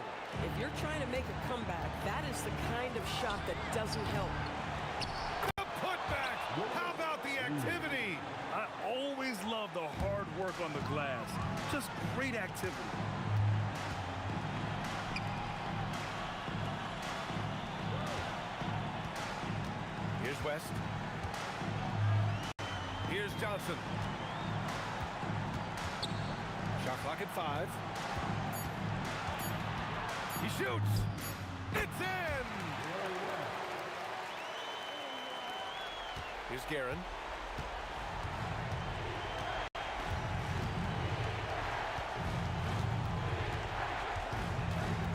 If you're trying to make a comeback, that is the kind of shot that doesn't help. The putback. How about the activity? I always love the hard work on the glass. Just great activity. Here's West. Here's Johnson. Shot clock at 5. He shoots. It's in. Here's Guerin.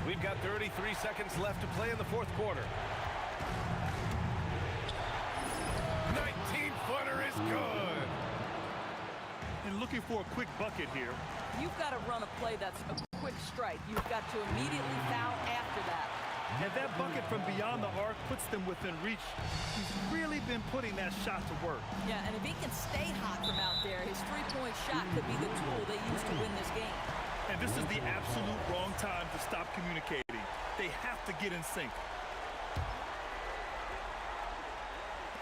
We've got 33 seconds left to play in the fourth quarter. 19-footer is good. And looking for a quick bucket here. You've got to run a play that's a quick strike. You've got to immediately foul after that. And that bucket from beyond the arc puts them within reach. He's really been putting that shot to work. Yeah, and if he can stay hot from out there, his three-point shot could be the tool they use to win this game. And this is the absolute wrong time to stop communicating. They have to get in sync.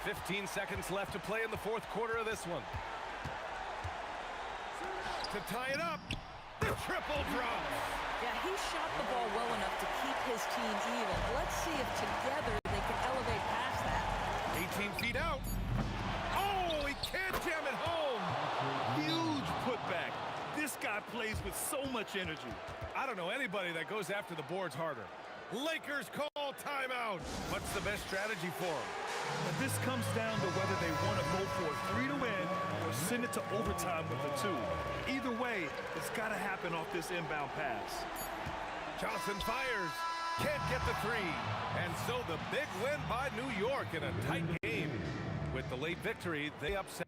15 seconds left to play in the fourth quarter of this one. To tie it up, the triple drop. Yeah, he shot the ball well enough to keep his team even. Let's see if together they can elevate past that. 18 feet out. Oh, he can't jam it home. Huge putback. This guy plays with so much energy. I don't know anybody that goes after the boards harder. Lakers call timeout. What's the best strategy for them? But this comes down to whether they want to go for a 3 to win or send it to overtime with a 2. Either way, it's got to happen off this inbound pass. Johnson fires. Can't get the 3. And so the big win by New York in a tight game. With the late victory, they upset.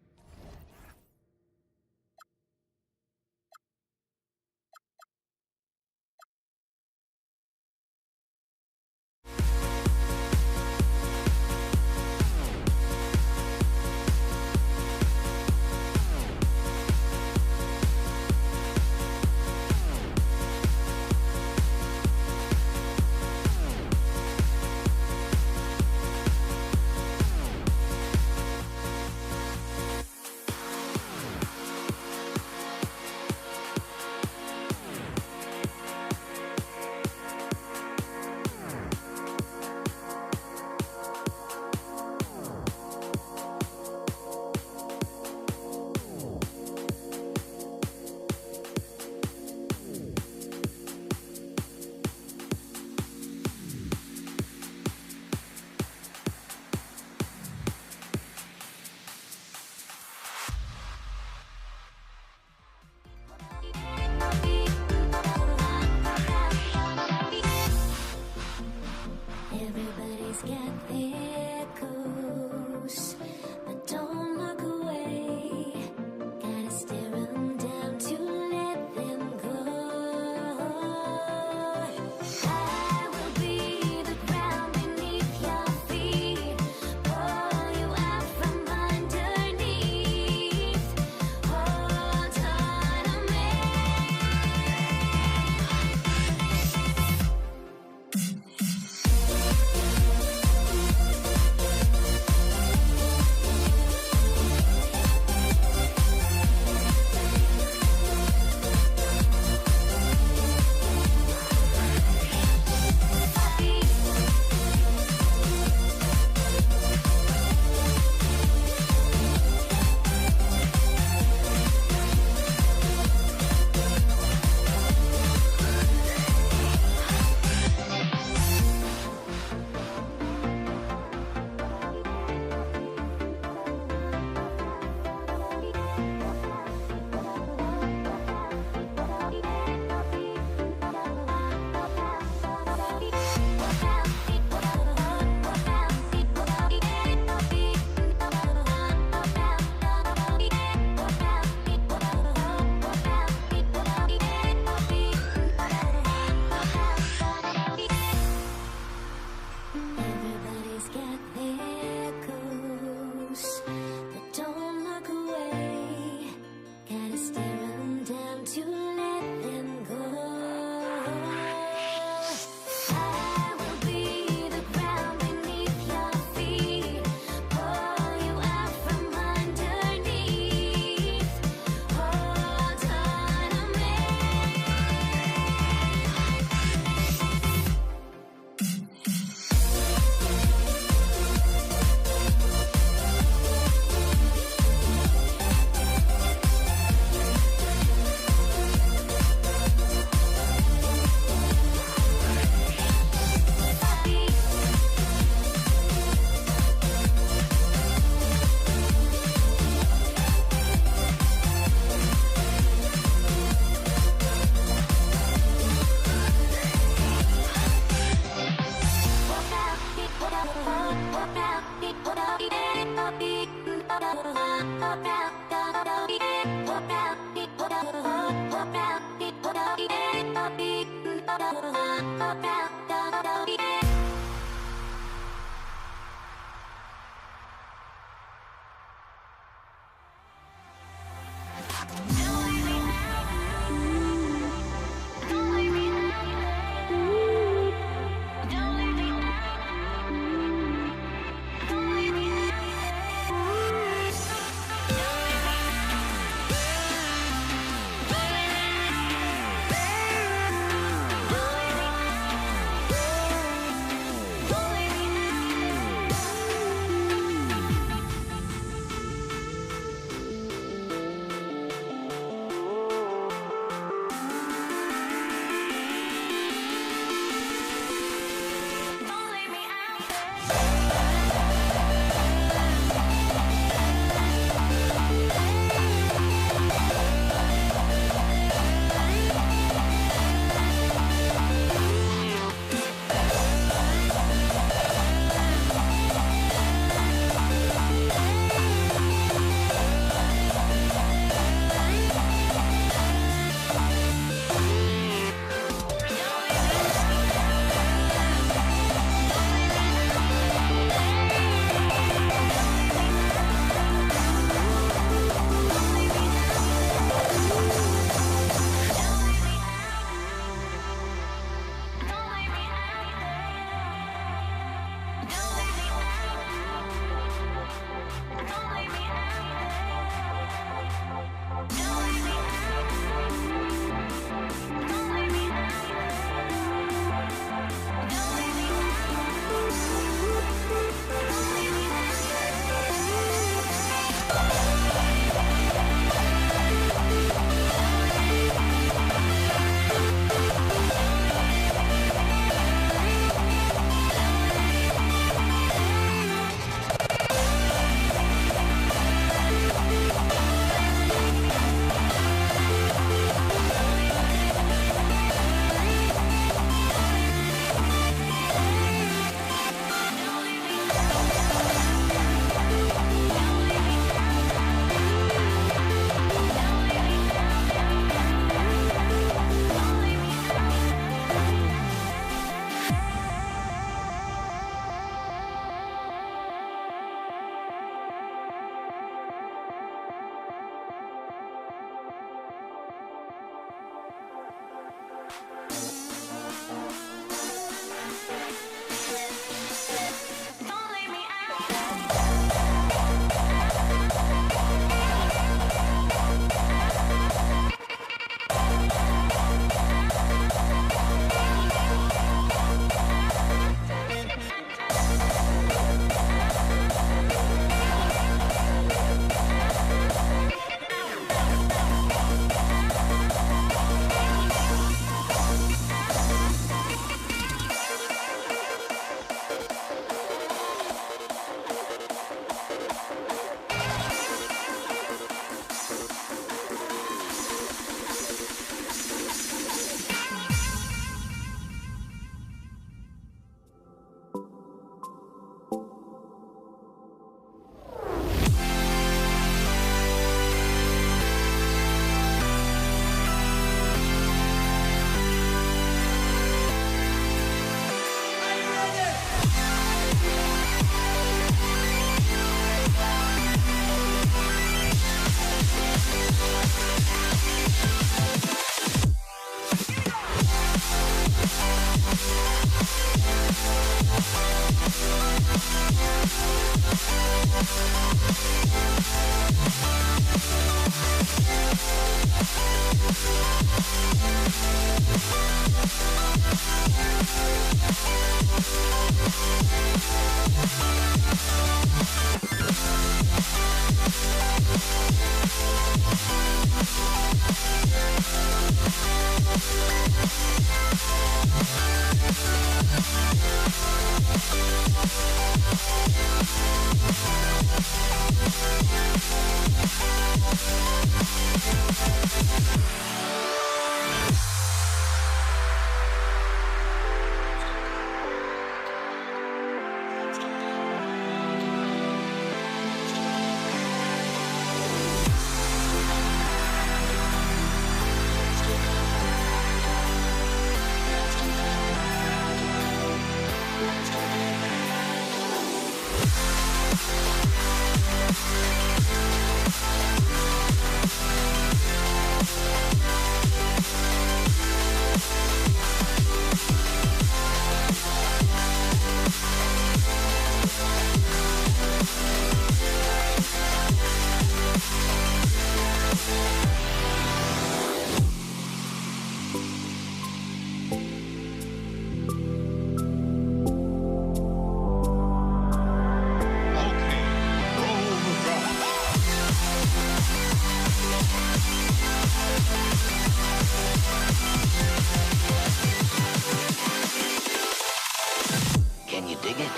Can you dig it?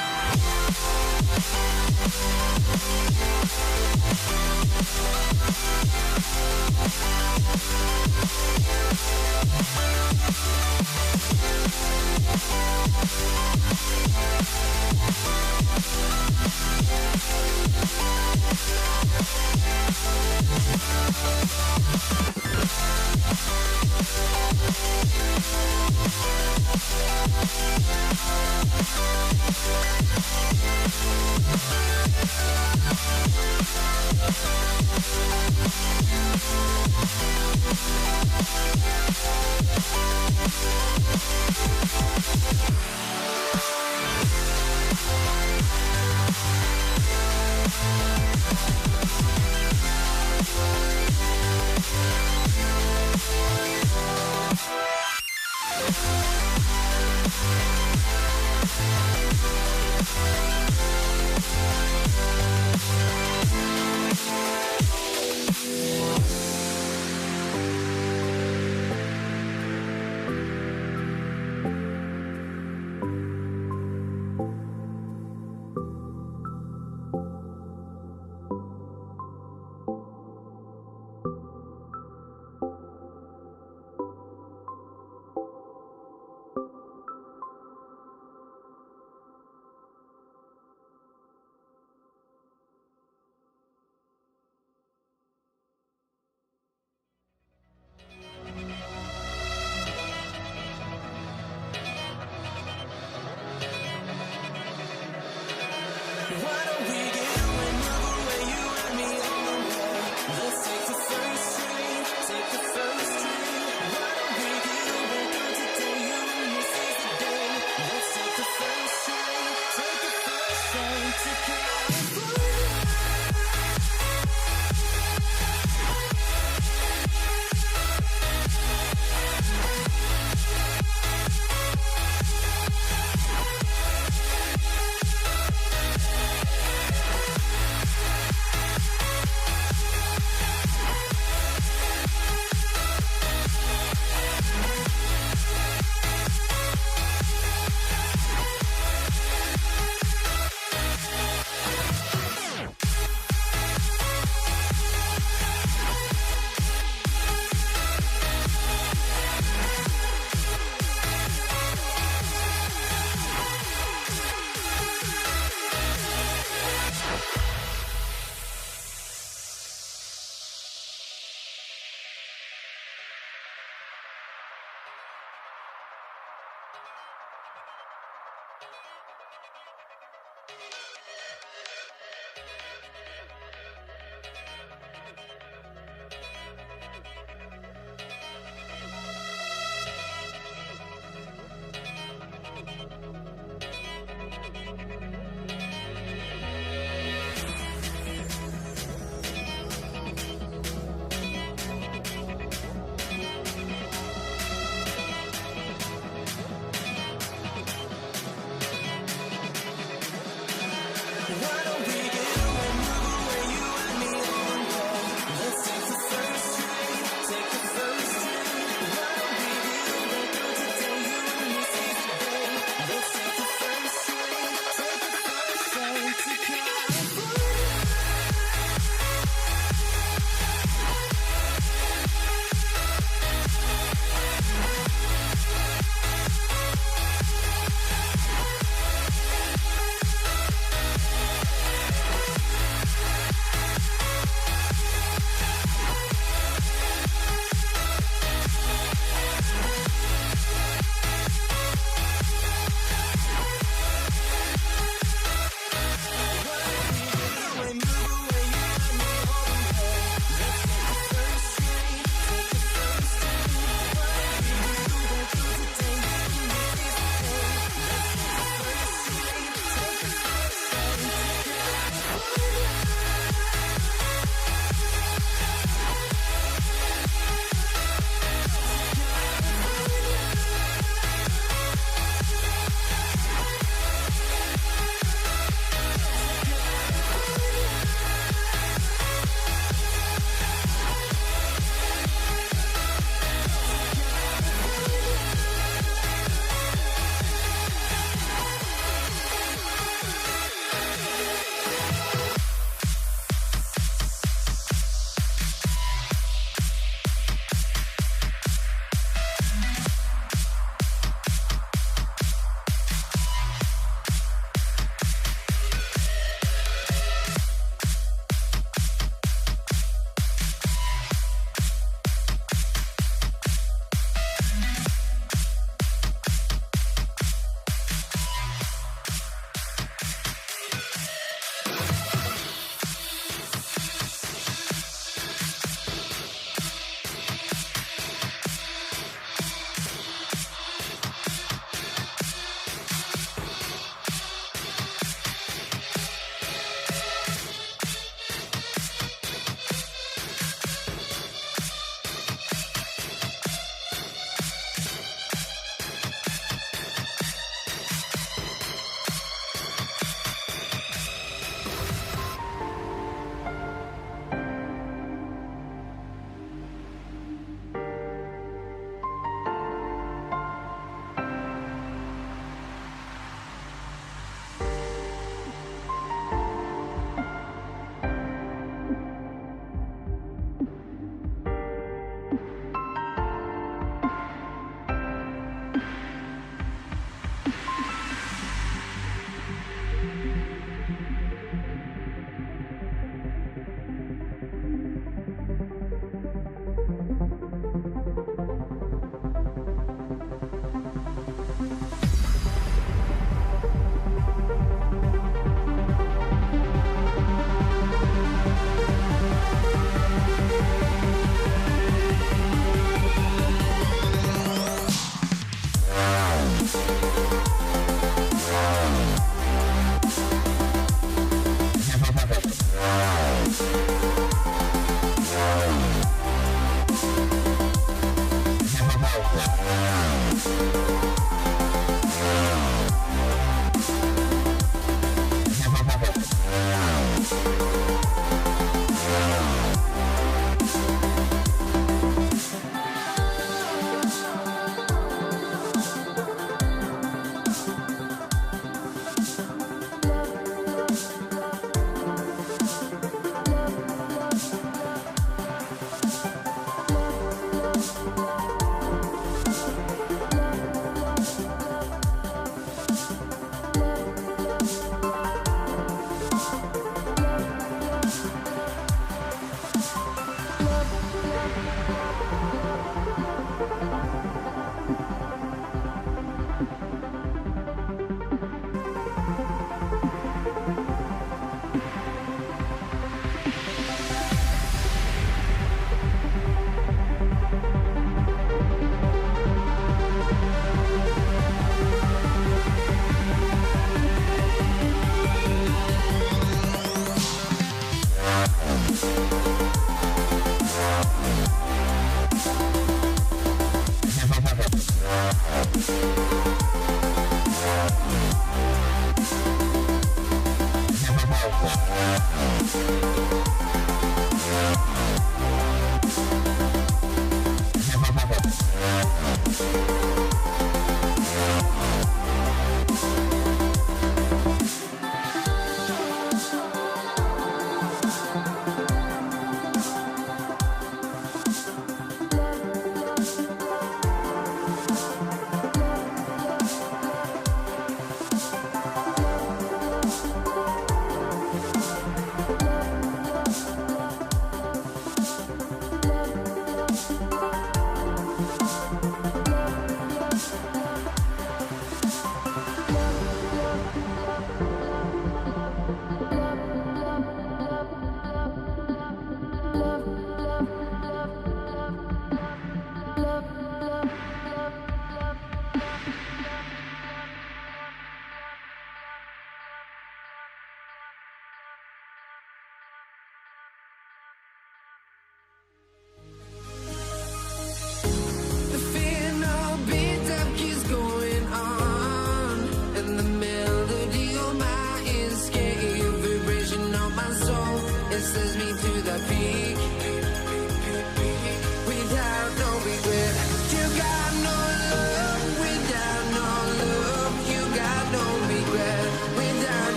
Why don't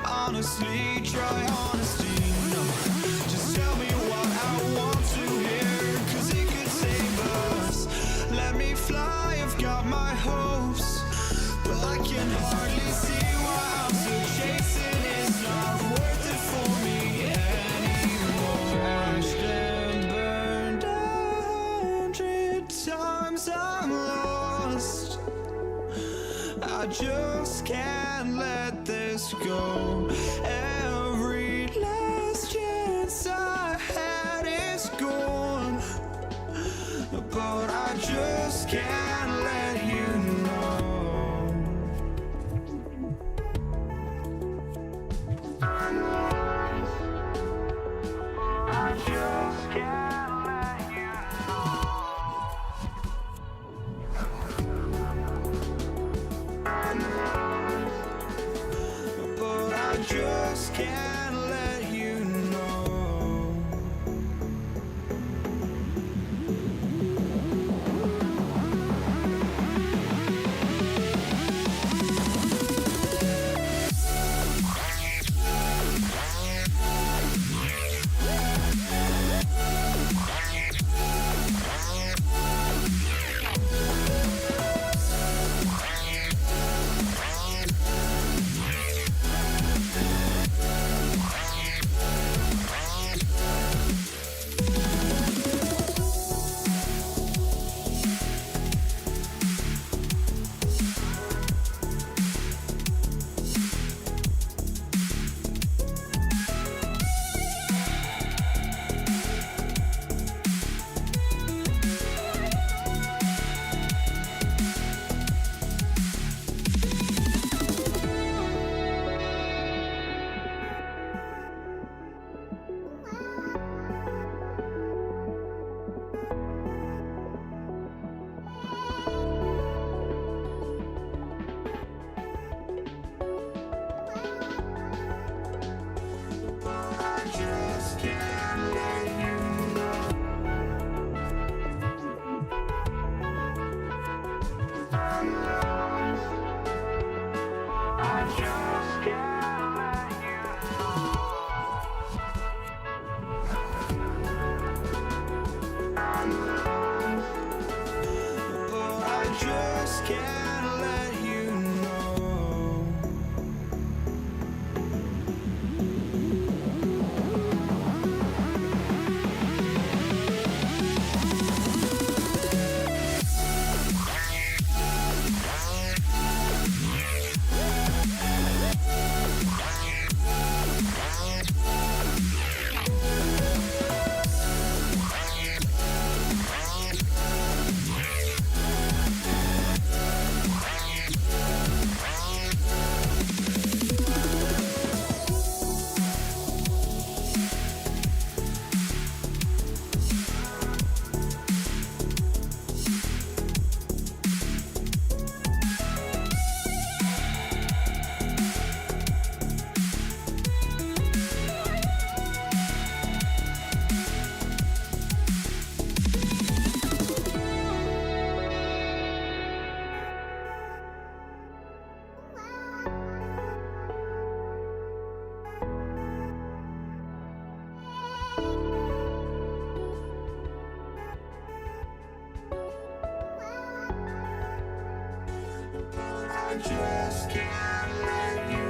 honestly, try honesty. No, just tell me what I want to hear, 'cause it could save us. Let me fly, I've got my hopes, but I can hardly see why I'm still chasing. It's not worth it for me anymore. Crashed and burned 100 times, I'm lost. I just can't let this go. Every last chance I had is gone, but I just can't let you know. I just can't let you know. But I just can't let you know. just can't let you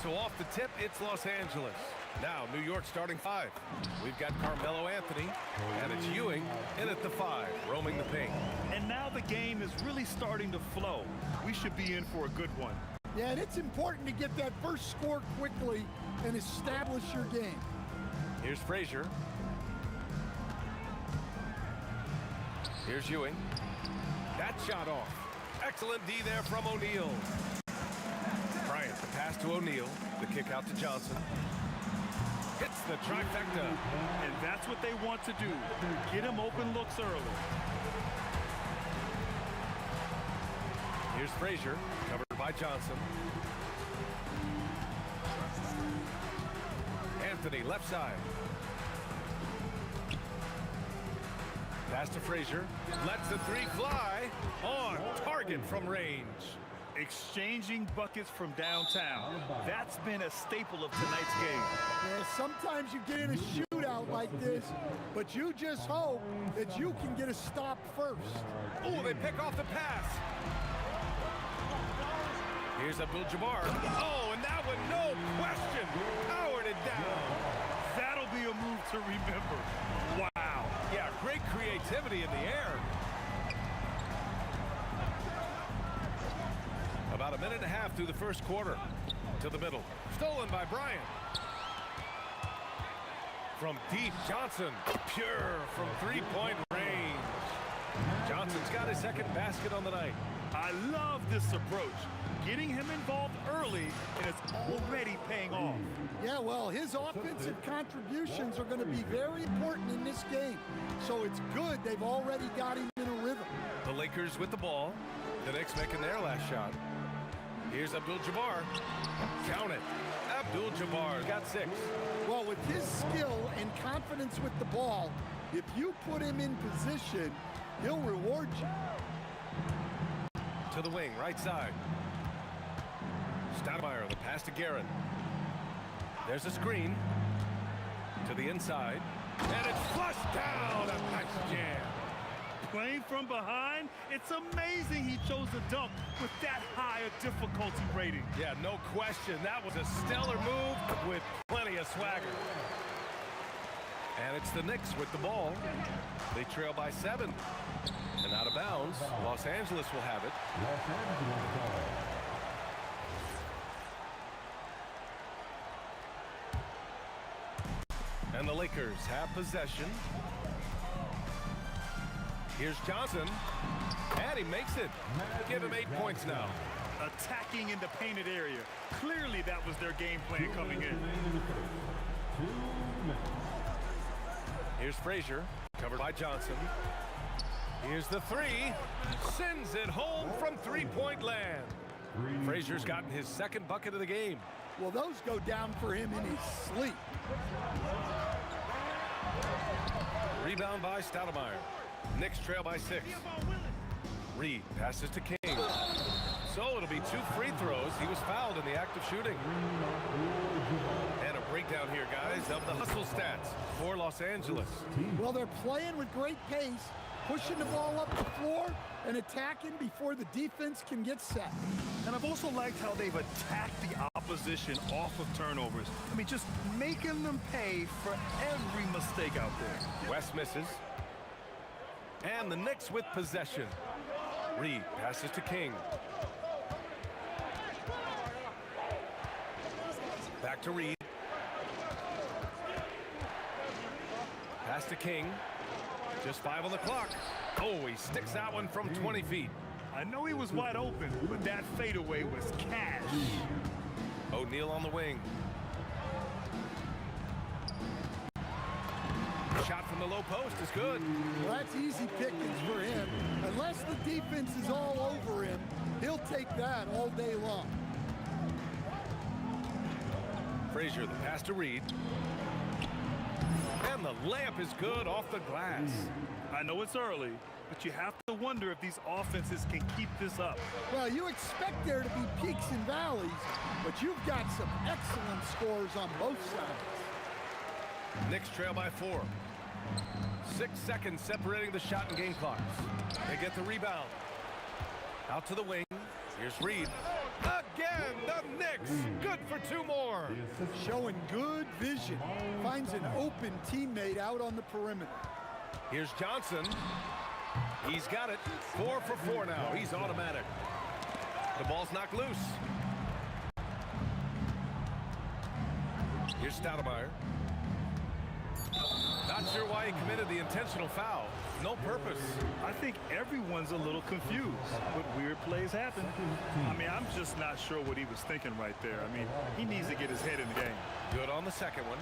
So off the tip, it's Los Angeles. Now, New York starting 5. We've got Carmelo Anthony, and it's Ewing in at the 5, roaming the paint. And now the game is really starting to flow. We should be in for a good one. Yeah, and it's important to get that first score quickly and establish your game. Here's Frazier. Here's Ewing. That shot off. Excellent D there from O'Neal. Bryant, the pass to O'Neal. The kick out to Johnson. Hits the trifecta. And that's what they want to do. Get him open looks early. Here's Frazier, covered by Johnson. Anthony, left side. Pass to Frazier. Lets the 3 fly. On target from range. Exchanging buckets from downtown. That's been a staple of tonight's game. Yeah, sometimes you get in a shootout like this, but you just hope that you can get a stop first. Oh, they pick off the pass. Here's Abdul-Jabbar. Oh, and that one, no question, powered it down. That'll be a move to remember. Wow. Yeah, great creativity in the air. About a minute and a half through the first quarter. To the middle. Stolen by Bryant. From deep, Johnson. Pure from three-point range. Johnson's got his second basket on the night. I love this approach. Getting him involved early, and it's already paying off. Yeah, well, his offensive contributions are going to be very important in this game. So it's good they've already got him in a rhythm. The Lakers with the ball. The Knicks making their last shot. Here's Abdul-Jabbar. Count it. Abdul-Jabbar got 6. Well, with his skill and confidence with the ball, if you put him in position, he'll reward you. To the wing, right side. Stoudemire, the pass to Guerin. There's a screen. To the inside. And it's flushed down. A nice jam. Playing from behind, it's amazing he chose to dunk with that high a difficulty rating. Yeah, no question. That was a stellar move with plenty of swagger. And it's the Knicks with the ball. They trail by 7. And out of bounds, Los Angeles will have it. And the Lakers have possession. Here's Johnson, and he makes it. Give him 8 points now. Attacking in the painted area. Clearly that was their game plan coming in. Here's Frazier, covered by Johnson. Here's the 3. Sends it home from three-point land. Frazier's gotten his second bucket of the game. Well, those go down for him in his sleep. Rebound by Stoudemire. Knicks trail by 6. Reed passes to King. So it'll be 2 free throws. He was fouled in the act of shooting. And a breakdown here, guys, of the hustle stats for Los Angeles. Well, they're playing with great pace, pushing the ball up the floor and attacking before the defense can get set. And I've also liked how they've attacked the opposition off of turnovers. I mean, just making them pay for every mistake out there. West misses. And the Knicks with possession. Reed passes to King. Back to Reed. Pass to King. Just 5 on the clock. Oh, he sticks that one from 20 feet. I know he was wide open, but that fadeaway was cash. O'Neal on the wing. Shot from the low post is good. Well, that's easy pickings for him. Unless the defense is all over him, he'll take that all day long. Frazier, the pass to Reed. And the layup is good off the glass. I know it's early, but you have to wonder if these offenses can keep this up. Well, you expect there to be peaks and valleys, but you've got some excellent scores on both sides. Knicks trail by 4. 6 seconds separating the shot and game clocks. They get the rebound. Out to the wing. Here's Reed. Again, the Knicks. Good for 2 more. Showing good vision. Finds an open teammate out on the perimeter. Here's Johnson. He's got it. 4 for 4 now. He's automatic. The ball's knocked loose. Here's Stoudemire. Not sure why he committed the intentional foul. No purpose. I think everyone's a little confused, but weird plays happen. I mean, I'm just not sure what he was thinking right there. I mean, he needs to get his head in the game. Good on the second one.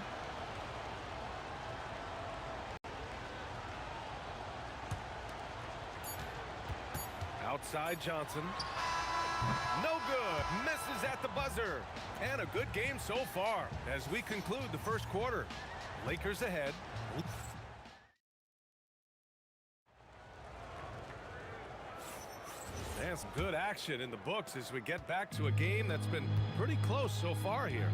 Outside Johnson. No good. Misses at the buzzer. And a good game so far as we conclude the first quarter. Lakers ahead. And some good action in the books as we get back to a game that's been pretty close so far here.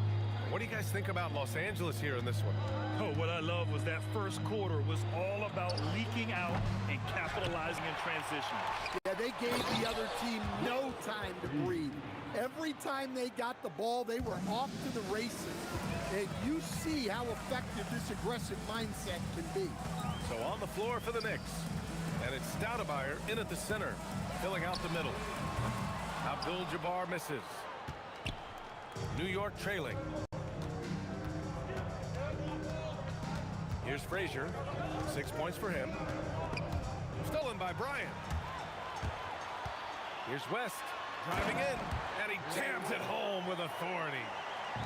What do you guys think about Los Angeles here in this one? Oh, what I love was that first quarter was all about leaking out and capitalizing in transition. Yeah, they gave the other team no time to breathe. Every time they got the ball, they were off to the races. And you see how effective this aggressive mindset can be. So on the floor for the Knicks. And it's Stoudemire in at the center, filling out the middle. Abdul-Jabbar misses. New York trailing. Here's Frazier. 6 points for him. Stolen by Bryant. Here's West. Driving in. And he jams it home with authority.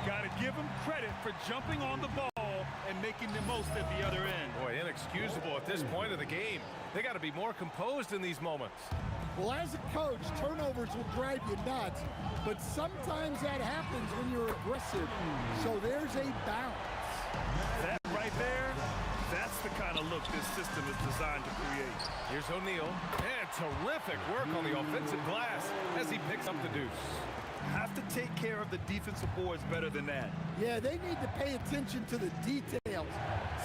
Got to give him credit for jumping on the ball and making the most at the other end. Boy, inexcusable at this point of the game. They got to be more composed in these moments. Well, as a coach, turnovers will drive you nuts, but sometimes that happens when you're aggressive. So there's a balance. That right there, that's the kind of look this system is designed to create. Here's O'Neal. And terrific work on the offensive glass as he picks up the deuce. Have to take care of the defensive boards better than that. Yeah, they need to pay attention to the details.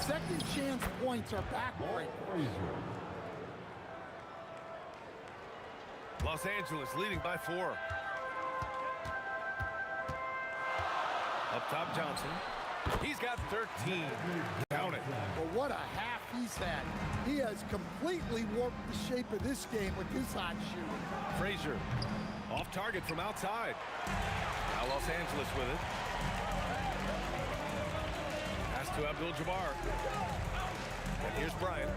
Second chance points are backbreakers. Los Angeles leading by 4. Up top, Johnson. He's got 13. Count it. Well, what a half he's had. He has completely warped the shape of this game with his hot shooting. Frazier off target from outside. Now Los Angeles with it. Pass to Abdul-Jabbar. And here's Bryant.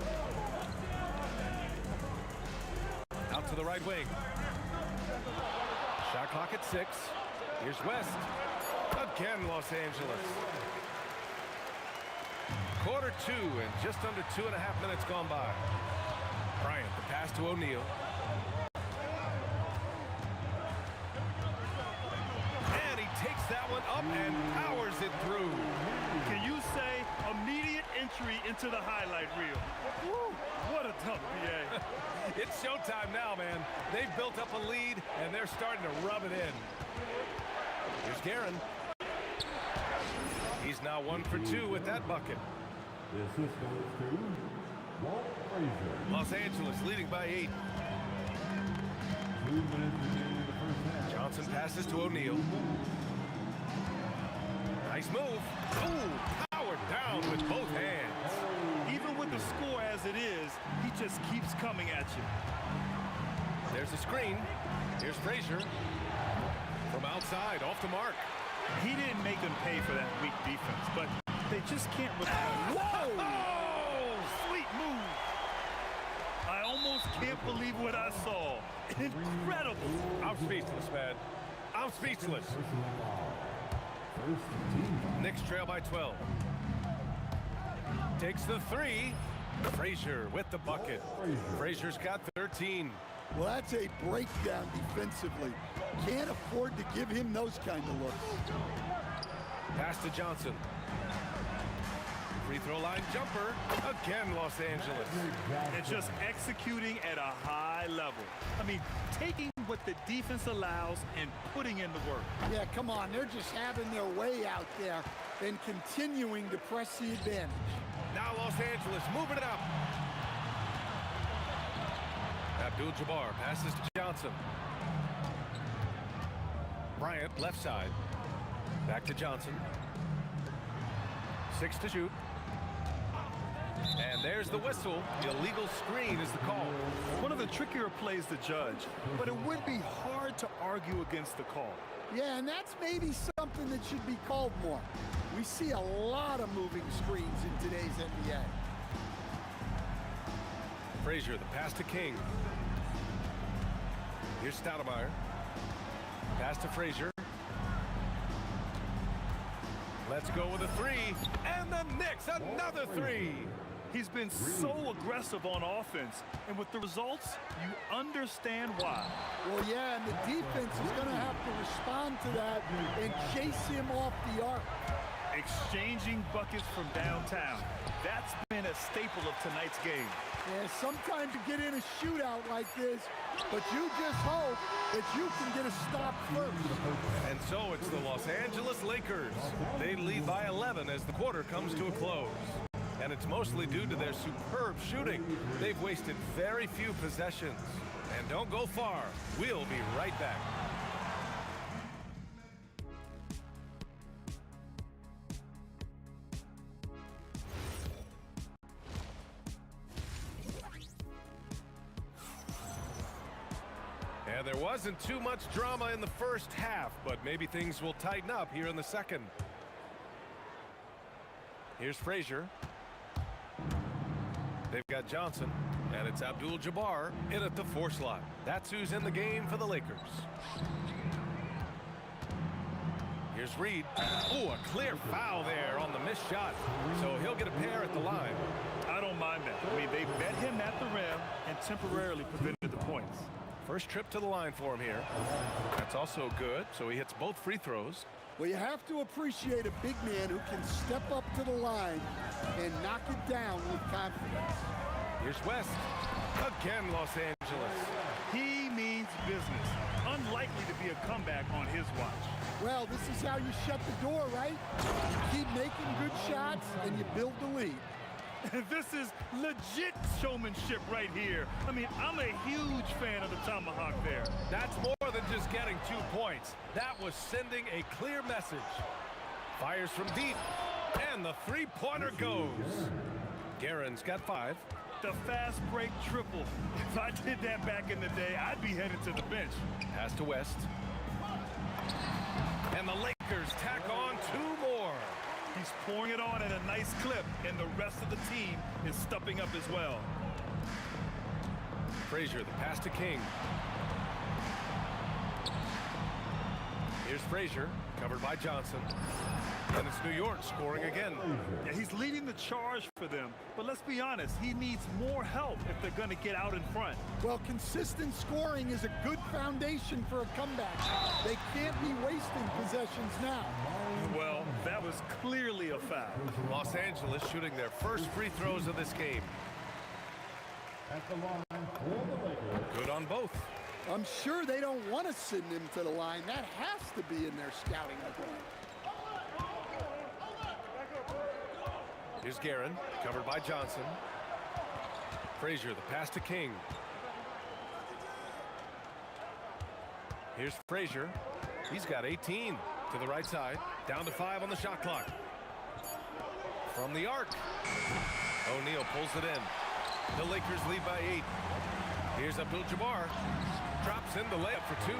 Out to the right wing. Shot clock at 6. Here's West. Again, Los Angeles. Quarter 2 and just under 2.5 minutes gone by. Bryant, the pass to O'Neal. And he takes that one up and powers it through. Can you say immediate entry into the highlight reel? Woo, what a dunk, BA. It's showtime now, man. They've built up a lead, and they're starting to rub it in. Here's Guerin. He's now 1 for 2 with that bucket. The assist goes to Walt Frazier. Los Angeles leading by 8. 2 minutes remaining in the first half. Johnson passes to O'Neal. Nice move. Ooh, powered down with both hands. Even with the score as it is, he just keeps coming at you. There's a screen. Here's Frazier. From outside, off the mark. He didn't make them pay for that weak defense, but they just can't... Whoa! Oh, sweet move. I almost can't believe what I saw. Incredible. I'm speechless, man. I'm speechless. Knicks trail by 12. Takes the 3. Frazier with the bucket. Frazier's got 13. Well, that's a breakdown defensively. Can't afford to give him those kind of looks. Pass to Johnson. Free throw line jumper. Again, Los Angeles. And just executing at a high level. I mean, taking what the defense allows and putting in the work. Yeah, come on. They're just having their way out there and continuing to press the advantage. Now Los Angeles moving it up. Abdul-Jabbar passes to Johnson. Bryant, left side. Back to Johnson. 6 to shoot. And there's the whistle. The illegal screen is the call. One of the trickier plays to judge, but it would be hard to argue against the call. Yeah, and that's maybe something that should be called more. We see a lot of moving screens in today's NBA. Frazier, the pass to King. Here's Stoudemire. Pass to Frazier. Let's go with a three. And the Knicks, another three. He's been so aggressive on offense, and with the results, you understand why. Well, yeah, and the defense is going to have to respond to that and chase him off the arc. Exchanging buckets from downtown. That's been a staple of tonight's game. Yeah, sometimes you get in a shootout like this, but you just hope that you can get a stop first. And so it's the Los Angeles Lakers. They lead by 11 as the quarter comes to a close. And it's mostly due to their superb shooting. They've wasted very few possessions. And don't go far. We'll be right back. And there wasn't too much drama in the first half, but maybe things will tighten up here in the second. Here's Frazier. They've got Johnson, and it's Abdul-Jabbar in at the 4 slot. That's who's in the game for the Lakers. Here's Reed. Oh, a clear foul there on the missed shot. So he'll get a pair at the line. I don't mind that. I mean, they met him at the rim and temporarily prevented the points. First trip to the line for him here. That's also good, so he hits both free throws. Well, you have to appreciate a big man who can step up to the line and knock it down with confidence. Here's West. Again, Los Angeles. He means business. Unlikely to be a comeback on his watch. Well, this is how you shut the door, right? You keep making good shots and you build the lead. This is legit showmanship right here. I mean, I'm a huge fan of the tomahawk there. That's more than just getting 2 points. That was sending a clear message. Fires from deep, and the three-pointer goes. Guerin's got 5. The fast break triple. If I did that back in the day, I'd be headed to the bench. Pass to West. And the Lakers tack on 2 more. He's pouring it on at a nice clip, and the rest of the team is stepping up as well. Frazier, the pass to King. Here's Frazier, covered by Johnson. And it's New York scoring again. Yeah, he's leading the charge for them, but let's be honest, he needs more help if they're going to get out in front. Well, consistent scoring is a good foundation for a comeback. They can't be wasting possessions now. Well, that was clearly a foul. Los Angeles shooting their first free throws of this game. At the line for the Lakers. Good on both. I'm sure they don't want to send him to the line. That has to be in their scouting report. Here's Guerin, covered by Johnson. Frazier, the pass to King. Here's Frazier. He's got 18 to the right side. Down to 5 on the shot clock. From the arc. O'Neal pulls it in. The Lakers lead by 8. Here's Abdul-Jabbar. Drops in the layup for 2.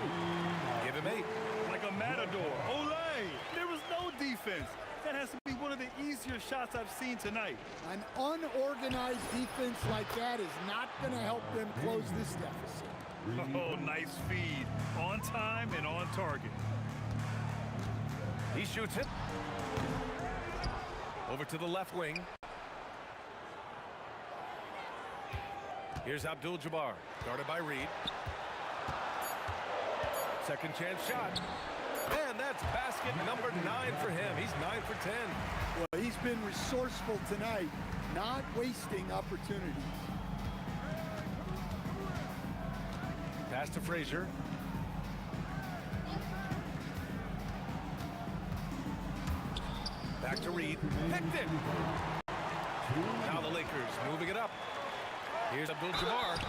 Give him 8. Like a matador. Olay! There was no defense. That has to be one of the easier shots I've seen tonight. An unorganized defense like that is not going to help them close this deficit. Oh, nice feed. On time and on target. He shoots it. Over to the left wing. Here's Abdul-Jabbar, guarded by Reed. Second chance shot. And that's basket number 9 for him. He's 9 for 10. Well, he's been resourceful tonight, not wasting opportunities. Pass to Frazier. Back to Reed. Picked it. Now the Lakers moving it up. Here's Abdul-Jabbar.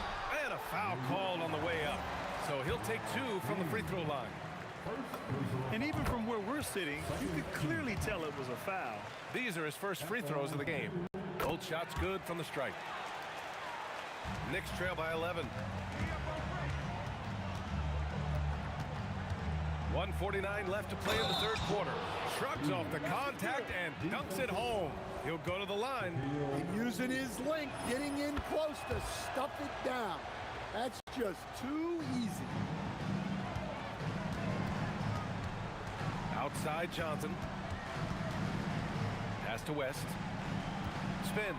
And a foul called on the way up. So he'll take 2 from the free throw line. And even from where we're sitting, you could clearly tell it was a foul. These are his first free throws of the game. Both shots good from the stripe. Knicks trail by 11. 1:49 left to play in the third quarter. Shrugs off the contact and dunks it home. He'll go to the line. And using his length, getting in close to stuff it down. That's just too easy. Outside Johnson. Pass to West. Spins.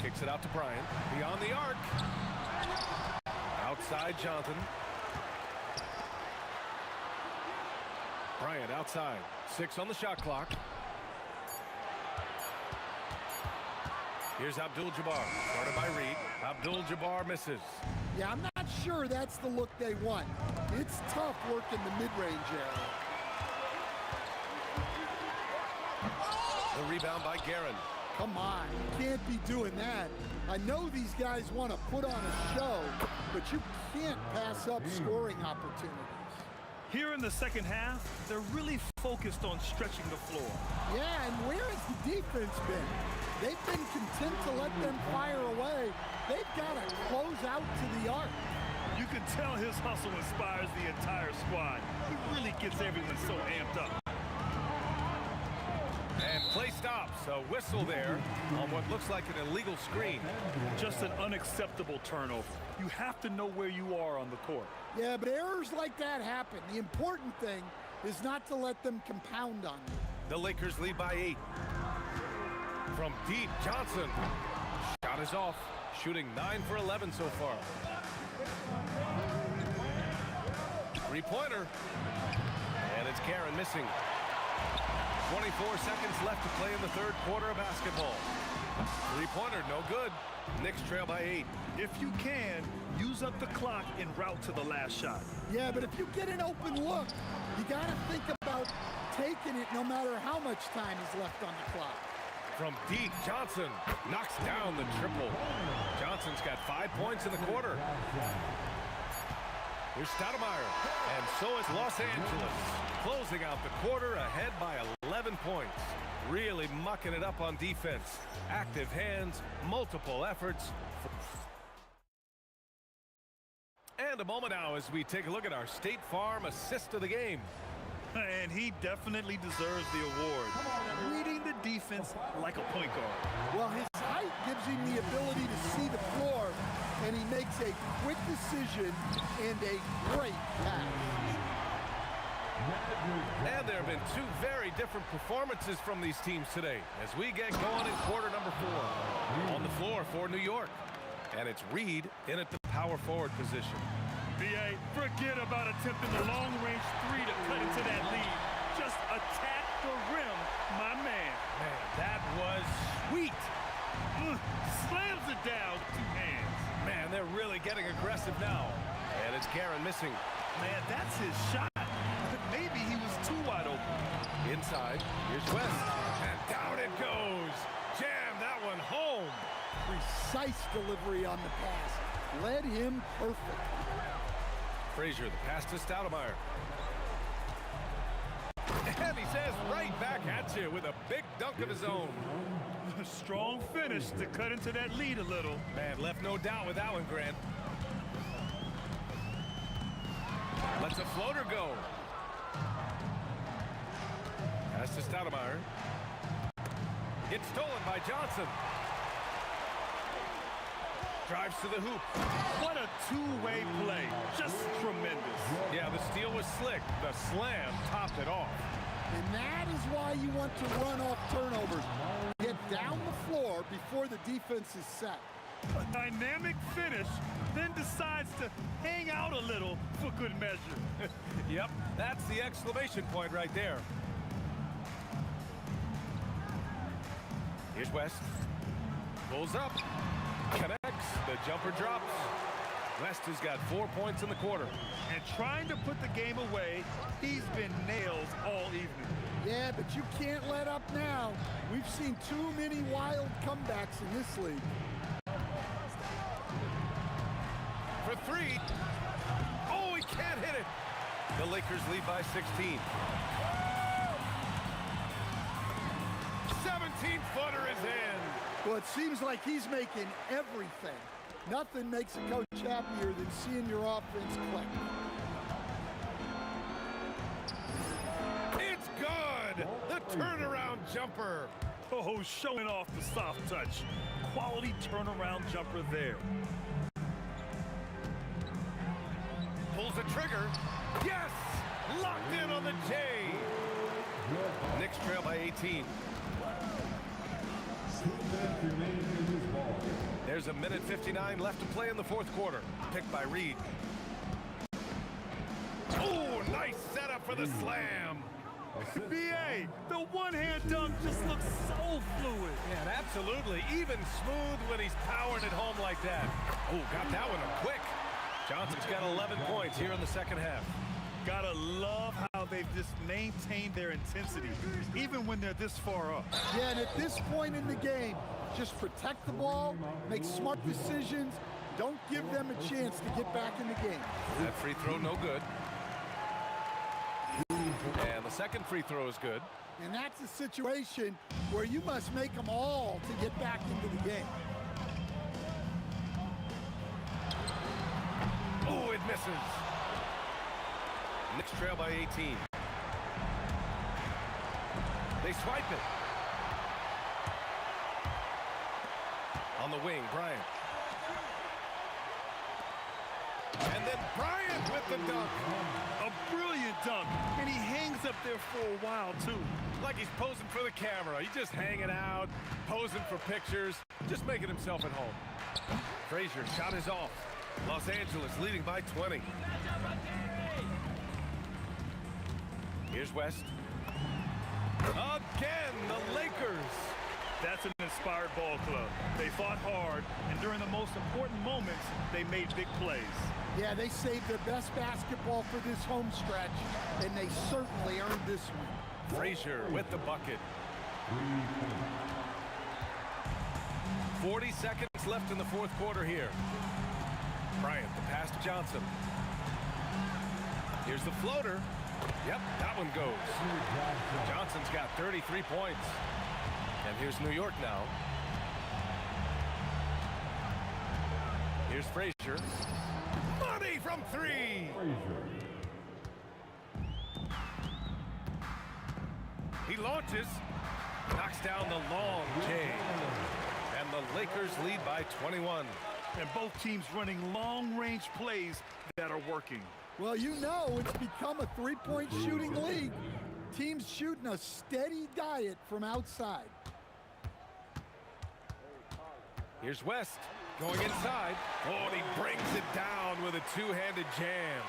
Kicks it out to Bryant. Beyond the arc. Outside Johnson. Bryant outside. 6 on the shot clock. Here's Abdul-Jabbar. Started by Reed. Abdul-Jabbar misses. Yeah, I'm not sure that's the look they want. It's tough working the mid-range area. The rebound by Guerin. Come on, you can't be doing that. I know these guys want to put on a show, but you can't pass up scoring opportunities. Here in the second half, they're really focused on stretching the floor. Yeah, and where has the defense been? They've been content to let them fire away. They've got to close out to the arc. You can tell his hustle inspires the entire squad. He really gets everyone so amped up. And play stops. A whistle there on what looks like an illegal screen. Just an unacceptable turnover. You have to know where you are on the court. Yeah, but errors like that happen. The important thing is not to let them compound on you. The Lakers lead by 8. From deep, Johnson. Shot is off. Shooting 9 for 11 so far. Three-pointer. And it's Guerin missing. 24 seconds left to play in the third quarter of basketball. Three-pointer, no good. Knicks trail by 8. If you can, use up the clock en route to the last shot. Yeah, but if you get an open look, you got to think about taking it no matter how much time is left on the clock. From deep, Johnson knocks down the triple. Johnson's got 5 points in the quarter. Here's Stoudemire, and so is Los Angeles. Closing out the quarter ahead by 11 points. Really mucking it up on defense. Active hands, multiple efforts. And a moment now as we take a look at our State Farm assist of the game. And he definitely deserves the award. Reading the defense like a point guard. Well, his height gives him the ability to see the floor, and he makes a quick decision and a great pass. And there have been 2 very different performances from these teams today as we get going in quarter number 4. On the floor for New York. And it's Reed in at the power forward position. B.A., forget about attempting the long-range 3 to cut into that lead. Just attack the rim, my man. Man, that was sweet. Slams it down with 2 hands. Man, they're really getting aggressive now. And it's Guerin missing. Man, that's his shot. Maybe he was too wide open. Inside, here's West. And down it goes. Jam that one home. Precise delivery on the pass. Led him perfect. Frazier, the pass to Stoudemire. And he says right back at you with a big dunk of his own. A strong finish to cut into that lead a little. Man, left no doubt with that one, Grant. Lets a floater go. Pass to Stoudemire. It's stolen by Johnson. Drives to the hoop. What a two-way play. Just tremendous. Yeah, the steal was slick. The slam topped it off. And that is why you want to run off turnovers. Get down the floor before the defense is set. A dynamic finish, then decides to hang out a little for good measure. Yep, that's the exclamation point right there. Here's West. Pulls up. Connects. The jumper drops. West has got 4 points in the quarter. And trying to put the game away, he's been nails all evening. Yeah, but you can't let up now. We've seen too many wild comebacks in this league. For 3. Oh, he can't hit it. The Lakers lead by 16. 17-footer is in. Well, it seems like he's making everything. Nothing makes a coach happier than seeing your offense click. It's good. The turnaround jumper. Oh, showing off the soft touch. Quality turnaround jumper there. Pulls the trigger. Yes! Locked in on the J. Knicks trail by 18. There's a minute 59 left to play in the fourth quarter. Picked by Reed. Oh, nice setup for the slam. BA, the one-hand dunk just looks so fluid. Yeah, absolutely. Even smooth when he's powering it home like that. Oh, got that one up quick. Johnson's got 11 points here in the second half. Gotta love how they've just maintained their intensity, even when they're this far up. Yeah, and at this point in the game, just protect the ball, make smart decisions, don't give them a chance to get back in the game. That free throw no good. And the second free throw is good. And that's a situation where you must make them all to get back into the game. Oh, it misses. Knicks trail by 18. They swipe it. On the wing, Bryant. And then Bryant with the dunk. A brilliant dunk, and he hangs up there for a while, too. Like he's posing for the camera. He's just hanging out, posing for pictures, just making himself at home. Frazier shot is off. Los Angeles leading by 20. Here's West. Again, the Lakers. That's an inspired ball club. They fought hard, and during the most important moments, they made big plays. Yeah, they saved their best basketball for this home stretch, and they certainly earned this one. Frazier with the bucket. 40 seconds left in the fourth quarter here. Bryant, the pass to Johnson. Here's the floater. Yep, that one goes. Johnson's got 33 points. And here's New York now. Here's Frazier. Money from three. He launches. Knocks down the long J. And the Lakers lead by 21. And both teams running long-range plays that are working. Well, you know it's become a three-point shooting league. Teams shooting a steady diet from outside. Here's West going inside. Oh, and he brings it down with a two-handed jam.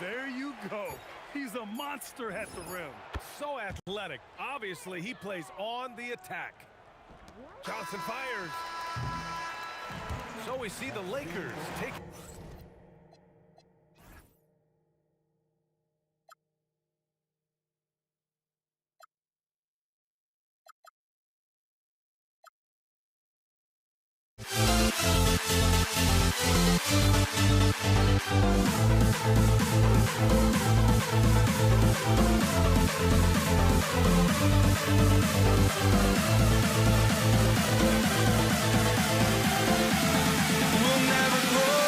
There you go. He's a monster at the rim. So athletic. Obviously, he plays on the attack. Johnson fires. So we see the Lakers take... We'll never grow.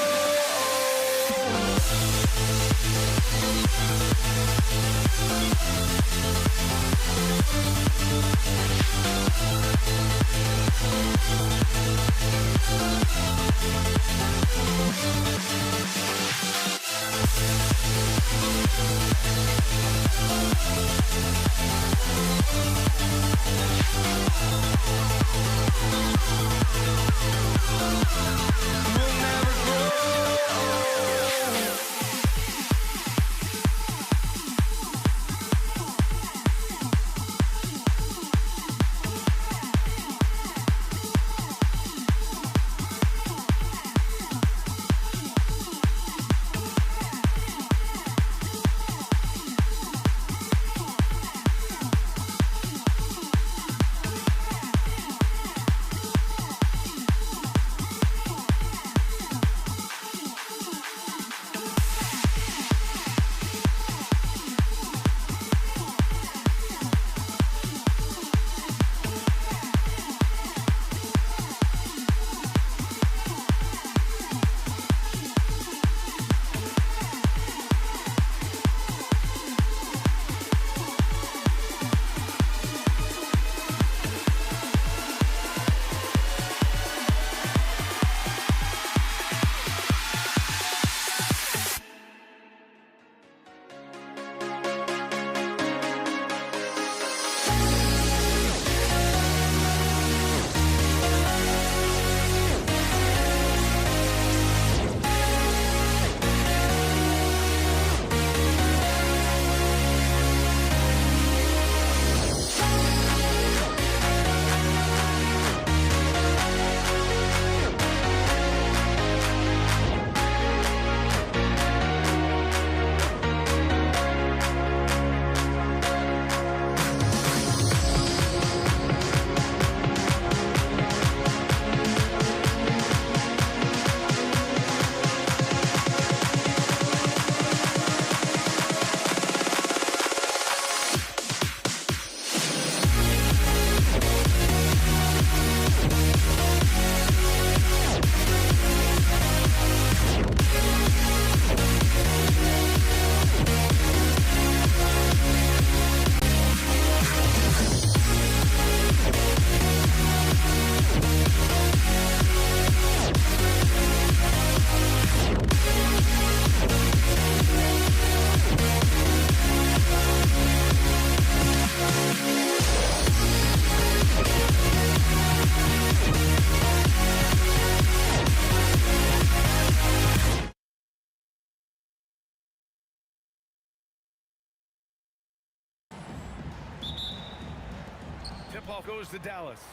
Tip-off goes to Dallas.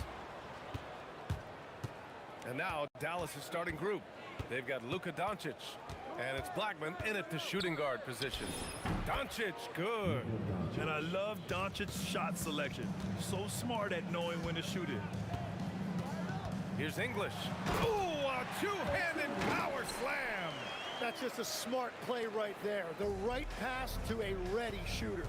And now Dallas' starting group. They've got Luka Doncic. And it's Blackman in at the shooting guard position. Doncic, good. And I love Doncic's shot selection. So smart at knowing when to shoot it. Here's English. Ooh, a two-handed power slam. That's just a smart play right there. The right pass to a ready shooter.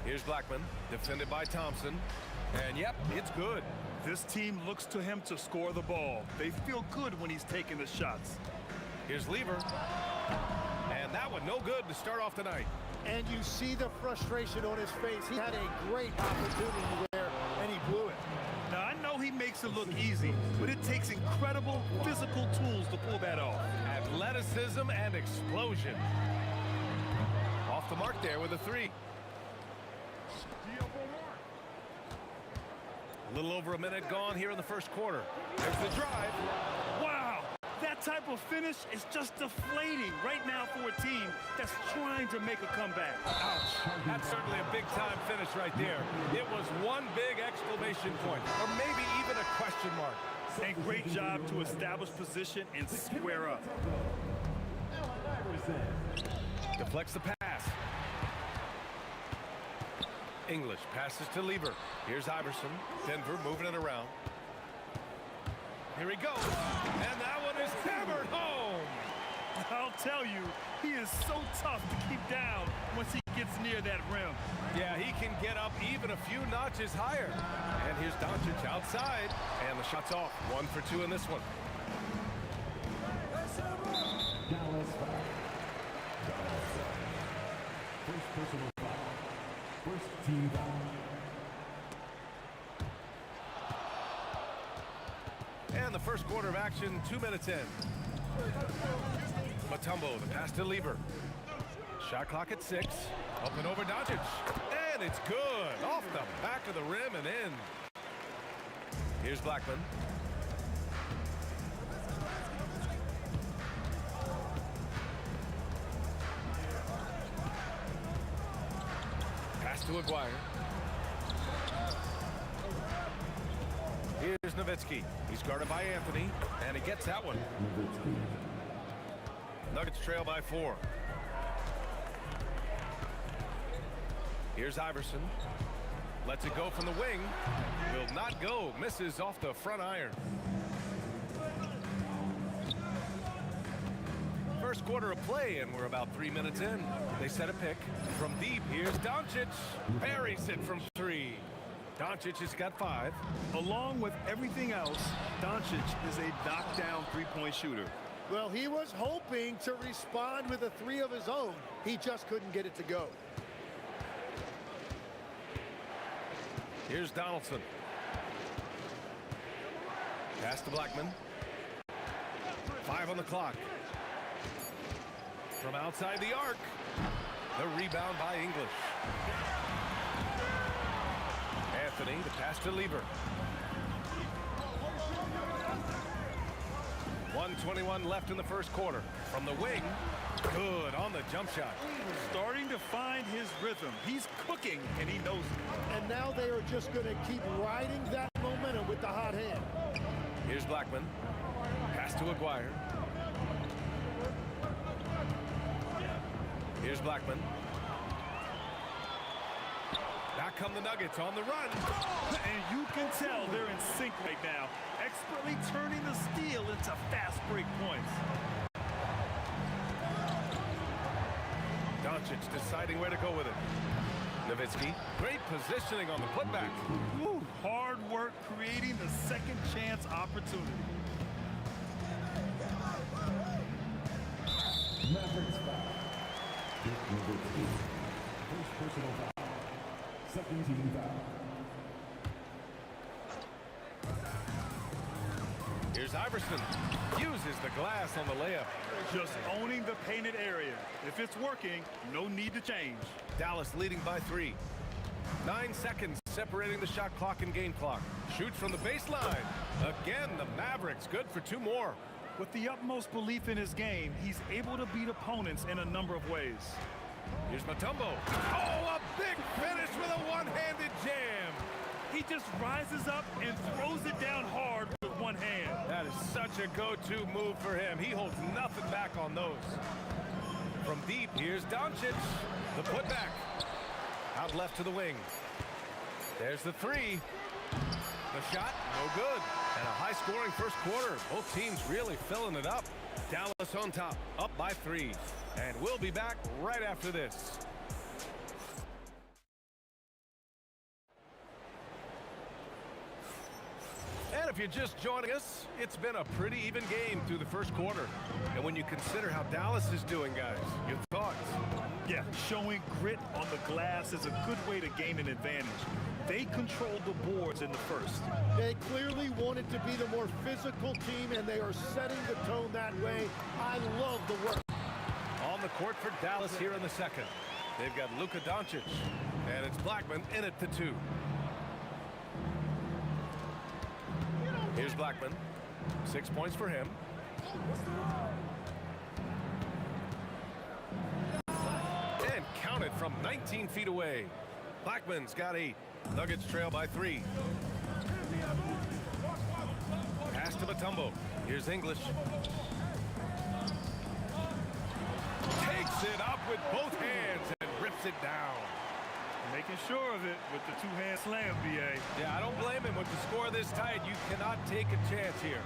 Here's Blackman, defended by Thompson. And yep, it's good. This team looks to him to score the ball. They feel good when he's taking the shots. Here's Lever. And that one no good to start off tonight. And you see the frustration on his face. He had a great opportunity there, and he blew it. Now, I know he makes it look easy, but it takes incredible physical tools to pull that off. Athleticism and explosion. Off the mark there with a three. A little over a minute gone here in the first quarter. There's the drive. Wow, that type of finish is just deflating right now for a team that's trying to make a comeback. Ouch. That's certainly a big-time finish right there. It was one big exclamation point, or maybe even a question mark. And great job to establish position and square up. Deflects the pass. English passes to Lever. Here's Iverson. Denver moving it around. Here he goes. And that one is hammered home. I'll tell you, he is so tough to keep down once he gets near that rim. Yeah, he can get up even a few notches higher. And here's Doncic outside. And the shot's off. 1 for 2 in this one. Dallas foul. First personal foul. First team foul. And the first quarter of action, 2 minutes in. Mutombo, the pass to Lever. Shot clock at 6. Up and over Doncic. And it's good. Off the back of the rim and in. Here's Blackman. Pass to Aguirre. Here's Nowitzki. He's guarded by Anthony, and he gets that one. Nuggets trail by 4. Here's Iverson. Lets it go from the wing. Will not go. Misses off the front iron. First quarter of play, and we're about 3 minutes in. They set a pick. From deep, here's Doncic. Buries it from 3. Doncic has got 5. Along with everything else, Doncic is a knockdown three-point shooter. Well, he was hoping to respond with a 3 of his own. He just couldn't get it to go. Here's Donaldson. Pass to Blackman. 5 on the clock. From outside the arc. The rebound by English. Anthony, the pass to Lever. 1:21 left in the first quarter. From the wing, good on the jump shot. Starting to find his rhythm. He's cooking, and he knows it. And now they are just going to keep riding that momentum with the hot hand. Here's Blackman. Pass to Aguirre. Here's Blackman. Back come the Nuggets on the run. And you can tell they're in sync right now, expertly turning the steal into fast break points. Doncic deciding where to go with it. Nowitzki, great positioning on the putback. Ooh, hard work creating the second chance opportunity. Mavericks foul. Nowitzki. First personal foul. Second team foul. Here's Iverson. Uses the glass on the layup. Just owning the painted area. If it's working, no need to change. Dallas leading by 3. 9 seconds separating the shot clock and game clock. Shoots from the baseline. Again, the Mavericks good for 2 more. With the utmost belief in his game, he's able to beat opponents in a number of ways. Here's Mutombo. Oh, a big finish with a one-handed jam. He just rises up and throws it down hard with one hand. That is such a go-to move for him. He holds nothing back on those. From deep, here's Doncic. The putback. Out left to the wing. There's the three. The shot, no good. And a high-scoring first quarter. Both teams really filling it up. Dallas on top, up by 3. And we'll be back right after this. And if you're just joining us, it's been a pretty even game through the first quarter. And when you consider how Dallas is doing, guys, your thoughts? Yeah, showing grit on the glass is a good way to gain an advantage. They controlled the boards in the first. They clearly wanted to be the more physical team, and they are setting the tone that way. I love the work. On the court for Dallas here in the second. They've got Luka Doncic, and it's Blackman in at the 2. Here's Blackman. 6 points for him. And counted from 19 feet away. Blackman's got a Nuggets trail by 3. Pass to Mutombo. Here's English. Takes it up with both hands and rips it down. Making sure of it with the two-hand slam, B.A. Yeah, I don't blame him. With the score this tight, you cannot take a chance here.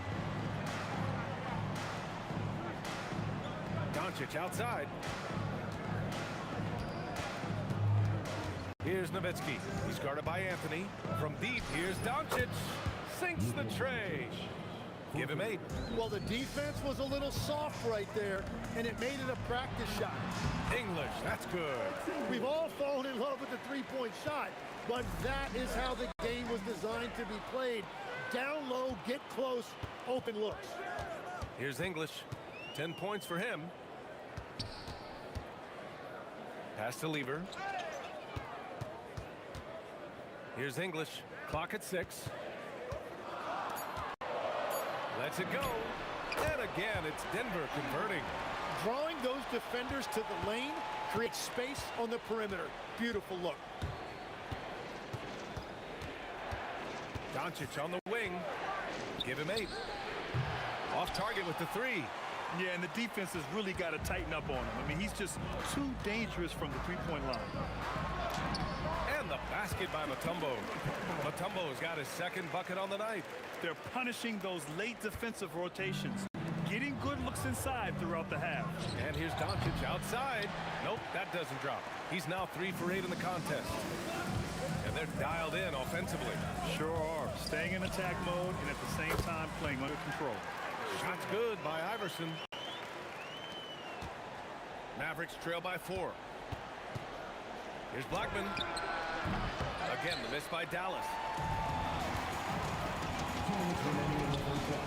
Doncic outside. Here's Nowitzki. He's guarded by Anthony. From deep, here's Doncic. Sinks the tray. Give him 8. Well, the defense was a little soft right there, and it made it a practice shot. English, that's good. We've all fallen in love with the three-point shot, but that is how the game was designed to be played. Down low, get close, open looks. Here's English. 10 points for him. Pass to Lever. Here's English. Clock at 6. Lets it go. And again, it's Denver converting. Drawing those defenders to the lane creates space on the perimeter. Beautiful look. Doncic on the wing. Give him 8. Off target with the 3. Yeah, and the defense has really got to tighten up on him. I mean, he's just too dangerous from the three-point line. And the basket by Mutombo. Mutombo's got his second bucket on the night. They're punishing those late defensive rotations, getting good looks inside throughout the half. And here's Doncic outside. Nope, that doesn't drop. He's now 3 for 8 in the contest. And they're dialed in offensively. Sure are. Staying in attack mode and at the same time playing under control. Shot's good by Iverson. Mavericks trail by 4. Here's Blackman. Again, the miss by Dallas.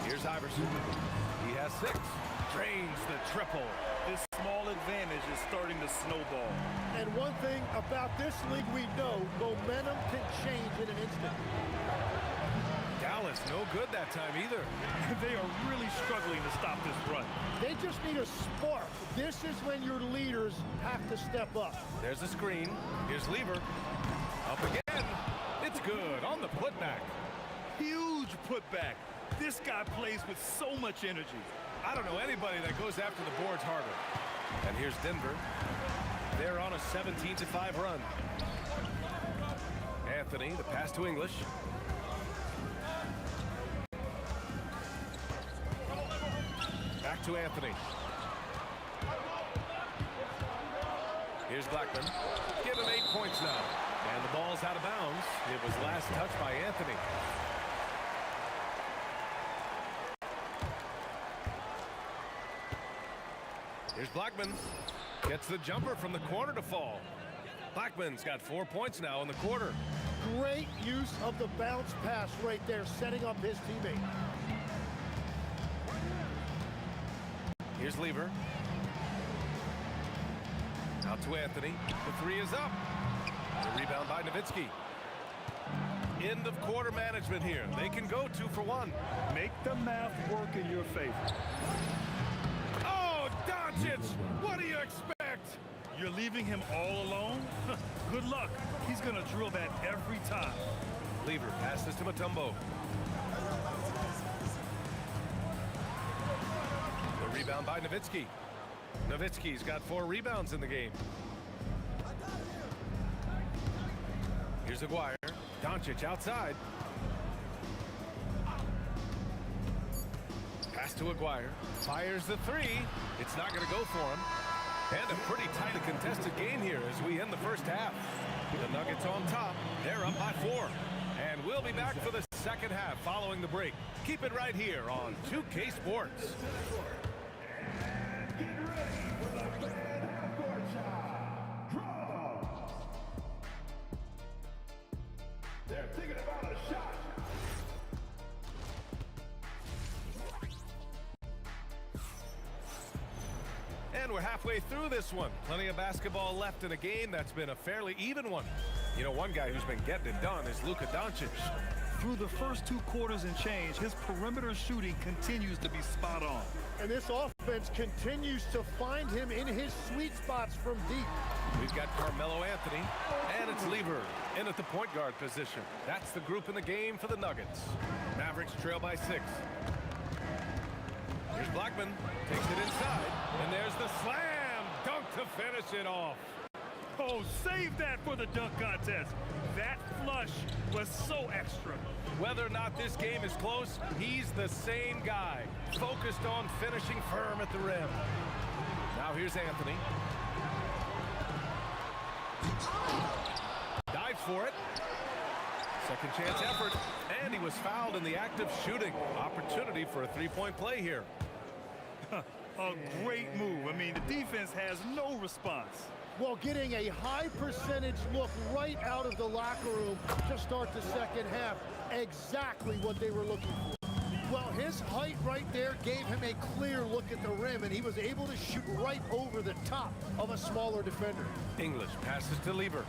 Here's Iverson. He has 6. Drains the triple. This small advantage is starting to snowball. And one thing about this league we know, momentum can change in an instant. Dallas, no good that time either. They are really struggling to stop this run. They just need a spark. This is when your leaders have to step up. There's the screen. Here's Lever. Up again. It's good on the putback. Huge putback. This guy plays with so much energy. I don't know anybody that goes after the boards harder. And here's Denver. They're on a 17-5 run. Anthony, the pass to English. Back to Anthony. Here's Blackman. Give him 8 points now. And the ball's out of bounds. It was last touched by Anthony. Here's Blackman. Gets the jumper from the corner to fall. Blackman's got 4 points now in the quarter. Great use of the bounce pass right there, setting up his teammate. Here's Lever. Out to Anthony. The 3 is up. The rebound by Nowitzki. End of quarter management here. They can go 2 for 1. Make the math work in your favor. Oh, Doncic! What do you expect? You're leaving him all alone? Good luck. He's going to drill that every time. Lever passes to Mutombo. The rebound by Nowitzki. Nowitzki's got 4 rebounds in the game. Here's Aguirre. Doncic outside. Pass to Aguirre. Fires the 3. It's not going to go for him. And a pretty tightly contested game here as we end the first half. The Nuggets on top. They're up by 4. And we'll be back for the second half following the break. Keep it right here on 2K Sports. They're thinking about a shot. And we're halfway through this one. Plenty of basketball left in a game that's been a fairly even one. You know, one guy who's been getting it done is Luka Doncic. Through the first 2 quarters and change, his perimeter shooting continues to be spot on. And this offense continues to find him in his sweet spots from deep. We've got Carmelo Anthony, and it's Lever in at the point guard position. That's the group in the game for the Nuggets. Mavericks trail by 6. Here's Blackman, takes it inside, and there's the slam dunk to finish it off. Oh, save that for the dunk contest. That flush was so extra. Whether or not this game is close, he's the same guy, focused on finishing firm at the rim. Now here's Anthony. Dives for it. Second chance effort, and he was fouled in the act of shooting. Opportunity for a 3-point play here. A great move. I mean, the defense has no response. Well, getting a high percentage look right out of the locker room to start the second half. Exactly what they were looking for. Well, his height right there gave him a clear look at the rim, and he was able to shoot right over the top of a smaller defender. English passes to Lever.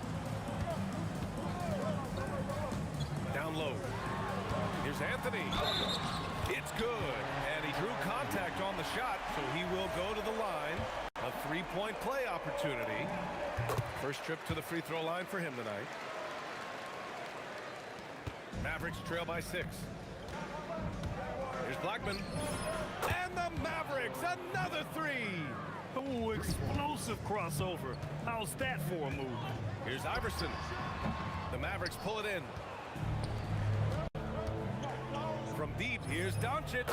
Down low. Here's Anthony. It's good. And he drew contact on the shot, so he will go to the line. A 3-point play opportunity. First trip to the free throw line for him tonight. Mavericks trail by 6. Here's Blackman. And the Mavericks, another 3. Oh, explosive crossover. How's that for a move? Here's Iverson. The Mavericks pull it in. From deep, here's Doncic.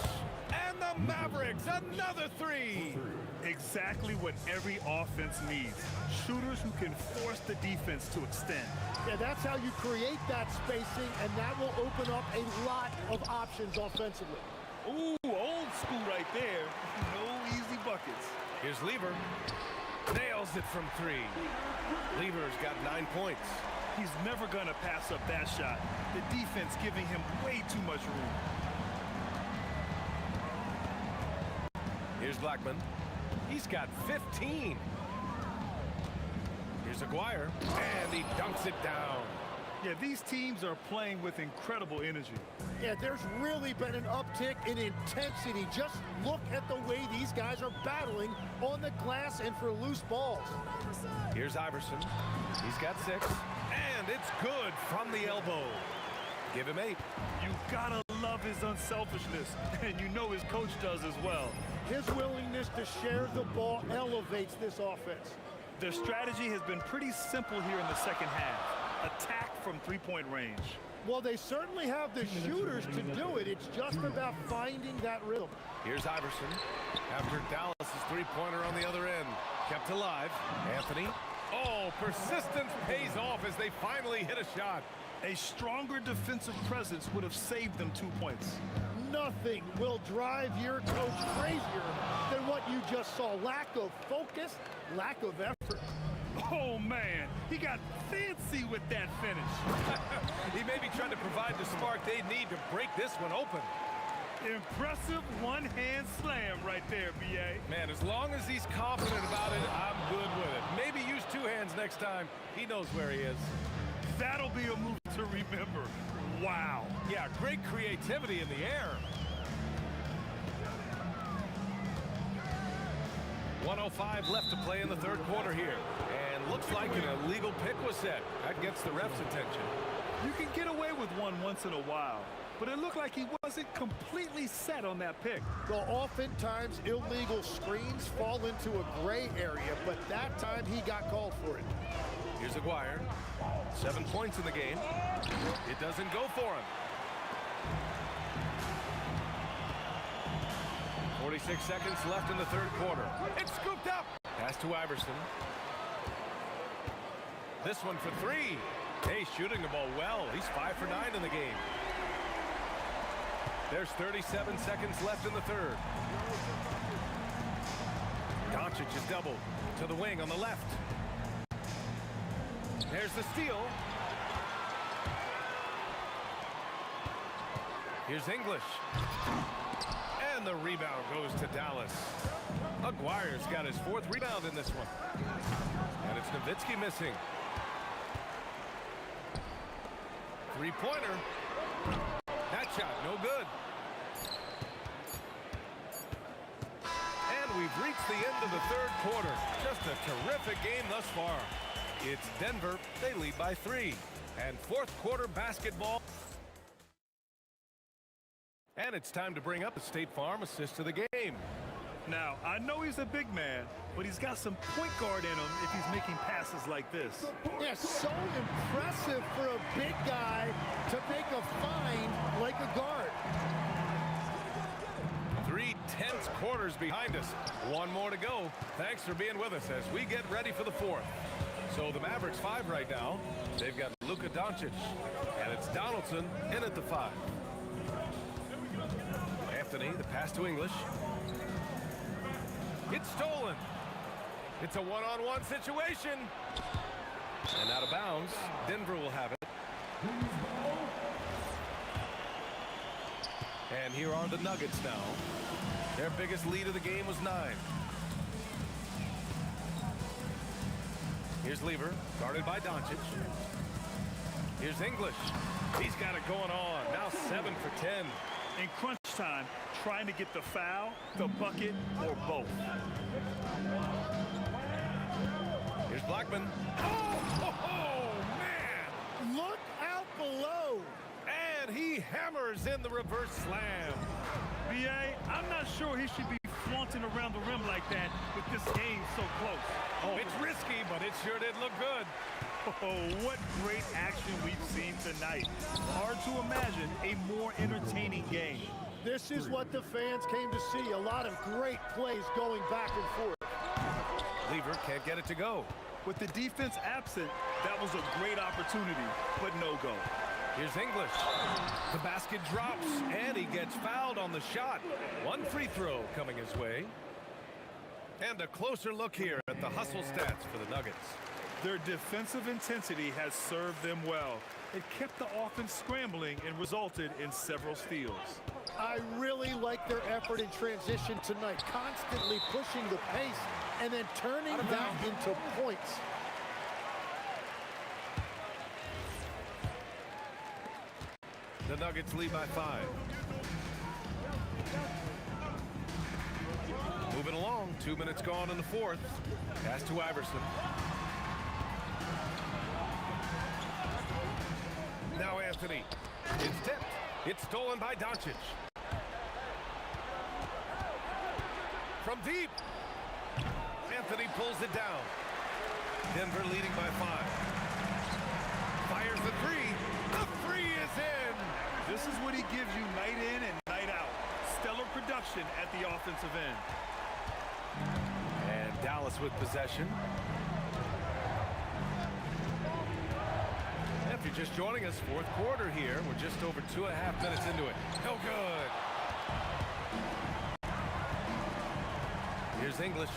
And the Mavericks, another 3. Exactly what every offense needs. Shooters who can force the defense to extend. Yeah, that's how you create that spacing, and that will open up a lot of options offensively. Ooh, old school right there. No easy buckets. Here's Lever. Nails it from 3. Lever's got 9 points. He's never going to pass up that shot. The defense giving him way too much room. Here's Blackman. He's got 15. Here's Aguirre, and he dunks it down. Yeah, these teams are playing with incredible energy. Yeah, there's really been an uptick in intensity. Just look at the way these guys are battling on the glass and for loose balls. Here's Iverson. He's got 6, and it's good from the elbow. Give him 8. You gotta love his unselfishness, and you know his coach does as well. His willingness to share the ball elevates this offense. Their strategy has been pretty simple here in the second half. Attack from 3-point range. Well, they certainly have the shooters to do it. It's just about finding that rhythm. Here's Iverson. After Dallas's 3-pointer on the other end. Kept alive. Anthony. Oh, persistence pays off as they finally hit a shot. A stronger defensive presence would have saved them 2 points. Nothing will drive your coach crazier than what you just saw. Lack of focus, lack of effort. Oh, man, he got fancy with that finish. He may be trying to provide the spark they need to break this one open. Impressive one-hand slam right there, B.A. Man, as long as he's confident about it, I'm good with it. Maybe use 2 hands next time. He knows where he is. That'll be a move to remember. Wow. Yeah, great creativity in the air. 1:05 left to play in the third quarter here. And looks like an illegal pick was set. That gets the ref's attention. You can get away with one once in a while, but it looked like he wasn't completely set on that pick. Well, oftentimes illegal screens fall into a gray area, but that time he got called for it. Here's Aguirre. 7 points in the game. It doesn't go for him. 46 seconds left in the third quarter. It's scooped up. Pass to Iverson. This one for 3. Hey, shooting the ball well. He's 5 for 9 in the game. There's 37 seconds left in the third. Doncic is doubled to the wing on the left. There's the steal. Here's English. And the rebound goes to Dallas. Aguirre's got his 4th rebound in this one. And it's Nowitzki missing. 3-pointer. That shot, no good. And we've reached the end of the third quarter. Just a terrific game thus far. It's Denver. They lead by 3. And fourth quarter basketball. And it's time to bring up the State Farm assist to the game. Now, I know he's a big man, but he's got some point guard in him if he's making passes like this. Yeah, so impressive for a big guy to make a find like a guard. 3 tense quarters behind us. 1 more to go. Thanks for being with us as we get ready for the 4th. So the Mavericks 5 right now. They've got Luka Doncic, and it's Donaldson in at the 5. Anthony, the pass to English. It's stolen. It's a one-on-one situation. And out of bounds. Denver will have it. And here are the Nuggets now. Their biggest lead of the game was 9. Here's Lever, guarded by Doncic. Here's English. He's got it going on. Now 7 for 10. In crunch time, trying to get the foul, the bucket, or both. Here's Blackman. Oh, man! Look out below. And he hammers in the reverse slam. B.A., I'm not sure he should be flaunting around the rim like that with this game so close. Oh, it's risky, but it sure did look good. Oh, what great action we've seen tonight. Hard to imagine a more entertaining game. This is what the fans came to see. A lot of great plays going back and forth. Lever can't get it to go. With the defense absent, that was a great opportunity, but no go. Here's English. The basket drops, and he gets fouled on the shot. 1 free throw coming his way. And a closer look here at the hustle stats for the Nuggets. Their defensive intensity has served them well. It kept the offense scrambling and resulted in several steals. I really like their effort in transition tonight, constantly pushing the pace and then turning that into points. The Nuggets lead by 5. Moving along, 2 minutes gone in the 4th. Pass to Iverson. Now Anthony. It's tipped. It's stolen by Doncic. From deep. Anthony pulls it down. Denver leading by 5. Fires the 3. The 3 is in. This is what he gives you night in and night out. Stellar production at the offensive end. And Dallas with possession. If you're just joining us, 4th quarter here. We're just over 2.5 minutes into it. No good. Here's English.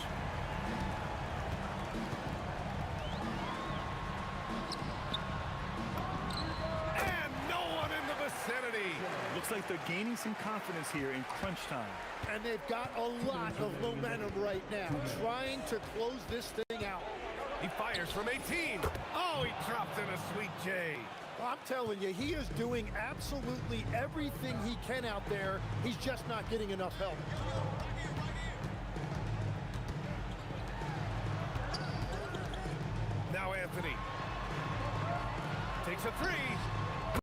And no one in the vicinity. Looks like they're gaining some confidence here in crunch time. And they've got a lot of momentum right now, trying to close this thing out. He fires from 18. Oh, he dropped in a sweet J. I'm telling you, he is doing absolutely everything he can out there. He's just not getting enough help. Takes a three.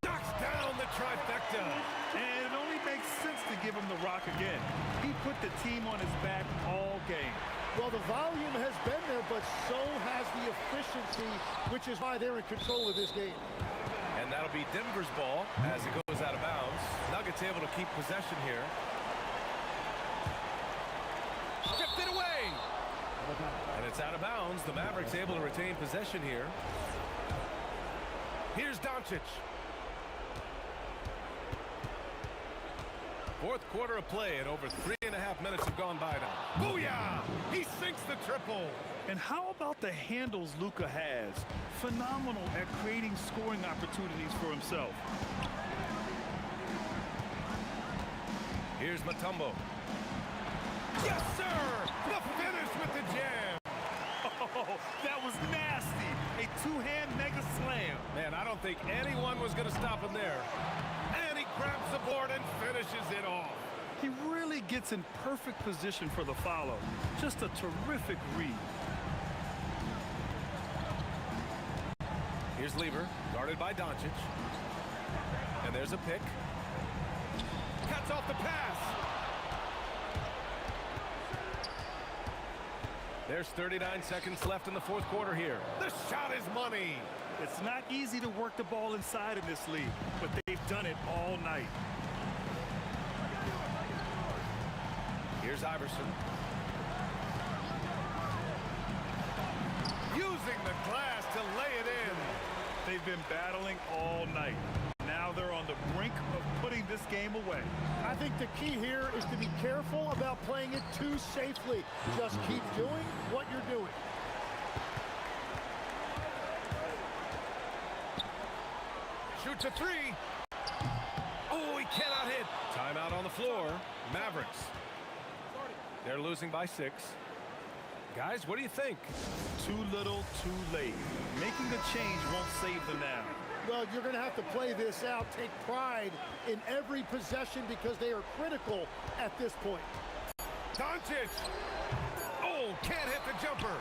Knocks down the trifecta. And it only makes sense to give him the rock again. He put the team on his back all game. Well, the volume has been there, but so has the efficiency, which is why they're in control of this game. And that'll be Denver's ball as it goes out of bounds. Nuggets able to keep possession here. Stripped it away. And it's out of bounds. The Mavericks able to retain possession here. Here's Doncic. Fourth quarter of play and over 3.5 minutes have gone by now. Booyah! He sinks the triple. And how about the handles Luka has? Phenomenal at creating scoring opportunities for himself. Here's Mutombo. Yes, sir! The finish with the jam. Oh, that was nasty. A two-hand mega slam. Man, I don't think anyone was going to stop him there. And he grabs the board and finishes it off. He really gets in perfect position for the follow. Just a terrific read. Here's Lever, guarded by Doncic. And there's a pick. Cuts off the pass. There's 39 seconds left in the fourth quarter here. The shot is money. It's not easy to work the ball inside in this league, but they've done it all night. Here's Iverson. Using the glass to lay it in. They've been battling all night. Now they're on the brink of putting this game away. I think the key here is to be careful about playing it too safely. Just keep doing what you're doing. Shoots a three. Oh, he cannot hit. Timeout on the floor. Mavericks. They're losing by 6. Guys, what do you think? Too little, too late. Making a change won't save them now. Well, you're going to have to play this out. Take pride in every possession because they are critical at this point. Doncic. Oh, can't hit the jumper.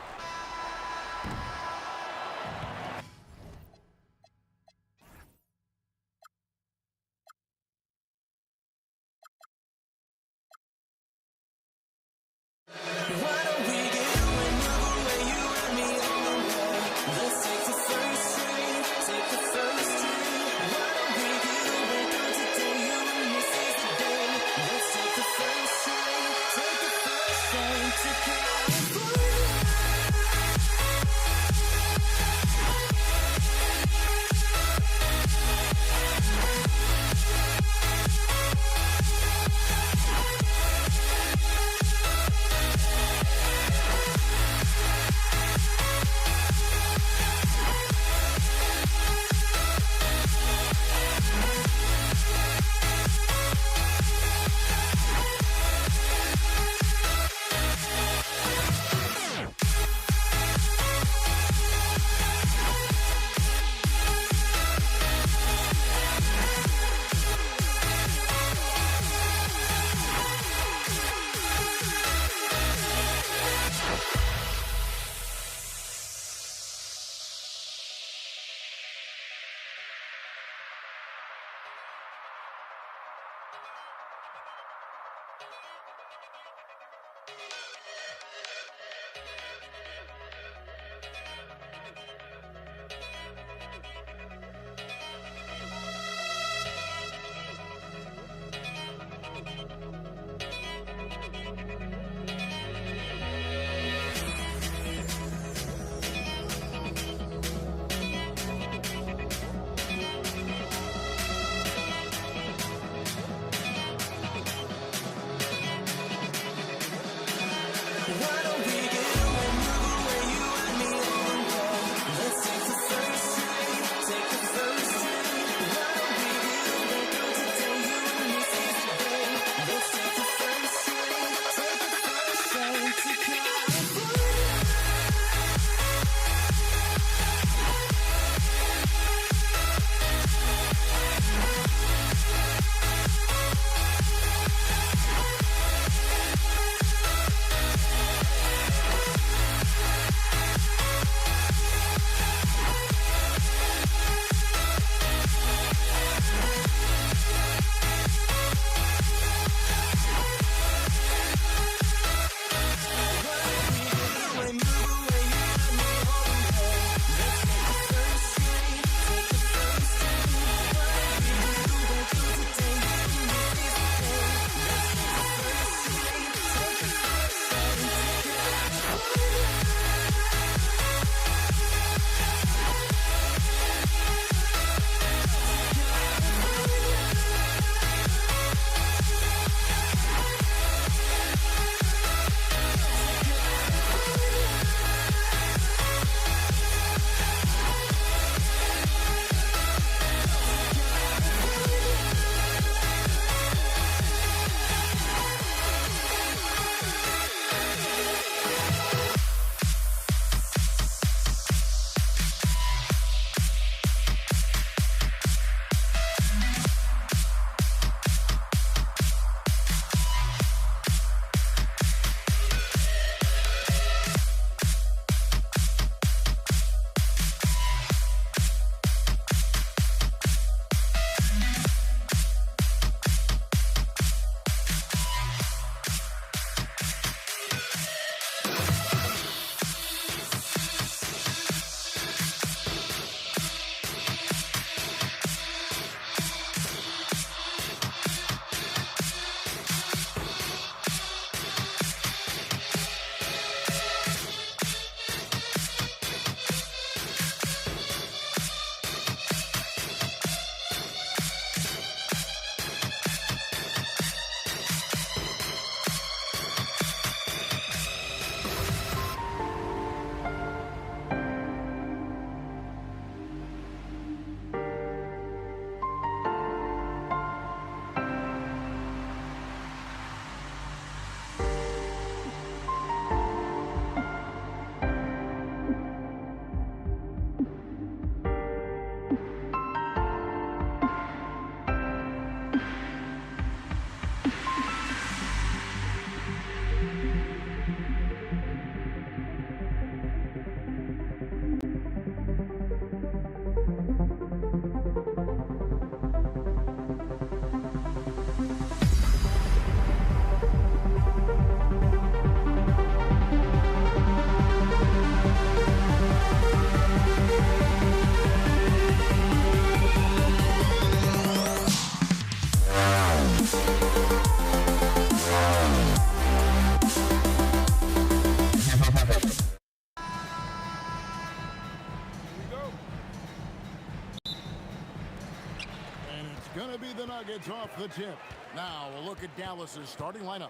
the Nuggets off the tip. Now we'll look at Dallas's starting lineup.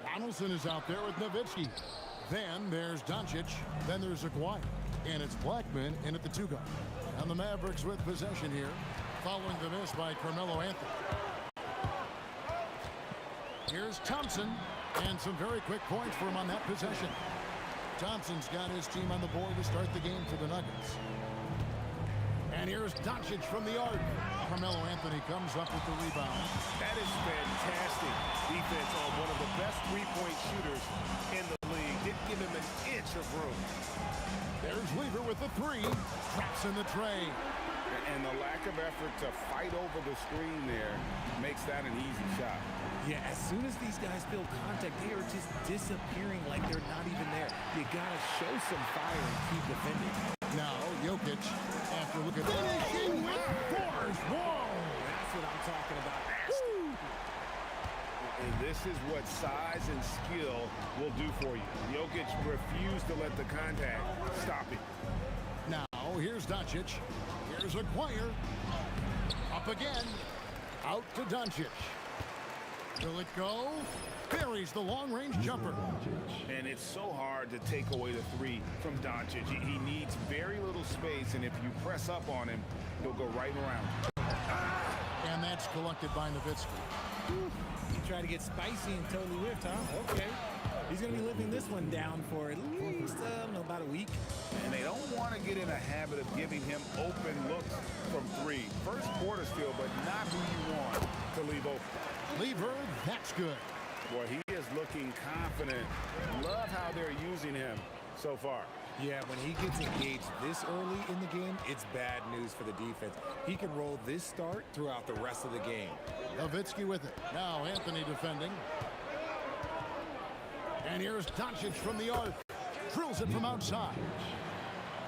Donaldson is out there with Nowitzki. Then there's Doncic. Then there's Aguirre. And it's Blackman in at the 2 guard. And the Mavericks with possession here, following the miss by Carmelo Anthony. Here's Thompson, and some very quick points for him on that possession. Thompson's got his team on the board to start the game for the Nuggets. And here's Doncic from the arc. Carmelo Anthony comes up with the rebound. That is fantastic defense on one of the best three-point shooters in the league. Didn't give him an inch of room. There's Weaver with the 3. Traps in the tray. And the lack of effort to fight over the screen there makes that an easy shot. Yeah, as soon as these guys feel contact, they are just disappearing like they're not even there. You gotta show some fire and keep defending. Now, Jokic, after looking at finishing with force. Whoa! That's what I'm talking about. And this is what size and skill will do for you. Jokic refused to let the contact stop him. Now, here's Doncic. Here's Aguirre. Up again. Out to Doncic. Will it go? Buries the long-range jumper. And it's so hard to take away the 3 from Doncic. He needs very little space, and if you press up on him, he'll go right around. And that's collected by Nowitzki. You try to get spicy and totally whipped, huh? Okay. He's going to be living this one down for at least, about a week. And they don't want to get in a habit of giving him open looks from 3. First quarter still, but not who you want to leave open. Lever, that's good. Boy, he is looking confident. Love how they're using him so far. Yeah, when he gets engaged this early in the game, it's bad news for the defense. He can roll this start throughout the rest of the game. Nowitzki with it. Now Anthony defending. And here's Doncic from the arc. Drills it from outside.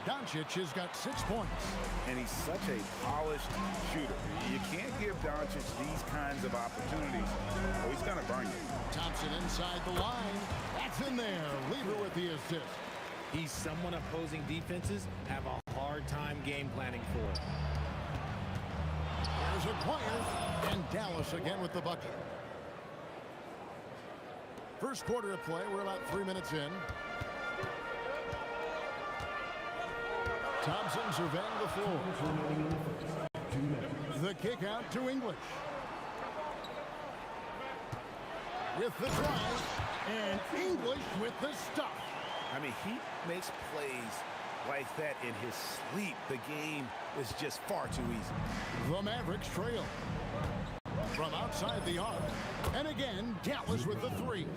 Doncic has got 6 points. And he's such a polished shooter. You can't give Doncic these kinds of opportunities, or he's going to burn you. Thompson inside the line. That's in there. Lever with the assist. He's someone opposing defenses have a hard time game planning for. There's Aguirre. And Dallas again with the bucket. First quarter of play. We're about 3 minutes in. Thompson surveying the floor. The kick out to English. With the drive. And English with the stuff. I mean, he makes plays like that in his sleep. The game is just far too easy. The Mavericks trail. From outside the arc. And again, Dallas with the 3.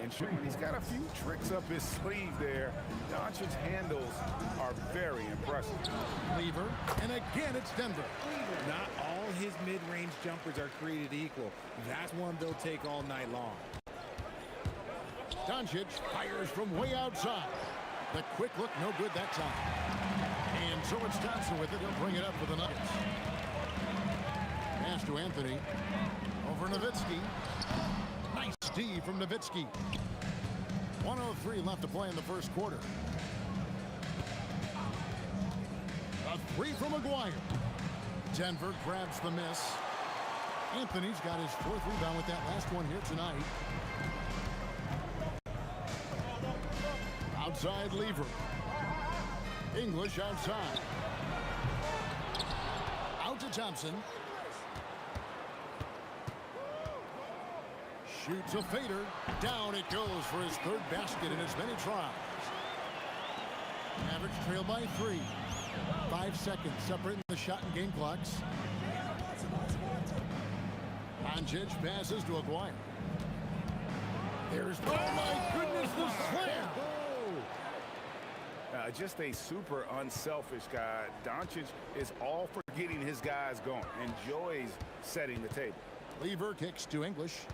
And sure, he's got a few tricks up his sleeve there. Doncic's handles are very impressive. Lever, and again it's Denver. Not all his mid-range jumpers are created equal. That's one they'll take all night long. Doncic fires from way outside. The quick look, no good that time. And so it's Thompson with it. He'll bring it up for the Nuggets. Pass to Anthony. Over Nowitzki. Nice D from Nowitzki. 1:03 left to play in the first quarter. A 3 from Aguirre. Denver grabs the miss. Anthony's got his 4th rebound with that last one here tonight. Outside Lever. English outside. Out to Thompson. Shoots a fader. Down it goes for his 3rd basket in as many tries. Mavericks trail by 3. 5 seconds separating the shot and game clocks. Doncic passes to Aguirre. There's, oh my goodness, the slam! Just a super unselfish guy. Doncic is all for getting his guys going. Enjoys setting the table. Lever kicks to English.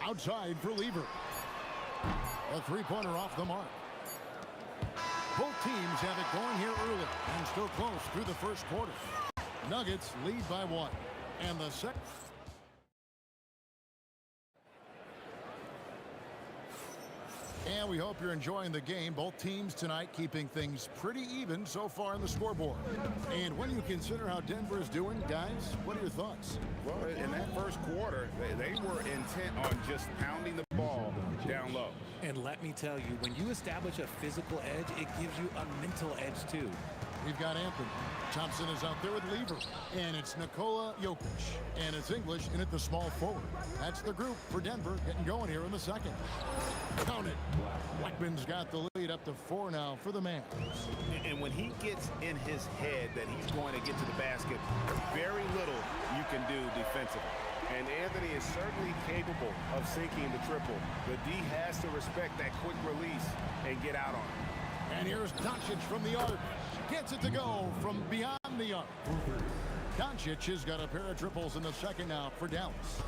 Outside for Lever. A 3-pointer off the mark. Both teams have it going here early and still close through the first quarter. Nuggets lead by 1. And the second. And we hope you're enjoying the game. Both teams tonight keeping things pretty even so far on the scoreboard. And when you consider how Denver is doing, guys, what are your thoughts? Well, in that first quarter, they were intent on just pounding the ball down low. And let me tell you, when you establish a physical edge, it gives you a mental edge too. We've got Anthony. Thompson is out there with Lever. And it's Nikola Jokic. And it's English in at the small forward. That's the group for Denver getting going here in the second. Count it. Blackman's got the lead up to 4 now for the Mavs. And when he gets in his head that he's going to get to the basket, very little you can do defensively. And Anthony is certainly capable of sinking the triple. The D has to respect that quick release and get out on it. And here's Doncic from the arc. Gets it to go from beyond the arc. Doncic has got a pair of triples in the second now for Dallas.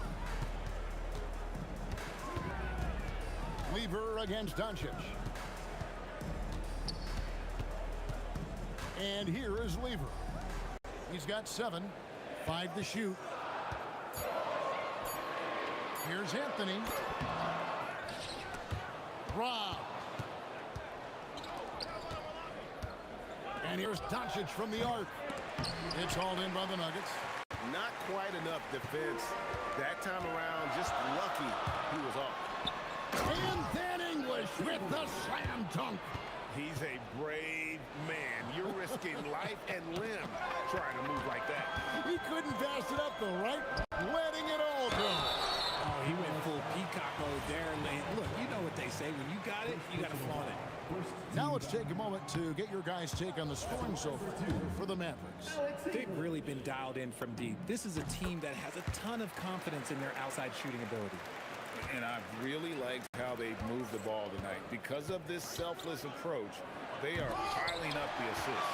Lever against Doncic. And here is Lever. He's got 7, 5 to shoot. Here's Anthony. Rob. And here's Doncic from the arc. It's hauled in by the Nuggets. Not quite enough defense. That time around, just lucky he was off. And then English with the slam dunk. He's a brave man. You're risking life and limb trying to move like that. He couldn't pass it up though, right? Letting it all go. Oh, he went full peacock mode there. And look, you know what they say. When you got it, you got to flaunt it. Now let's take a moment to get your guys' take on the scoring so far for the Mavericks. They've really been dialed in from deep. This is a team that has a ton of confidence in their outside shooting ability. And I really liked how they've moved the ball tonight. Because of this selfless approach, they are piling up the assists.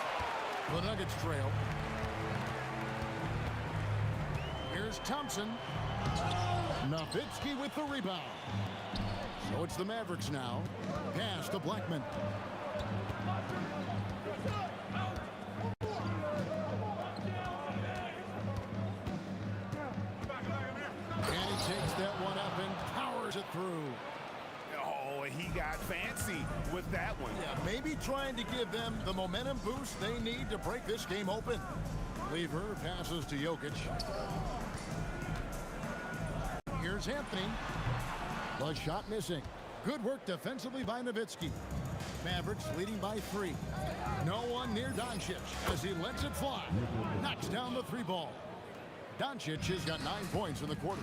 The Nuggets trail. Here's Thompson. Nowitzki with the rebound. So it's the Mavericks now. Pass to Blackman. And he takes that one up and powers it through. Oh, he got fancy with that one. Yeah, maybe trying to give them the momentum boost they need to break this game open. Lever passes to Jokic. Here's Anthony. The shot missing. Good work defensively by Nowitzki. Mavericks leading by 3. No one near Doncic as he lets it fly. Knocks down the 3 ball. Doncic has got 9 points in the quarter.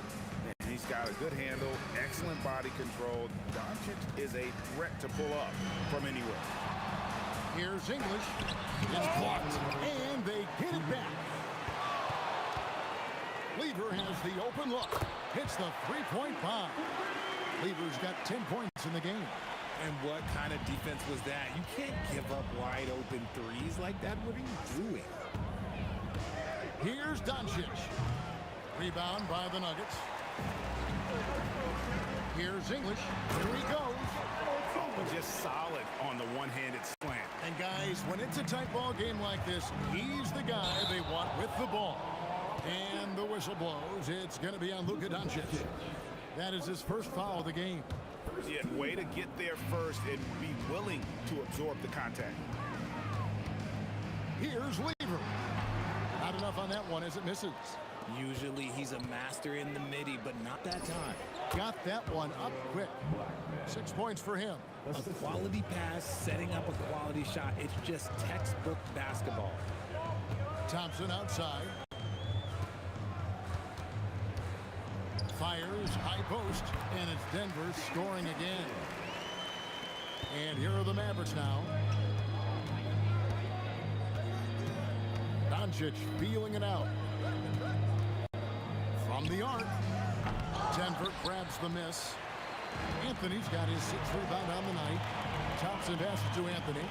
He's got a good handle, excellent body control. Doncic is a threat to pull up from anywhere. Here's English. It's blocked, and they get it back. Lever has the open look. Hits the 3-point bomb. Lever's got 10 points in the game. And what kind of defense was that? You can't give up wide open threes like that. What are you doing? Here's Doncic. Rebound by the Nuggets. Here's English. Here he goes. Oh, just solid on the one-handed slant. And guys, when it's a tight ball game like this, he's the guy they want with the ball. And the whistle blows. It's going to be on Luka Doncic. That is his first foul of the game. Yeah, way to get there first and be willing to absorb the contact. Here's Lever. Not enough on that one as it misses. Usually he's a master in the midi, but not that time. Got that one up quick. 6 points for him. A quality pass, setting up a quality shot. It's just textbook basketball. Thompson outside. Fires, high post, and it's Denver scoring again. And here are the Mavericks now. Doncic feeling it out. From the arc. Denver grabs the miss. Anthony's got his 6th rebound on the night. Thompson passes to Anthony.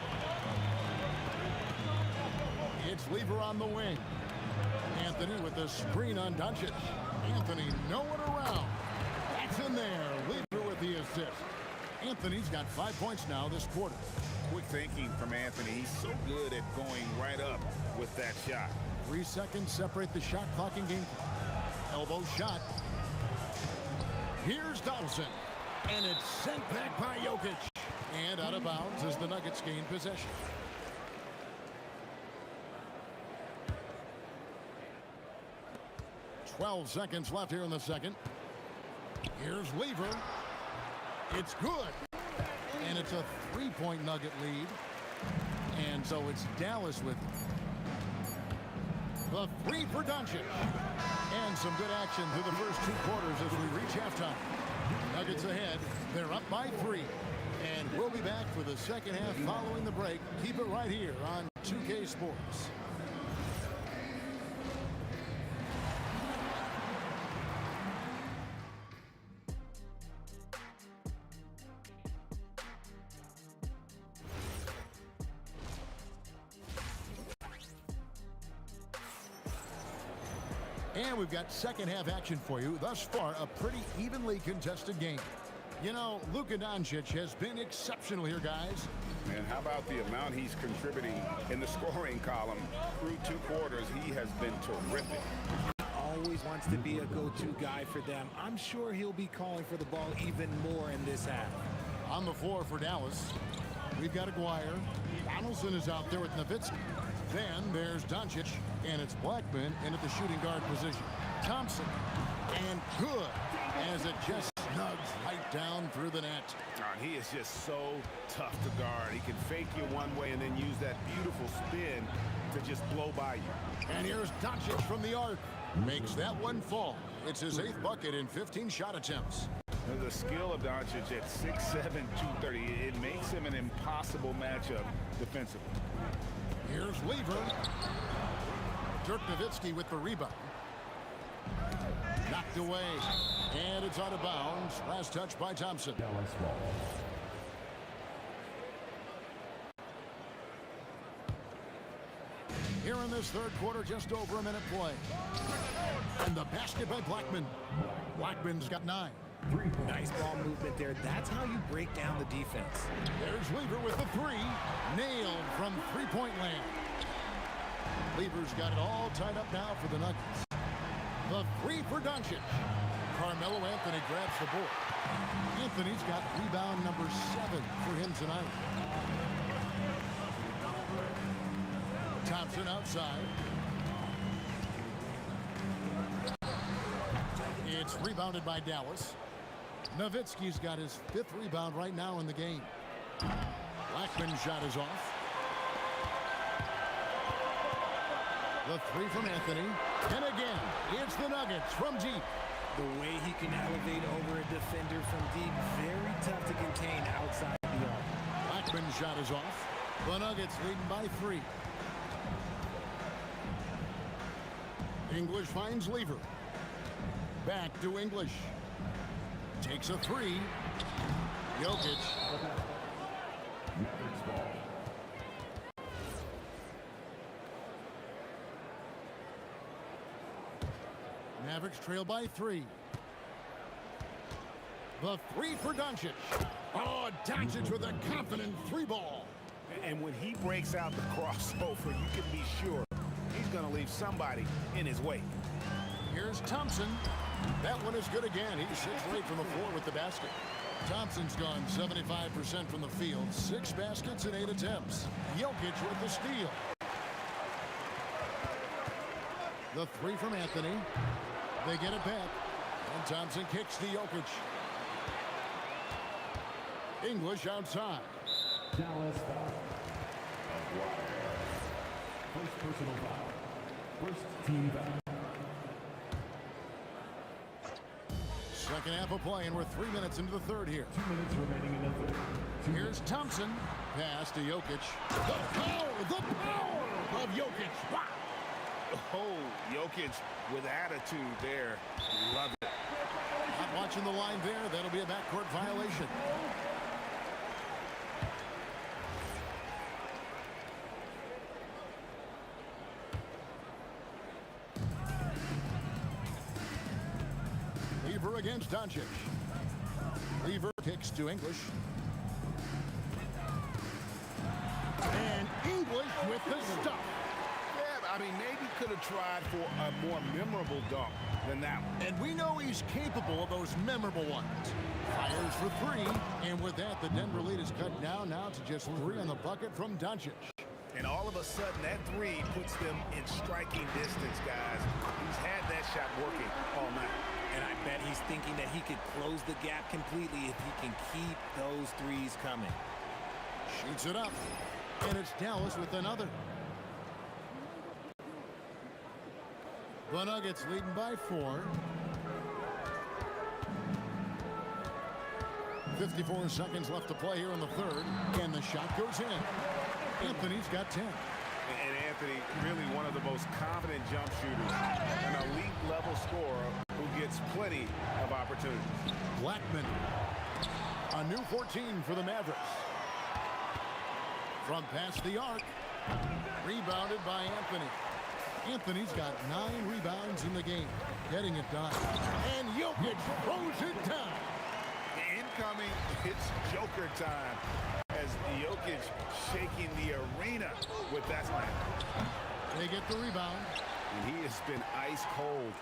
It's Lever on the wing. Anthony with the screen on Doncic. Anthony no one around. That's in there. Lever with the assist. Anthony's got 5 points now this quarter. Quick thinking from Anthony. He's so good at going right up with that shot. 3 seconds separate the shot clock in game. Elbow shot. Here's Donaldson. And it's sent back by Jokic. And out of bounds as the Nuggets gain possession. "12 seconds left here in the second. Here's Lever. It's good. And it's a 3-point Nugget lead. And so it's Dallas with the three for Doncic. And some good action through the first 2 quarters as we reach halftime. Nuggets ahead. They're up by 3. And we'll be back for the second half following the break. Keep it right here on 2K Sports. And we've got second half action for you. Thus far, a pretty evenly contested game. You know, Luka Doncic has been exceptional here, guys. Man, how about the amount he's contributing in the scoring column through 2 quarters? He has been terrific. Always wants to be a go-to guy for them. I'm sure he'll be calling for the ball even more in this half. On the floor for Dallas, we've got Aguirre. Donaldson is out there with Nowitzki. Then there's Doncic, and it's Blackman in at the shooting guard position. Thompson, and good, as it just snugs right down through the net. He is just so tough to guard. He can fake you one way and then use that beautiful spin to just blow by you. And here's Doncic from the arc. Makes that one fall. It's his 8th bucket in 15 shot attempts. The skill of Doncic at 6'7", 230, it makes him an impossible matchup defensively. Here's Lever. Dirk Nowitzki with the rebound. Knocked away. And it's out of bounds. Last touch by Thompson. Here in this third quarter, just over a minute play. And the basket by Blackman. Blackman's got 9. Nice ball movement there. That's how you break down the defense. There's Lever with the 3. Nailed from 3-point land. Lever's got it all tied up now for the Nuggets. The 3 for Doncic. Carmelo Anthony grabs the board. Anthony's got rebound number 7 for him tonight. Thompson outside. It's rebounded by Dallas. Nowitzki's got his 5th rebound right now in the game. Blackman's shot is off. The 3 from Anthony. And again, it's the Nuggets from deep. The way he can elevate over a defender from deep, very tough to contain outside the arc. Blackman's shot is off. The Nuggets leading by 3. English finds Lever. Back to English. Takes a 3. Jokic. Mavericks trail by 3. The 3 for Doncic. Oh, Doncic with a confident 3 ball. And when he breaks out the crossover, you can be sure he's going to leave somebody in his way. Here's Thompson. That one is good again. He's 6 for 8 from the floor with the basket. Thompson's gone 75% from the field. 6 baskets and 8 attempts. Jokic with the steal. The 3 from Anthony. They get it back. And Thompson kicks to Jokic. English outside. Dallas foul. First personal foul. First team foul. Second half of play, and we're 3 minutes into the third here. 2 minutes remaining in the third. Here's Thompson. Pass to Jokic. The power of Jokic. Wow. Oh, Jokic with attitude there. Love it. Not watching the line there. That'll be a backcourt violation. Lever against Doncic. Lever kicks to English. And English with the stuff. I mean, maybe could have tried for a more memorable dunk than that one. And we know he's capable of those memorable ones. Fires for 3, And with that, the Denver lead is cut down now to just 3 on the bucket from Doncic. And all of a sudden, that 3 puts them in striking distance, guys. He's had that shot working all night. And I bet he's thinking that he could close the gap completely if he can keep those threes coming. Shoots it up. And it's Dallas with another. The Nuggets leading by 4. 54 seconds left to play here in the third. And the shot goes in. Anthony's got 10. And Anthony, really one of the most confident jump shooters. An elite level scorer who gets plenty of opportunities. Blackman. A new 14 for the Mavericks. From past the arc. Rebounded by Anthony. Anthony's got 9 rebounds in the game. Getting it done. And Jokic throws it down. Incoming, it's Joker time. As Jokic shaking the arena with that slam. They get the rebound. And he has been ice cold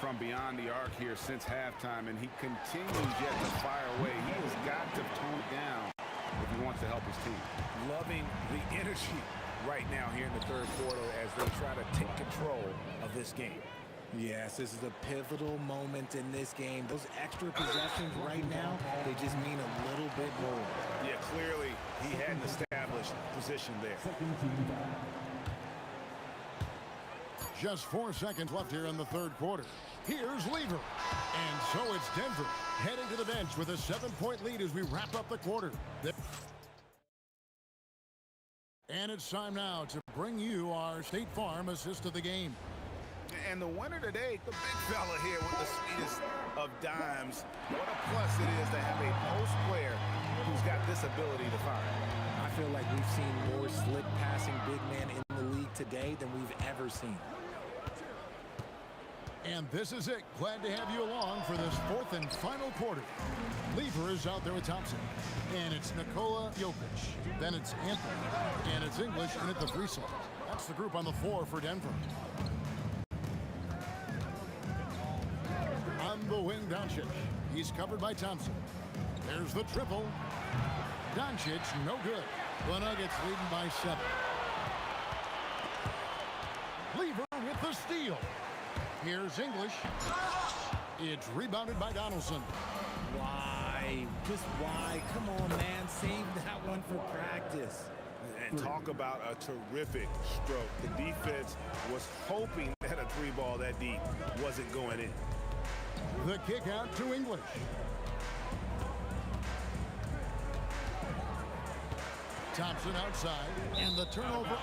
from beyond the arc here since halftime, and he continues yet to fire away. He has got to tone it down if he wants to help his team. Loving the energy right now here in the third quarter as they try to take control of this game. Yes, this is a pivotal moment in this game. Those extra possessions right now, they just mean a little bit more. Yeah, clearly he had an established position there. Just 4 seconds left here in the third quarter. Here's Lever. And so it's Denver heading to the bench with a 7-point lead as we wrap up the quarter. And it's time now to bring you our State Farm assist of the game. And the winner today, the big fella here with the sweetest of dimes. What a plus it is to have a post player who's got this ability to fire. I feel like we've seen more slick passing big men in the league today than we've ever seen. And this is it. Glad to have you along for this 4th and final quarter. Lever is out there with Thompson. And it's Nikola Jokic. Then it's Anthony. And it's English in at the free throw. That's the group on the floor for Denver. On the wing, Doncic. He's covered by Thompson. There's the triple. Doncic, no good. The Nuggets leading by 7. Lever with the steal. Here's English. It's rebounded by Donaldson. Why? Just why? Come on, man. Save that one for practice. And talk about a terrific stroke. The defense was hoping that a 3-ball that deep wasn't going in. The kick out to English. Thompson outside, and the turnover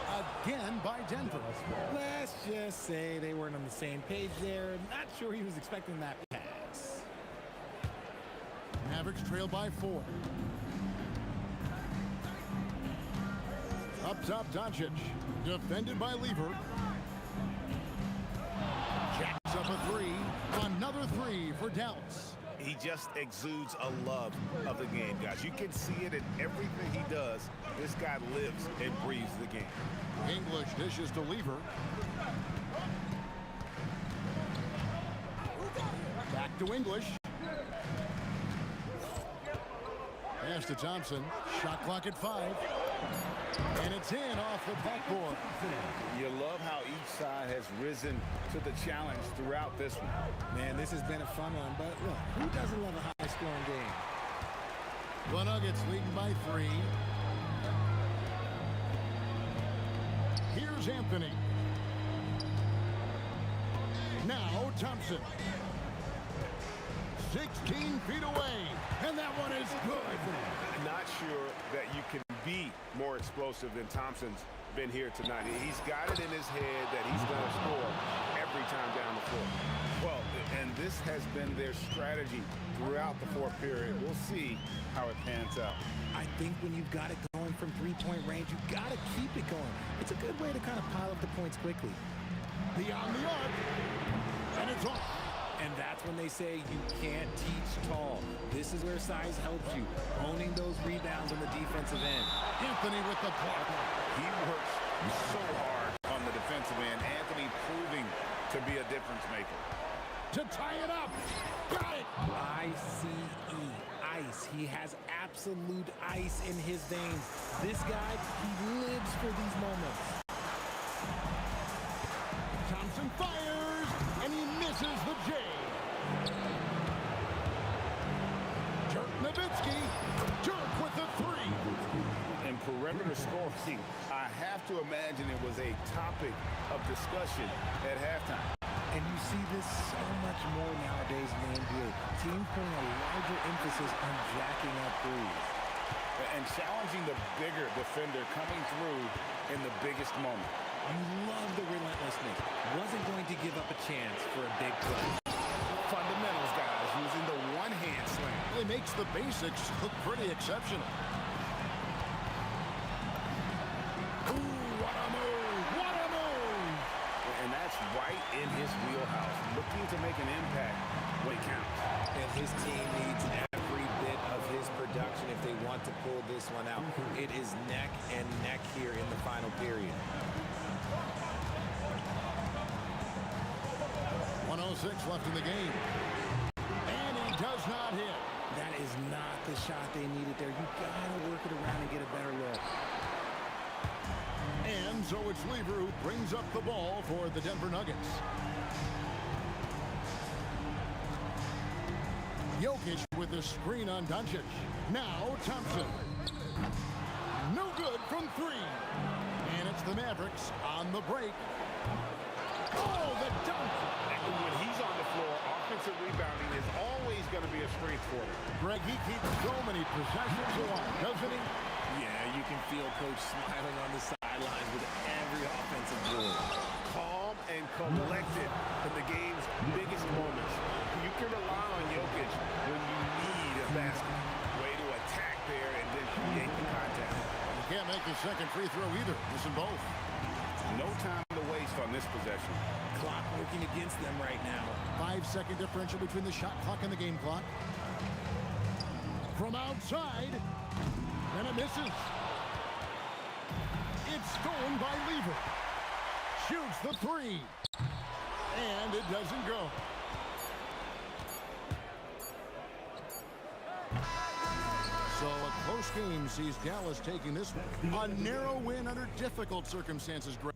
again by Denver. Let's just say they weren't on the same page there. Not sure he was expecting that pass. Mavericks trail by 4. Up top, Doncic. Defended by Lever. Jacks up a 3. Another 3 for Dallas. He just exudes a love of the game, guys. You can see it in everything he does. This guy lives and breathes the game. English dishes to Lever. Back to English. Pass to Thompson. Shot clock at 5. And it's in off the backboard. You love how each side has risen to the challenge throughout this one. Man, this has been a fun one, but look, who doesn't love a high-scoring game? The Nuggets leading by 3. Here's Anthony. Now Thompson. 16 feet away, and that one is good. Not sure that you can be more explosive than Thompson's been here tonight. He's got it in his head that he's going to score every time down the floor. Well, and this has been their strategy throughout the fourth period. We'll see how it pans out. I think when you've got it going from three-point range, you've got to keep it going. It's a good way to kind of pile up the points quickly. Beyond the arc, and it's off. And that's when they say you can't teach tall. This is where size helps you, owning those rebounds on the defensive end. Anthony with the block. He works so hard on the defensive end. Anthony proving to be a difference maker. To tie it up. Got it. ICE. Ice. He has absolute ice in his veins. This guy, he lives for these moments. Thompson fires, and he misses the J. Dirk Nowitzki, Dirk with the three. And perimeter scoring, I have to imagine it was a topic of discussion at halftime. And you see this so much more nowadays in the NBA. Teams putting a larger emphasis on jacking up threes. And challenging the bigger defender coming through in the biggest moment. You love the relentlessness. Wasn't going to give up a chance for a big play. Fundamentals, guys, using the one-hand slam. It makes the basics look pretty exceptional. And that's right in his wheelhouse, looking to make an impact when it counts. And his team needs every bit of his production if they want to pull this one out. It is neck and neck here in the final period. 1:06 left in the game. And he does not hit. That is not the shot they needed there. You gotta work it around and get a better look. And so it's Lever who brings up the ball for the Denver Nuggets. Jokic with the screen on Doncic. Now Thompson. No good from three. And it's the Mavericks on the break. Oh, the dunk. And when he's on the floor, offensive rebounding is always going to be a strength for him. Greg, he keeps so many possessions alive, doesn't he? Yeah, you can feel Coach smiling on the sidelines with every offensive goal. Calm and collected in the game's biggest moments. You can rely on Jokic when you need a basket. Way to attack there and then create the contact. You can't make the second free throw either. Missing both. No time to waste on this possession. Clock working against them right now. 5-second differential between the shot clock and the game clock. From outside, and it misses. It's stolen by Lever. Shoots the three. And it doesn't go. So a close game sees Dallas taking this one. A narrow win under difficult circumstances. My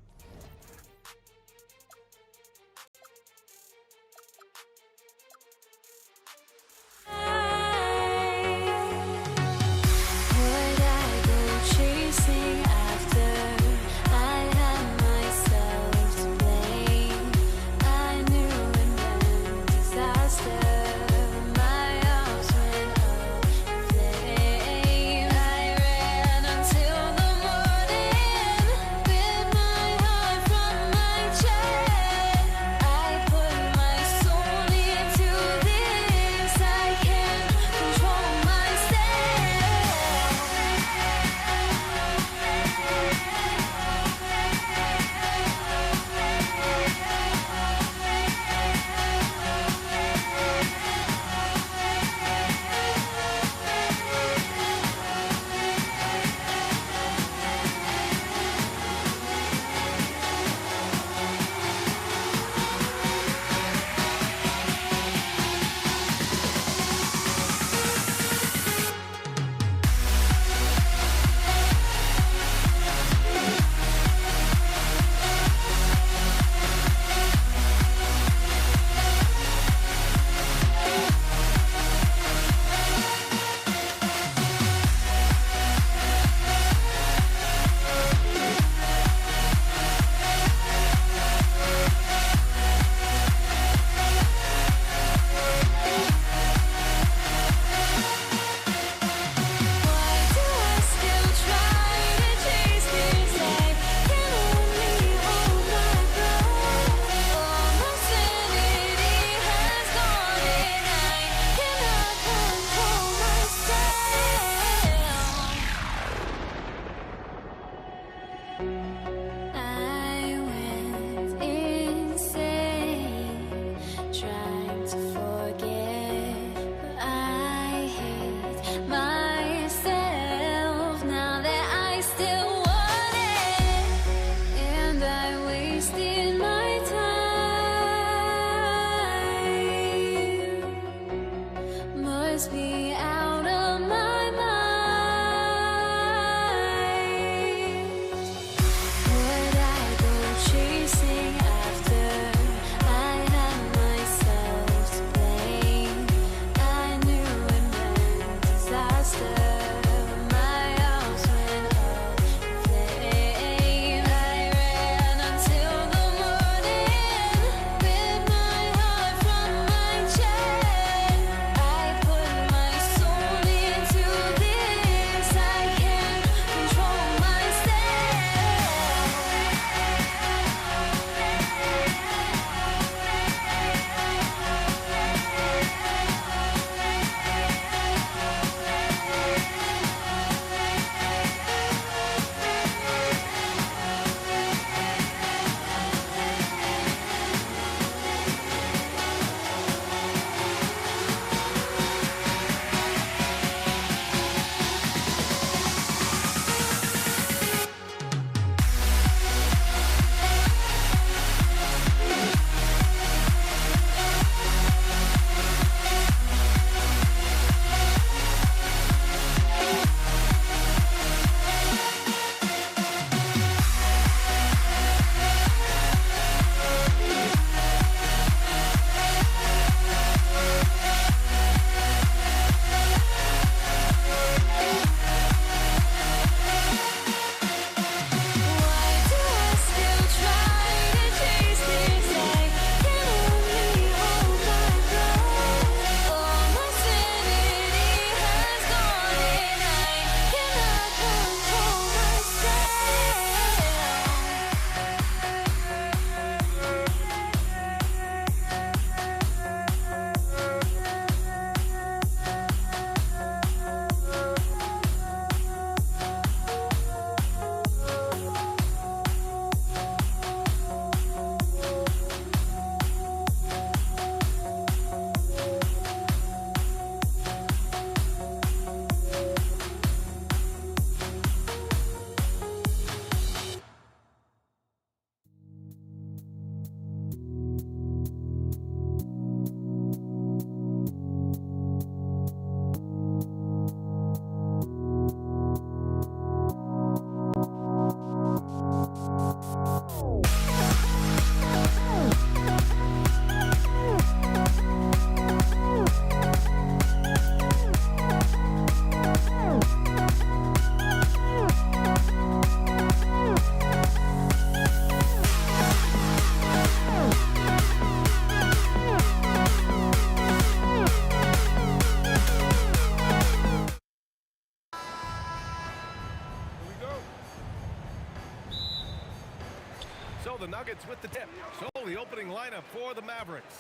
So the Nuggets with the tip. So the opening lineup for the Mavericks.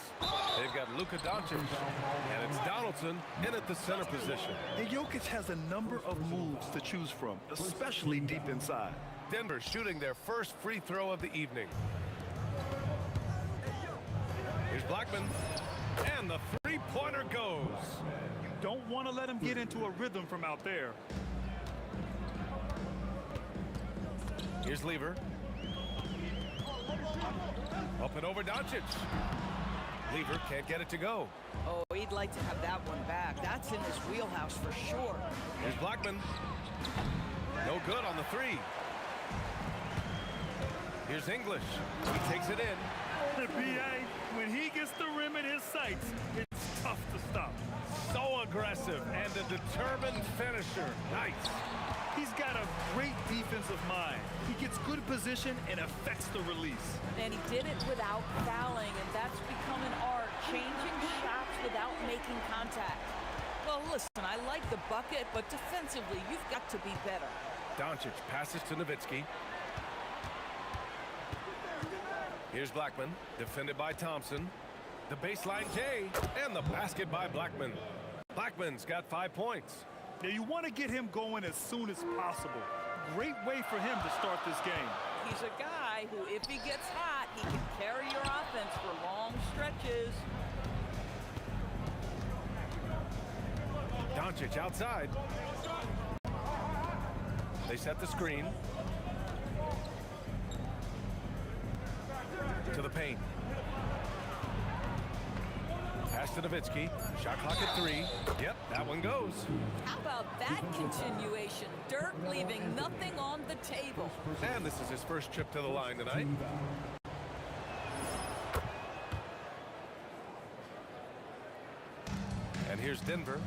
They've got Luka Doncic, and it's Donaldson in at the center position. And Jokic has a number of moves to choose from, especially deep inside. Denver shooting their first free throw of the evening. Here's Blackman, and the three-pointer goes. You don't want to let him get into a rhythm from out there. Here's Lever. Up and over Doncic. Lever can't get it to go. Oh, he'd like to have that one back. That's in his wheelhouse for sure. Here's Blackman. No good on the three. Here's English. He takes it in. The BA, when he gets the rim in his sights, it's tough to stop. So aggressive and a determined finisher. Nice. He's got a great defensive mind. He gets good position and affects the release. And he did it without fouling, and that's become an art, changing shots without making contact. Well, listen, I like the bucket, but defensively, you've got to be better. Doncic passes to Nowitzki. Here's Blackman, defended by Thompson. The baseline J, and the basket by Blackman. Blackman's got 5 points. Now you want to get him going as soon as possible. Great way for him to start this game. He's a guy who, if he gets hot, he can carry your offense for long stretches. Doncic outside. They set the screen. To the paint. Pass to Nowitzki. Shot clock at 3. Yep, that one goes. How about that continuation? Dirk leaving nothing on the table. And this is his first trip to the line tonight. And here's Denver.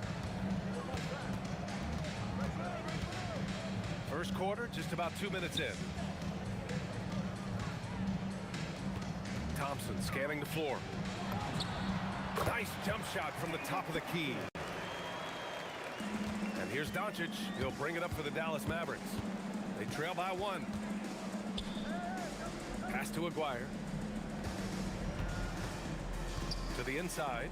First quarter, just about 2 minutes in. Thompson scanning the floor. Nice jump shot from the top of the key. And here's Doncic. He'll bring it up for the Dallas Mavericks. They trail by 1. Pass to Aguirre. To the inside.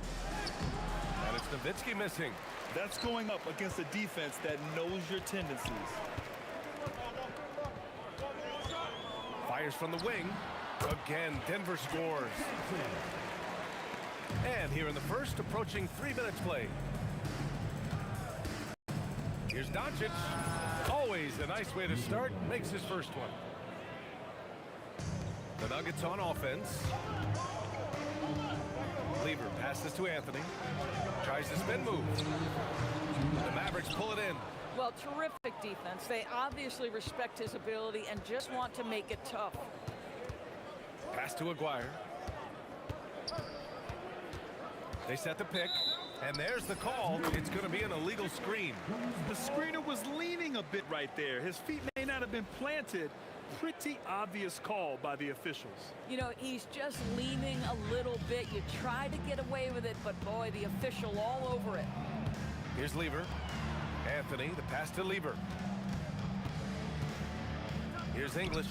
And it's Nowitzki missing. That's going up against a defense that knows your tendencies. Fires from the wing. Again, Denver scores. And here in the first, approaching 3 minutes play. Here's Doncic. Always a nice way to start. Makes his first one. The Nuggets on offense. Lever passes to Anthony. Tries the spin move. The Mavericks pull it in. Well, terrific defense. They obviously respect his ability and just want to make it tough. Pass to Aguirre. They set the pick, and there's the call. It's going to be an illegal screen. The screener was leaning a bit right there. His feet may not have been planted. Pretty obvious call by the officials. You know, he's just leaning a little bit. You try to get away with it, but boy, the official all over it. Here's Lever. Anthony, the pass to Lever. Here's English.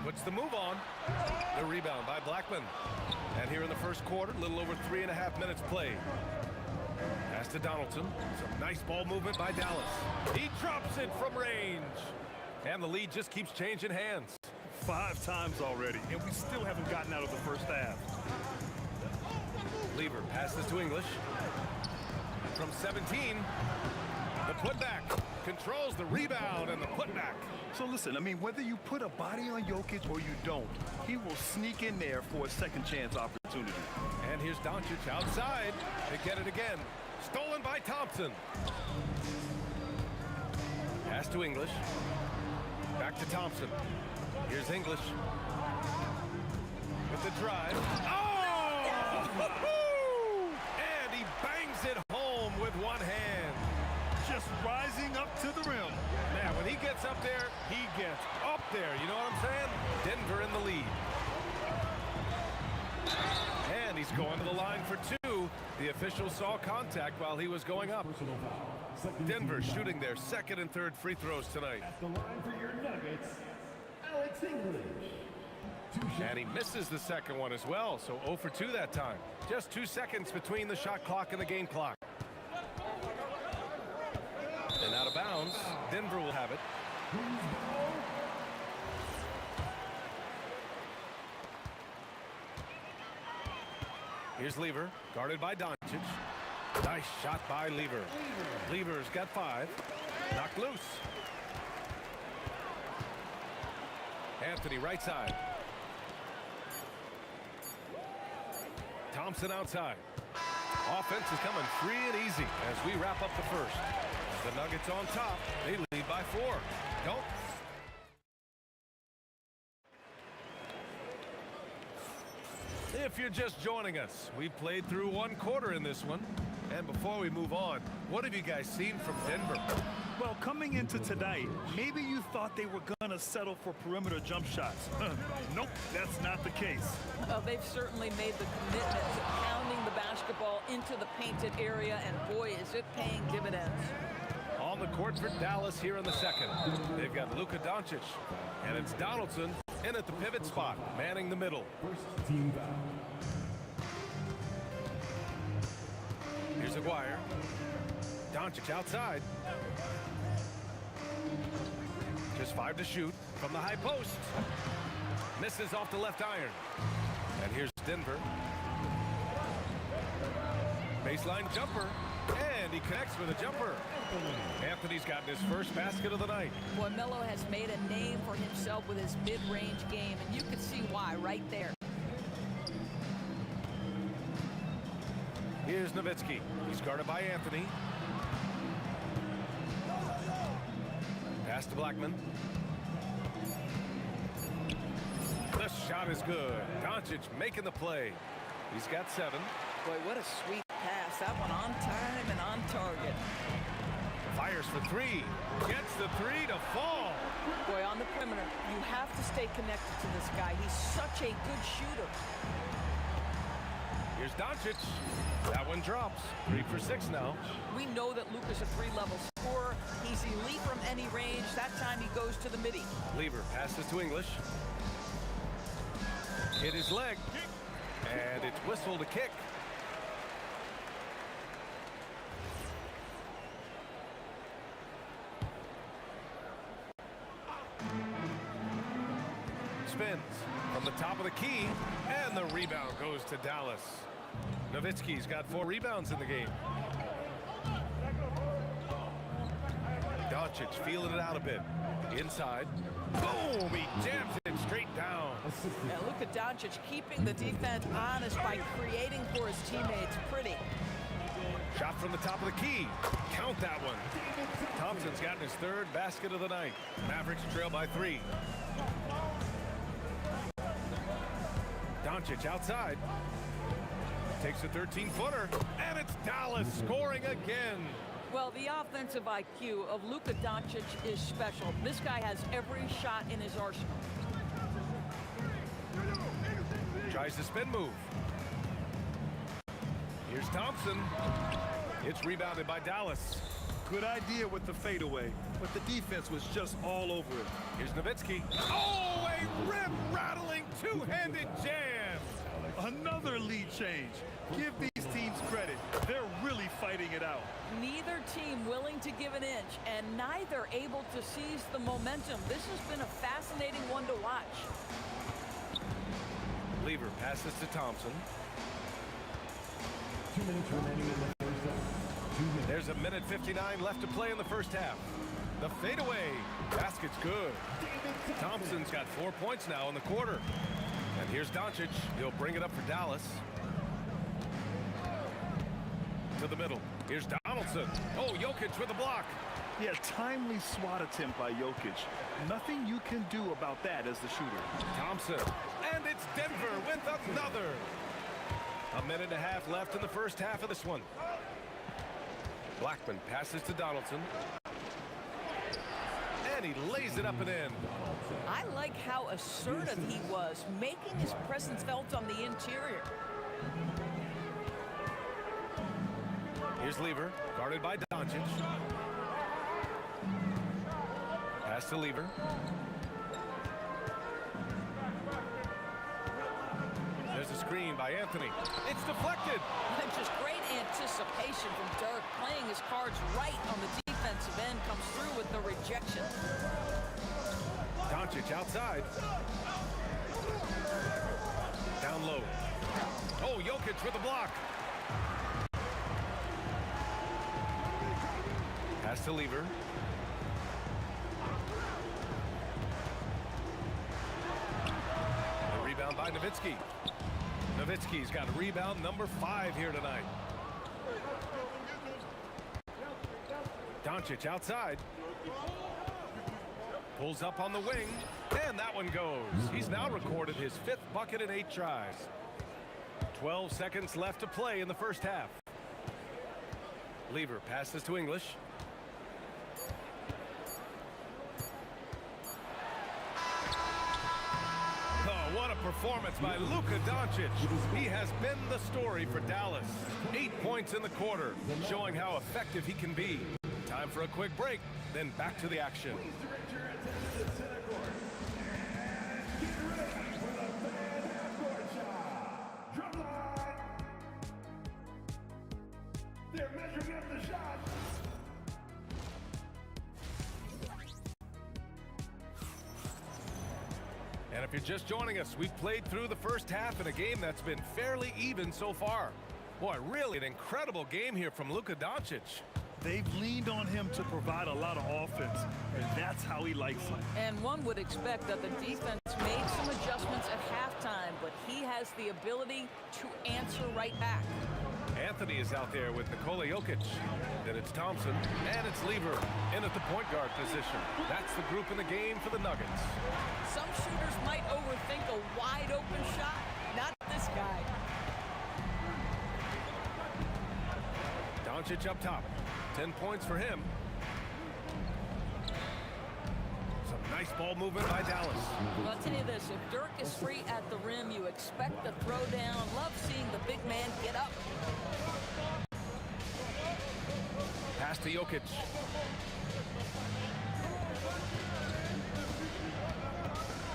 Puts the move on. The rebound by Blackman. And here in the first quarter, a little over 3.5 minutes played. Pass to Donaldson. Some nice ball movement by Dallas. He drops it from range. And the lead just keeps changing hands. 5 times already, and we still haven't gotten out of the first half. Lever passes to English. From 17, the putback. Controls the rebound and the putback. So listen, I mean, whether you put a body on Jokic or you don't, he will sneak in there for a second chance opportunity. And here's Doncic outside to get it again. Stolen by Thompson. Pass to English. Back to Thompson. Here's English. With the drive. Oh! And he bangs it home with one hand. Just rising up to the rim. Man, when he gets up there, he gets up there. You know what I'm saying? Denver in the lead. And he's going to the line for 2. The official saw contact while he was going up. Denver shooting their second and third free throws tonight. At the line for your Nuggets, And he misses the second one as well, so 0 for 2 that time. Just 2 seconds between the shot clock and the game clock. And out of bounds, Denver will have it. Here's Lever, guarded by Doncic. Nice shot by Lever. Lever's got 5. Knocked loose. Anthony right side. Thompson outside. Offense is coming free and easy as we wrap up the first. The Nuggets on top. They lead by 4. Don't. If you're just joining us, we played through 1 quarter in this one. And before we move on, what have you guys seen from Denver? Well, coming into tonight, maybe you thought they were going to settle for perimeter jump shots. Nope, that's not the case. Well, they've certainly made the commitment to pounding the basketball into the painted area, and boy, is it paying dividends. On the court for Dallas here in the second. They've got Luka Doncic, and it's Donaldson in at the pivot spot, manning the middle. Here's Aguirre. Doncic outside. Just 5 to shoot from the high post. Misses off the left iron. And here's Denver. Baseline jumper. And he connects with a jumper. Anthony's gotten his first basket of the night. Boy, Melo has made a name for himself with his mid-range game, and you can see why right there. Here's Nowitzki. He's guarded by Anthony. Pass to Blackman. The shot is good. Doncic making the play. He's got 7. Boy, what a sweet pass. That one on time and on target. Fires for 3. Gets the 3 to fall. Boy, on the perimeter, you have to stay connected to this guy. He's such a good shooter. Here's Doncic. That one drops. 3 for 6 now. We know that Luka's a 3-level scorer. He's elite from any range. That time he goes to the midi. Lever passes to English. Hit his leg. And it's whistled a kick. Spins from the top of the key. And the rebound goes to Dallas. Nowitzki's got 4 rebounds in the game. Doncic feeling it out a bit. Inside. Boom! He jams it straight down. Now look at Doncic keeping the defense honest by creating for his teammates. Pretty. Shot from the top of the key. Count that one. Thompson's gotten his 3rd basket of the night. Mavericks trail by 3. Doncic outside. Takes a 13-footer, and it's Dallas scoring again. Well, the offensive IQ of Luka Doncic is special. This guy has every shot in his arsenal. Tries the spin move. Here's Thompson. It's rebounded by Dallas. Good idea with the fadeaway, but the defense was just all over it. Here's Nowitzki. Oh, a rim-rattling 2-handed jam. Another lead change. Give these teams credit. They're really fighting it out. Neither team willing to give an inch, and neither able to seize the momentum. This has been a fascinating one to watch. Lever passes to Thompson. 2 minutes remaining in the first half. 2 minutes. There's 1:59 left to play in the first half. The fadeaway. Basket's good. Thompson's got 4 points now in the quarter. And here's Doncic. He'll bring it up for Dallas. To the middle. Here's Donaldson. Oh, Jokic with the block. Yeah, timely swat attempt by Jokic. Nothing you can do about that as the shooter. Thompson. And it's Denver with another. 1.5 minutes left in the first half of this one. Blackman passes to Donaldson. And he lays it up and in. I like how assertive he was, making his presence felt on the interior. Here's Lever, guarded by Doncic. Pass to Lever. a screen by Anthony. It's deflected. And just great anticipation from Dirk, playing his cards right on the defensive end, comes through with the rejection. Doncic outside. Down low. Oh, Jokic with a block. Pass to Lever. The rebound by Nowitzki. Nowitzki's got rebound number 5 here tonight. Doncic outside. Pulls up on the wing, and that one goes. He's now recorded his 5th bucket in 8 tries. 12 seconds left to play in the first half. Lever passes to English. Oh, what a performance by Luka Doncic. He has been the story for Dallas. 8 points in the quarter, showing how effective he can be. Time for a quick break, then back to the action. They're measuring up the shot. And if you're just joining us, we've played through the first half in a game that's been fairly even so far. Boy, really an incredible game here from Luka Doncic. They've leaned on him to provide a lot of offense, and that's how he likes it. And one would expect that the defense made some adjustments at halftime, but he has the ability to answer right back. Anthony is out there with Nikola Jokic. Then it's Thompson, and it's Lever in at the point guard position. That's the group in the game for the Nuggets. Some shooters might overthink a wide open shot. Not this guy. Doncic up top. 10 points for him. Some nice ball movement by Dallas. Well, I'll tell you this, if Dirk is free at the rim, you expect the throwdown. Love seeing the big man get up. Pass to Jokic.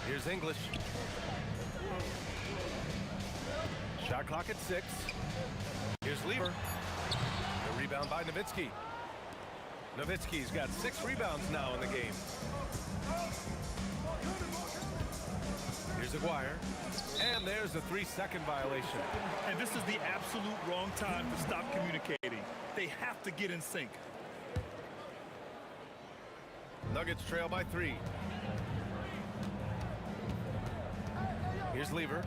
Here's English. Shot clock at 6. Here's Lever. The rebound by Nowitzki. Nowitzki's got 6 rebounds now in the game. Here's Aguirre. And there's a 3-second violation. And this is the absolute wrong time to stop communicating. They have to get in sync. Nuggets trail by 3. Here's Lever.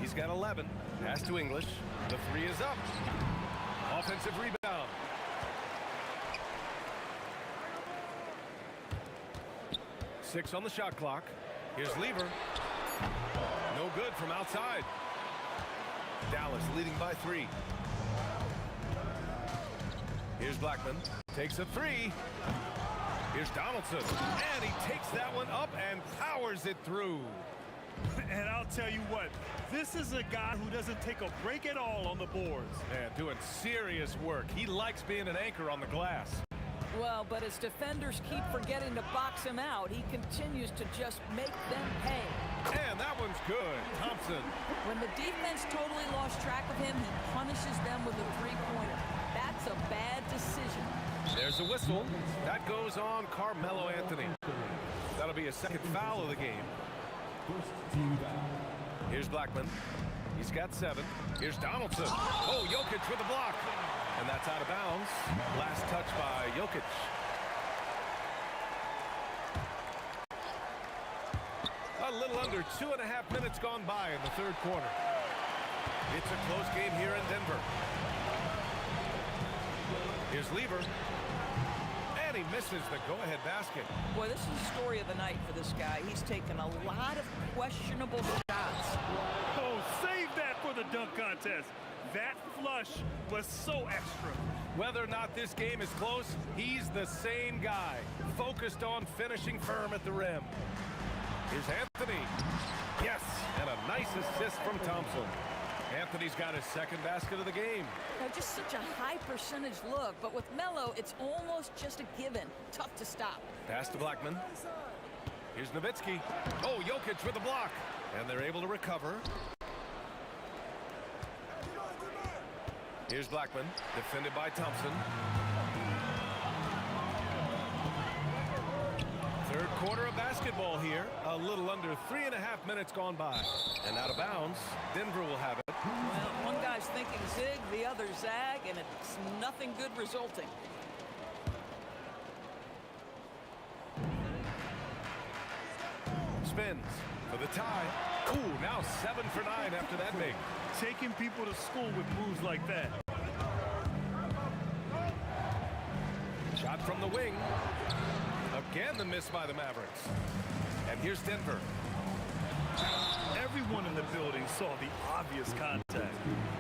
He's got 11. Pass to English. The 3 is up. Offensive rebound. Six on the shot clock. Here's Lever. No good from outside. Dallas leading by 3. Here's Blackman. Takes a 3. Here's Donaldson. And he takes that one up and powers it through. And I'll tell you what, this is a guy who doesn't take a break at all on the boards. Man, doing serious work. He likes being an anchor on the glass. Well, but as defenders keep forgetting to box him out, he continues to just make them pay. And that one's good. Thompson. When the defense totally lost track of him, he punishes them with a 3-pointer. That's a bad decision. There's a whistle. That goes on Carmelo Anthony. That'll be a second foul of the game. Here's Blackman. He's got 7. Here's Donaldson. Oh, Jokic with a block. And that's out of bounds. Last touch by Jokic. A little under 2.5 minutes gone by in the third quarter. It's a close game here in Denver. Here's Lever. And he misses the go-ahead basket. Boy, this is the story of the night for this guy. He's taken a lot of questionable shots. Oh, save that for the dunk contest. That flush was so extra. Whether or not this game is close, he's the same guy, focused on finishing firm at the rim. Here's Anthony. Yes, and a nice assist from Thompson. Anthony's got his second basket of the game. Now, just such a high percentage look, but with Melo, it's almost just a given. Tough to stop. Pass to Blackman. Here's Nowitzki. Oh, Jokic with a block. And they're able to recover. Here's Blackman, defended by Thompson. Third quarter of basketball here. A little under 3.5 minutes gone by. And out of bounds, Denver will have it. Well, one guy's thinking zig, the other zag, and it's nothing good resulting. Spins for the tie. Ooh, now 7 for 9 after that make. Taking people to school with moves like that. Shot from the wing. Again, the miss by the Mavericks. And here's Denver. Everyone in the building saw the obvious contact.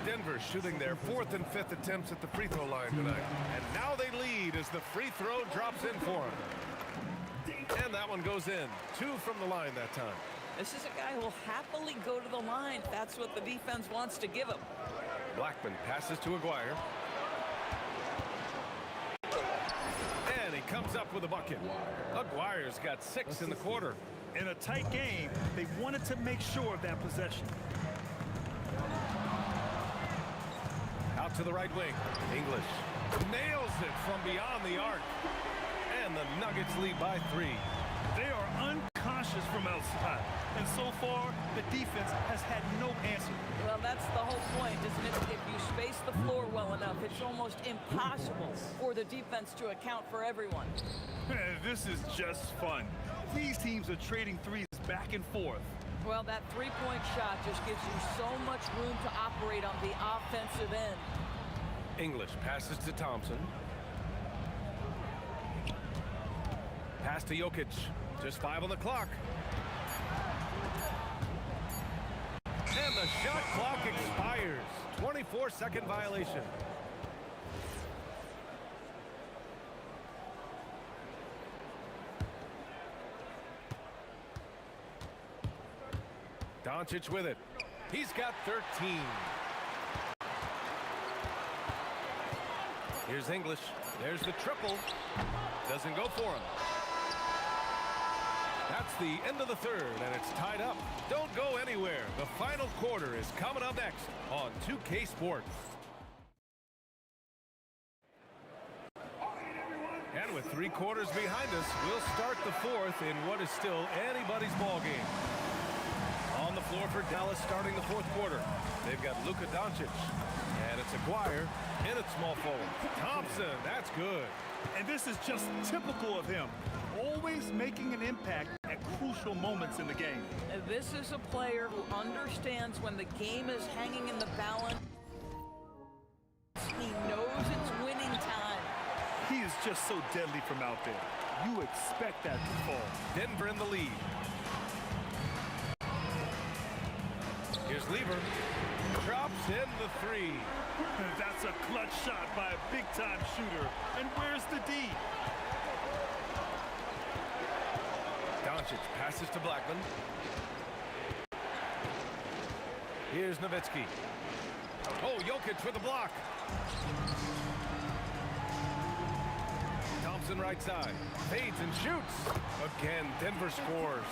Denver shooting their 4th and 5th attempts at the free throw line tonight. And now they lead as the free throw drops in for them. And that one goes in. 2 from the line that time. This is a guy who will happily go to the line. That's what the defense wants to give him. Blackman passes to Aguirre. And he comes up with a bucket. Aguirre's got 6 in the quarter. In a tight game, they wanted to make sure of that possession. Out to the right wing. English nails it from beyond the arc. And the Nuggets lead by 3. They are unconscious from outside. And so far, the defense has had no answer. Well, that's the whole point, isn't it? If you space the floor well enough, it's almost impossible for the defense to account for everyone. This is just fun. These teams are trading threes back and forth. Well, that three-point shot just gives you so much room to operate on the offensive end. English passes to Thompson. Pass to Jokic. Just 5 on the clock. And the shot clock expires. 24-second violation. Doncic with it. He's got 13. Here's English. There's the triple. Doesn't go for him. That's the end of the third, and it's tied up. Don't go anywhere. The final quarter is coming up next on 2K Sports. And with 3 quarters behind us, we'll start the 4th in what is still anybody's ball game. On the floor for Dallas starting the 4th quarter. They've got Luka Doncic. And it's Aguirre in at small forward. Thompson, that's good. And this is just typical of him. Always making an impact at crucial moments in the game. This is a player who understands when the game is hanging in the balance. He knows it's winning time. He is just so deadly from out there. You expect that to fall. Denver in the lead. Here's Lever. Drops in the 3. That's a clutch shot by a big-time shooter. And where's the D? Doncic passes to Blackman. Here's Nowitzki. Oh, Jokic with the block. Thompson right side. Fades and shoots. Again, Denver scores.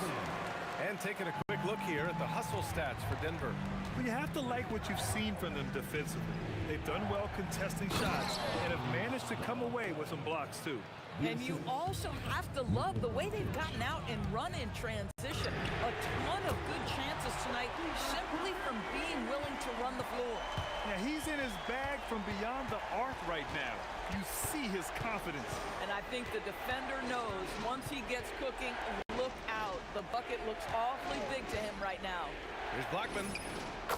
And taking a quick look here at the hustle stats for Denver. Well, you have to like what you've seen from them defensively. They've done well contesting shots and have managed to come away with some blocks, too. And you also have to love the way they've gotten out and run in transition. A ton of good chances tonight simply from being willing to run the floor. Yeah, he's in his bag from beyond the arc right now. You see his confidence. And I think the defender knows once he gets cooking, look out. The bucket looks awfully big to him right now. Here's Blackman.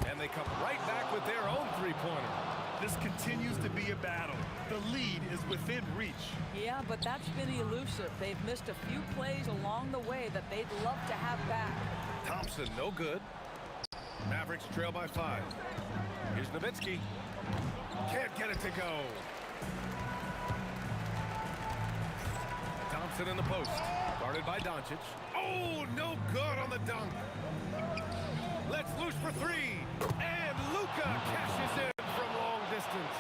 And they come right back with their own three-pointer. This continues to be a battle. The lead is within reach. Yeah, but that's been elusive. They've missed a few plays along the way that they'd love to have back. Thompson, no good. Mavericks trail by 5. Here's Nowitzki. Can't get it to go. Thompson in the post. Guarded by Doncic. Oh, no good on the dunk. Let's loose for 3. And Luka cashes in from long distance.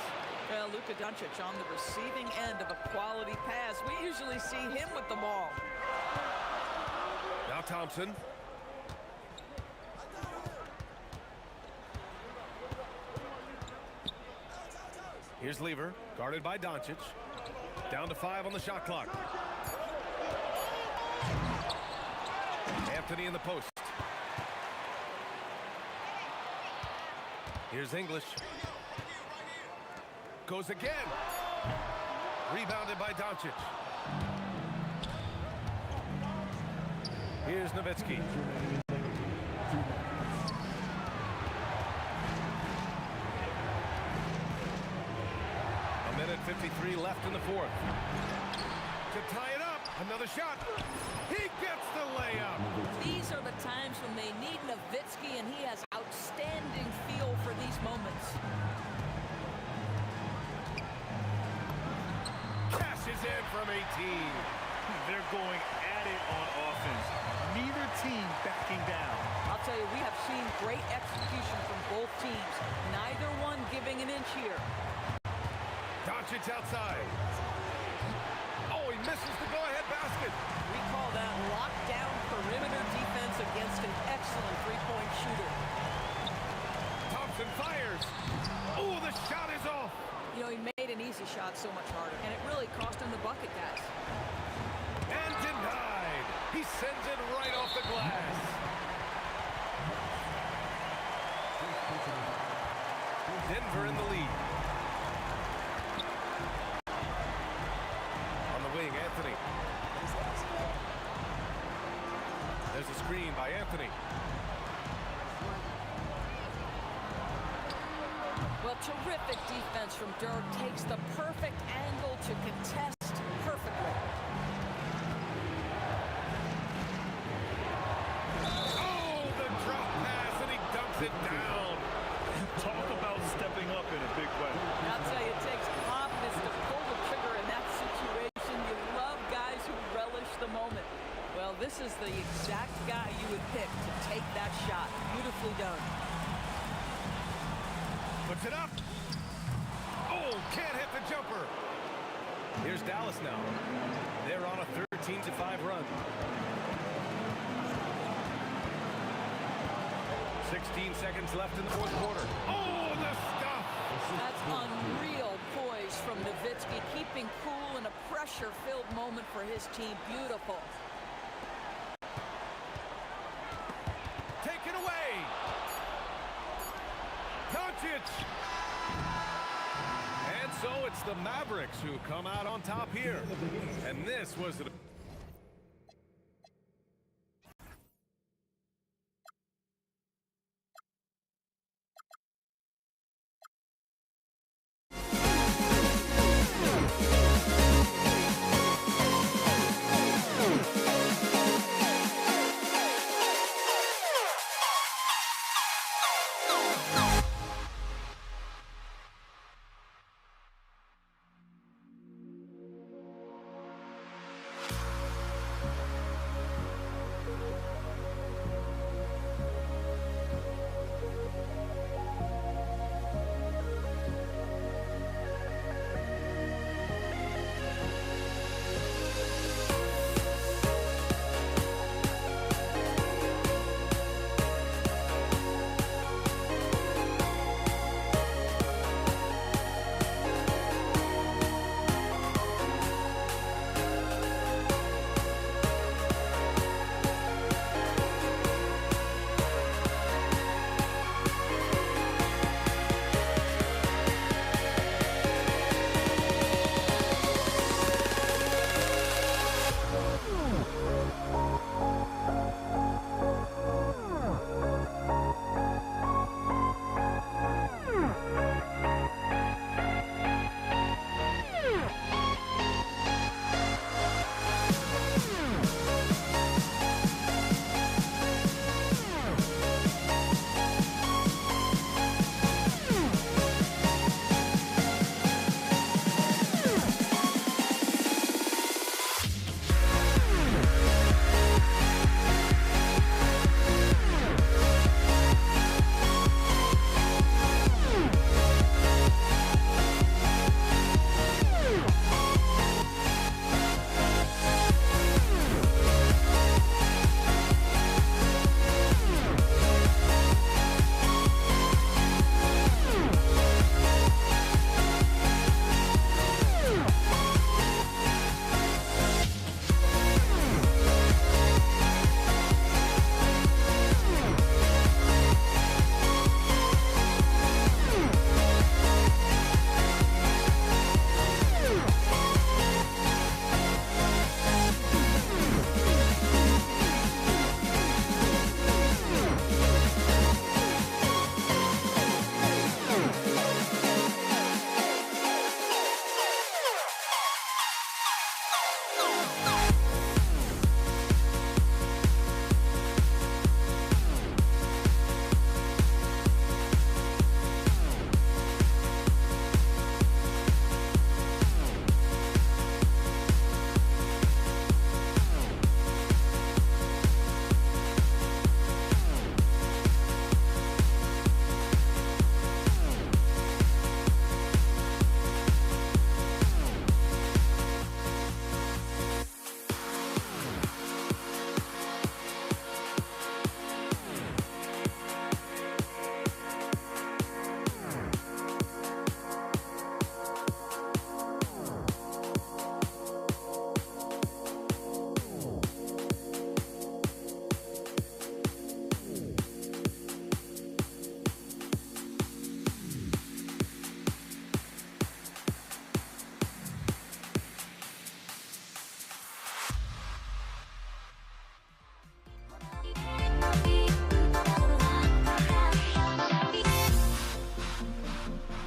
Well, Luka Doncic on the receiving end of a quality pass. We usually see him with the ball. Now Thompson. Here's Lever, guarded by Doncic. Down to 5 on the shot clock. Anthony in the post. Here's English. Goes again. Rebounded by Doncic. Here's Nowitzki. A minute 53 left in the fourth. To tie it up, another shot. He gets the layup. These are the times when they need Nowitzki, and he has outstanding feel for these moments. Cashes in from 18. They're going at it on offense. Neither team backing down. I'll tell you, we have seen great execution from both teams. Neither one giving an inch here. Doncic outside. Oh, he misses the go-ahead basket. We call that lockdown perimeter defense against an excellent three-point shooter. Thompson fires. Oh, the shot is off. You know, he made an easy shot so much harder, and it really cost him the bucket, guys. And denied. He sends it right off the glass. Denver in the lead. On the wing, Anthony. There's a screen by Anthony. Well, terrific defense from Dirk. Takes the perfect angle to contest perfectly. Oh, the drop pass, and he dumps it down. Talk about stepping up in a big way. I'll tell you, it takes confidence to pull the trigger in that situation. You love guys who relish the moment. Well, this is the exact guy you would pick to take that shot. Beautifully done. Puts it up. Oh, can't hit the jumper. Here's Dallas now. They're on a 13-5 run. 16 seconds left in the fourth quarter. Oh, the stuff. That's unreal poise from Nowitzki, keeping cool in a pressure-filled moment for his team. Beautiful. Taken away. Doncic. And so it's the Mavericks who come out on top here. And this was the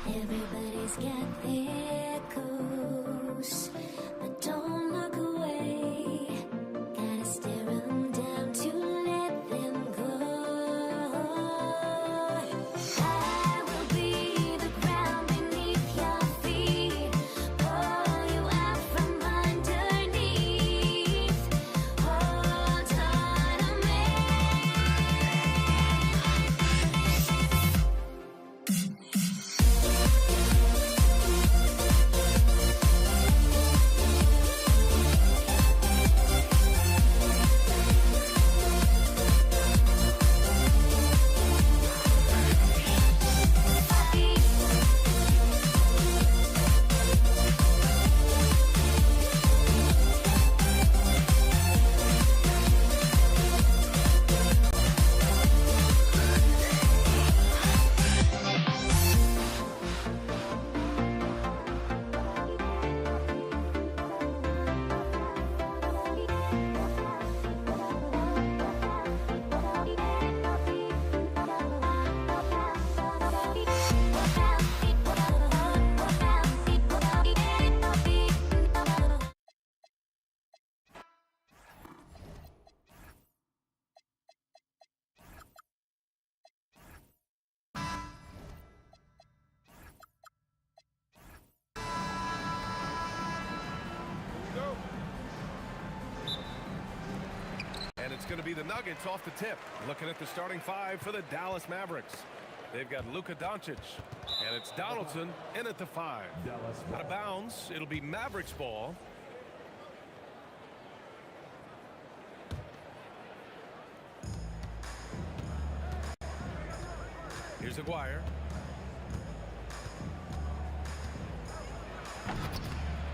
Everybody's got their goals, but don't look away. Gotta stare 'em down to let them go. I will be the ground beneath your feet, pull you out from underneath. Hold on to me. And it's going to be the Nuggets off the tip. Looking at the starting five for the Dallas Mavericks. They've got Luka Doncic, and it's Donaldson in at the 5. Out of bounds, it'll be Mavericks ball. Here's Aguirre.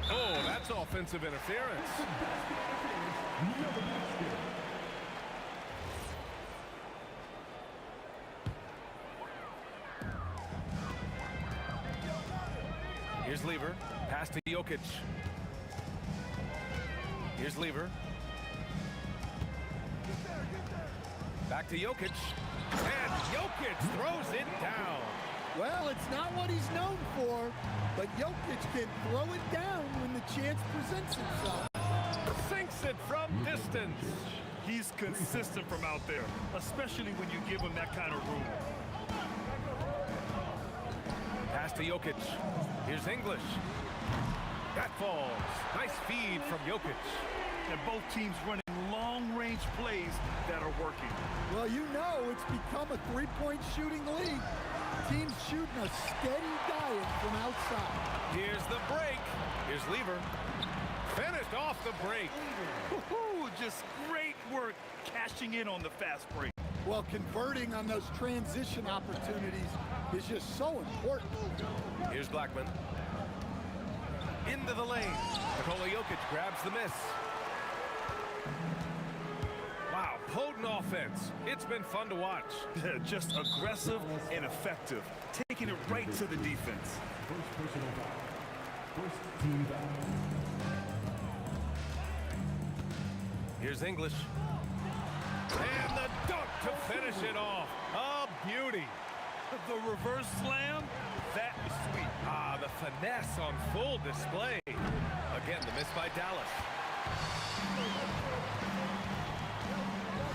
Oh, that's offensive interference. Here's Lever. Pass to Jokic. Here's Lever. Back to Jokic. And Jokic throws it down. Well, it's not what he's known for, but Jokic can throw it down when the chance presents itself. Sinks it from distance. He's consistent from out there, especially when you give him that kind of room. Pass to Jokic. Here's English. That falls. Nice feed from Jokic. And both teams running long-range plays that are working. Well, you know it's become a three-point shooting league. Teams shooting a steady diet from outside. Here's the break. Here's Lever. Finished off the break. Woo-hoo, just great work cashing in on the fast break. Well, converting on those transition opportunities is just so important. Here's Blackman. Into the lane. Nikola Jokic grabs the miss. Wow, potent offense. It's been fun to watch. Just aggressive and effective, taking it right to the defense. First personal foul. First team foul. Here's English. And the dunk to finish it off. A beauty. The reverse slam, that is sweet. Ah, the finesse on full display. Again, the miss by Dallas.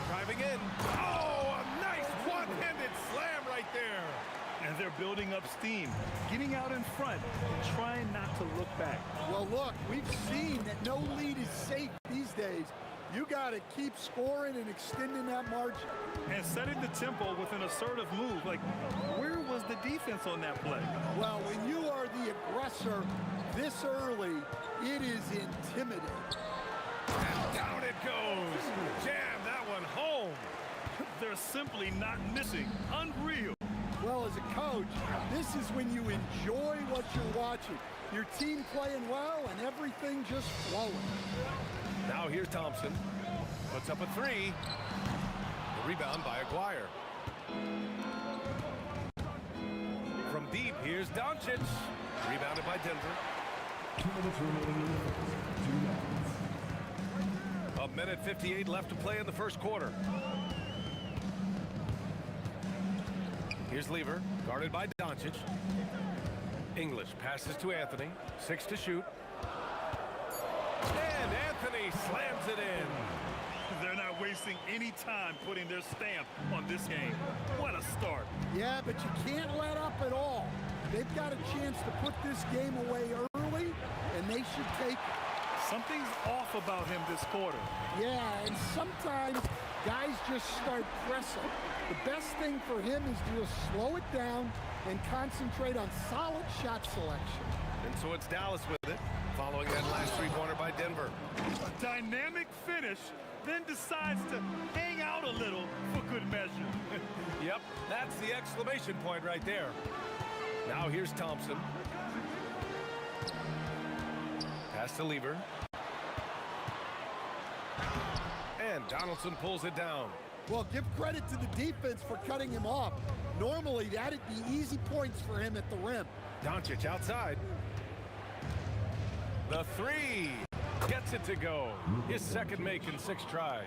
Driving in. Oh, a nice one-handed slam right there. And they're building up steam, getting out in front, and trying not to look back. Well, look, we've seen that no lead is safe these days. You got to keep scoring and extending that margin. And setting the tempo with an assertive move. Like, where was the defense on that play? Well, when you are the aggressor this early, it is intimidating. And down it goes. Jam that one home. They're simply not missing. Unreal. Well, as a coach, this is when you enjoy what you're watching. Your team playing well and everything just flowing. Now here's Thompson. Puts up a three. The rebound by Aguirre. From deep, here's Doncic. Rebounded by Denver. 2 minutes remaining. 2 minutes. A minute 58 left to play in the first quarter. Here's Lever, guarded by Doncic. English passes to Anthony. 6 to shoot. And Anthony slams it in. They're not wasting any time putting their stamp on this game. What a start. Yeah, but you can't let up at all. They've got a chance to put this game away early, and they should take it. Something's off about him this quarter. Yeah, and sometimes guys just start pressing. The best thing for him is to just slow it down and concentrate on solid shot selection. And so it's Dallas with it, following that last three-pointer by Denver. A dynamic finish, then decides to hang out a little for good measure. Yep, that's the exclamation point right there. Now here's Thompson. Pass to Lever. And Donaldson pulls it down. Well, give credit to the defense for cutting him off. Normally, that'd be easy points for him at the rim. Doncic outside. The three gets it to go. His second make in 6 tries.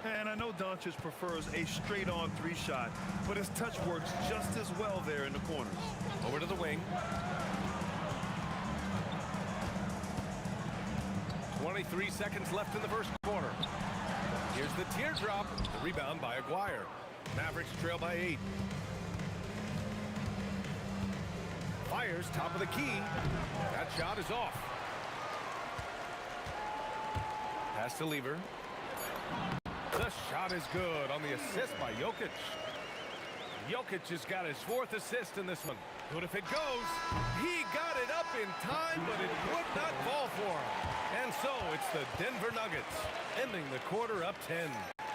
And I know Doncic prefers a straight-on 3-shot, but his touch works just as well there in the corners. Over to the wing. 23 seconds left in the first quarter. Here's the teardrop. The rebound by Aguirre. Mavericks trail by 8. Fires top of the key. That shot is off. Pass to Lever. The shot is good on the assist by Jokic. Jokic has got his 4th assist in this one. But if it goes, he got it up in time, but it would not fall for him. And so it's the Denver Nuggets ending the quarter up 10.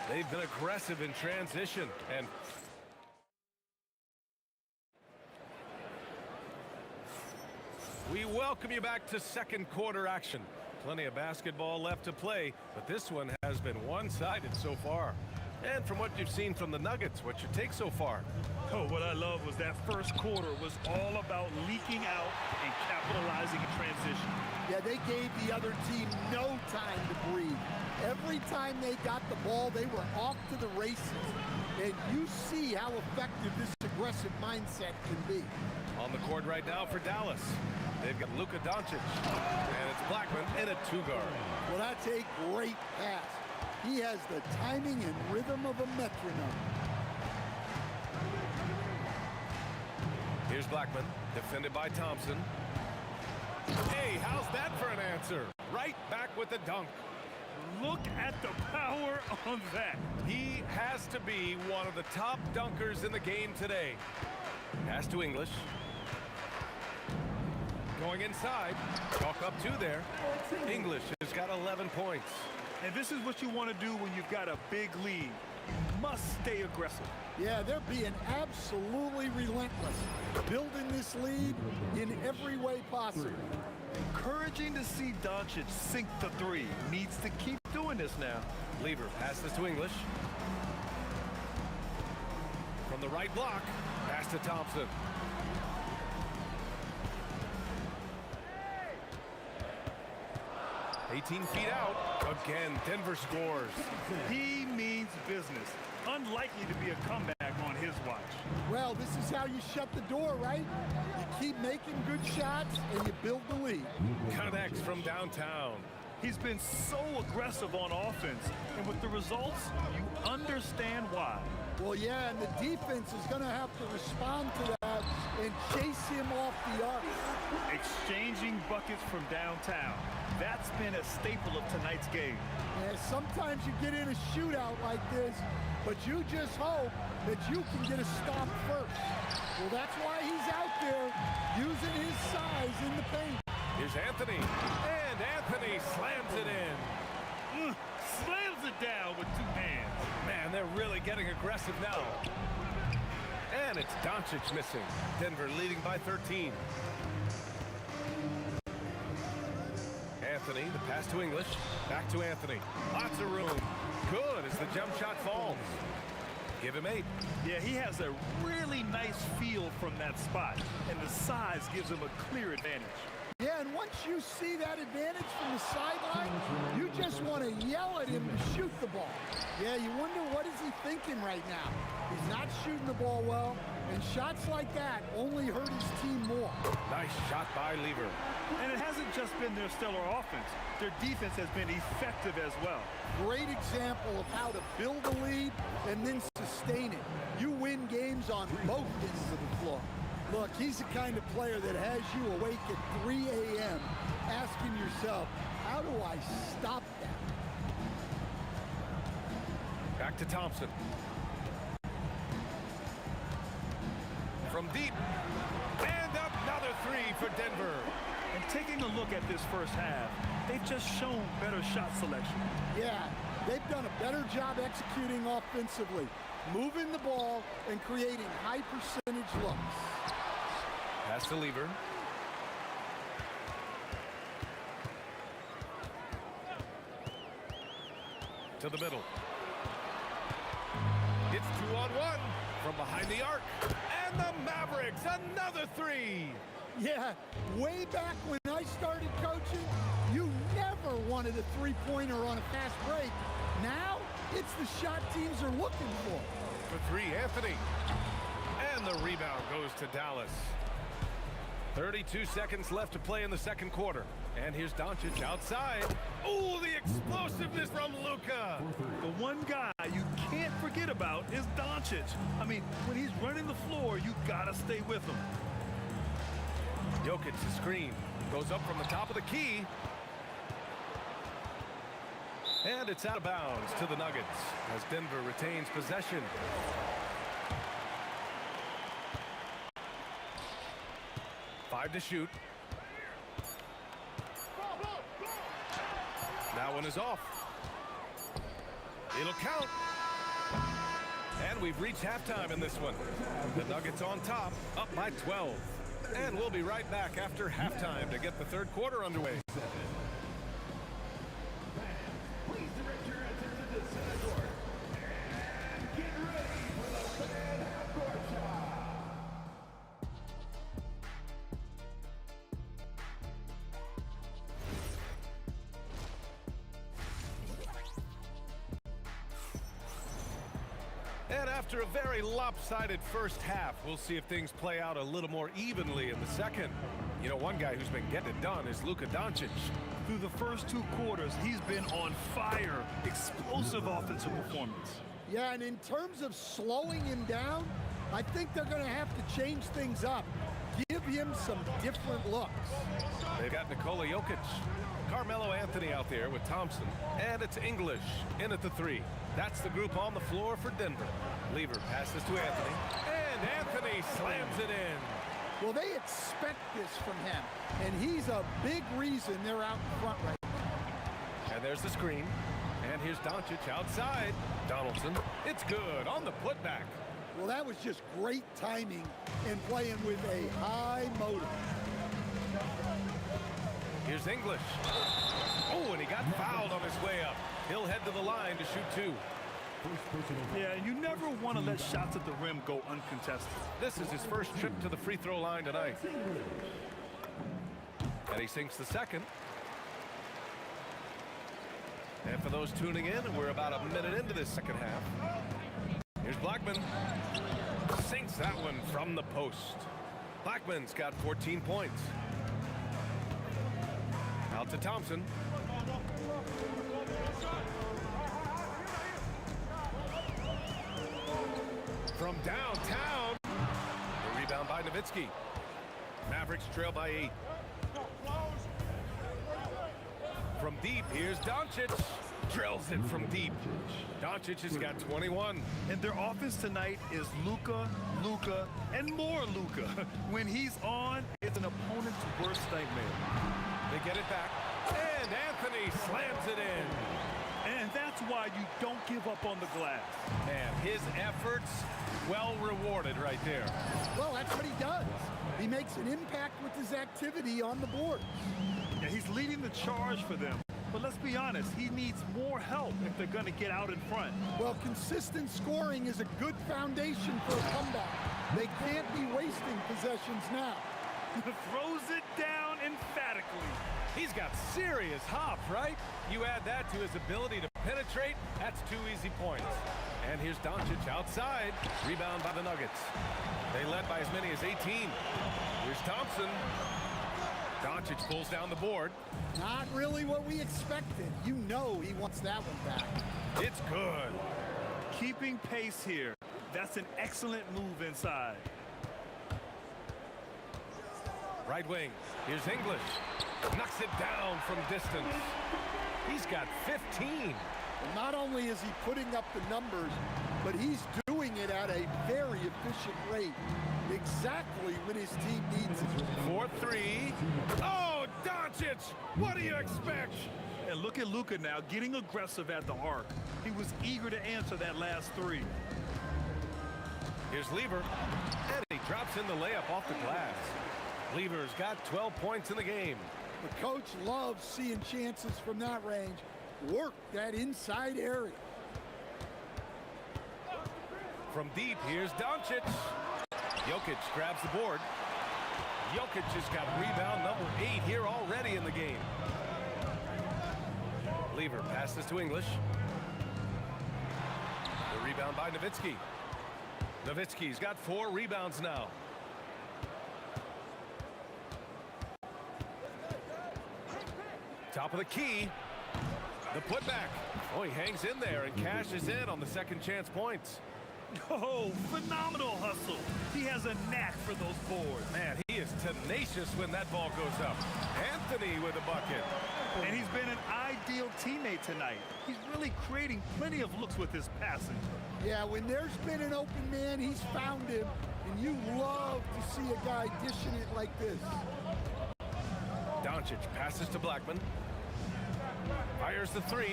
They've been aggressive in transition and we welcome you back to second quarter action. Plenty of basketball left to play, but this one has been one-sided so far. And from what you've seen from the Nuggets, what's your take so far? Oh, what I love was that first quarter was all about leaking out and capitalizing in transition. Yeah, they gave the other team no time to breathe. Every time they got the ball, they were off to the races. And you see how effective this aggressive mindset can be. On the court right now for Dallas, they've got Luka Doncic, and it's Blackman in a 2-guard. Well, that's a great pass. He has the timing and rhythm of a metronome. Here's Blackman, defended by Thompson. Hey, how's that for an answer? Right back with the dunk. Look at the power on that. He has to be one of the top dunkers in the game today. Pass to English. Going inside. Chalk up 2 there. English has got 11 points. And this is what you want to do when you've got a big lead. You must stay aggressive. Yeah, they're being absolutely relentless. Building this lead in every way possible. Encouraging to see Doncic sink the 3. Needs to keep doing this now. Lever passes to English. From the right block, pass to Thompson. Hey. 18 feet out. Again, Denver scores. He means business. Unlikely to be a comeback on his watch. Well, this is how you shut the door, right? You keep making good shots and you build the lead. Connects from downtown. He's been so aggressive on offense, and with the results, you understand why. Well, yeah, and the defense is going to have to respond to that and chase him off the arc. Exchanging buckets from downtown. That's been a staple of tonight's game. Yeah, sometimes you get in a shootout like this, but you just hope that you can get a stop first. Well, that's why he's out there using his size in the paint. Here's Anthony, and Anthony slams it in. Slams it down with two hands. Man, they're really getting aggressive now. And it's Doncic missing. Denver leading by 13. Anthony, the pass to English. Back to Anthony. Lots of room. Good as the jump shot falls. Give him 8. Yeah, he has a really nice feel from that spot, and the size gives him a clear advantage. Yeah, and once you see that advantage from the sideline, you just want to yell at him to shoot the ball. Yeah, you wonder what is he thinking right now. He's not shooting the ball well, and shots like that only hurt his team more. Nice shot by Lever. And it hasn't just been their stellar offense. Their defense has been effective as well. Great example of how to build a lead and then sustain it. You win games on both ends of the floor. Look, he's the kind of player that has you awake at 3 a.m. asking yourself, how do I stop that? Back to Thompson. From deep. And another 3 for Denver. And taking a look at this first half, they've just shown better shot selection. Yeah, they've done a better job executing offensively, moving the ball and creating high percentage looks. Pass to Lever. To the middle. It's 2-on-1 from behind the arc. And the Mavericks, another 3. Yeah, way back when I started coaching, you never wanted a three-pointer on a fast break. Now, it's the shot teams are looking for. For 3, Anthony. And the rebound goes to Dallas. 32 seconds left to play in the second quarter. And here's Doncic outside. Oh, the explosiveness from Luka. The one guy you can't forget about is Doncic. I mean, when he's running the floor, you gotta stay with him. Jokic, the screen, goes up from the top of the key. And it's out of bounds to the Nuggets as Denver retains possession. Five to shoot. That one is off. It'll count. And we've reached halftime in this one. The Nuggets on top, up by 12. And we'll be right back after halftime to get the third quarter underway. Please direct your attention to center court. And get ready for the fan half-court shot. And after a very lopsided first half, we'll see if things play out a little more evenly in the second. You know, one guy who's been getting it done is Luka Doncic. Through the first 2 quarters, he's been on fire. Explosive offensive performance. Yeah, and in terms of slowing him down, I think they're going to have to change things up. Give him some different looks. They've got Nikola Jokic, Carmelo Anthony out there with Thompson, and it's English in at the 3. That's the group on the floor for Denver. Lever passes to Anthony, and Anthony slams it in. Well, they expect this from him, and he's a big reason they're out in front right now. And there's the screen, and here's Doncic outside. Donaldson, it's good on the putback. Well, that was just great timing and playing with a high motor. Here's English. Oh, and he got fouled on his way up. He'll head to the line to shoot 2. Yeah, you never want to let shots at the rim go uncontested. This is his first trip to the free throw line tonight. And he sinks the second. And for those tuning in, we're about a minute into this second half. Here's Blackman. Sinks that one from the post. Blackman's got 14 points. Out to Thompson. From downtown, the rebound by Nowitzki. Mavericks trail by 8. From deep, here's Doncic. Drills it from deep. Doncic has got 21. And their offense tonight is Luka, Luka, and more Luka. When he's on, it's an opponent's worst nightmare. They get it back, and Anthony slams it in. And that's why you don't give up on the glass. And his efforts, well rewarded right there. Well, that's what he does. He makes an impact with his activity on the board. Yeah, he's leading the charge for them. But let's be honest, he needs more help if they're going to get out in front. Well, consistent scoring is a good foundation for a comeback. They can't be wasting possessions now. Throws it down emphatically. He's got serious hop, right? You add that to his ability to penetrate, that's 2 easy points. And here's Doncic outside. Rebound by the Nuggets. They led by as many as 18. Here's Thompson. Doncic pulls down the board. Not really what we expected. You know he wants that one back. It's good. Keeping pace here. That's an excellent move inside. Right wing. Here's English. Knocks it down from distance. He's got 15. Well, not only is he putting up the numbers, but he's doing it at a very efficient rate. Exactly when his team needs it. 4-3. Oh, Doncic! What do you expect? And look at Luka now, getting aggressive at the arc. He was eager to answer that last 3. Here's Lever. And he drops in the layup off the glass. Lever's got 12 points in the game. The coach loves seeing chances from that range. Work that inside area. From deep, here's Doncic. Jokic grabs the board. Jokic has got rebound number 8 here already in the game. Lever passes to English. The rebound by Nowitzki. Nowitzki's got 4 rebounds now. Top of the key. The putback. Oh, he hangs in there and cashes in on the second chance points. Oh, phenomenal hustle. He has a knack for those boards. Man, he is tenacious when that ball goes up. Anthony with a bucket. And he's been an ideal teammate tonight. He's really creating plenty of looks with his passing. Yeah, when there's been an open man, he's found him. And you love to see a guy dishing it like this. Doncic passes to Blackman. Fires the 3.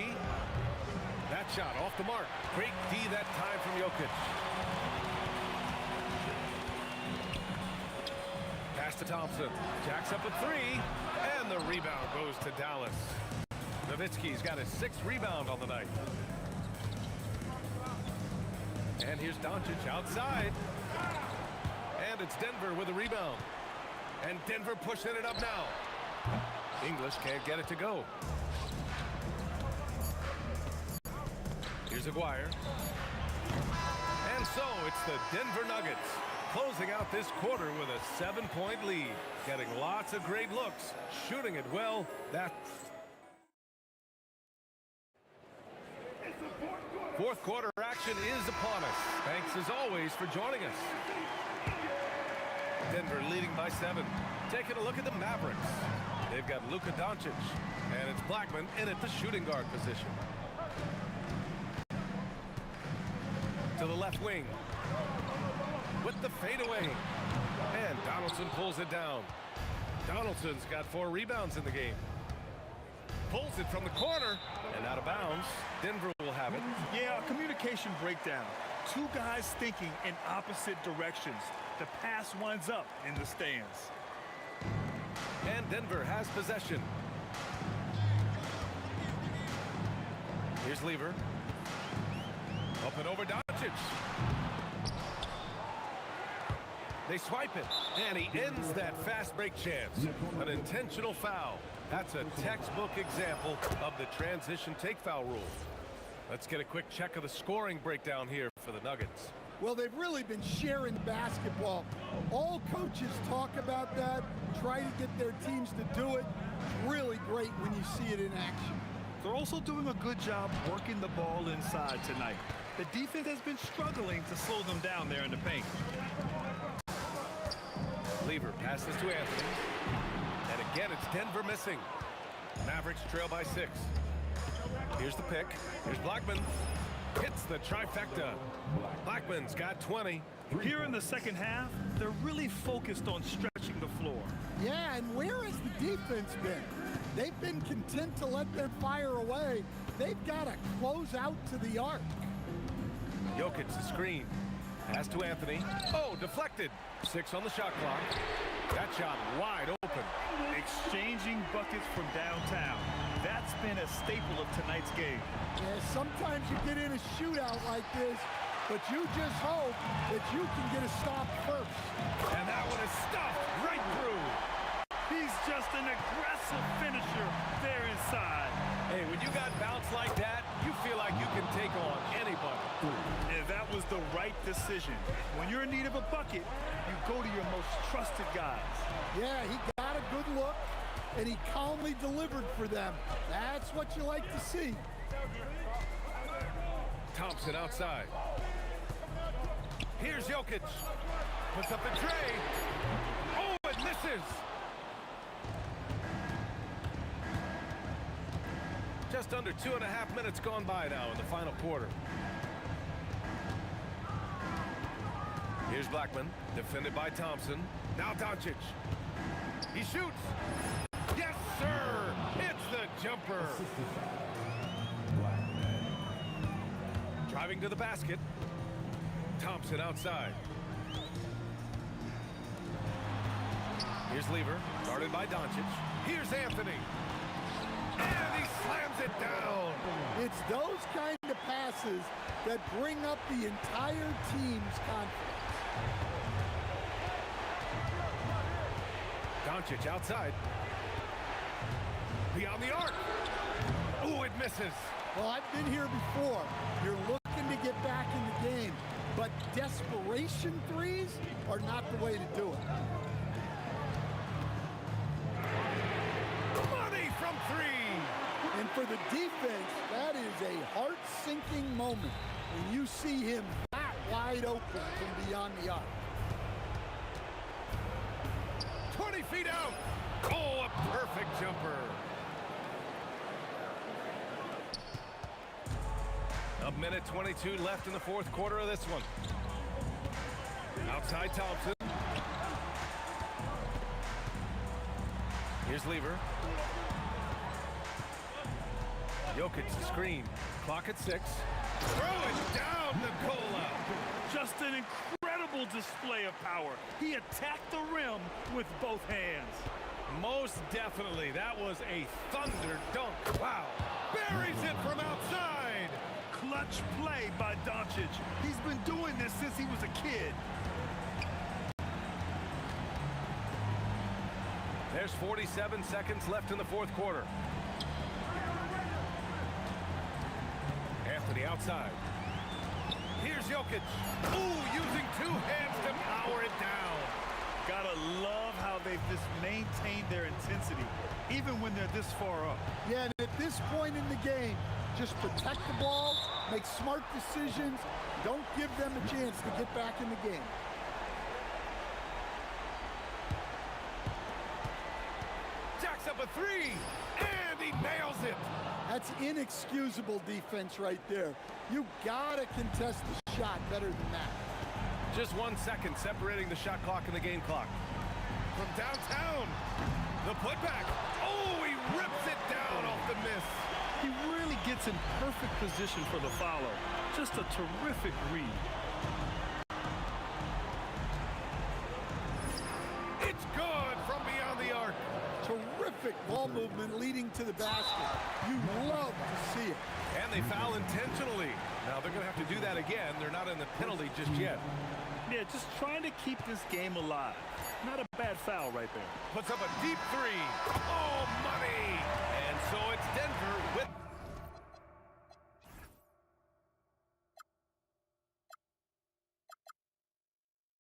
That shot off the mark. Great D that time from Jokic. Pass to Thompson. Jacks up a 3. And the rebound goes to Dallas. Nowitzki's got his 6th rebound on the night. And here's Doncic outside. And it's Denver with a rebound. And Denver pushing it up now. English can't get it to go. Here's Aguirre. And so it's the Denver Nuggets closing out this quarter with a 7-point lead. Getting lots of great looks, shooting it well. Fourth quarter action is upon us. Thanks as always for joining us. Denver leading by 7. Taking a look at the Mavericks. They've got Luka Doncic, and it's Blackman in at the shooting guard position. To the left wing. With the fadeaway. And Donaldson pulls it down. Donaldson's got 4 rebounds in the game. Pulls it from the corner and out of bounds. Denver will have it. Yeah, a communication breakdown. 2 guys thinking in opposite directions. The pass winds up in the stands. And Denver has possession. Here's Lever. Up and over Doncic. They swipe it, and he ends that fast break chance. An intentional foul. That's a textbook example of the transition take foul rule. Let's get a quick check of the scoring breakdown here for the Nuggets. Well, they've really been sharing basketball. All coaches talk about that, try to get their teams to do it. Really great when you see it in action. They're also doing a good job working the ball inside tonight. The defense has been struggling to slow them down there in the paint. Lever passes to Anthony. And again, it's Denver missing. Mavericks trail by 6. Here's the pick. Here's Blackman. Hits the trifecta. Blackman's got 20. Here in the second half, they're really focused on stretching the floor. Yeah, and where has the defense been? They've been content to let them fire away. They've got to close out to the arc. Jokic the screen. Pass to Anthony. Oh, deflected. 6 on the shot clock. That shot wide open. Exchanging buckets from downtown. That's been a staple of tonight's game. Yeah, sometimes you get in a shootout like this, but you just hope that you can get a stop first. And that one is stuffed right through. He's just an aggressive finisher there inside. Hey, when you got bounce like that, you feel like you can take on anybody. And that was the right decision. When you're in need of a bucket, you go to your most trusted guys. Yeah, he got a good look, and he calmly delivered for them. That's what you like to see. Thompson outside. Here's Jokic. Puts up the tray. Oh, it misses. Just under 2.5 minutes gone by now in the final quarter. Here's Blackman, defended by Thompson. Now Doncic. He shoots. Yes, sir. It's the jumper. Driving to the basket. Thompson outside. Here's Lever, guarded by Doncic. Here's Anthony. And he slams it down. It's those kind of passes that bring up the entire team's confidence. Doncic outside. Beyond the arc. Oh, it misses. Well, I've been here before. You're looking to get back in the game, but desperation threes are not the way to do it. Money from 3. And for the defense, that is a heart-sinking moment when you see him that wide open from beyond the arc. 20 feet out. Oh, a perfect jumper. A minute 22 left in the fourth quarter of this one. Outside Thompson. Here's Lever. Jokic the screen. Clock at 6. Throw it down, Nikola. Just an incredible display of power. He attacked the rim with both hands. Most definitely. That was a thunder dunk. Wow. Buries it from outside. Clutch play by Doncic. He's been doing this since he was a kid. There's 47 seconds left in the fourth quarter. Anthony outside. Here's Jokic. Ooh, using 2 hands to power it down. Gotta love how they've just maintained their intensity, even when they're this far up. Yeah, and at this point in the game, just protect the ball, make smart decisions, don't give them a chance to get back in the game. Jacks up a 3, and he nails it. That's inexcusable defense right there. You gotta contest the shot better than that. Just 1 second separating the shot clock and the game clock. From downtown, the putback. Oh, he rips it down off the miss. He really gets in perfect position for the follow. Just a terrific read. It's good from beyond the arc. Terrific ball movement leading to the basket. You love to see it. And they foul intentionally. Now they're going to have to do that again. They're not in the penalty just yet. Yeah, just trying to keep this game alive. Not a bad foul right there. Puts up a deep 3. Oh, money. And so it's Denver with